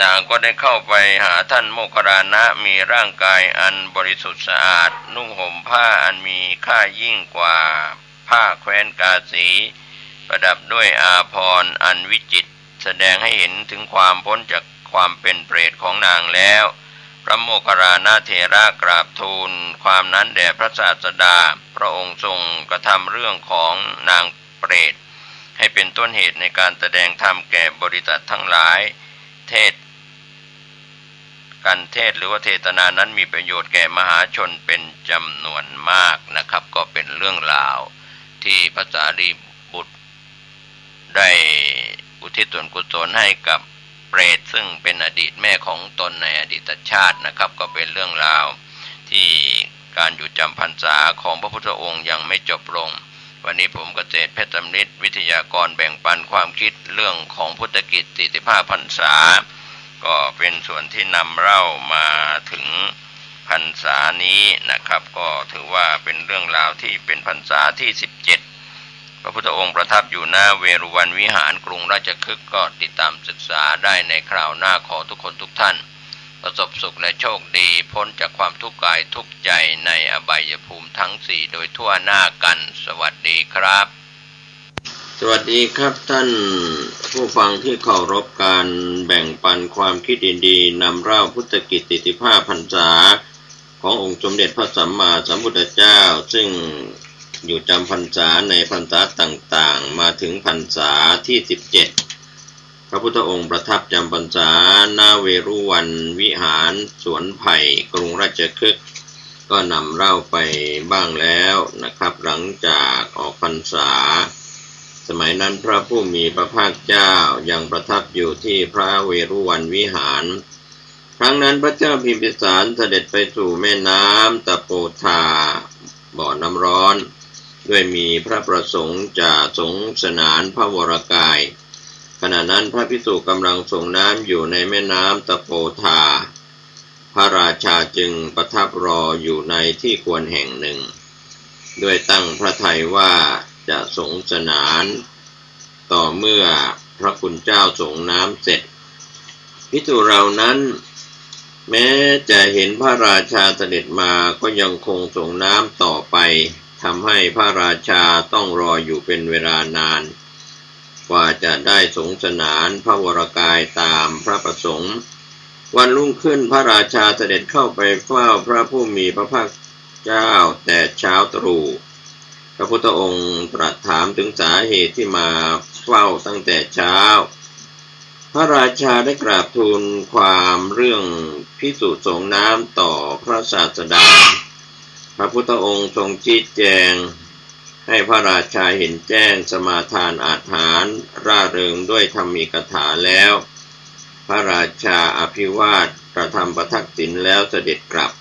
นางก็ได้เข้าไปหาท่านโมคคัลลานะมีร่างกายอันบริสุทธิ์สะอาดนุ่งห่มผ้าอันมีค่ายิ่งกว่าผ้าแคว้นกาสีประดับด้วยอาภรณ์อันวิจิตรแสดงให้เห็นถึงความพ้นจากความเป็นเปรตของนางแล้วพระโมคคัลลานะเถระกราบทูลความนั้นแด่พระศาสดาพระองค์ทรงกระทำเรื่องของนางเปรตให้เป็นต้นเหตุในการแสดงธรรมแก่บริษัททั้งหลายการเทศหรือว่าเทศนานั้นมีประโยชน์แก่มหาชนเป็นจำนวนมากนะครับก็เป็นเรื่องราวที่พระสารีบุตรได้อุทิศส่วนกุศลให้กับเปรตซึ่งเป็นอดีตแม่ของตนในอดีตชาตินะครับก็เป็นเรื่องราวที่การอยู่จำพรรษาของพระพุทธองค์ยังไม่จบลงวันนี้ผมเกษตรเพชรสำริดวิทยากรแบ่งปันความคิดเรื่องของพุทธกิจ45 พรรษาก็เป็นส่วนที่นำเล่ามาถึงพรรษานี้นะครับก็ถือว่าเป็นเรื่องราวที่เป็นพรรษาที่17พระพุทธองค์ประทับอยู่หน้าเวรุวันวิหารกรุงราชคฤห์ก็ติดตามศึกษาได้ในคราวหน้าขอทุกคนทุกท่านประสบสุขและโชคดีพ้นจากความทุกข์กายทุกข์ใจในอบายภูมิทั้ง4โดยทั่วหน้ากันสวัสดีครับสวัสดีครับท่านผู้ฟังที่เคารพการแบ่งปันความคิดดีๆนำเล่าพุทธกิจ45 พรรษาขององค์สมเด็จพระสัมมาสัมพุทธเจ้าซึ่งอยู่จำพรรษาในพรรษาต่างๆมาถึงพรรษาที่17พระพุทธองค์ประทับจำพรรษาณเวรุวันวิหารสวนไผ่กรุงราชคฤห์ก็นำเล่าไปบ้างแล้วนะครับหลังจากออกพรรษาสมัยนั้นพระผู้มีพระภาคเจ้ายังประทับอยู่ที่พระเวรุวันวิหารครั้งนั้นพระเจ้าพิมพิสารเสด็จไปสู่แม่น้ำตะโปธาบ่อน้ำร้อนด้วยมีพระประสงค์จะสงสนานพระวรกายขณะนั้นพระภิกษุกำลังส่งน้ำอยู่ในแม่น้ำตะโปธาพระราชาจึงประทับรออยู่ในที่ควรแห่งหนึ่งด้วยตั้งพระทัยว่าจะสงสนานต่อเมื่อพระคุณเจ้าส่งน้ำเสร็จภิกษุเหล่านั้นแม้จะเห็นพระราชาเสด็จมาก็ยังคงส่งน้ำต่อไปทำให้พระราชาต้องรออยู่เป็นเวลานานกว่าจะได้สงสนานพระวรกายตามพระประสงค์วันรุ่งขึ้นพระราชาเสด็จเข้าไปเฝ้าพระผู้มีพระภาคเจ้าแต่เช้าตรู่พระพุทธองค์ตรัสถามถึงสาเหตุที่มาเฝ้าตั้งแต่เช้า พระราชาได้กราบทูลความเรื่องภิกษุสงฆ์น้ำต่อพระศาสดาพระพุทธองค์ทรงชี้แจงให้พระราชาเห็นแจ้งสมาทานอาหารร่าเริงด้วยธรรมีกถาแล้วพระราชาอภิวาทประทับประทักษิณแล้วเสด็จกลับ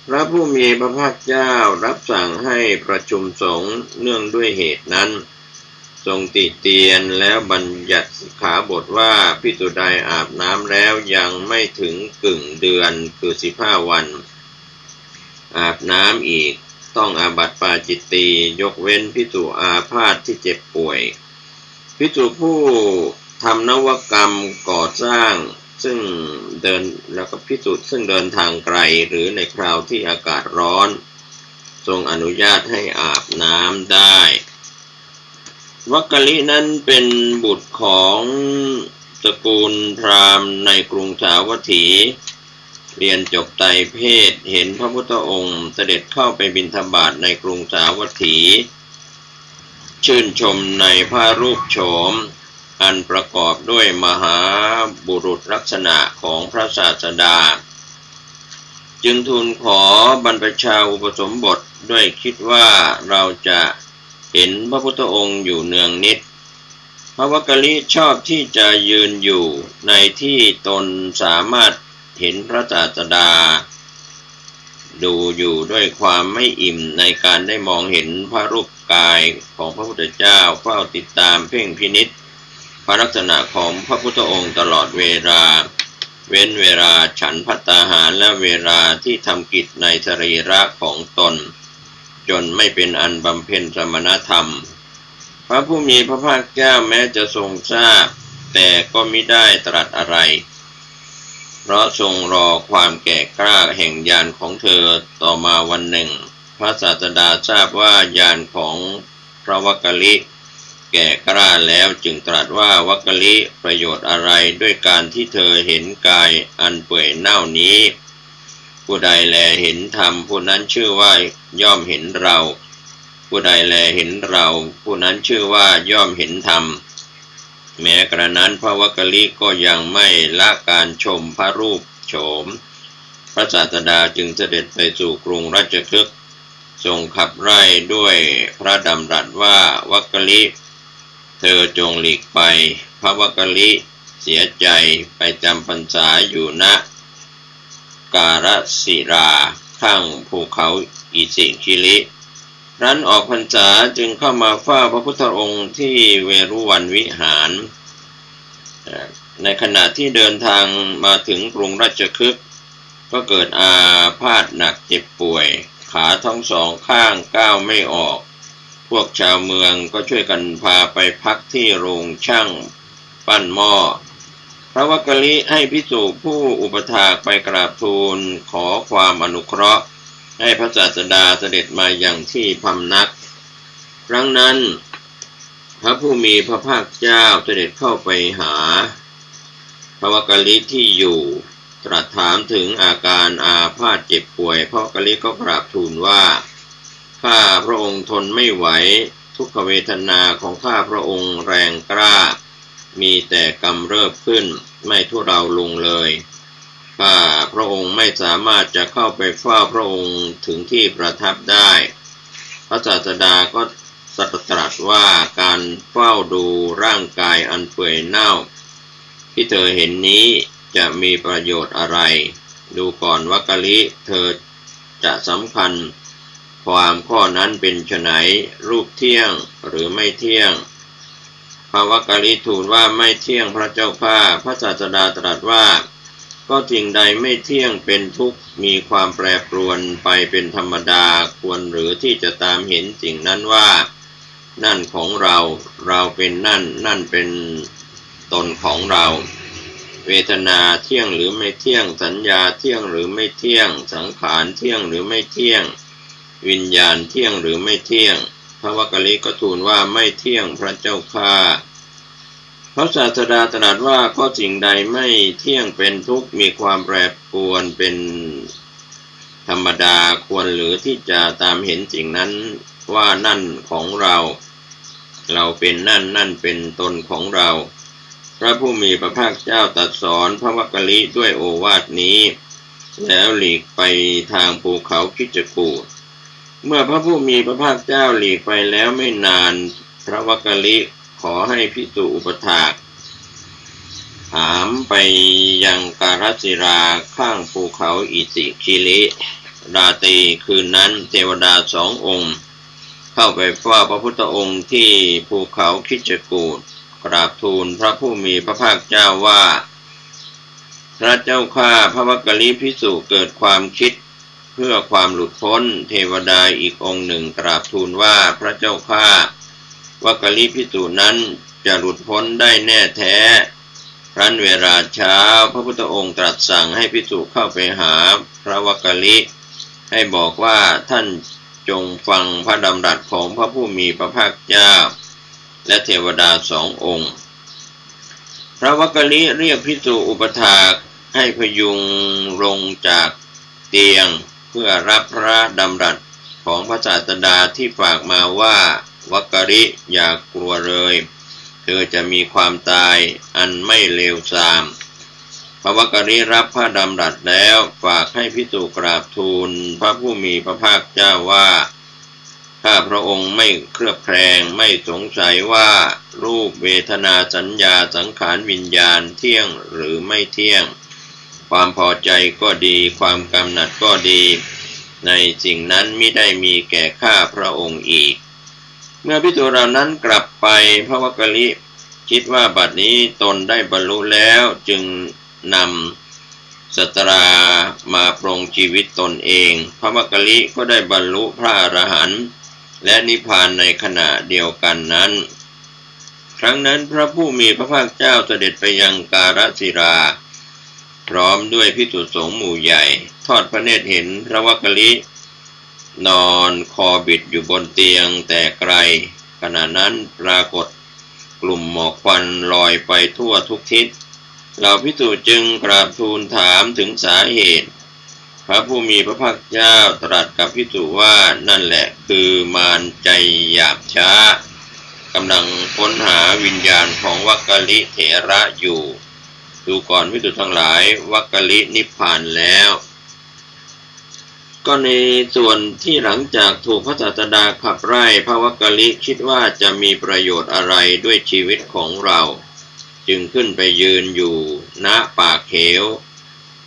พระผู้มีพระภาคเจ้ารับสั่งให้ประชุมสงฆ์เนื่องด้วยเหตุนั้นทรงติเตียนแล้วบัญญัติสิกขาบทว่าภิกษุใดอาบน้ำแล้วยังไม่ถึงกึ่งเดือนคือ15 วันอาบน้ำอีกต้องอาบัติปาจิตตียกเว้นภิกษุอาพาธที่เจ็บป่วยภิกษุผู้ทำนวกรรมก่อสร้างซึ่งเดินแล้วก็ภิกษุซึ่งเดินทางไกลหรือในคราวที่อากาศร้อนทรงอนุญาตให้อาบน้ำได้วักกลินั้นเป็นบุตรของตระกูลพราหมณ์ในกรุงสาวัตถีเรียนจบไตรเพศเห็นพระพุทธองค์เสด็จเข้าไปบิณฑบาตในกรุงสาวัตถีชื่นชมในพระรูปโฉมอันประกอบด้วยมหาบุรุษลักษณะของพระศาสดาจึงทูลขอบรรพชาอุปสมบทด้วยคิดว่าเราจะเห็นพระพุทธองค์อยู่เนืองนิดพระวักกลิชอบที่จะยืนอยู่ในที่ตนสามารถเห็นพระศาสดาดูอยู่ด้วยความไม่อิ่มในการได้มองเห็นพระรูปกายของพระพุทธเจ้าเฝ้าติดตามเพ่งพินิจพระลักษณะของพระพุทธองค์ตลอดเวลาเว้นเวลาฉันภัตตาหารและเวลาที่ทำกิจในสรีระของตนจนไม่เป็นอันบำเพ็ญสมณธรรมพระผู้มีพระภาคเจ้าแม้จะทรงทราบแต่ก็มิได้ตรัสอะไรเพราะทรงรอความแก่กล้าแห่งญาณของเธอต่อมาวันหนึ่งพระศาสดาทราบว่าญาณของพระวักกลิแก่กล้าแล้วจึงตรัสว่าวักกลิประโยชน์อะไรด้วยการที่เธอเห็นกายอันเปื่อยเน่านี้ผู้ใดแลเห็นธรรมผู้นั้นชื่อว่าย่อมเห็นเราผู้ใดแลเห็นเราผู้นั้นชื่อว่าย่อมเห็นธรรมแม้กระนั้นพระวักกลิก็ยังไม่ละการชมพระรูปโฉมพระศาสดาจึงเสด็จไปสู่กรุงราชคฤห์ทรงขับไล่ด้วยพระดำรัสว่าวักกลิเธอจงหลีกไปพระวักกลิเสียใจไปจำพรรษาอยู่ณการศิราข้างภูเขาอิสิคิลิครั้นออกพรรษาจึงเข้ามาเฝ้าพระพุทธองค์ที่เวรุวันวิหารในขณะที่เดินทางมาถึงกรุงราชคฤห์ก็เกิดอาพาธหนักเจ็บป่วยขาทั้งสองข้างก้าวไม่ออกพวกชาวเมืองก็ช่วยกันพาไปพักที่โรงช่างปั้นหม้อพระวักกลิให้ภิกษุผู้อุปถากไปกราบทูลขอความอนุเคราะห์ให้พระศาสดาเสด็จมาอย่างที่พำนักครั้งนั้นพระผู้มีพระภาคเจ้าเสด็จเข้าไปหาพระวักกลิที่อยู่ตรัสถามถึงอาการอาพาธเจ็บป่วยพระวักกลิก็กราบทูลว่าข้าพระองค์ทนไม่ไหวทุกขเวทนาของข้าพระองค์แรงกล้ามีแต่กำเริบขึ้นไม่ทุเลาลงเลยข้าพระองค์ไม่สามารถจะเข้าไปเฝ้าพระองค์ถึงที่ประทับได้พระศาสดาก็ตรัสว่าการเฝ้าดูร่างกายอันเปื่อยเน่าที่เธอเห็นนี้จะมีประโยชน์อะไรดูก่อนวักกลิเธอจะสำคัญความข้อนั้นเป็นไฉนรูปเที่ยงหรือไม่เที่ยงพระวักกลิทูลว่าไม่เที่ยงพระเจ้าข้าพระศาสดาตรัสว่าก็สิ่งใดไม่เที่ยงเป็นทุกข์มีความแปรปรวนไปเป็นธรรมดาควรหรือที่จะตามเห็นสิ่งนั้นว่านั่นของเราเราเป็นนั่นนั่นเป็นตนของเราเวทนาเที่ยงหรือไม่เที่ยงสัญญาเที่ยงหรือไม่เที่ยงสังขารเที่ยงหรือไม่เที่ยงวิญญาณเที่ยงหรือไม่เที่ยงพระวักกลิก็ทูลว่าไม่เที่ยงพระเจ้าข้าพระศาสดาตรัสว่าก็สิ่งใดไม่เที่ยงเป็นทุกข์มีความแปรปรวนเป็นธรรมดาควรหรือที่จะตามเห็นสิ่งนั้นว่านั่นของเราเราเป็นนั่นนั่นเป็นตนของเรา พระผู้มีพระภาคเจ้าตรัสสอนพระวักกลิด้วยโอวาทนี้แล้วหลีกไปทางภูเขาคิจกูฏเมื่อพระผู้มีพระภาคเจ้าหลีกไปแล้วไม่นานพระวักกลิขอให้ภิกษุอุปถากถามไปยังการศิราข้างภูเขาอิติคิริราตรีคืนนั้นเทวดา2 องค์เข้าไปเฝ้าพระพุทธองค์ที่ภูเขาคิจกูฏกราบทูลพระผู้มีพระภาคเจ้าว่าพระเจ้าข้าพระวักกลิภิกษุเกิดความคิดเพื่อความหลุดพ้นเทวดาอีกองค์หนึ่งกราบทูลว่าพระเจ้าข้าวักกลิภิกษุนั้นจะหลุดพ้นได้แน่แท้ครั้นเวลาเช้าพระพุทธองค์ตรัสสั่งให้ภิกษุเข้าไปหาพระวักกลิให้บอกว่าท่านจงฟังพระดำรัสของพระผู้มีพระภาคเจ้าและเทวดา2 องค์พระวักกลิเรียกภิกษุอุปถากให้พยุงลงจากเตียงเพื่อรับพระดำรัสของพระศาสดาที่ฝากมาว่าวักกลิอย่ากลัวเลยเธอจะมีความตายอันไม่เลวทรามพระวักกลิรับพระดำรัสแล้วฝากให้ภิกษุกราบทูลพระผู้มีพระภาคเจ้าว่าข้าพระองค์ไม่เคลือบแคลงไม่สงสัยว่ารูปเวทนาสัญญาสังขารวิญญาณเที่ยงหรือไม่เที่ยงความพอใจก็ดีความกำหนัดก็ดีในสิ่งนั้นมิได้มีแก่ข้าพระองค์อีกเมื่อภิกษุเหล่านั้นกลับไปพระวักกลิคิดว่าบัดนี้ตนได้บรรลุแล้วจึงนำสัตรามาปรงชีวิตตนเองพระวักกลิก็ได้บรรลุพระอรหันต์และนิพพานในขณะเดียวกันนั้นครั้งนั้นพระผู้มีพระภาคเจ้าเสด็จไปยังการศิราพร้อมด้วยภิกษุสงฆ์หมู่ใหญ่ทอดพระเนตรเห็นพระวักกลินอนคอบิดอยู่บนเตียงแต่ไกลขณะนั้นปรากฏกลุ่มหมอกควันลอยไปทั่วทุกทิศเหล่าภิกษุจึงกราบทูลถามถึงสาเหตุพระผู้มีพระภาคเจ้าตรัสกับภิกษุว่านั่นแหละคือมารใจหยาบช้ากำลังค้นหาวิญญาณของวักกลิเถระอยู่ดูก่อนภิกษุทั้งหลายวักกลินิพพานแล้วก็ในส่วนที่หลังจากถูกพระศาสดาขับไล่พระวักกลิคิดว่าจะมีประโยชน์อะไรด้วยชีวิตของเราจึงขึ้นไปยืนอยู่ณปากเหว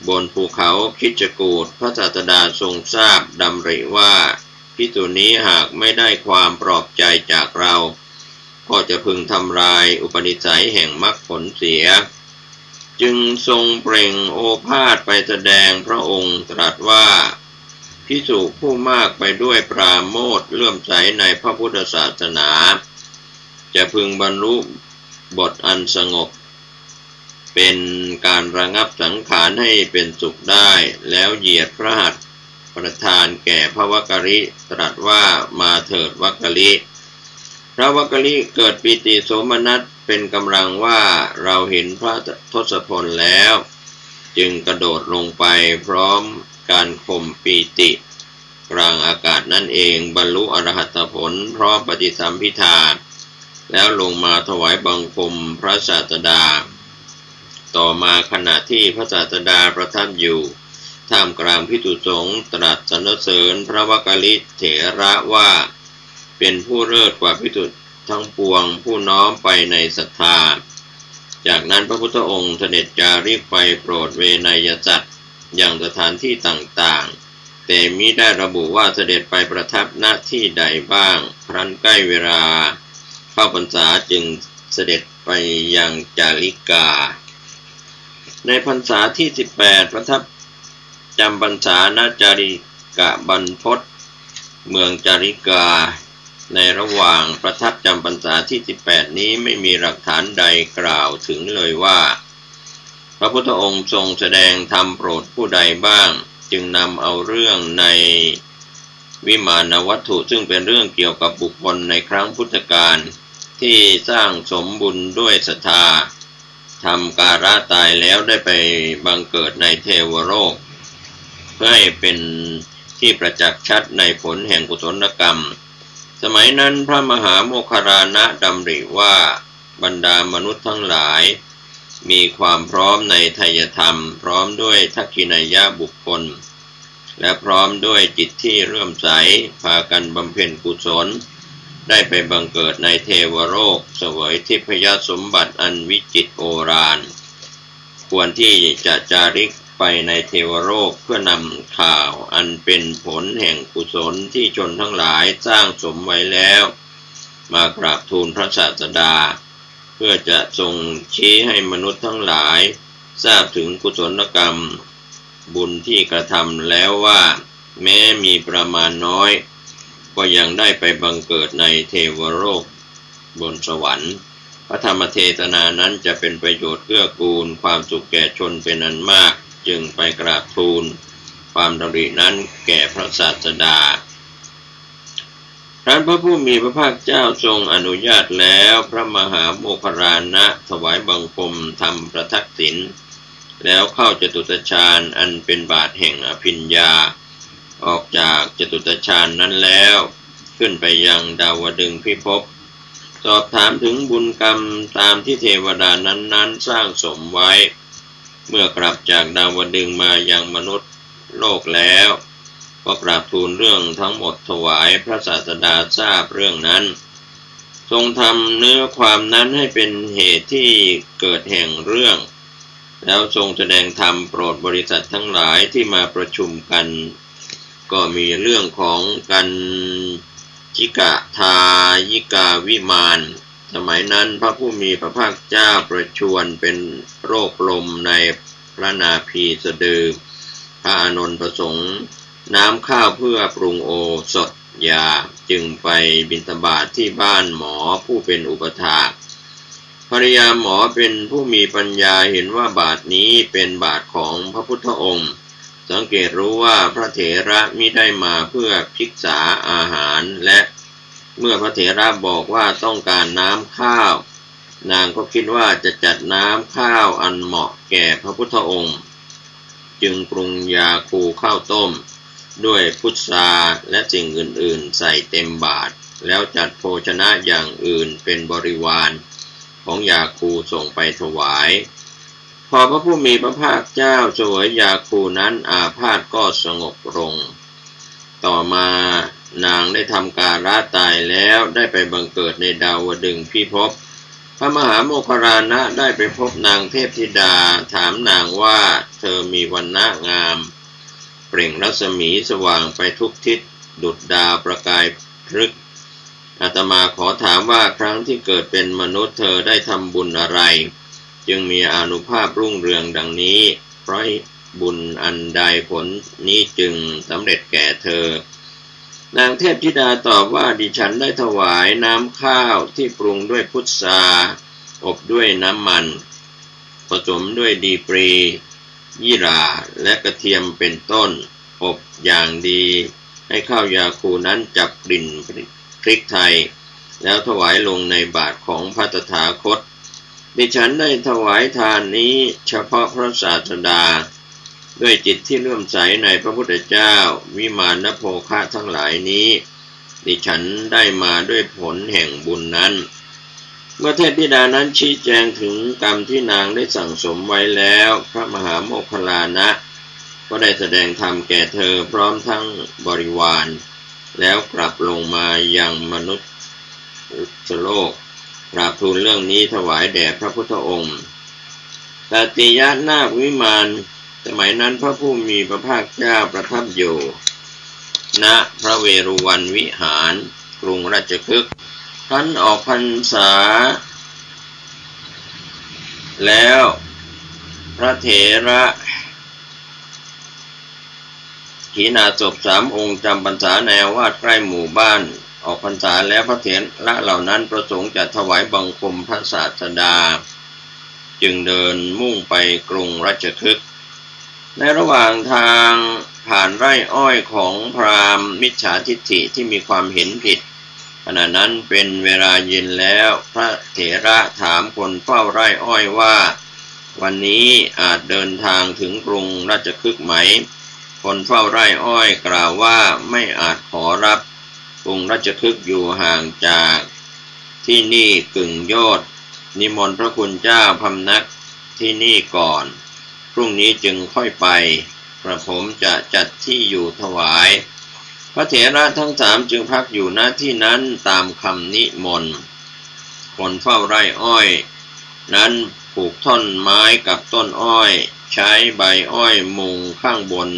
บนภูเขาคิจกูฏพระศาสดาทรงทราบดำริว่าภิกษุนี้หากไม่ได้ความปลอบใจจากเราก็จะพึงทำลายอุปนิสัยแห่งมรรคผลเสียจึงทรงเปล่งโอภาสไปแสดงพระองค์ตรัสว่าภิกษุผู้มากไปด้วยปราโมทย์เลื่อมใสในพระพุทธศาสนาจะพึงบรรลุบทอันสงบเป็นการระงับสังขารให้เป็นสุขได้แล้วเหยียดพระหัตถ์ประทานแก่พระวักกลิตรัสว่ามาเถิดวักกลิพระวักกลิเกิดปิติโสมนัสเป็นกำลังว่าเราเห็นพระทศพลแล้วจึงกระโดดลงไปพร้อมการข่มปีติกลางอากาศนั่นเองบรรลุอรหัตผลพร้อมปฏิสัมภิทาแล้วลงมาถวายบังคมพระศาสดาต่อมาขณะที่พระศาสดาประทับอยู่ท่ามกลางภิกษุสงฆ์ตรัสสรรเสริญพระวักกลิเถระว่าเป็นผู้เลิศกว่าภิกษุทั้งปวงผู้น้อมไปในศรัทธาจากนั้นพระพุทธองค์เสด็จจาริกไปโปรดเวนยสัตว์อย่างสถานที่ต่างๆแต่มิได้ระบุว่าเสด็จไปประทับณที่ใดบ้างครั้นใกล้เวลาเข้าพรรษาจึงเสด็จไปยังจาริกาในพรรษาที่18ประทับจำพรรษาณจาริกะบรรพตเมืองจาริกาในระหว่างประทับจำพรรษาที่18นี้ไม่มีหลักฐานใดกล่าวถึงเลยว่าพระพุทธองค์ทรงแสดงธรรมโปรดผู้ใดบ้างจึงนำเอาเรื่องในวิมานวัตถุซึ่งเป็นเรื่องเกี่ยวกับบุคคลในครั้งพุทธกาลที่สร้างสมบุญด้วยศรัทธาทำการะตายแล้วได้ไปบังเกิดในเทวโลกเพื่อให้เป็นที่ประจักษ์ชัดในผลแห่งกุศลกรรมสมัยนั้นพระมหาโมคคัลลานะดำริว่าบรรดามนุษย์ทั้งหลาย มีความพร้อมในไทยธรรมพร้อมด้วยทักขิณัยยะบุคคลและพร้อมด้วยจิตที่เลื่อมใสพากันบำเพ็ญกุศลได้ไปบังเกิดในเทวโลกเสวยทิพยสมบัติอันวิจิตรโอฬารควรที่จะจาริกไปในเทวโลกเพื่อนำข่าวอันเป็นผลแห่งกุศลที่ชนทั้งหลายสร้างสมไว้แล้วมากราบทูลพระศาสดาเพื่อจะทรงชี้ให้มนุษย์ทั้งหลายทราบถึงกุศลกรรมบุญที่กระทำแล้วว่าแม้มีประมาณน้อยก็ยังได้ไปบังเกิดในเทวโลกบนสวรรค์พระธรรมเทศนานั้นจะเป็นประโยชน์เกื้อกูลความสุขแก่ชนเป็นอันมากจึงไปกราบทูลความดำรินั้นแก่พระศาสดาครั้นพระผู้มีพระภาคเจ้าทรงอนุญาตแล้วพระมหาโมคคัลลานะถวายบังคมทำประทักษิณแล้วเข้าจตุตฌานอันเป็นบาทแห่งอภิญญาออกจากจตุตฌานนั้นแล้วขึ้นไปยังดาวดึงส์พิภพสอบถามถึงบุญกรรมตามที่เทวดานั้นสร้างสมไว้เมื่อกลับจากดาวดึงส์มายังมนุษย์โลกแล้วก็กราบทูลเรื่องทั้งหมดถวายพระศาสดาทราบเรื่องนั้นทรงทำเนื้อความนั้นให้เป็นเหตุที่เกิดแห่งเรื่องแล้วทรงแสดงธรรมโปรดบริษัททั้งหลายที่มาประชุมกันก็มีเรื่องของกันจิกะทายิกาวิมานสมัยนั้นพระผู้มีพระภาคเจ้าประชวรเป็นโรคลมในพระนาภีสะดือพระอานนท์ประสงค์น้ำข้าวเพื่อปรุงโอสถยาจึงไปบิณฑบาตที่บ้านหมอผู้เป็นอุปถากภริยาหมอเป็นผู้มีปัญญาเห็นว่าบาทนี้เป็นบาทของพระพุทธองค์สังเกตรู้ว่าพระเถระมิได้มาเพื่อภิกษาอาหารและเมื่อพระเถระบอกว่าต้องการน้ำข้าวนางก็คิดว่าจะจัดน้ำข้าวอันเหมาะแก่พระพุทธองค์จึงปรุงยาคูข้าวต้มด้วยพุทราและสิ่งอื่นๆใส่เต็มบาตรแล้วจัดโภชนะอย่างอื่นเป็นบริวารของยาคูส่งไปถวายพอพระผู้มีพระภาคเจ้าเสวยยาคูนั้นอาพาธก็สงบลงต่อมานางได้ทำการะตายแล้วได้ไปบังเกิดในดาวดึงส์พิภพพระมหาโมคคัลลานะได้ไปพบนางเทพธิดาถามนางว่าเธอมีวรรณะงามเปล่งรัศมีสว่างไปทุกทิศดุจดาวประกายพฤกษ์อาตมาขอถามว่าครั้งที่เกิดเป็นมนุษย์เธอได้ทำบุญอะไรจึงมีอานุภาพรุ่งเรืองดังนี้เพราะบุญอันใดผลนี้จึงสำเร็จแก่เธอนางเทพธิดาตอบว่าดิฉันได้ถวายน้ำข้าวที่ปรุงด้วยพุทราอบด้วยน้ำมันผสมด้วยดีปรียี่หร่าและกระเทียมเป็นต้นอบอย่างดีให้ข้าวยาคูนั้นจับกลิ่นพริกไทยแล้วถวายลงในบาตรของพระตถาคตดิฉันได้ถวายทานนี้เฉพาะพระศาสดาด้วยจิตที่เลื่อมใสในพระพุทธเจ้าวิมานโภคะทั้งหลายนี้ดิฉันได้มาด้วยผลแห่งบุญนั้นเมื่อเทพธิดานั้นชี้แจงถึงกรรมที่นางได้สั่งสมไว้แล้วพระมหาโมคคัลลานะก็ได้แสดงธรรมแก่เธอพร้อมทั้งบริวารแล้วกลับลงมายังมนุษย์โลกกราบทูลเรื่องนี้ถวายแด่พระพุทธองค์ตติยนาควิมานสมัยนั้นพระผู้มีพระภาคเจ้าประทับอยู่ณพระเวรุวันวิหารกรุงราชคฤห์ครั้นออกพรรษาแล้วพระเถระขีณาสพ3 องค์จำพรรษาในอาวาสใกล้หมู่บ้านออกพรรษาแล้วพระเถระเหล่านั้นประสงค์จะถวายบังคมพระศาสดาจึงเดินมุ่งไปกรุงราชคฤห์ในระหว่างทางผ่านไร่อ้อยของพราหมณ์มิจฉาทิฏฐิที่มีความเห็นผิดขณะนั้นเป็นเวลาเย็นแล้วพระเถระถามคนเฝ้าไร่อ้อยว่าวันนี้อาจเดินทางถึงกรุงราชคฤห์ไหมคนเฝ้าไร่อ้อยกล่าวว่าไม่อาจขอรับกรุงราชคฤห์อยู่ห่างจากที่นี่กึ่งโยชน์นิมนต์พระคุณเจ้าพำนัก ที่นี่ก่อนพรุ่งนี้จึงค่อยไปกระผมจะจัดที่อยู่ถวายพระเถระทั้งสามจึงพักอยู่ณที่นั้นตามคำนิมนต์คนเฝ้าไร่อ้อยนั้นผูกท่อนไม้กับต้นอ้อยใช้ใบอ้อยมุงข้างบน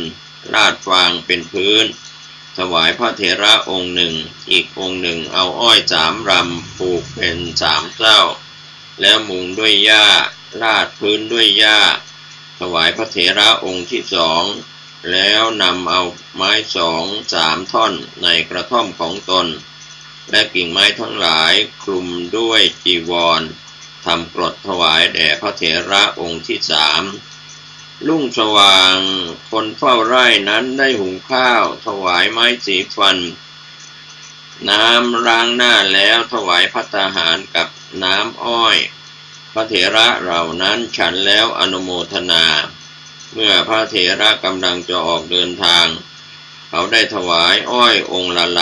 ลาดฟางเป็นพื้นถวายพระเถระองค์หนึ่งอีกองค์หนึ่งเอาอ้อย3 รำผูกเป็น3 เจ้าแล้วมุงด้วยหญ้าลาดพื้นด้วยหญ้าถวายพระเถระองค์ที่2แล้วนำเอาไม้2-3 ท่อนในกระท่อมของตนและกิ่งไม้ทั้งหลายคลุมด้วยจีวรทำกรดถวายแด่พระเถระองค์ที่3รุ่งสว่างคนเฝ้าไร่นั้นได้หุงข้าวถวายไม้สีฟันน้ำล้างหน้าแล้วถวายภัตตาหารกับน้ำอ้อยพระเถระเหล่านั้นฉันแล้วอนุโมทนาเมื่อพระเถระกำลังจะออกเดินทางเขาได้ถวายอ้อยองค์ละล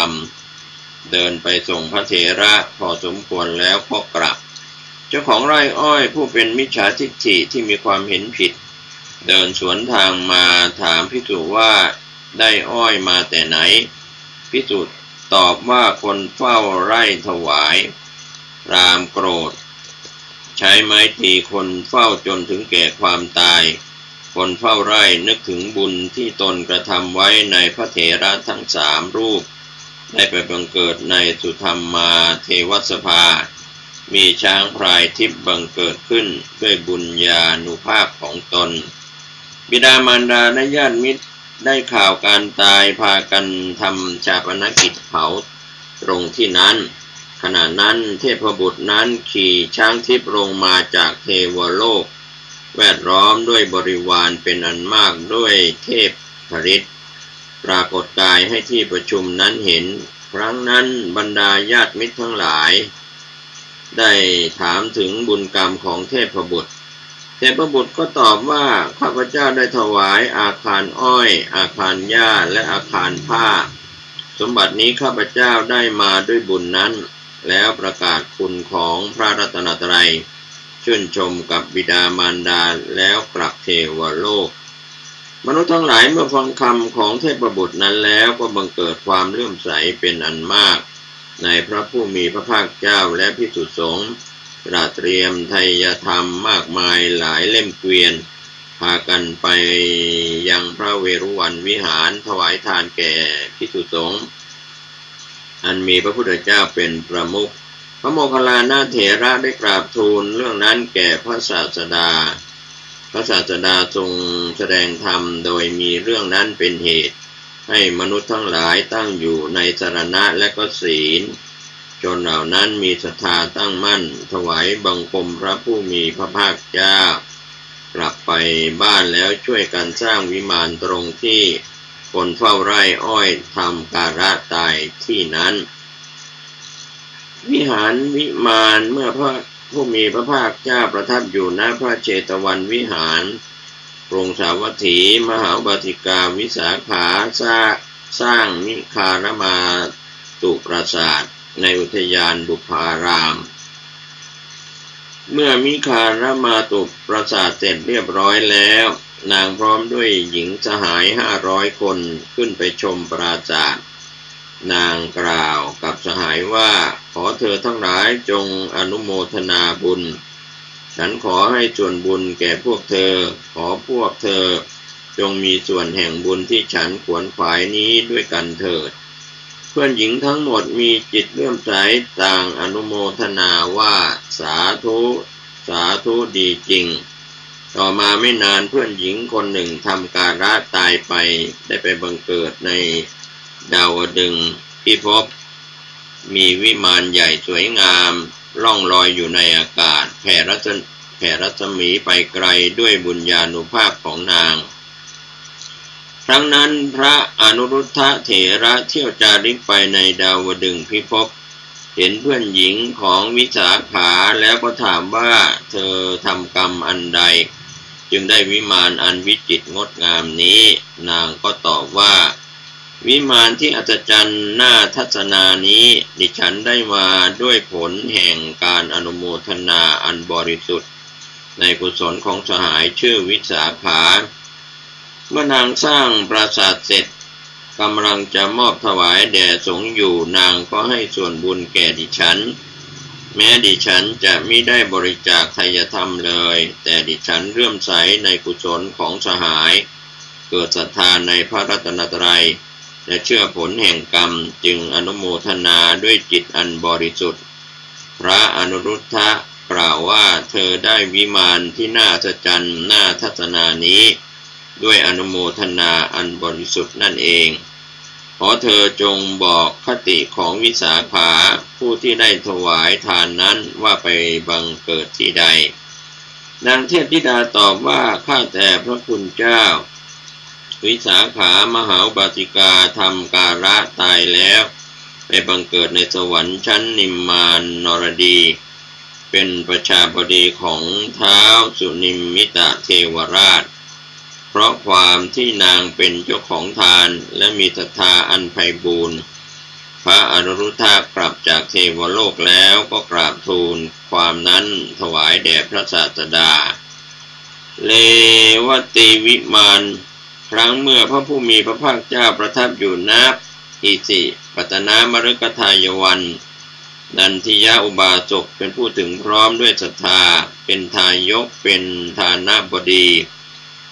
ำเดินไปส่งพระเถระพอสมควรแล้วก็กลับเจ้าของไร่อ้อยผู้เป็นมิจฉาทิฏฐิที่มีความเห็นผิดเดินสวนทางมาถามภิกษุว่าได้อ้อยมาแต่ไหนภิกษุตอบว่าคนเฝ้าไร่ถวายรามโกรธใช้ไม้ตีคนเฝ้าจนถึงแก่ความตายคนเฝ้าไร่นึกถึงบุญที่ตนกระทำไว้ในพระเถระทั้ง3 รูปได้ไปบังเกิดในสุธรรมาเทวสภามีช้างพลายทิพย์บังเกิดขึ้นด้วยบุญญานุภาพของตนบิดามารดาและญาติมิตรได้ข่าวการตายพากันทำชาปนกิจเผาตรงที่นั้นขณะนั้นเทพบุตรนั้นขี่ช้างทิพย์ลงมาจากเทวโลกแวดล้อมด้วยบริวารเป็นอันมากด้วยเทพฤทธิ์ปรากฏกายให้ที่ประชุมนั้นเห็นครั้งนั้นบรรดาญาติมิตรทั้งหลายได้ถามถึงบุญกรรมของเทพบุตรก็ตอบว่าข้าพเจ้าได้ถวายอาคารอ้อยอาคารหญ้าและอาคารผ้าสมบัตินี้ข้าพเจ้าได้มาด้วยบุญนั้นแล้วประกาศคุณของพระรัตนตรัยชื่นชมกับบิดามารดาแล้วกลับเทวโลกมนุษย์ทั้งหลายเมื่อฟังคำของเทพบุตรนั้นแล้วก็บังเกิดความเลื่อมใสเป็นอันมากในพระผู้มีพระภาคเจ้าและภิกษุสงฆ์ตระเตรียมไทยธรรมมากมายหลายเล่มเกวียนพากันไปยังพระเวรุวันวิหารถวายทานแก่ภิกษุสงฆ์อันมีพระพุทธเจ้าเป็นประมุขพระโมคคัลลานะเถระได้กราบทูลเรื่องนั้นแก่พระศาสดาพระศาสดาทรงแสดงธรรมโดยมีเรื่องนั้นเป็นเหตุให้มนุษย์ทั้งหลายตั้งอยู่ในสรณะและก็ศีลจนเหล่านั้นมีศรัทธาตั้งมั่นถวายบังคมพระผู้มีพระภาคเจ้ากลับไปบ้านแล้วช่วยกันสร้างวิมานตรงที่คนเฝ้าไร่อ้อยทำการะตายที่นั้นวิหารวิมานเมื่อพระผู้มีพระภาคเจ้าประทับอยู่ณพระเชตวันวิหารกรุงสาวัตถีมหาบาติกาวิสาขาสร้างมิคารมาตุปราสาทในอุทยานบุพารามเมื่อมิคารมาตุปราสาทเสร็จเรียบร้อยแล้วนางพร้อมด้วยหญิงสหาย500 คนขึ้นไปชมปราสาทนางกล่าวกับสหายว่าขอเธอทั้งหลายจงอนุโมทนาบุญฉันขอให้ส่วนบุญแก่พวกเธอขอพวกเธอจงมีส่วนแห่งบุญที่ฉันขวนขวายนี้ด้วยกันเถิดเพื่อนหญิงทั้งหมดมีจิตเลื่อมใสต่างอนุโมทนาว่าสาธุสาธุดีจริงต่อมาไม่นานเพื่อนหญิงคนหนึ่งทำการะตายไปได้ไปบังเกิดในดาวดึงส์พิภพมีวิมานใหญ่สวยงามล่องลอยอยู่ในอากาศแผ่รัศมีไปไกลด้วยบุญญานุภาพของนางครั้งนั้นพระอนุรุทธะเถระเที่ยวจาริกไปในดาวดึงส์พิภพเห็นเพื่อนหญิงของวิสาขาแล้วก็ถามว่าเธอทำกรรมอันใดจึงได้วิมานอันวิจิตรงดงามนี้นางก็ตอบว่าวิมานที่อัศจรรย์น่าทัศนานี้ดิฉันได้มาด้วยผลแห่งการอนุโมทนาอันบริสุทธิ์ ในกุศลของสหายชื่อวิสาขาเมื่อนางสร้างปราสาทเสร็จกำลังจะมอบถวายแด่สงฆ์อยู่นางก็ให้ส่วนบุญแก่ดิฉันแม้ดิฉันจะมิได้บริจาคไทยธรรมเลยแต่ดิฉันเลื่อมใสในกุศลของสหายเกิดศรัทธาในพระรัตนตรัยและเชื่อผลแห่งกรรมจึงอนุโมทนาด้วยจิตอันบริสุทธิ์พระอนุรุทธะกล่าวว่าเธอได้วิมานที่น่าอัศจรรย์น่าทัศนานี้ด้วยอนุโมทนาอันบริสุทธิ์นั่นเองขอเธอจงบอกคติของวิสาขาผู้ที่ได้ถวายทานนั้นว่าไปบังเกิดที่ใดนางเทพธิดาตอบว่าข้าแต่พระคุณเจ้าวิสาขามหาอุบาสิกาทำการะตายแล้วไปบังเกิดในสวรรค์ชั้นนิมมานนรดีเป็นประชาบดีของท้าวสุนิมมิตเทวราชเพราะความที่นางเป็นเจ้าของทานและมีศรัทธาอันไพบูรณ์พระอนุรุทธะกลับจากเทวโลกแล้วก็กราบทูลความนั้นถวายแด่พระศาสดาเลวติวิมานครั้งเมื่อพระผู้มีพระภาคเจ้าประทับอยู่ณอิสิปตนามฤคทายวันนันทิยะอุบาสกเป็นผู้ถึงพร้อมด้วยศรัทธาเป็นทายกเป็นฐานะบดี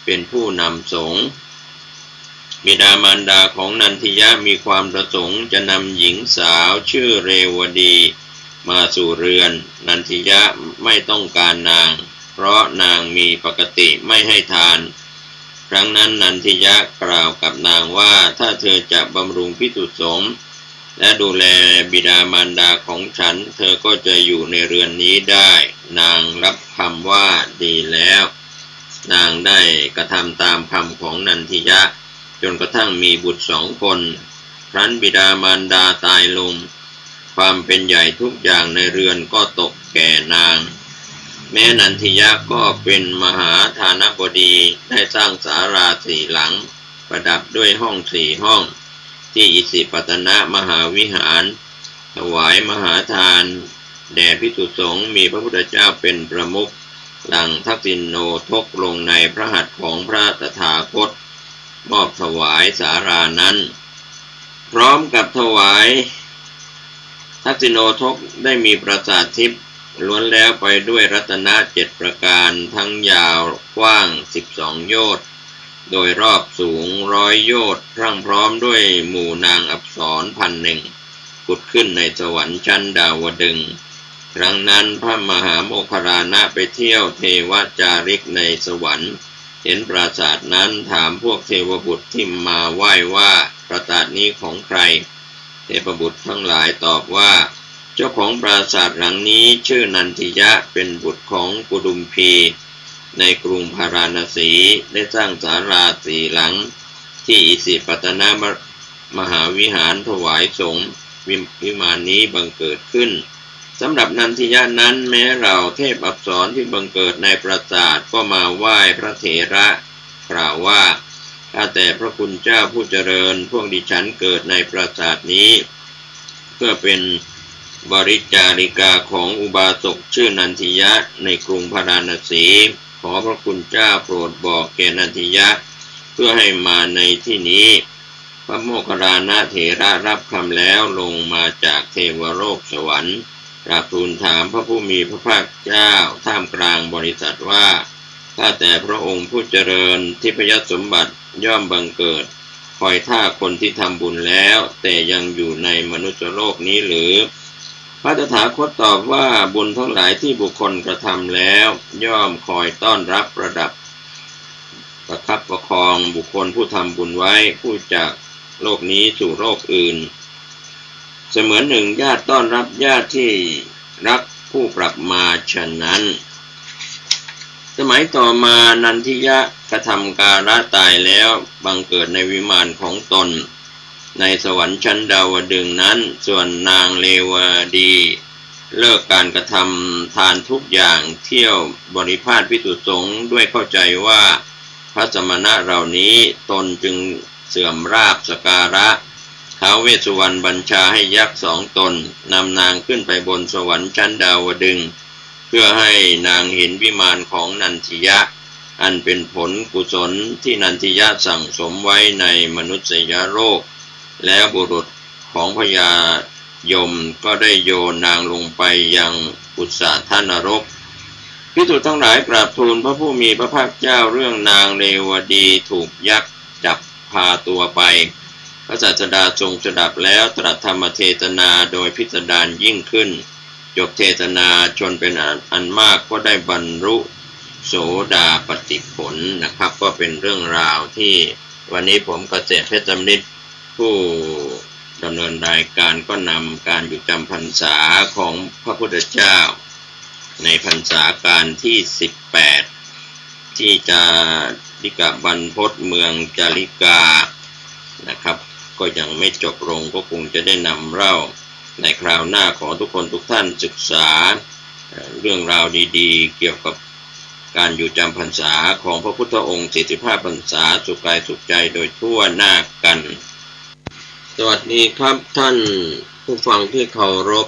เป็นผู้นำสงฆ์บิดามารดาของนันทิยะมีความประสงค์จะนำหญิงสาวชื่อเรวดีมาสู่เรือนนันทิยะไม่ต้องการนางเพราะนางมีปกติไม่ให้ทานครั้งนั้นนันทิยะกล่าวกับนางว่าถ้าเธอจะบำรุงภิกษุสงฆ์และดูแลบิดามารดาของฉันเธอก็จะอยู่ในเรือนนี้ได้นางรับคำว่าดีแล้วนางได้กระทำตามคำของนันทิยะจนกระทั่งมีบุตร2 คนครั้นบิดามารดาตายลงความเป็นใหญ่ทุกอย่างในเรือนก็ตกแก่นางแม้นันทิยะก็เป็นมหาฐานบดีได้สร้างศาลา4 หลังประดับด้วยห้อง4 ห้องที่อิสิปตนมหาวิหารถวายมหาทานแด่ภิกษุสงฆ์มีพระพุทธเจ้าเป็นประมุขหลังทักษิณโนทกลงในพระหัตถ์ของพระตถาคตมอบถวายศาลานั้นพร้อมกับถวายทักษิณโนทกได้มีปราสาททิพย์ล้วนแล้วไปด้วยรัตนะ7 ประการทั้งยาวกว้าง12 โยชน์โดยรอบสูง100 โยชน์พรั่งพร้อมด้วยหมู่นางอัปสร1,000 ผุดขึ้นในสวรรค์ชั้นดาวดึงส์ครั้งนั้นพระมหาโมคคัลลานะไปเที่ยวเทวจาริกในสวรรค์เห็นปราสาทนั้นถามพวกเทวบุตรที่มาไหว้ว่าปราสาทนี้ของใครเทพบุตรทั้งหลายตอบว่าเจ้าของปราสาทหลังนี้ชื่อนันทิยะเป็นบุตรของกุดุมพีในกรุงพาราณสีได้สร้างศาลา4 หลังที่อิสิปตนมหาวิหารถวายสงฆ์วิมานนี้บังเกิดขึ้นสำหรับนันทิยะนั้นแม้เราเทพอัปสรที่บังเกิดในปราสาทก็มาไหว้พระเถระกล่าวว่าข้าแต่พระคุณเจ้าผู้เจริญพวกดิฉันเกิดในปราสาทนี้เพื่อเป็นบริจาริกาของอุบาสกชื่อนันทิยะในกรุงพาราณสีขอพระคุณเจ้าโปรดบอกแก่นันทิยะเพื่อให้มาในที่นี้พระโมคคัลลานะเถระรับคำแล้วลงมาจากเทวโลกสวรรค์กราบทูลถามพระผู้มีพระภาคเจ้าท่ามกลางบริษัทว่าข้าแต่พระองค์ผู้เจริญทิพยสมบัติย่อมบังเกิดคอยท่าคนที่ทำบุญแล้วแต่ยังอยู่ในมนุษยโลกนี้หรือพระตถาคตตอบว่าบุญทั้งหลายที่บุคคลกระทำแล้วย่อมคอยต้อนรับประดับประคับประคองบุคคลผู้ทำบุญไว้ผู้จากโลกนี้สู่โลกอื่นเสมือนหนึ่งญาติต้อนรับญาติที่รักผู้กลับมาฉะนั้นสมัยต่อมานันทิยะกระทำการะตายแล้วบังเกิดในวิมานของตนในสวรรค์ชั้นดาวดึงส์นั้นส่วนนางเลวดีเลิกการกระทำทานทุกอย่างเที่ยวบริพาทภิกษุสงฆ์ด้วยเข้าใจว่าพระสมณะเหล่านี้ตนจึงเสื่อมราบสการะท้าวเวสสุวรรณบัญชาให้ยักษ์2 ตนนำนางขึ้นไปบนสวรรค์ชั้นดาวดึงส์ เพื่อให้นางเห็นวิมานของนันทิยะอันเป็นผลกุศลที่นันทิยะสั่งสมไว้ในมนุษยโลกแล้วบุรุษของพญายมก็ได้โยนนางลงไปยังอุสาทนรกภิกษุทั้งหลายกราบทูลพระผู้มีพระภาคเจ้าเรื่องนางเรวดีถูกยักษ์จับพาตัวไปพระศาสดาทรงสดับแล้วตรัสธรรมเทศนาโดยพิสดารยิ่งขึ้นจบเทศนาชนเป็นอันมากก็ได้บรรลุโสดาปัตติผลนะครับก็เป็นเรื่องราวที่วันนี้ผมเกษตรเพชรจำนิดผู้ดำเนินรายการก็นำการอยู่จำพรรษาของพระพุทธเจ้าในพรรษาการที่18ที่จะลิกบรรพตเมืองจาริกานะครับก็ยังไม่จบลงก็คงจะได้นำเล่าในคราวหน้าขอทุกคนทุกท่านศึกษาเรื่องราวดีๆเกี่ยวกับการอยู่จำพรรษาของพระพุทธองค์45พรรษาสุขกายสุขใจโดยทั่วหน้ากันสวัสดีครับท่านผู้ฟังที่เคารพ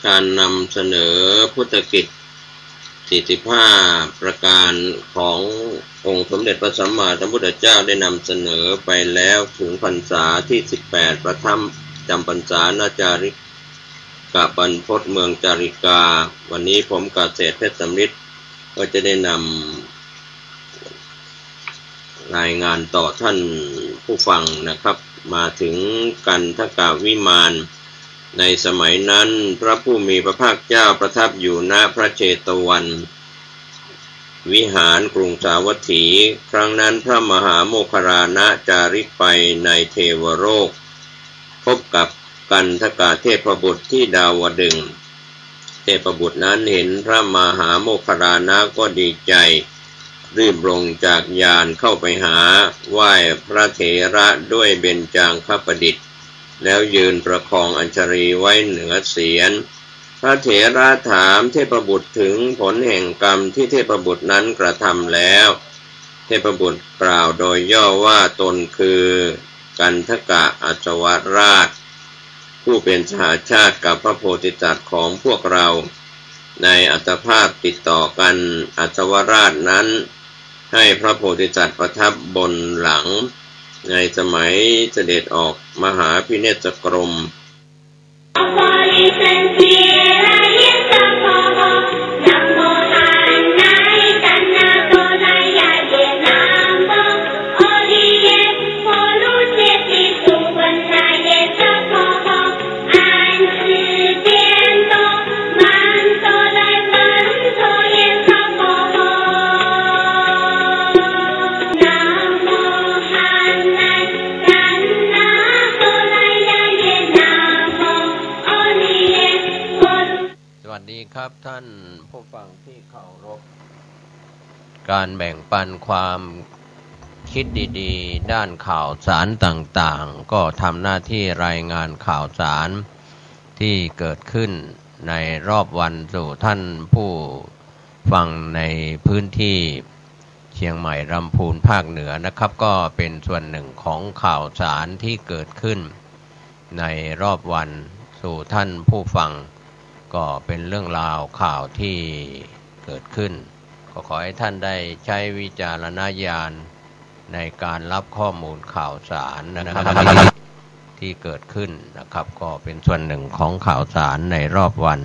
การนำเสนอพุทธกิจ45ประการขององค์สมเด็จพระสัมมาสัมพุทธเจ้าได้นำเสนอไปแล้วถึงพรรษาที่18ประทับจำพรรษาณจาริกบรรพตเมืองจาริกาวันนี้ผมเกษตรเพชรสำริดก็จะได้นำรายงานต่อท่านผู้ฟังนะครับมาถึงกันทกวิมานในสมัยนั้นพระผู้มีพระภาคเจ้าประทับอยู่ณพระเชตวันวิหารกรุงสาวัตถีครั้งนั้นพระมหาโมคคารณะจาริกไปในเทวโลกพบกับกันทกเทพบุตรที่ดาวดึงส์เทพบุตรนั้นเห็นพระมหาโมคคารณะก็ดีใจรีบลงจากยานเข้าไปหาไหว้พระเถระด้วยเบญจางคประดิษฐ์แล้วยืนประคองอัญชลีไว้เหนือเศียรพระเถระถามเทพบุตรถึงผลแห่งกรรมที่เทพบุตรนั้นกระทำแล้วเทพบุตรกล่าวโดยย่อว่าตนคือกันทกะอัศวราชผู้เป็นสหชาติกับพระโพธิสัตว์ของพวกเราในอัตภาพติดต่อกันอัศวราชนั้นให้พระโพธิสัตว์ประทับบนหลังในสมัยเสด็จออกมหาพิเนศกรมครับท่านผู้ฟังที่เคารพการแบ่งปันความคิดดีๆด้านข่าวสารต่างๆก็ทำหน้าที่รายงานข่าวสารที่เกิดขึ้นในรอบวันสู่ท่านผู้ฟังในพื้นที่เชียงใหม่ลำพูนภาคเหนือนะครับก็เป็นส่วนหนึ่งของข่าวสารที่เกิดขึ้นในรอบวันสู่ท่านผู้ฟังก็เป็นเรื่องราวข่าวที่เกิดขึ้นก็ขอให้ท่านได้ใช้วิจารณญาณในการรับข้อมูลข่าวสารนะครับที่เกิดขึ้นนะครับก็เป็นส่วนหนึ่งของข่าวสารในรอบวัน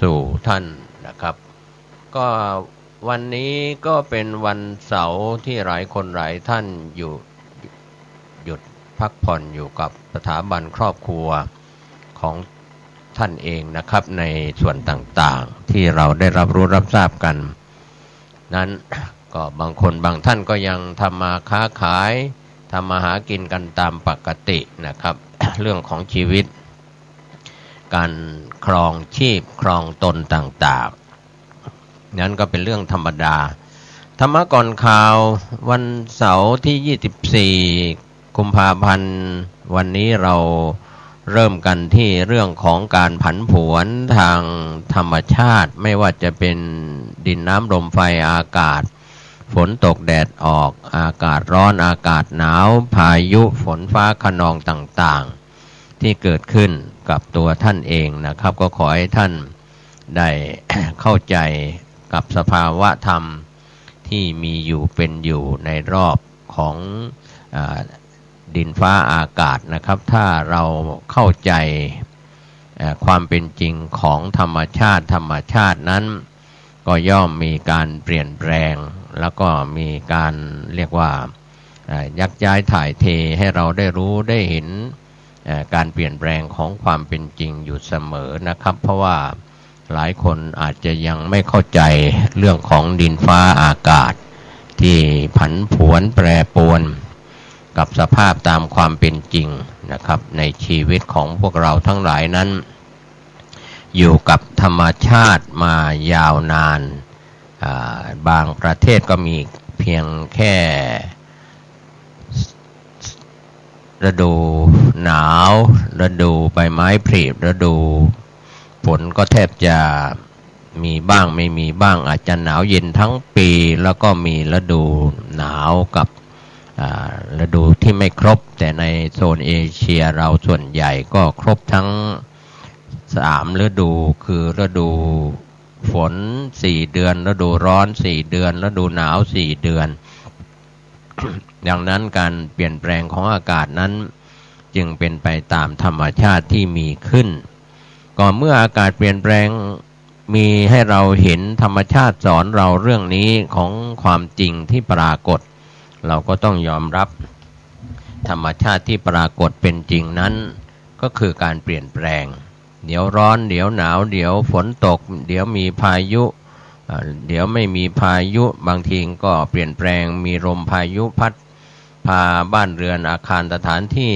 สู่ท่านนะครับก็วันนี้ก็เป็นวันเสาร์ที่หลายคนหลายท่านหยุดพักผ่อนอยู่กับสถาบันครอบครัวของท่านเองนะครับในส่วนต่างๆที่เราได้รับรู้รับทราบกันนั้นก็บางคนบางท่านก็ยังทำมาค้าขายทำมาหากินกันตามปกตินะครับ เรื่องของชีวิตการครองชีพครองตนต่างๆนั้นก็เป็นเรื่องธรรมดาธรรมะก่อนข่าววันเสาร์ที่24กุมภาพันธ์วันนี้เราเริ่มกันที่เรื่องของการผันผวนทางธรรมชาติไม่ว่าจะเป็นดินน้ำลมไฟอากาศฝนตกแดดออกอากาศร้อนอากาศหนาวพายุฝนฟ้าคะนองต่างๆที่เกิดขึ้นกับตัวท่านเองนะครับก็ขอให้ท่าน ได้ เข้าใจกับสภาวะธรรมที่มีอยู่เป็นอยู่ในรอบของดินฟ้าอากาศนะครับถ้าเราเข้าใจความเป็นจริงของธรรมชาตินั้นก็ย่อมมีการเปลี่ยนแปลงแล้วก็มีการเรียกว่ายักย้ายถ่ายเทให้เราได้รู้ได้เห็นการเปลี่ยนแปลงของความเป็นจริงอยู่เสมอนะครับเพราะว่าหลายคนอาจจะยังไม่เข้าใจเรื่องของดินฟ้าอากาศที่ผันผวนแปรปรวนกับสภาพตามความเป็นจริงนะครับในชีวิตของพวกเราทั้งหลายนั้นอยู่กับธรรมชาติมายาวนานบางประเทศก็มีเพียงแค่ฤดูหนาวฤดูใบไม้ผลิฤดูฝนก็แทบจะมีบ้างไม่มีบ้างอาจจะหนาวเย็นทั้งปีแล้วก็มีฤดูหนาวกับฤดูที่ไม่ครบแต่ในโซนเอเชียเราส่วนใหญ่ก็ครบทั้ง3ฤดูคือฤดูฝน4เดือนฤดูร้อน4เดือนฤดูหนาว4เดือน ดังนั้นการเปลี่ยนแปลงของอากาศนั้นจึงเป็นไปตามธรรมชาติที่มีขึ้นก็เมื่ออากาศเปลี่ยนแปลงมีให้เราเห็นธรรมชาติสอนเราเรื่องนี้ของความจริงที่ปรากฏเราก็ต้องยอมรับธรรมชาติที่ปรากฏเป็นจริงนั้นก็คือการเปลี่ยนแปลงเดี๋ยวร้อนเดี๋ยวหนาวเดี๋ยวฝนตกเดี๋ยวมีพายุเดี๋ยวไม่มีพายุบางทีก็เปลี่ยนแปลงมีลมพายุพัดพาบ้านเรือนอาคารสถานที่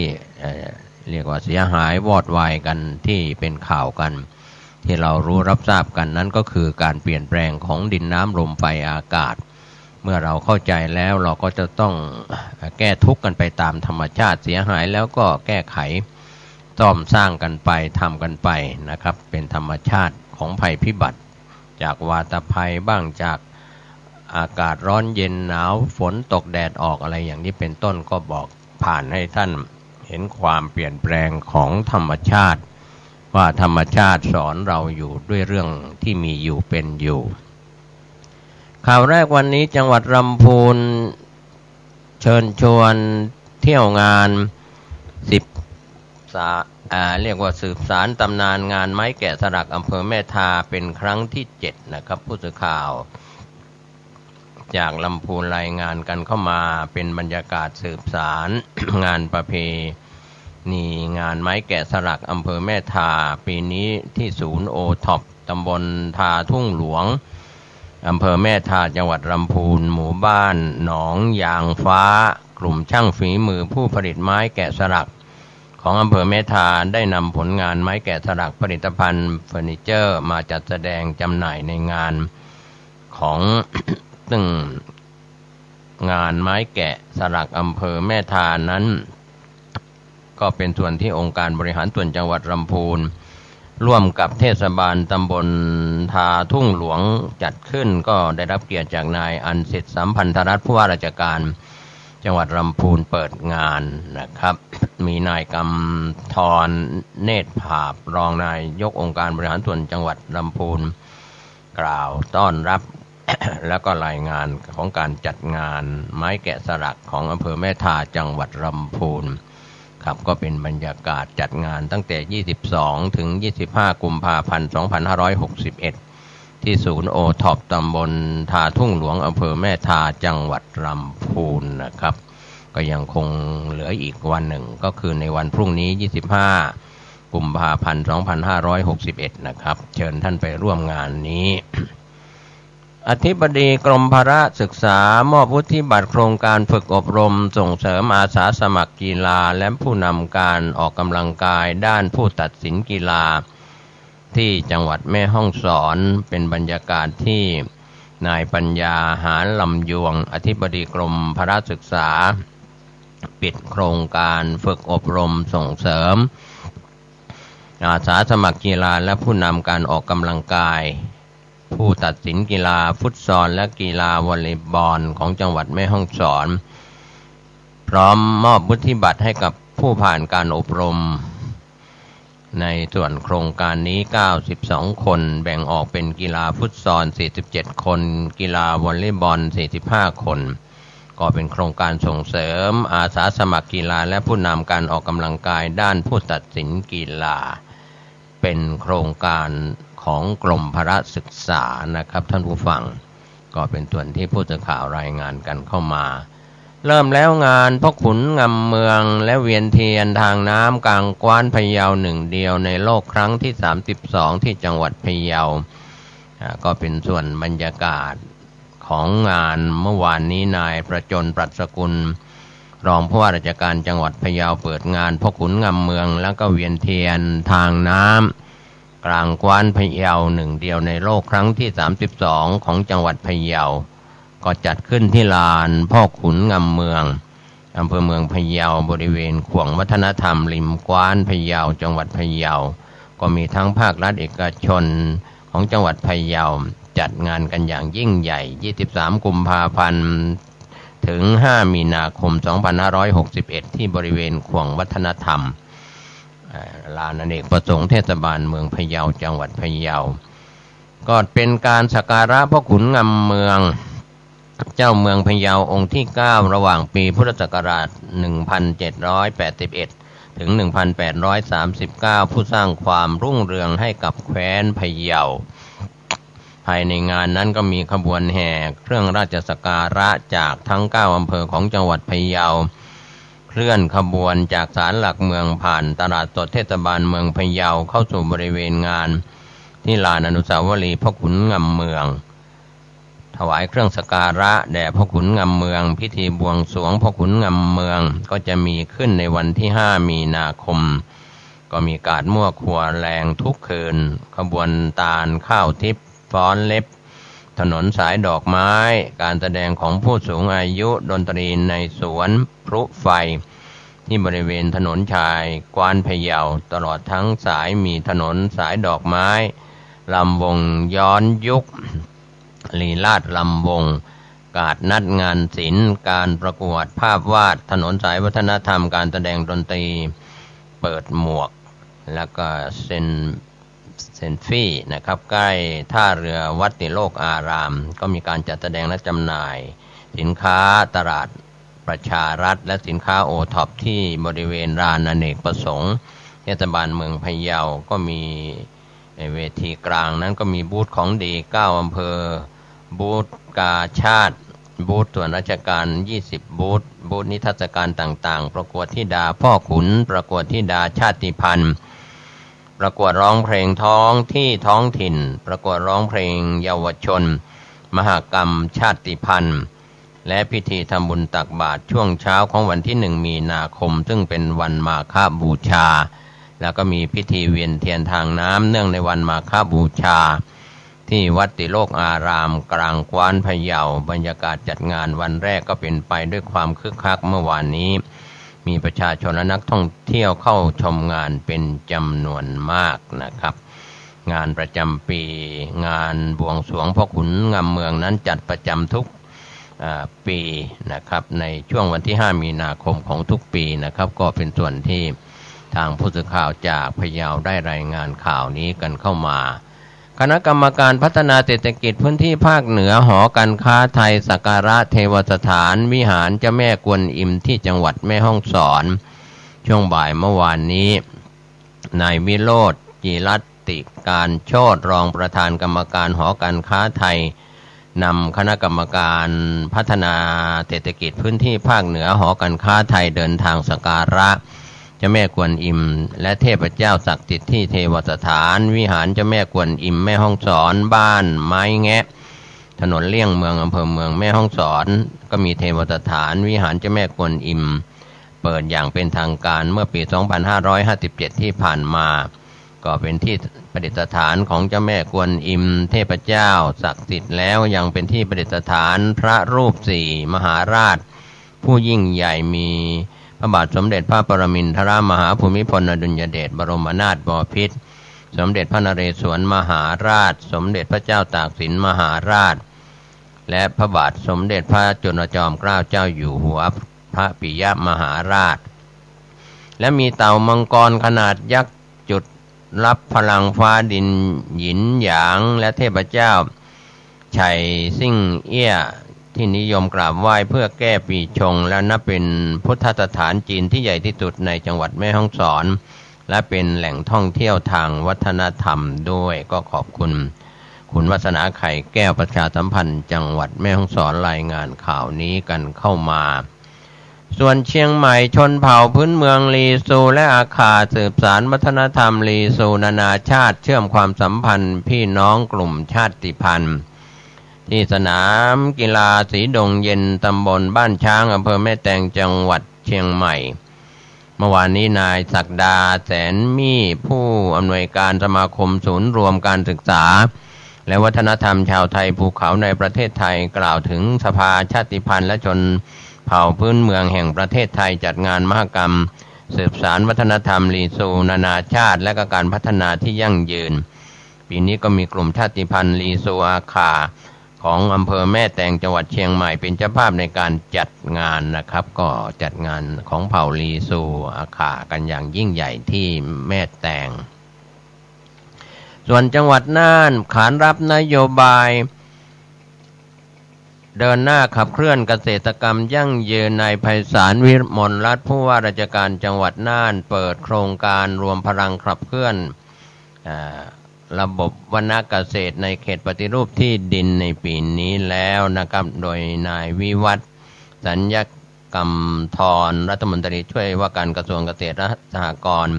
เรียกว่าเสียหายวอดวายกันที่เป็นข่าวกันที่เรารู้รับทราบกันนั้นก็คือการเปลี่ยนแปลงของดินน้ำลมไฟอากาศเมื่อเราเข้าใจแล้วเราก็จะต้องแก้ทุกข์กันไปตามธรรมชาติเสียหายแล้วก็แก้ไขซ่อมสร้างกันไปทำกันไปนะครับเป็นธรรมชาติของภัยพิบัติจากวาตภัยบ้างจากอากาศร้อนเย็นหนาวฝนตกแดดออกอะไรอย่างนี้เป็นต้นก็บอกผ่านให้ท่านเห็นความเปลี่ยนแปลงของธรรมชาติว่าธรรมชาติสอนเราอยู่ด้วยเรื่องที่มีอยู่เป็นอยู่ข่าวแรกวันนี้จังหวัดลำพูนเชิญชวนเที่ยวงานเรียกว่าสืบสารตำนานงานไม้แกะสลักอำเภอแม่ทาเป็นครั้งที่7นะครับผู้สื่อข่าวจากลำพูนรายงานกันเข้ามาเป็นบรรยากาศสืบสาร งานประเพณีงานไม้แกะสลักอำเภอแม่ทาปีนี้ที่ศูนย์โอท็อปตำบลทาทุ่งหลวงอำเภอแม่ทาจังหวัดลำพูนหมู่บ้านหนองยางฟ้ากลุ่มช่างฝีมือผู้ผลิตไม้แกะสลักของอำเภอแม่ทาได้นำผลงานไม้แกะสลักผลิตภัณฑ์เฟอร์นิเจอร์มาจัดแสดงจำหน่ายในงานของ ซึ่งงานไม้แกะสลักอำเภอแม่ทานั้นก็เป็นส่วนที่องค์การบริหารส่วนจังหวัดลำพูนร่วมกับเทศบาลตำบลทาทุ่งหลวงจัดขึ้นก็ได้รับเกียรติจากนายอันสิทธิสัมพันธรัตน์ผู้ว่าราชการจังหวัดลำพูนเปิดงานนะครับมีนายกำธรเนตรภาพรองนายยกองค์การบริหารส่วนจังหวัดลำพูนกล่าวต้อนรับ แล้วก็รายงานของการจัดงานไม้แกะสลักของอำเภอแม่ทาจังหวัดลำพูนครับก็เป็นบรรยากาศจัดงานตั้งแต่22ถึง25กุมภาพันธ์2561ที่ศูนย์โอท็อปตำบลทาทุ่งหลวงอำเภอแม่ทาจังหวัดลำพูนนะครับก็ยังคงเหลืออีกวันหนึ่งก็คือในวันพรุ่งนี้25กุมภาพันธ์2561นะครับเชิญท่านไปร่วมงานนี้ อธิบดีกรมพละศึกษามอบวุฒิบัตรโครงการฝึกอบรมส่งเสริมอาสาสมัครกีฬาและผู้นำการออกกำลังกายด้านผู้ตัดสินกีฬาที่จังหวัดแม่ฮ่องสอนเป็นบรรยากาศที่นายปัญญาหาญลำยวงอธิบดีกรมพละศึกษาปิดโครงการฝึกอบรมส่งเสริมอาสาสมัครกีฬาและผู้นำการออกกำลังกายผู้ตัดสินกีฬาฟุตซอลและกีฬาวอลเลย์บอลของจังหวัดแม่ฮ่องสอนพร้อมมอบวุฒิบัตรให้กับผู้ผ่านการอบรม ในส่วนโครงการนี้92คนแบ่งออกเป็นกีฬาฟุตซอล47คนกีฬาวอลเลย์บอล45คนก็เป็นโครงการส่งเสริมอาสาสมัครกีฬาและผู้นำการออกกำลังกายด้านผู้ตัดสินกีฬาเป็นโครงการของกรมพละศึกษานะครับท่านผู้ฟังก็เป็นส่วนที่ผู้สื่อข่าวรายงานกันเข้ามาเริ่มแล้วงานพ่อขุนงำเมืองและเวียนเทียนทางน้ำกลางกว้านพะเยาหนึ่งเดียวในโลกครั้งที่32ที่จังหวัดพะเยาก็เป็นส่วนบรรยากาศของงานเมื่อวานนี้นายประจนปรัชสกุลรองผู้ว่าราชการจังหวัดพะเยาเปิดงานพ่อขุนงำเมืองแล้วก็เวียนเทียนทางน้ำกลางกว้านพะเยาหนึ่งเดียวในโลกครั้งที่32ของจังหวัดพะเยาก็จัดขึ้นที่ลานพ่อขุนงำเมืองอำเภอเมืองพะเยาบริเวณขวงวัฒนธรรมริมกว้านพะเยาจังหวัดพะเยาก็มีทั้งภาครัฐเอกชนของจังหวัดพะเยาจัดงานกันอย่างยิ่งใหญ่23กุมภาพันธ์ถึง5มีนาคม2561ที่บริเวณขวงวัฒนธรรมลานอเนกประสงค์เทศบาลเมืองพะเยาจังหวัดพะเยาก็เป็นการสักการะพ่อขุนงำเมืองเจ้าเมืองพะเยาองค์ที่9ระหว่างปีพุทธศักราช1781ถึง1839ผู้สร้างความรุ่งเรืองให้กับแคว้นพะเยาภายในงานนั้นก็มีขบวนแห่เครื่องราชสักการะจากทั้ง9อำเภอของจังหวัดพะเยาเคลื่อนขบวนจากศาลหลักเมืองผ่านตลาดสดเทศบาลเมืองพะเยาเข้าสู่บริเวณงานที่ลานอนุสาวรีย์พ่อขุนงำเมืองถวายเครื่องสักการะแด่พ่อขุนงำเมืองพิธีบวงสรวงพ่อขุนงำเมืองก็จะมีขึ้นในวันที่5มีนาคมก็มีการมั่วครัวแรงทุกคืนขบวนตาลข้าวทิพย์ฟ้อนเล็บถนนสายดอกไม้การแสดงของผู้สูงอายุดนตรีในสวนพลุไฟที่บริเวณถนนชายกว้านพะเยาตลอดทั้งสายมีถนนสายดอกไม้ลำวงย้อนยุคลีลาศลำวงการนัดงานศิลป์การประกวดภาพวาดถนนสายวัฒนธรรมการแสดงดนตรีเปิดหมวกแล้วก็เซนฟี่นะครับใกล้ท่าเรือวัดติโลกอารามก็มีการจัดแสดงและจำหน่ายสินค้าตลาดประชารัฐและสินค้าโอท็อปที่บริเวณลานอเนกประสงค์เทศบาลเมืองพะเยาก็มีเวทีกลางนั้นก็มีบูธของดี9อำเภอบูธกาชาติบูธส่วนราชการ20บูธนิทรรศการต่างๆประกวดธิดาพ่อขุนประกวดธิดาชาติพันธุ์ประกวดร้องเพลงท้องที่ท้องถิ่นประกวดร้องเพลงเยาวชนมหกรรมชาติพันธุ์และพิธีทำบุญตักบาตรช่วงเช้าของวันที่1มีนาคมซึ่งเป็นวันมาฆบูชาแล้วก็มีพิธีเวียนเทียนทางน้ำเนื่องในวันมาฆบูชาที่วัดติโลกอารามกลางกว้านพะเยาบรรยากาศจัดงานวันแรกก็เป็นไปด้วยความคึกคักเมื่อวานนี้มีประชาชนและนักท่องเที่ยวเข้าชมงานเป็นจำนวนมากนะครับงานประจำปีงานบวงสรวงพ่อขุนงำเมืองนั้นจัดประจำทุกปีนะครับในช่วงวันที่5มีนาคมของทุกปีนะครับก็เป็นส่วนที่ทางผู้สื่อข่าวจากพะเยาได้รายงานข่าวนี้กันเข้ามาคณะกรรมการพัฒนาเศรษฐกิจพื้นที่ภาคเหนือหอการค้าไทยสักการะเทวสถานวิหารเจ้าแม่กวนอิมที่จังหวัดแม่ฮ่องสอนช่วงบ่ายเมื่อวานนี้นายวิโรจน์จิรัตติการโชติรองประธานกรรมการหอการค้าไทยนำคณะกรรมการพัฒนาเศรษฐกิจพื้นที่ภาคเหนือหอการค้าไทยเดินทางสักการะเจ้าแม่กวนอิมและเทพเจ้าศักดิ์สิทธิ์ที่เทวสถานวิหารเจ้าแม่กวนอิมแม่ฮ่องสอนบ้านไม้แงะถนนเลี่ยงเมืองอำเภอเมืองแม่ฮ่องสอนก็มีเทวสถานวิหารเจ้าแม่กวนอิมเปิดอย่างเป็นทางการเมื่อปี2557ที่ผ่านมาก็เป็นที่ประดิษฐานของเจ้าแม่กวนอิมเทพเจ้าศักดิ์สิทธิ์แล้วยังเป็นที่ประดิษฐานพระรูป4มหาราชผู้ยิ่งใหญ่มีพระบาทสมเด็จพระปรมินทรมหาภูมิพลอดุลยเดชบรมนาถบพิตรสมเด็จพระนเรศวรมหาราชสมเด็จพระเจ้าตากสินมหาราชและพระบาทสมเด็จพระจุลจอมเกล้าเจ้าอยู่หัวพระปิยมหาราชและมีเต่ามังกรขนาดยักษ์จุด รับพลังฟ้าดินหยินหยางและเทพเจ้าไฉซิ่งเอี้ยที่นิยมกราบไหว้เพื่อแก้ปีชงและนับเป็นพุทธสถานจีนที่ใหญ่ที่สุดในจังหวัดแม่ฮ่องสอนและเป็นแหล่งท่องเที่ยวทางวัฒนธรรมด้วยก็ขอบคุณคุณวัฒนาไข่แก้วประชาสัมพันธ์จังหวัดแม่ฮ่องสอนรายงานข่าวนี้กันเข้ามาส่วนเชียงใหม่ชนเผ่าพื้นเมืองลีซูและอาคาสืบสานวัฒนธรรมลีซูนานาชาติเชื่อมความสัมพันธ์พี่น้องกลุ่มชาติพันธุ์ที่สนามกีฬาสีดงเย็นตำบลบ้านช้างอำเภอแม่แตงจังหวัดเชียงใหม่เมื่อวานนี้นายศักดาแสนมี่ผู้อำนวยการสมาคมศูนย์รวมการศึกษาและวัฒนธรรมชาวไทยภูเขาในประเทศไทยกล่าวถึงสภาชาติพันธุ์และชนเผ่าพื้นเมืองแห่งประเทศไทยจัดงานมหกรรมสืบสานวัฒนธรรมลีซูนานาชาติและการพัฒนาที่ยั่งยืนปีนี้ก็มีกลุ่มชาติพันธุ์ลีซูอาคาของอำเภอแม่แตงจังหวัดเชียงใหม่เป็นเจ้าภาพในการจัดงานนะครับก็จัดงานของเผ่าลีซูอาคากันอย่างยิ่งใหญ่ที่แม่แตงส่วนจังหวัดน่านขานรับนโยบายเดินหน้าขับเคลื่อนเกษตรกรรมยั่งยืนนายไพศาลวิมลรัตน์ผู้ว่าราชการจังหวัดน่านเปิดโครงการรวมพลังขับเคลื่อนระบบวรรณเกษตรในเขตปฏิรูปที่ดินในปีนี้แล้วนะครับโดยนายวิวัฒน์สัญญกรรมธรรัฐมนตรีช่วยว่าการกระทรวงเกษตรและสหกรณ์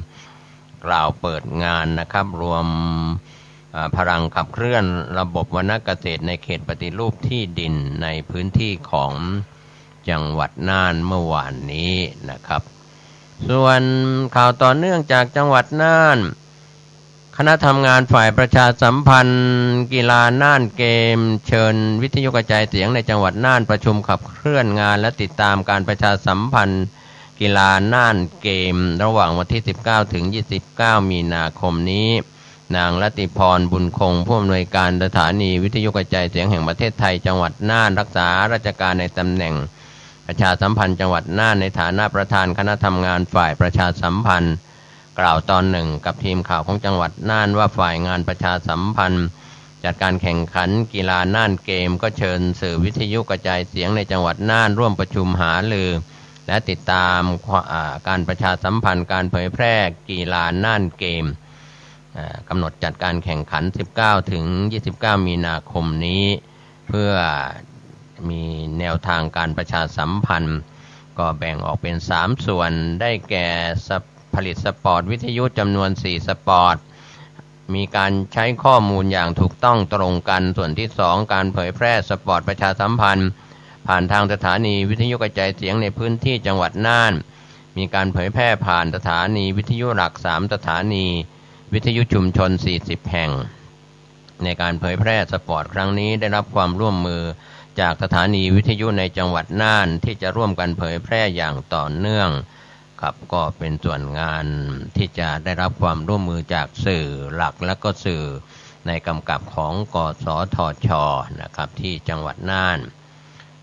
กล่าวเปิดงานนะครับรวมพลังขับเคลื่อนระบบวรรณเกษตรในเขตปฏิรูปที่ดินในพื้นที่ของจังหวัดน่านเมื่อวานนี้นะครับส่วนข่าวต่อเนื่องจากจังหวัดน่านคณะทำงานฝ่ายประชาสัมพันธ์กีฬาน่านเกมเชิญวิทยุกระจายเสียงในจังหวัดน่านประชุมขับเคลื่อนงานและติดตามการประชาสัมพันธ์กีฬาน่านเกมระหว่างวันที่19ถึง29มีนาคมนี้นางรัติพรบุญคงผู้อำนวยการสถานีวิทยุกระจายเสียงแห่งประเทศไทยจังหวัดน่านรักษาราชการในตำแหน่งประชาสัมพันธ์จังหวัดน่านในฐานะประธานคณะทำงานฝ่ายประชาสัมพันธ์กล่าวตอนหนึ่งกับทีมข่าวของจังหวัดน่านว่าฝ่ายงานประชาสัมพันธ์จัดการแข่งขันกีฬาน่านเกมก็เชิญสื่อวิทยุกระจายเสียงในจังหวัดน่านร่วมประชุมหารือและติดตามการประชาสัมพันธ์การเผยแพร่กีฬาน่านเกมกำหนดจัดการแข่งขัน19ถึง29มีนาคมนี้เพื่อมีแนวทางการประชาสัมพันธ์ก็แบ่งออกเป็น3ส่วนได้แก่ผลิตสปอร์ตวิทยุจำนวน4สปอร์ตมีการใช้ข้อมูลอย่างถูกต้องตรงกันส่วนที่2การเผยแพร่สปอร์ตประชาสัมพันธ์ผ่านทางสถานีวิทยุกระจายเสียงในพื้นที่จังหวัดน่านมีการเผยแพร่ผ่านสถานีวิทยุหลัก3สถานีวิทยุชุมชน40แห่งในการเผยแพร่สปอร์ตครั้งนี้ได้รับความร่วมมือจากสถานีวิทยุในจังหวัดน่านที่จะร่วมกันเผยแพร่อย่างต่อเนื่องครับก็เป็นส่วนงานที่จะได้รับความร่วมมือจากสื่อหลักและก็สื่อในกำกับของกสทช.นะครับที่จังหวัดน่าน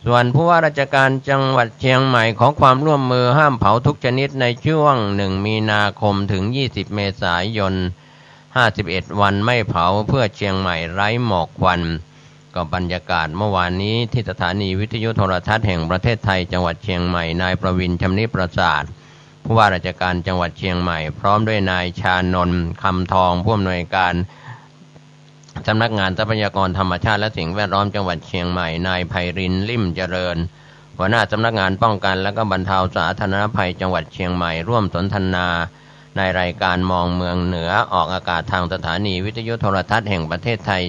ส่วนผู้ว่าราชการจังหวัดเชียงใหม่ขอความร่วมมือห้ามเผาทุกชนิดในช่วง1มีนาคมถึง20เมษายน51วันไม่เผาเพื่อเชียงใหม่ไร้หมอกควันก็บรรยากาศเมื่อวานนี้ที่สถานีวิทยุโทรทัศน์แห่งประเทศไทยจังหวัดเชียงใหม่นายประวินชำนิประสาทผู้ว่าราชการจังหวัดเชียงใหม่พร้อมด้วยนายชานนท์คำทองผู้อำนวยการสำนักงานทรัพยากรธรรมชาติและสิ่งแวดล้อมจังหวัดเชียงใหม่นายไพรินทร์ลิ่มเจริญหัวหน้าสำนักงานป้องกันและก็บรรเทาสาธารณภัยจังหวัดเชียงใหม่ร่วมสนทนาในรายการมองเมืองเหนือออกอากาศทางสถานีวิทยุโทรทัศน์แห่งประเทศไทย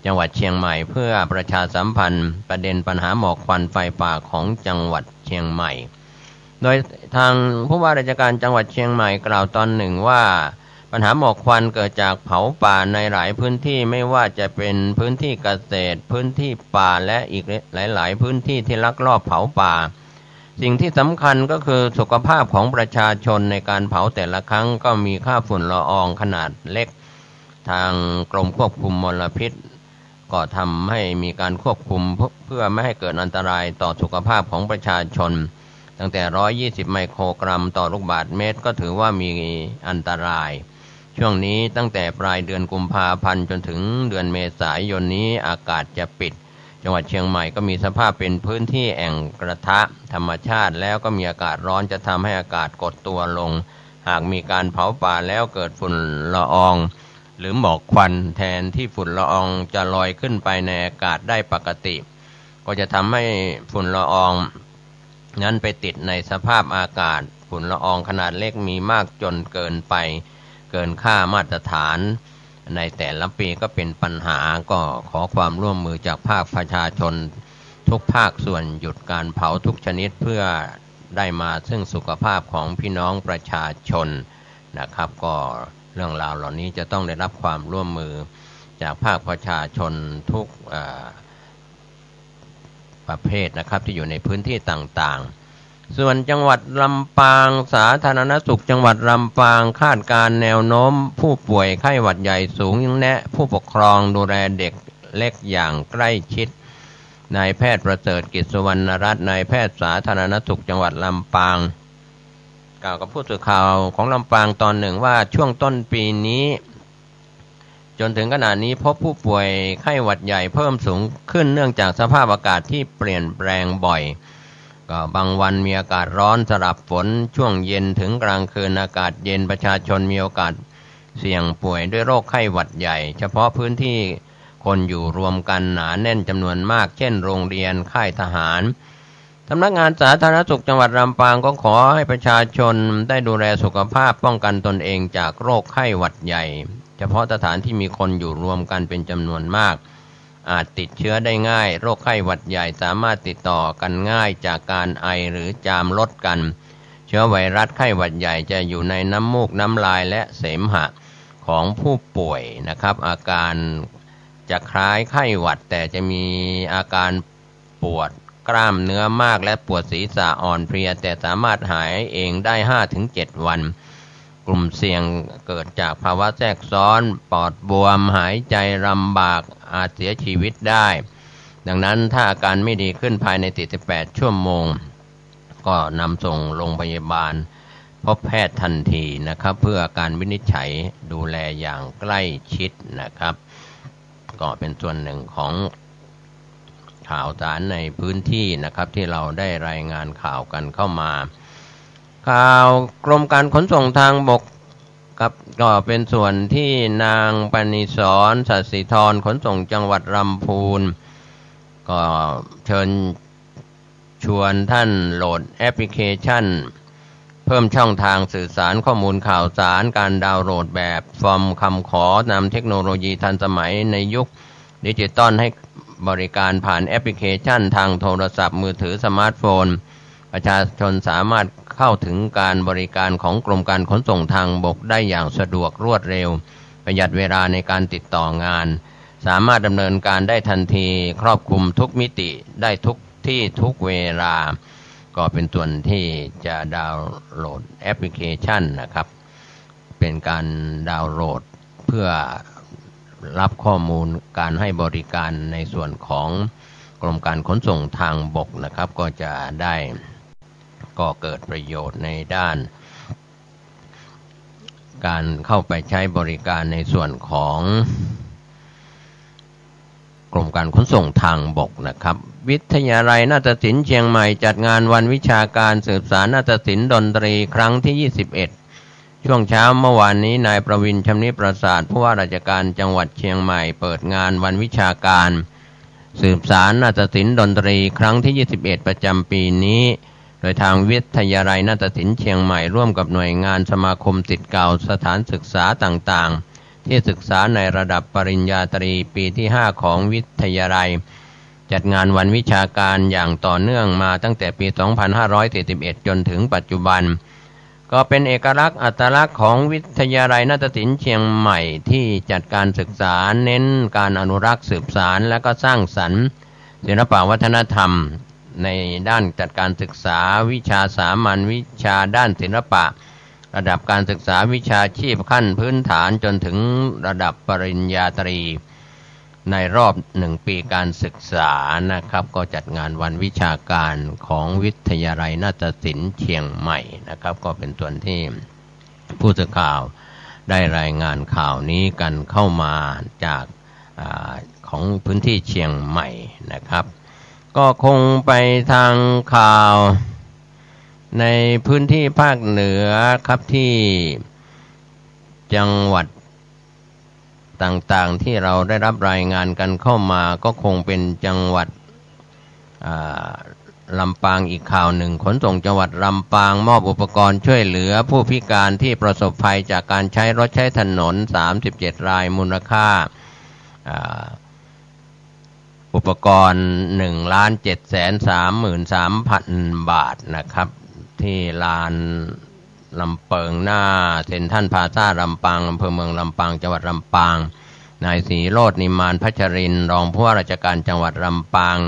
จังหวัดเชียงใหม่เพื่อประชาสัมพันธ์ประเด็นปัญหาหมอกควันไฟป่าของจังหวัดเชียงใหม่โดยทางผู้ว่าราชการจังหวัดเชียงใหม่กล่าวตอนหนึ่งว่าปัญหาหมอกควันเกิดจากเผาป่าในหลายพื้นที่ไม่ว่าจะเป็นพื้นที่เกษตรพื้นที่ป่าและอีกหลายๆพื้นที่ที่ลักลอบเผาป่าสิ่งที่สำคัญก็คือสุขภาพของประชาชนในการเผาแต่ละครั้งก็มีค่าฝุ่นละอองขนาดเล็กทางกรมควบคุมมลพิษก็ทำให้มีการควบคุมเพื่อไม่ให้เกิดอันตรายต่อสุขภาพของประชาชนตั้งแต่120ไมโครกรัมต่อลูกบาศก์เมตรก็ถือว่ามีอันตราย ช่วงนี้ตั้งแต่ปลายเดือนกุมภาพันธ์จนถึงเดือนเมษายนนี้อากาศจะปิดจังหวัดเชียงใหม่ก็มีสภาพเป็นพื้นที่แอ่งกระทะธรรมชาติแล้วก็มีอากาศร้อนจะทำให้อากาศกดตัวลงหากมีการเผาป่าแล้วเกิดฝุ่นละอองหรือหมอกควันแทนที่ฝุ่นละอองจะลอยขึ้นไปในอากาศได้ปกติก็จะทำให้ฝุ่นละอองนั้นไปติดในสภาพอากาศฝุ่นละอองขนาดเล็กมีมากจนเกินไปเกินค่ามาตรฐานในแต่ละปีก็เป็นปัญหาก็ขอความร่วมมือจากภาคประชาชนทุกภาคส่วนหยุดการเผาทุกชนิดเพื่อได้มาซึ่งสุขภาพของพี่น้องประชาชนนะครับก็เรื่องราวเหล่านี้จะต้องได้รับความร่วมมือจากภาคประชาชนทุกประเภทนะครับที่อยู่ในพื้นที่ต่างๆส่วนจังหวัดลำปางสาธารณสุขจังหวัดลำปางคาดการแนวโน้มผู้ป่วยไข้หวัดใหญ่สูงแนะผู้ปกครองดูแลเด็กเล็กอย่างใกล้ชิดนายแพทย์ประเสริฐกิจสุวรรณรัตน์นายแพทย์สาธารณสุขจังหวัดลำปางกล่าวกับผู้สื่อข่าวของลำปางตอนหนึ่งว่าช่วงต้นปีนี้จนถึงขณะนี้พบผู้ป่วยไข้หวัดใหญ่เพิ่มสูงขึ้นเนื่องจากสภาพอากาศที่เปลี่ยนแปลงบ่อยก็บางวันมีอากาศร้อนสลับฝนช่วงเย็นถึงกลางคืนอากาศเย็นประชาชนมีโอกาสเสี่ยงป่วยด้วยโรคไข้หวัดใหญ่เฉพาะพื้นที่คนอยู่รวมกันหนาแน่นจำนวนมากเช่นโรงเรียนค่ายทหารสำนักงานสาธารณสุขจังหวัดลำปางก็ขอให้ประชาชนได้ดูแลสุขภาพป้องกันตนเองจากโรคไข้หวัดใหญ่เฉพาะสถานที่มีคนอยู่รวมกันเป็นจำนวนมากอาจติดเชื้อได้ง่ายโรคไข้หวัดใหญ่สามารถติดต่อกันง่ายจากการไอหรือจามลดกันเชื้อไวรัสไข้หวัดใหญ่จะอยู่ในน้ำมูกน้ำลายและเสมหะของผู้ป่วยนะครับอาการจะคล้ายไข้หวัดแต่จะมีอาการปวดกล้ามเนื้อมากและปวดศีรษะอ่อนเพลียแต่สามารถหายเองได้ 5-7 วันกลุ่มเสี่ยงเกิดจากภาวะแทรกซ้อนปอดบวมหายใจลำบากอาจเสียชีวิตได้ดังนั้นถ้าอาการไม่ดีขึ้นภายใน48 ชั่วโมงก็นำส่งโรงพยาบาลพบแพทย์ทันทีนะครับเพื่อการวินิจฉัยดูแลอย่างใกล้ชิดนะครับก็เป็นส่วนหนึ่งของข่าวสารในพื้นที่นะครับที่เราได้รายงานข่าวกันเข้ามาข่าวกรมการขนส่งทางบกครับก็เป็นส่วนที่นางปณิสรสัตย์ศรีธรขนส่งจังหวัดลำพูนก็เชิญชวนท่านโหลดแอปพลิเคชันเพิ่มช่องทางสื่อสารข้อมูลข่าวสารการดาวน์โหลดแบบฟอร์มคำขอนำเทคโนโลยีทันสมัยในยุคดิจิตอลให้บริการผ่านแอปพลิเคชันทางโทรศัพท์มือถือสมาร์ทโฟนประชาชนสามารถเข้าถึงการบริการของกรมการขนส่งทางบกได้อย่างสะดวกรวดเร็วประหยัดเวลาในการติดต่องานสามารถดำเนินการได้ทันทีครอบคลุมทุกมิติได้ทุกที่ทุกเวลาก็เป็นส่วนที่จะดาวน์โหลดแอปพลิเคชันนะครับเป็นการดาวน์โหลดเพื่อรับข้อมูลการให้บริการในส่วนของกรมการขนส่งทางบกนะครับก็จะได้ก็เกิดประโยชน์ในด้านการเข้าไปใช้บริการในส่วนของกรมการขนส่งทางบกนะครับวิทยาลัยนาฏศิลป์เชียงใหม่จัดงานวันวิชาการสืบสานนาฏศิลป์ดนตรีครั้งที่21ช่วงเช้าเมื่อวานนี้นายประวินชำนิประสาทผู้ว่าราชการจังหวัดเชียงใหม่เปิดงานวันวิชาการสืบสานนาฏศิลป์ดนตรีครั้งที่21ประจำปีนี้โดยทางวิทยาลัยนาฏศิลป์เชียงใหม่ร่วมกับหน่วยงานสมาคมศิษย์เก่าสถานศึกษาต่างๆที่ศึกษาในระดับปริญญาตรีปีที่5ของวิทยาลัยจัดงานวันวิชาการอย่างต่อเนื่องมาตั้งแต่ปี 2541 จนถึงปัจจุบันก็เป็นเอกลักษณ์อัตลักษณ์ของวิทยาลัยนาฏศิลป์เชียงใหม่ที่จัดการศึกษาเน้นการอนุรักษ์สืบสานและก็สร้างสรรค์ศิลปวัฒนธรรมในด้านจัดการศึกษาวิชาสามัญวิชาด้านศิลปะระดับการศึกษาวิชาชีพขั้นพื้นฐานจนถึงระดับปริญญาตรีในรอบ1 ปีการศึกษานะครับก็จัดงานวันวิชาการของวิทยาลัยนาฏศิลป์เชียงใหม่นะครับก็เป็นส่วนที่ผู้สื่อข่าว ได้รายงานข่าวนี้กันเข้ามาจากของพื้นที่เชียงใหม่นะครับก็คงไปทางข่าวในพื้นที่ภาคเหนือครับที่จังหวัดต่างๆที่เราได้รับรายงานกันเข้ามาก็คงเป็นจังหวัดลำปางอีกข่าวหนึ่งขนส่งจังหวัดลำปางมอบอุปกรณ์ช่วยเหลือผู้พิการที่ประสบภัยจากการใช้รถใช้ถนน37รายมูลค่าอุปกรณ์ 1,733,000 บาทนะครับที่ลานลำเปิงหน้าเซ็นทรัลพลาซ่าลำปางอำเภอเมืองลำปางจังหวัดลำปางนายศรีโรจน์นิมานพัชรินทร์รองผู้ว่าราชการจังหวัดลำปาง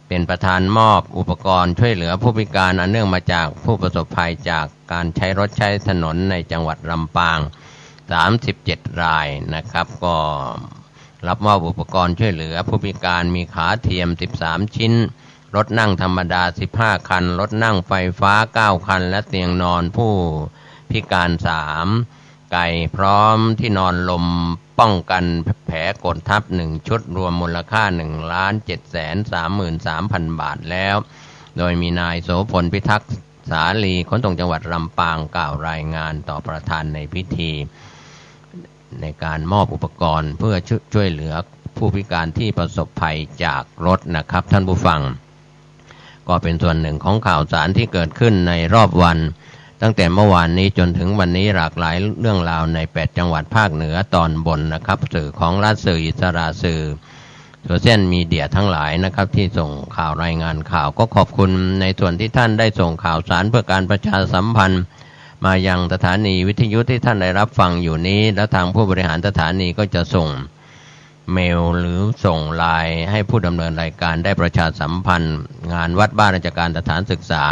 เป็นประธานมอบอุปกรณ์ช่วยเหลือผู้พิการอันเนื่องมาจากผู้ประสบภัยจากการใช้รถใช้ถนนในจังหวัดลำปาง37รายนะครับก็รับมอบอุปกรณ์ช่วยเหลือผู้พิการมีขาเทียม13ชิ้นรถนั่งธรรมดา15คันรถนั่งไฟฟ้า9คันและเตียงนอนผู้พิการ3ไก่พร้อมที่นอนลมป้องกันแผลกดทับ1ชุดรวมมูลค่า 1,733,000 บาทแล้วโดยมีนายโสพลพิทักษ์สาลีขนส่งจังหวัดลำปางกล่าวรายงานต่อประธานในพิธีในการมอบอุปกรณ์เพื่อช่วยเหลือผู้พิการที่ประสบภัยจากรถนะครับท่านผู้ฟังก็เป็นส่วนหนึ่งของข่าวสารที่เกิดขึ้นในรอบวันตั้งแต่เมื่อวานนี้จนถึงวันนี้หลากหลายเรื่องราวใน8จังหวัดภาคเหนือตอนบนนะครับสื่อของรัฐสื่ออิสระสื่อโซเชียลมีเดียทั้งหลายนะครับที่ส่งข่าวรายงานข่าวก็ขอบคุณในส่วนที่ท่านได้ส่งข่าวสารเพื่อการประชาสัมพันธ์มายังสถานีวิทยุที่ท่านได้รับฟังอยู่นี้แล้วทางผู้บริหารสถานีก็จะส่งเมลหรือส่งไลน์ให้ผู้ดำเนินรายการได้ประชาสัมพันธ์งานวัดบ้านราชการสถานศึกษา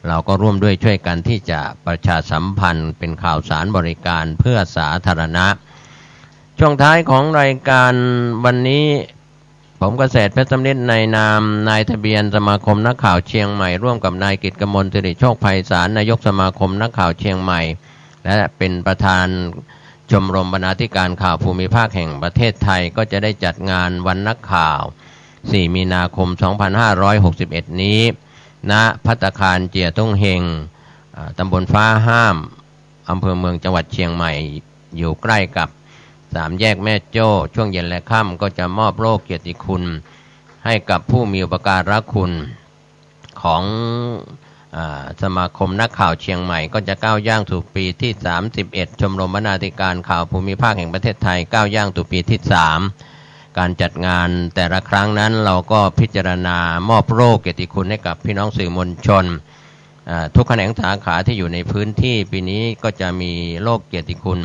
เราก็ร่วมด้วยช่วยกันที่จะประชาสัมพันธ์เป็นข่าวสารบริการเพื่อสาธารณะช่วงท้ายของรายการวันนี้ผมเกษตรเพชรสำลิดในนามนายทะเบียนสมาคมนักข่าวเชียงใหม่ร่วมกับนายกิตติกมลสิริโชคไพศาลนายกสมาคมนักข่าวเชียงใหม่และเป็นประธานชมรมบรรณาธิการข่าวภูมิภาคแห่งประเทศไทยก็จะได้จัดงานวันนักข่าว4มีนาคม2561นี้ณภัตตาคารเจียตุ้งเฮงตำบลฟ้าห้ามอำเภอเมืองจังหวัดเชียงใหม่อยู่ใกล้กับ3แยกแม่โจ้ช่วงเย็นและค่ำก็จะมอบโล่เกียรติคุณให้กับผู้มีอุปการะคุณของสมาคมนักข่าวเชียงใหม่ก็จะก้าวย่างสู่ปีที่31ชมรมบรรณาธิการข่าวภูมิภาคแห่งประเทศไทยก้าวย่างสู่ปีที่3การจัดงานแต่ละครั้งนั้นเราก็พิจารณามอบโล่เกียรติคุณให้กับพี่น้องสื่อมวลชนทุกแขนงสาขาที่อยู่ในพื้นที่ปีนี้ก็จะมีโล่เกียรติคุณ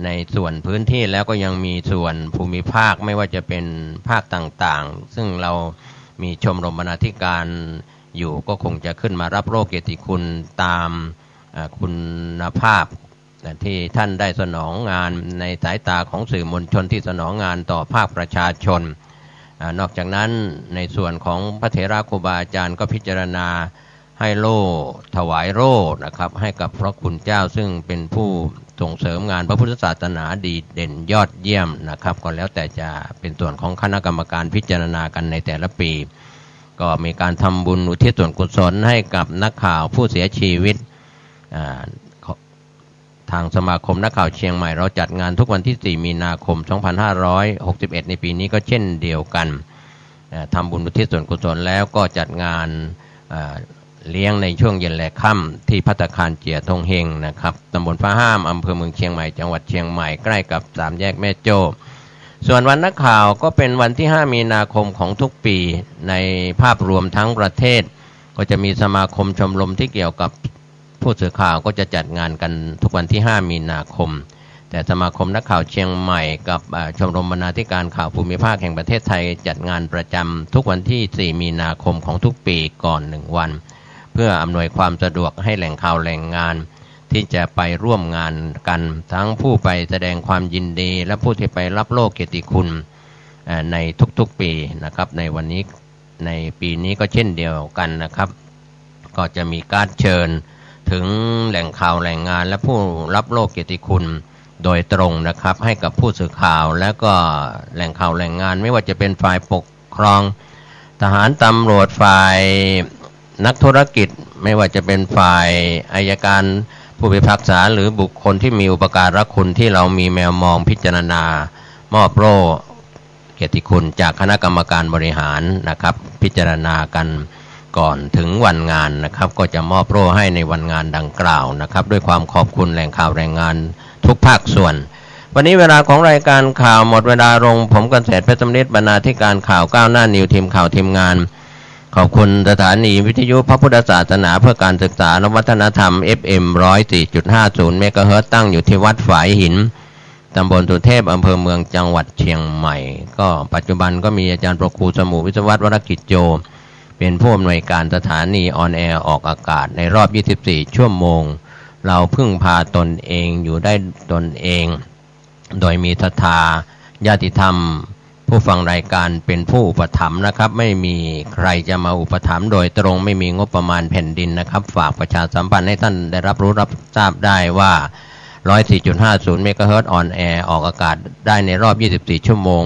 ในส่วนพื้นที่แล้วก็ยังมีส่วนภูมิภาคไม่ว่าจะเป็นภาคต่างๆซึ่งเรามีชมรมบรรณาธิการอยู่ก็คงจะขึ้นมารับโล่เกียรติคุณตามคุณภาพที่ท่านได้สนองงานในสายตาของสื่อมวลชนที่สนองงานต่อภาคประชาชนนอกจากนั้นในส่วนของพระเถระครูบาอาจารย์ก็พิจารณาให้โล่ถวายโล่นะครับให้กับพระคุณเจ้าซึ่งเป็นผู้ส่งเสริมงานพระพุทธศาสนาดีเด่นยอดเยี่ยมนะครับก็แล้วแต่จะเป็นส่วนของคณะกรรมการพิจารณากันในแต่ละปีก็มีการทำบุญอุทิศส่วนกุศลให้กับนักข่าวผู้เสียชีวิตทางสมาคมนักข่าวเชียงใหม่เราจัดงานทุกวันที่4มีนาคม2561ในปีนี้ก็เช่นเดียวกันทำบุญอุทิศส่วนกุศลแล้วก็จัดงานเลี้ยงในช่วงเย็นและค่ำที่ภัตตาคารเจียตุ้งเฮงนะครับตำบลฟ้าห้ามอำเภอเมืองเชียงใหม่จังหวัดเชียงใหม่ใกล้กับ3แยกแม่โจ้ส่วนวันนักข่าวก็เป็นวันที่5มีนาคมของทุกปีในภาพรวมทั้งประเทศก็จะมีสมาคมชมรมที่เกี่ยวกับผู้สื่อข่าวก็จะจัดงานกันทุกวันที่5มีนาคมแต่สมาคมนักข่าวเชียงใหม่กับชมรมบรรณาธิการข่าวภูมิภาคแห่งประเทศไทยจัดงานประจำทุกวันที่4มีนาคมของทุกปีก่อน1วันเพื่ออำนวยความสะดวกให้แหล่งข่าวแหล่งงานที่จะไปร่วมงานกันทั้งผู้ไปแสดงความยินดีและผู้ที่ไปรับโล่เกียรติคุณในทุกๆปีนะครับในวันนี้ในปีนี้ก็เช่นเดียวกันนะครับก็จะมีการเชิญ ถึงแหล่งข่าวแหล่งงานและผู้รับโล่เกียรติคุณโดยตรงนะครับให้กับผู้สื่อข่าวและก็แหล่งข่าวแหล่งงานไม่ว่าจะเป็นฝ่ายปกครองทหารตำรวจฝ่ายนักธุรกิจไม่ว่าจะเป็นฝ่ายอัยการผู้พิพากษาหรือบุคคลที่มีอุปการะคุณที่เรามีแมวมองพิจารณามอบโล่เกียรติคุณจากคณะกรรมการบริหารนะครับพิจารณากันก่อนถึงวันงานนะครับก็จะมอบโล่ให้ในวันงานดังกล่าวนะครับด้วยความขอบคุณแหล่งข่าวแรงงานทุกภาคส่วนวันนี้เวลาของรายการข่าวหมดเวลาลงผมเกษตรเพชรสำริดบรรณาธิการข่าวก้าวหน้านิวทีมข่าวทีมงานขอบคุณสถานีวิทยุพระพุทธศาสนาเพื่อการศึกษาและวัฒนธรรม FM 104.50 เมกะเฮิรตซ์ตั้งอยู่ที่วัดฝายหินตำบลสุเทพอำเภอเมืองจังหวัดเชียงใหม่ก็ปัจจุบันก็มีอาจารย์ประครูสมุวิศวัตรวรกิจโจเป็นผู้อำนวยการสถานีออนแอร์ออกอากาศในรอบ24ชั่วโมงเราพึ่งพาตนเองอยู่ได้ตนเองโดยมีศรัทธาญาติธรรมผู้ฟังรายการเป็นผู้อุปถัมภ์นะครับไม่มีใครจะมาอุปถัมภ์โดยตรงไม่มีงบประมาณแผ่นดินนะครับฝากประชาสัมพันธ์ให้ท่านได้รับรู้รับทราบได้ว่า 104.50 เมกะเฮิรตซ์ออนแอร์ออกอากาศได้ในรอบ24ชั่วโมง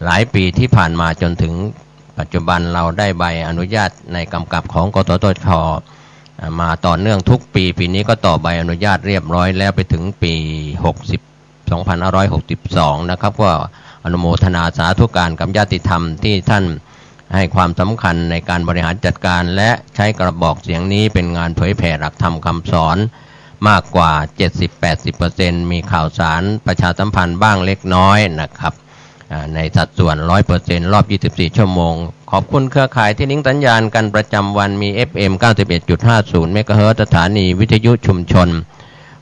หลายปีที่ผ่านมาจนถึงปัจจุบันเราได้ใบอนุญาตในกำกับของกสทช.มาต่อเนื่องทุกปีนี้ก็ต่อใบอนุญาตเรียบร้อยแล้วไปถึงปี2562นะครับก็อนุโมทนาสาธุการกับญาติธรรมที่ท่านให้ความสำคัญในการบริหารจัดการและใช้กระบอกเสียงนี้เป็นงานเผยแผ่หลักธรรมคำสอนมากกว่า 70-80% มีข่าวสารประชาสัมพันธ์บ้างเล็กน้อยนะครับในสัดส่วน 100% รอบ24ชั่วโมงขอบคุณเครือข่ายที่ลิงก์สัญญาณกันประจำวันมี FM 91.50 เมกะเฮิรตซ์สถานีวิทยุชุมชน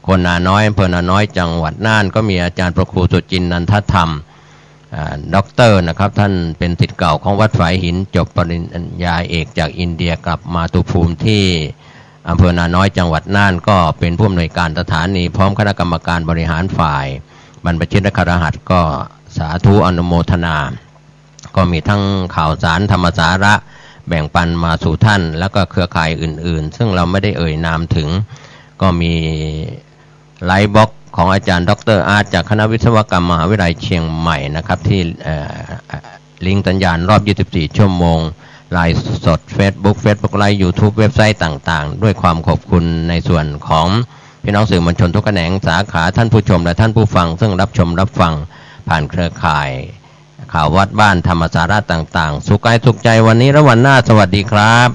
คนนาน้อยอำเภอนาน้อยจังหวัดน่านก็มีอาจารย์ประครูสุจินต์นันทธรรมด็อกเตอร์นะครับท่านเป็นศิษย์เก่าของวัดฝายหินจบปริญญาเอกจากอินเดียกลับมาตุภูมิที่อำเภอนาน้อยจังหวัดน่านก็เป็นผู้อำนวยการสถานีพร้อมคณะกรรมการบริหารฝ่ายบรรพชิตและคฤหัสถ์ก็สาธุอนุโมทนาก็มีทั้งข่าวสารธรรมสาระแบ่งปันมาสู่ท่านแล้วก็เครือข่ายอื่นๆซึ่งเราไม่ได้เอ่ยนามถึงก็มีไลฟ์บล็อกของอาจารย์ดร.อาร์ตจากคณะวิศวกรรมมหาวิทยาลัยเชียงใหม่นะครับที่ลิงก์สัญญาณรอบ24ชั่วโมงไลฟ์สด Facebook ไลฟ์ YouTube เว็บไซต์ต่างๆด้วยความขอบคุณในส่วนของพี่น้องสื่อมวลชนทุกแขนงสาขาท่านผู้ชมและท่านผู้ฟังซึ่งรับชมรับฟังผ่านเครือข่ายข่าววัดบ้านธรรมสาระต่างๆสุขกายสุขใจวันนี้และวันหน้าสวัสดีครับ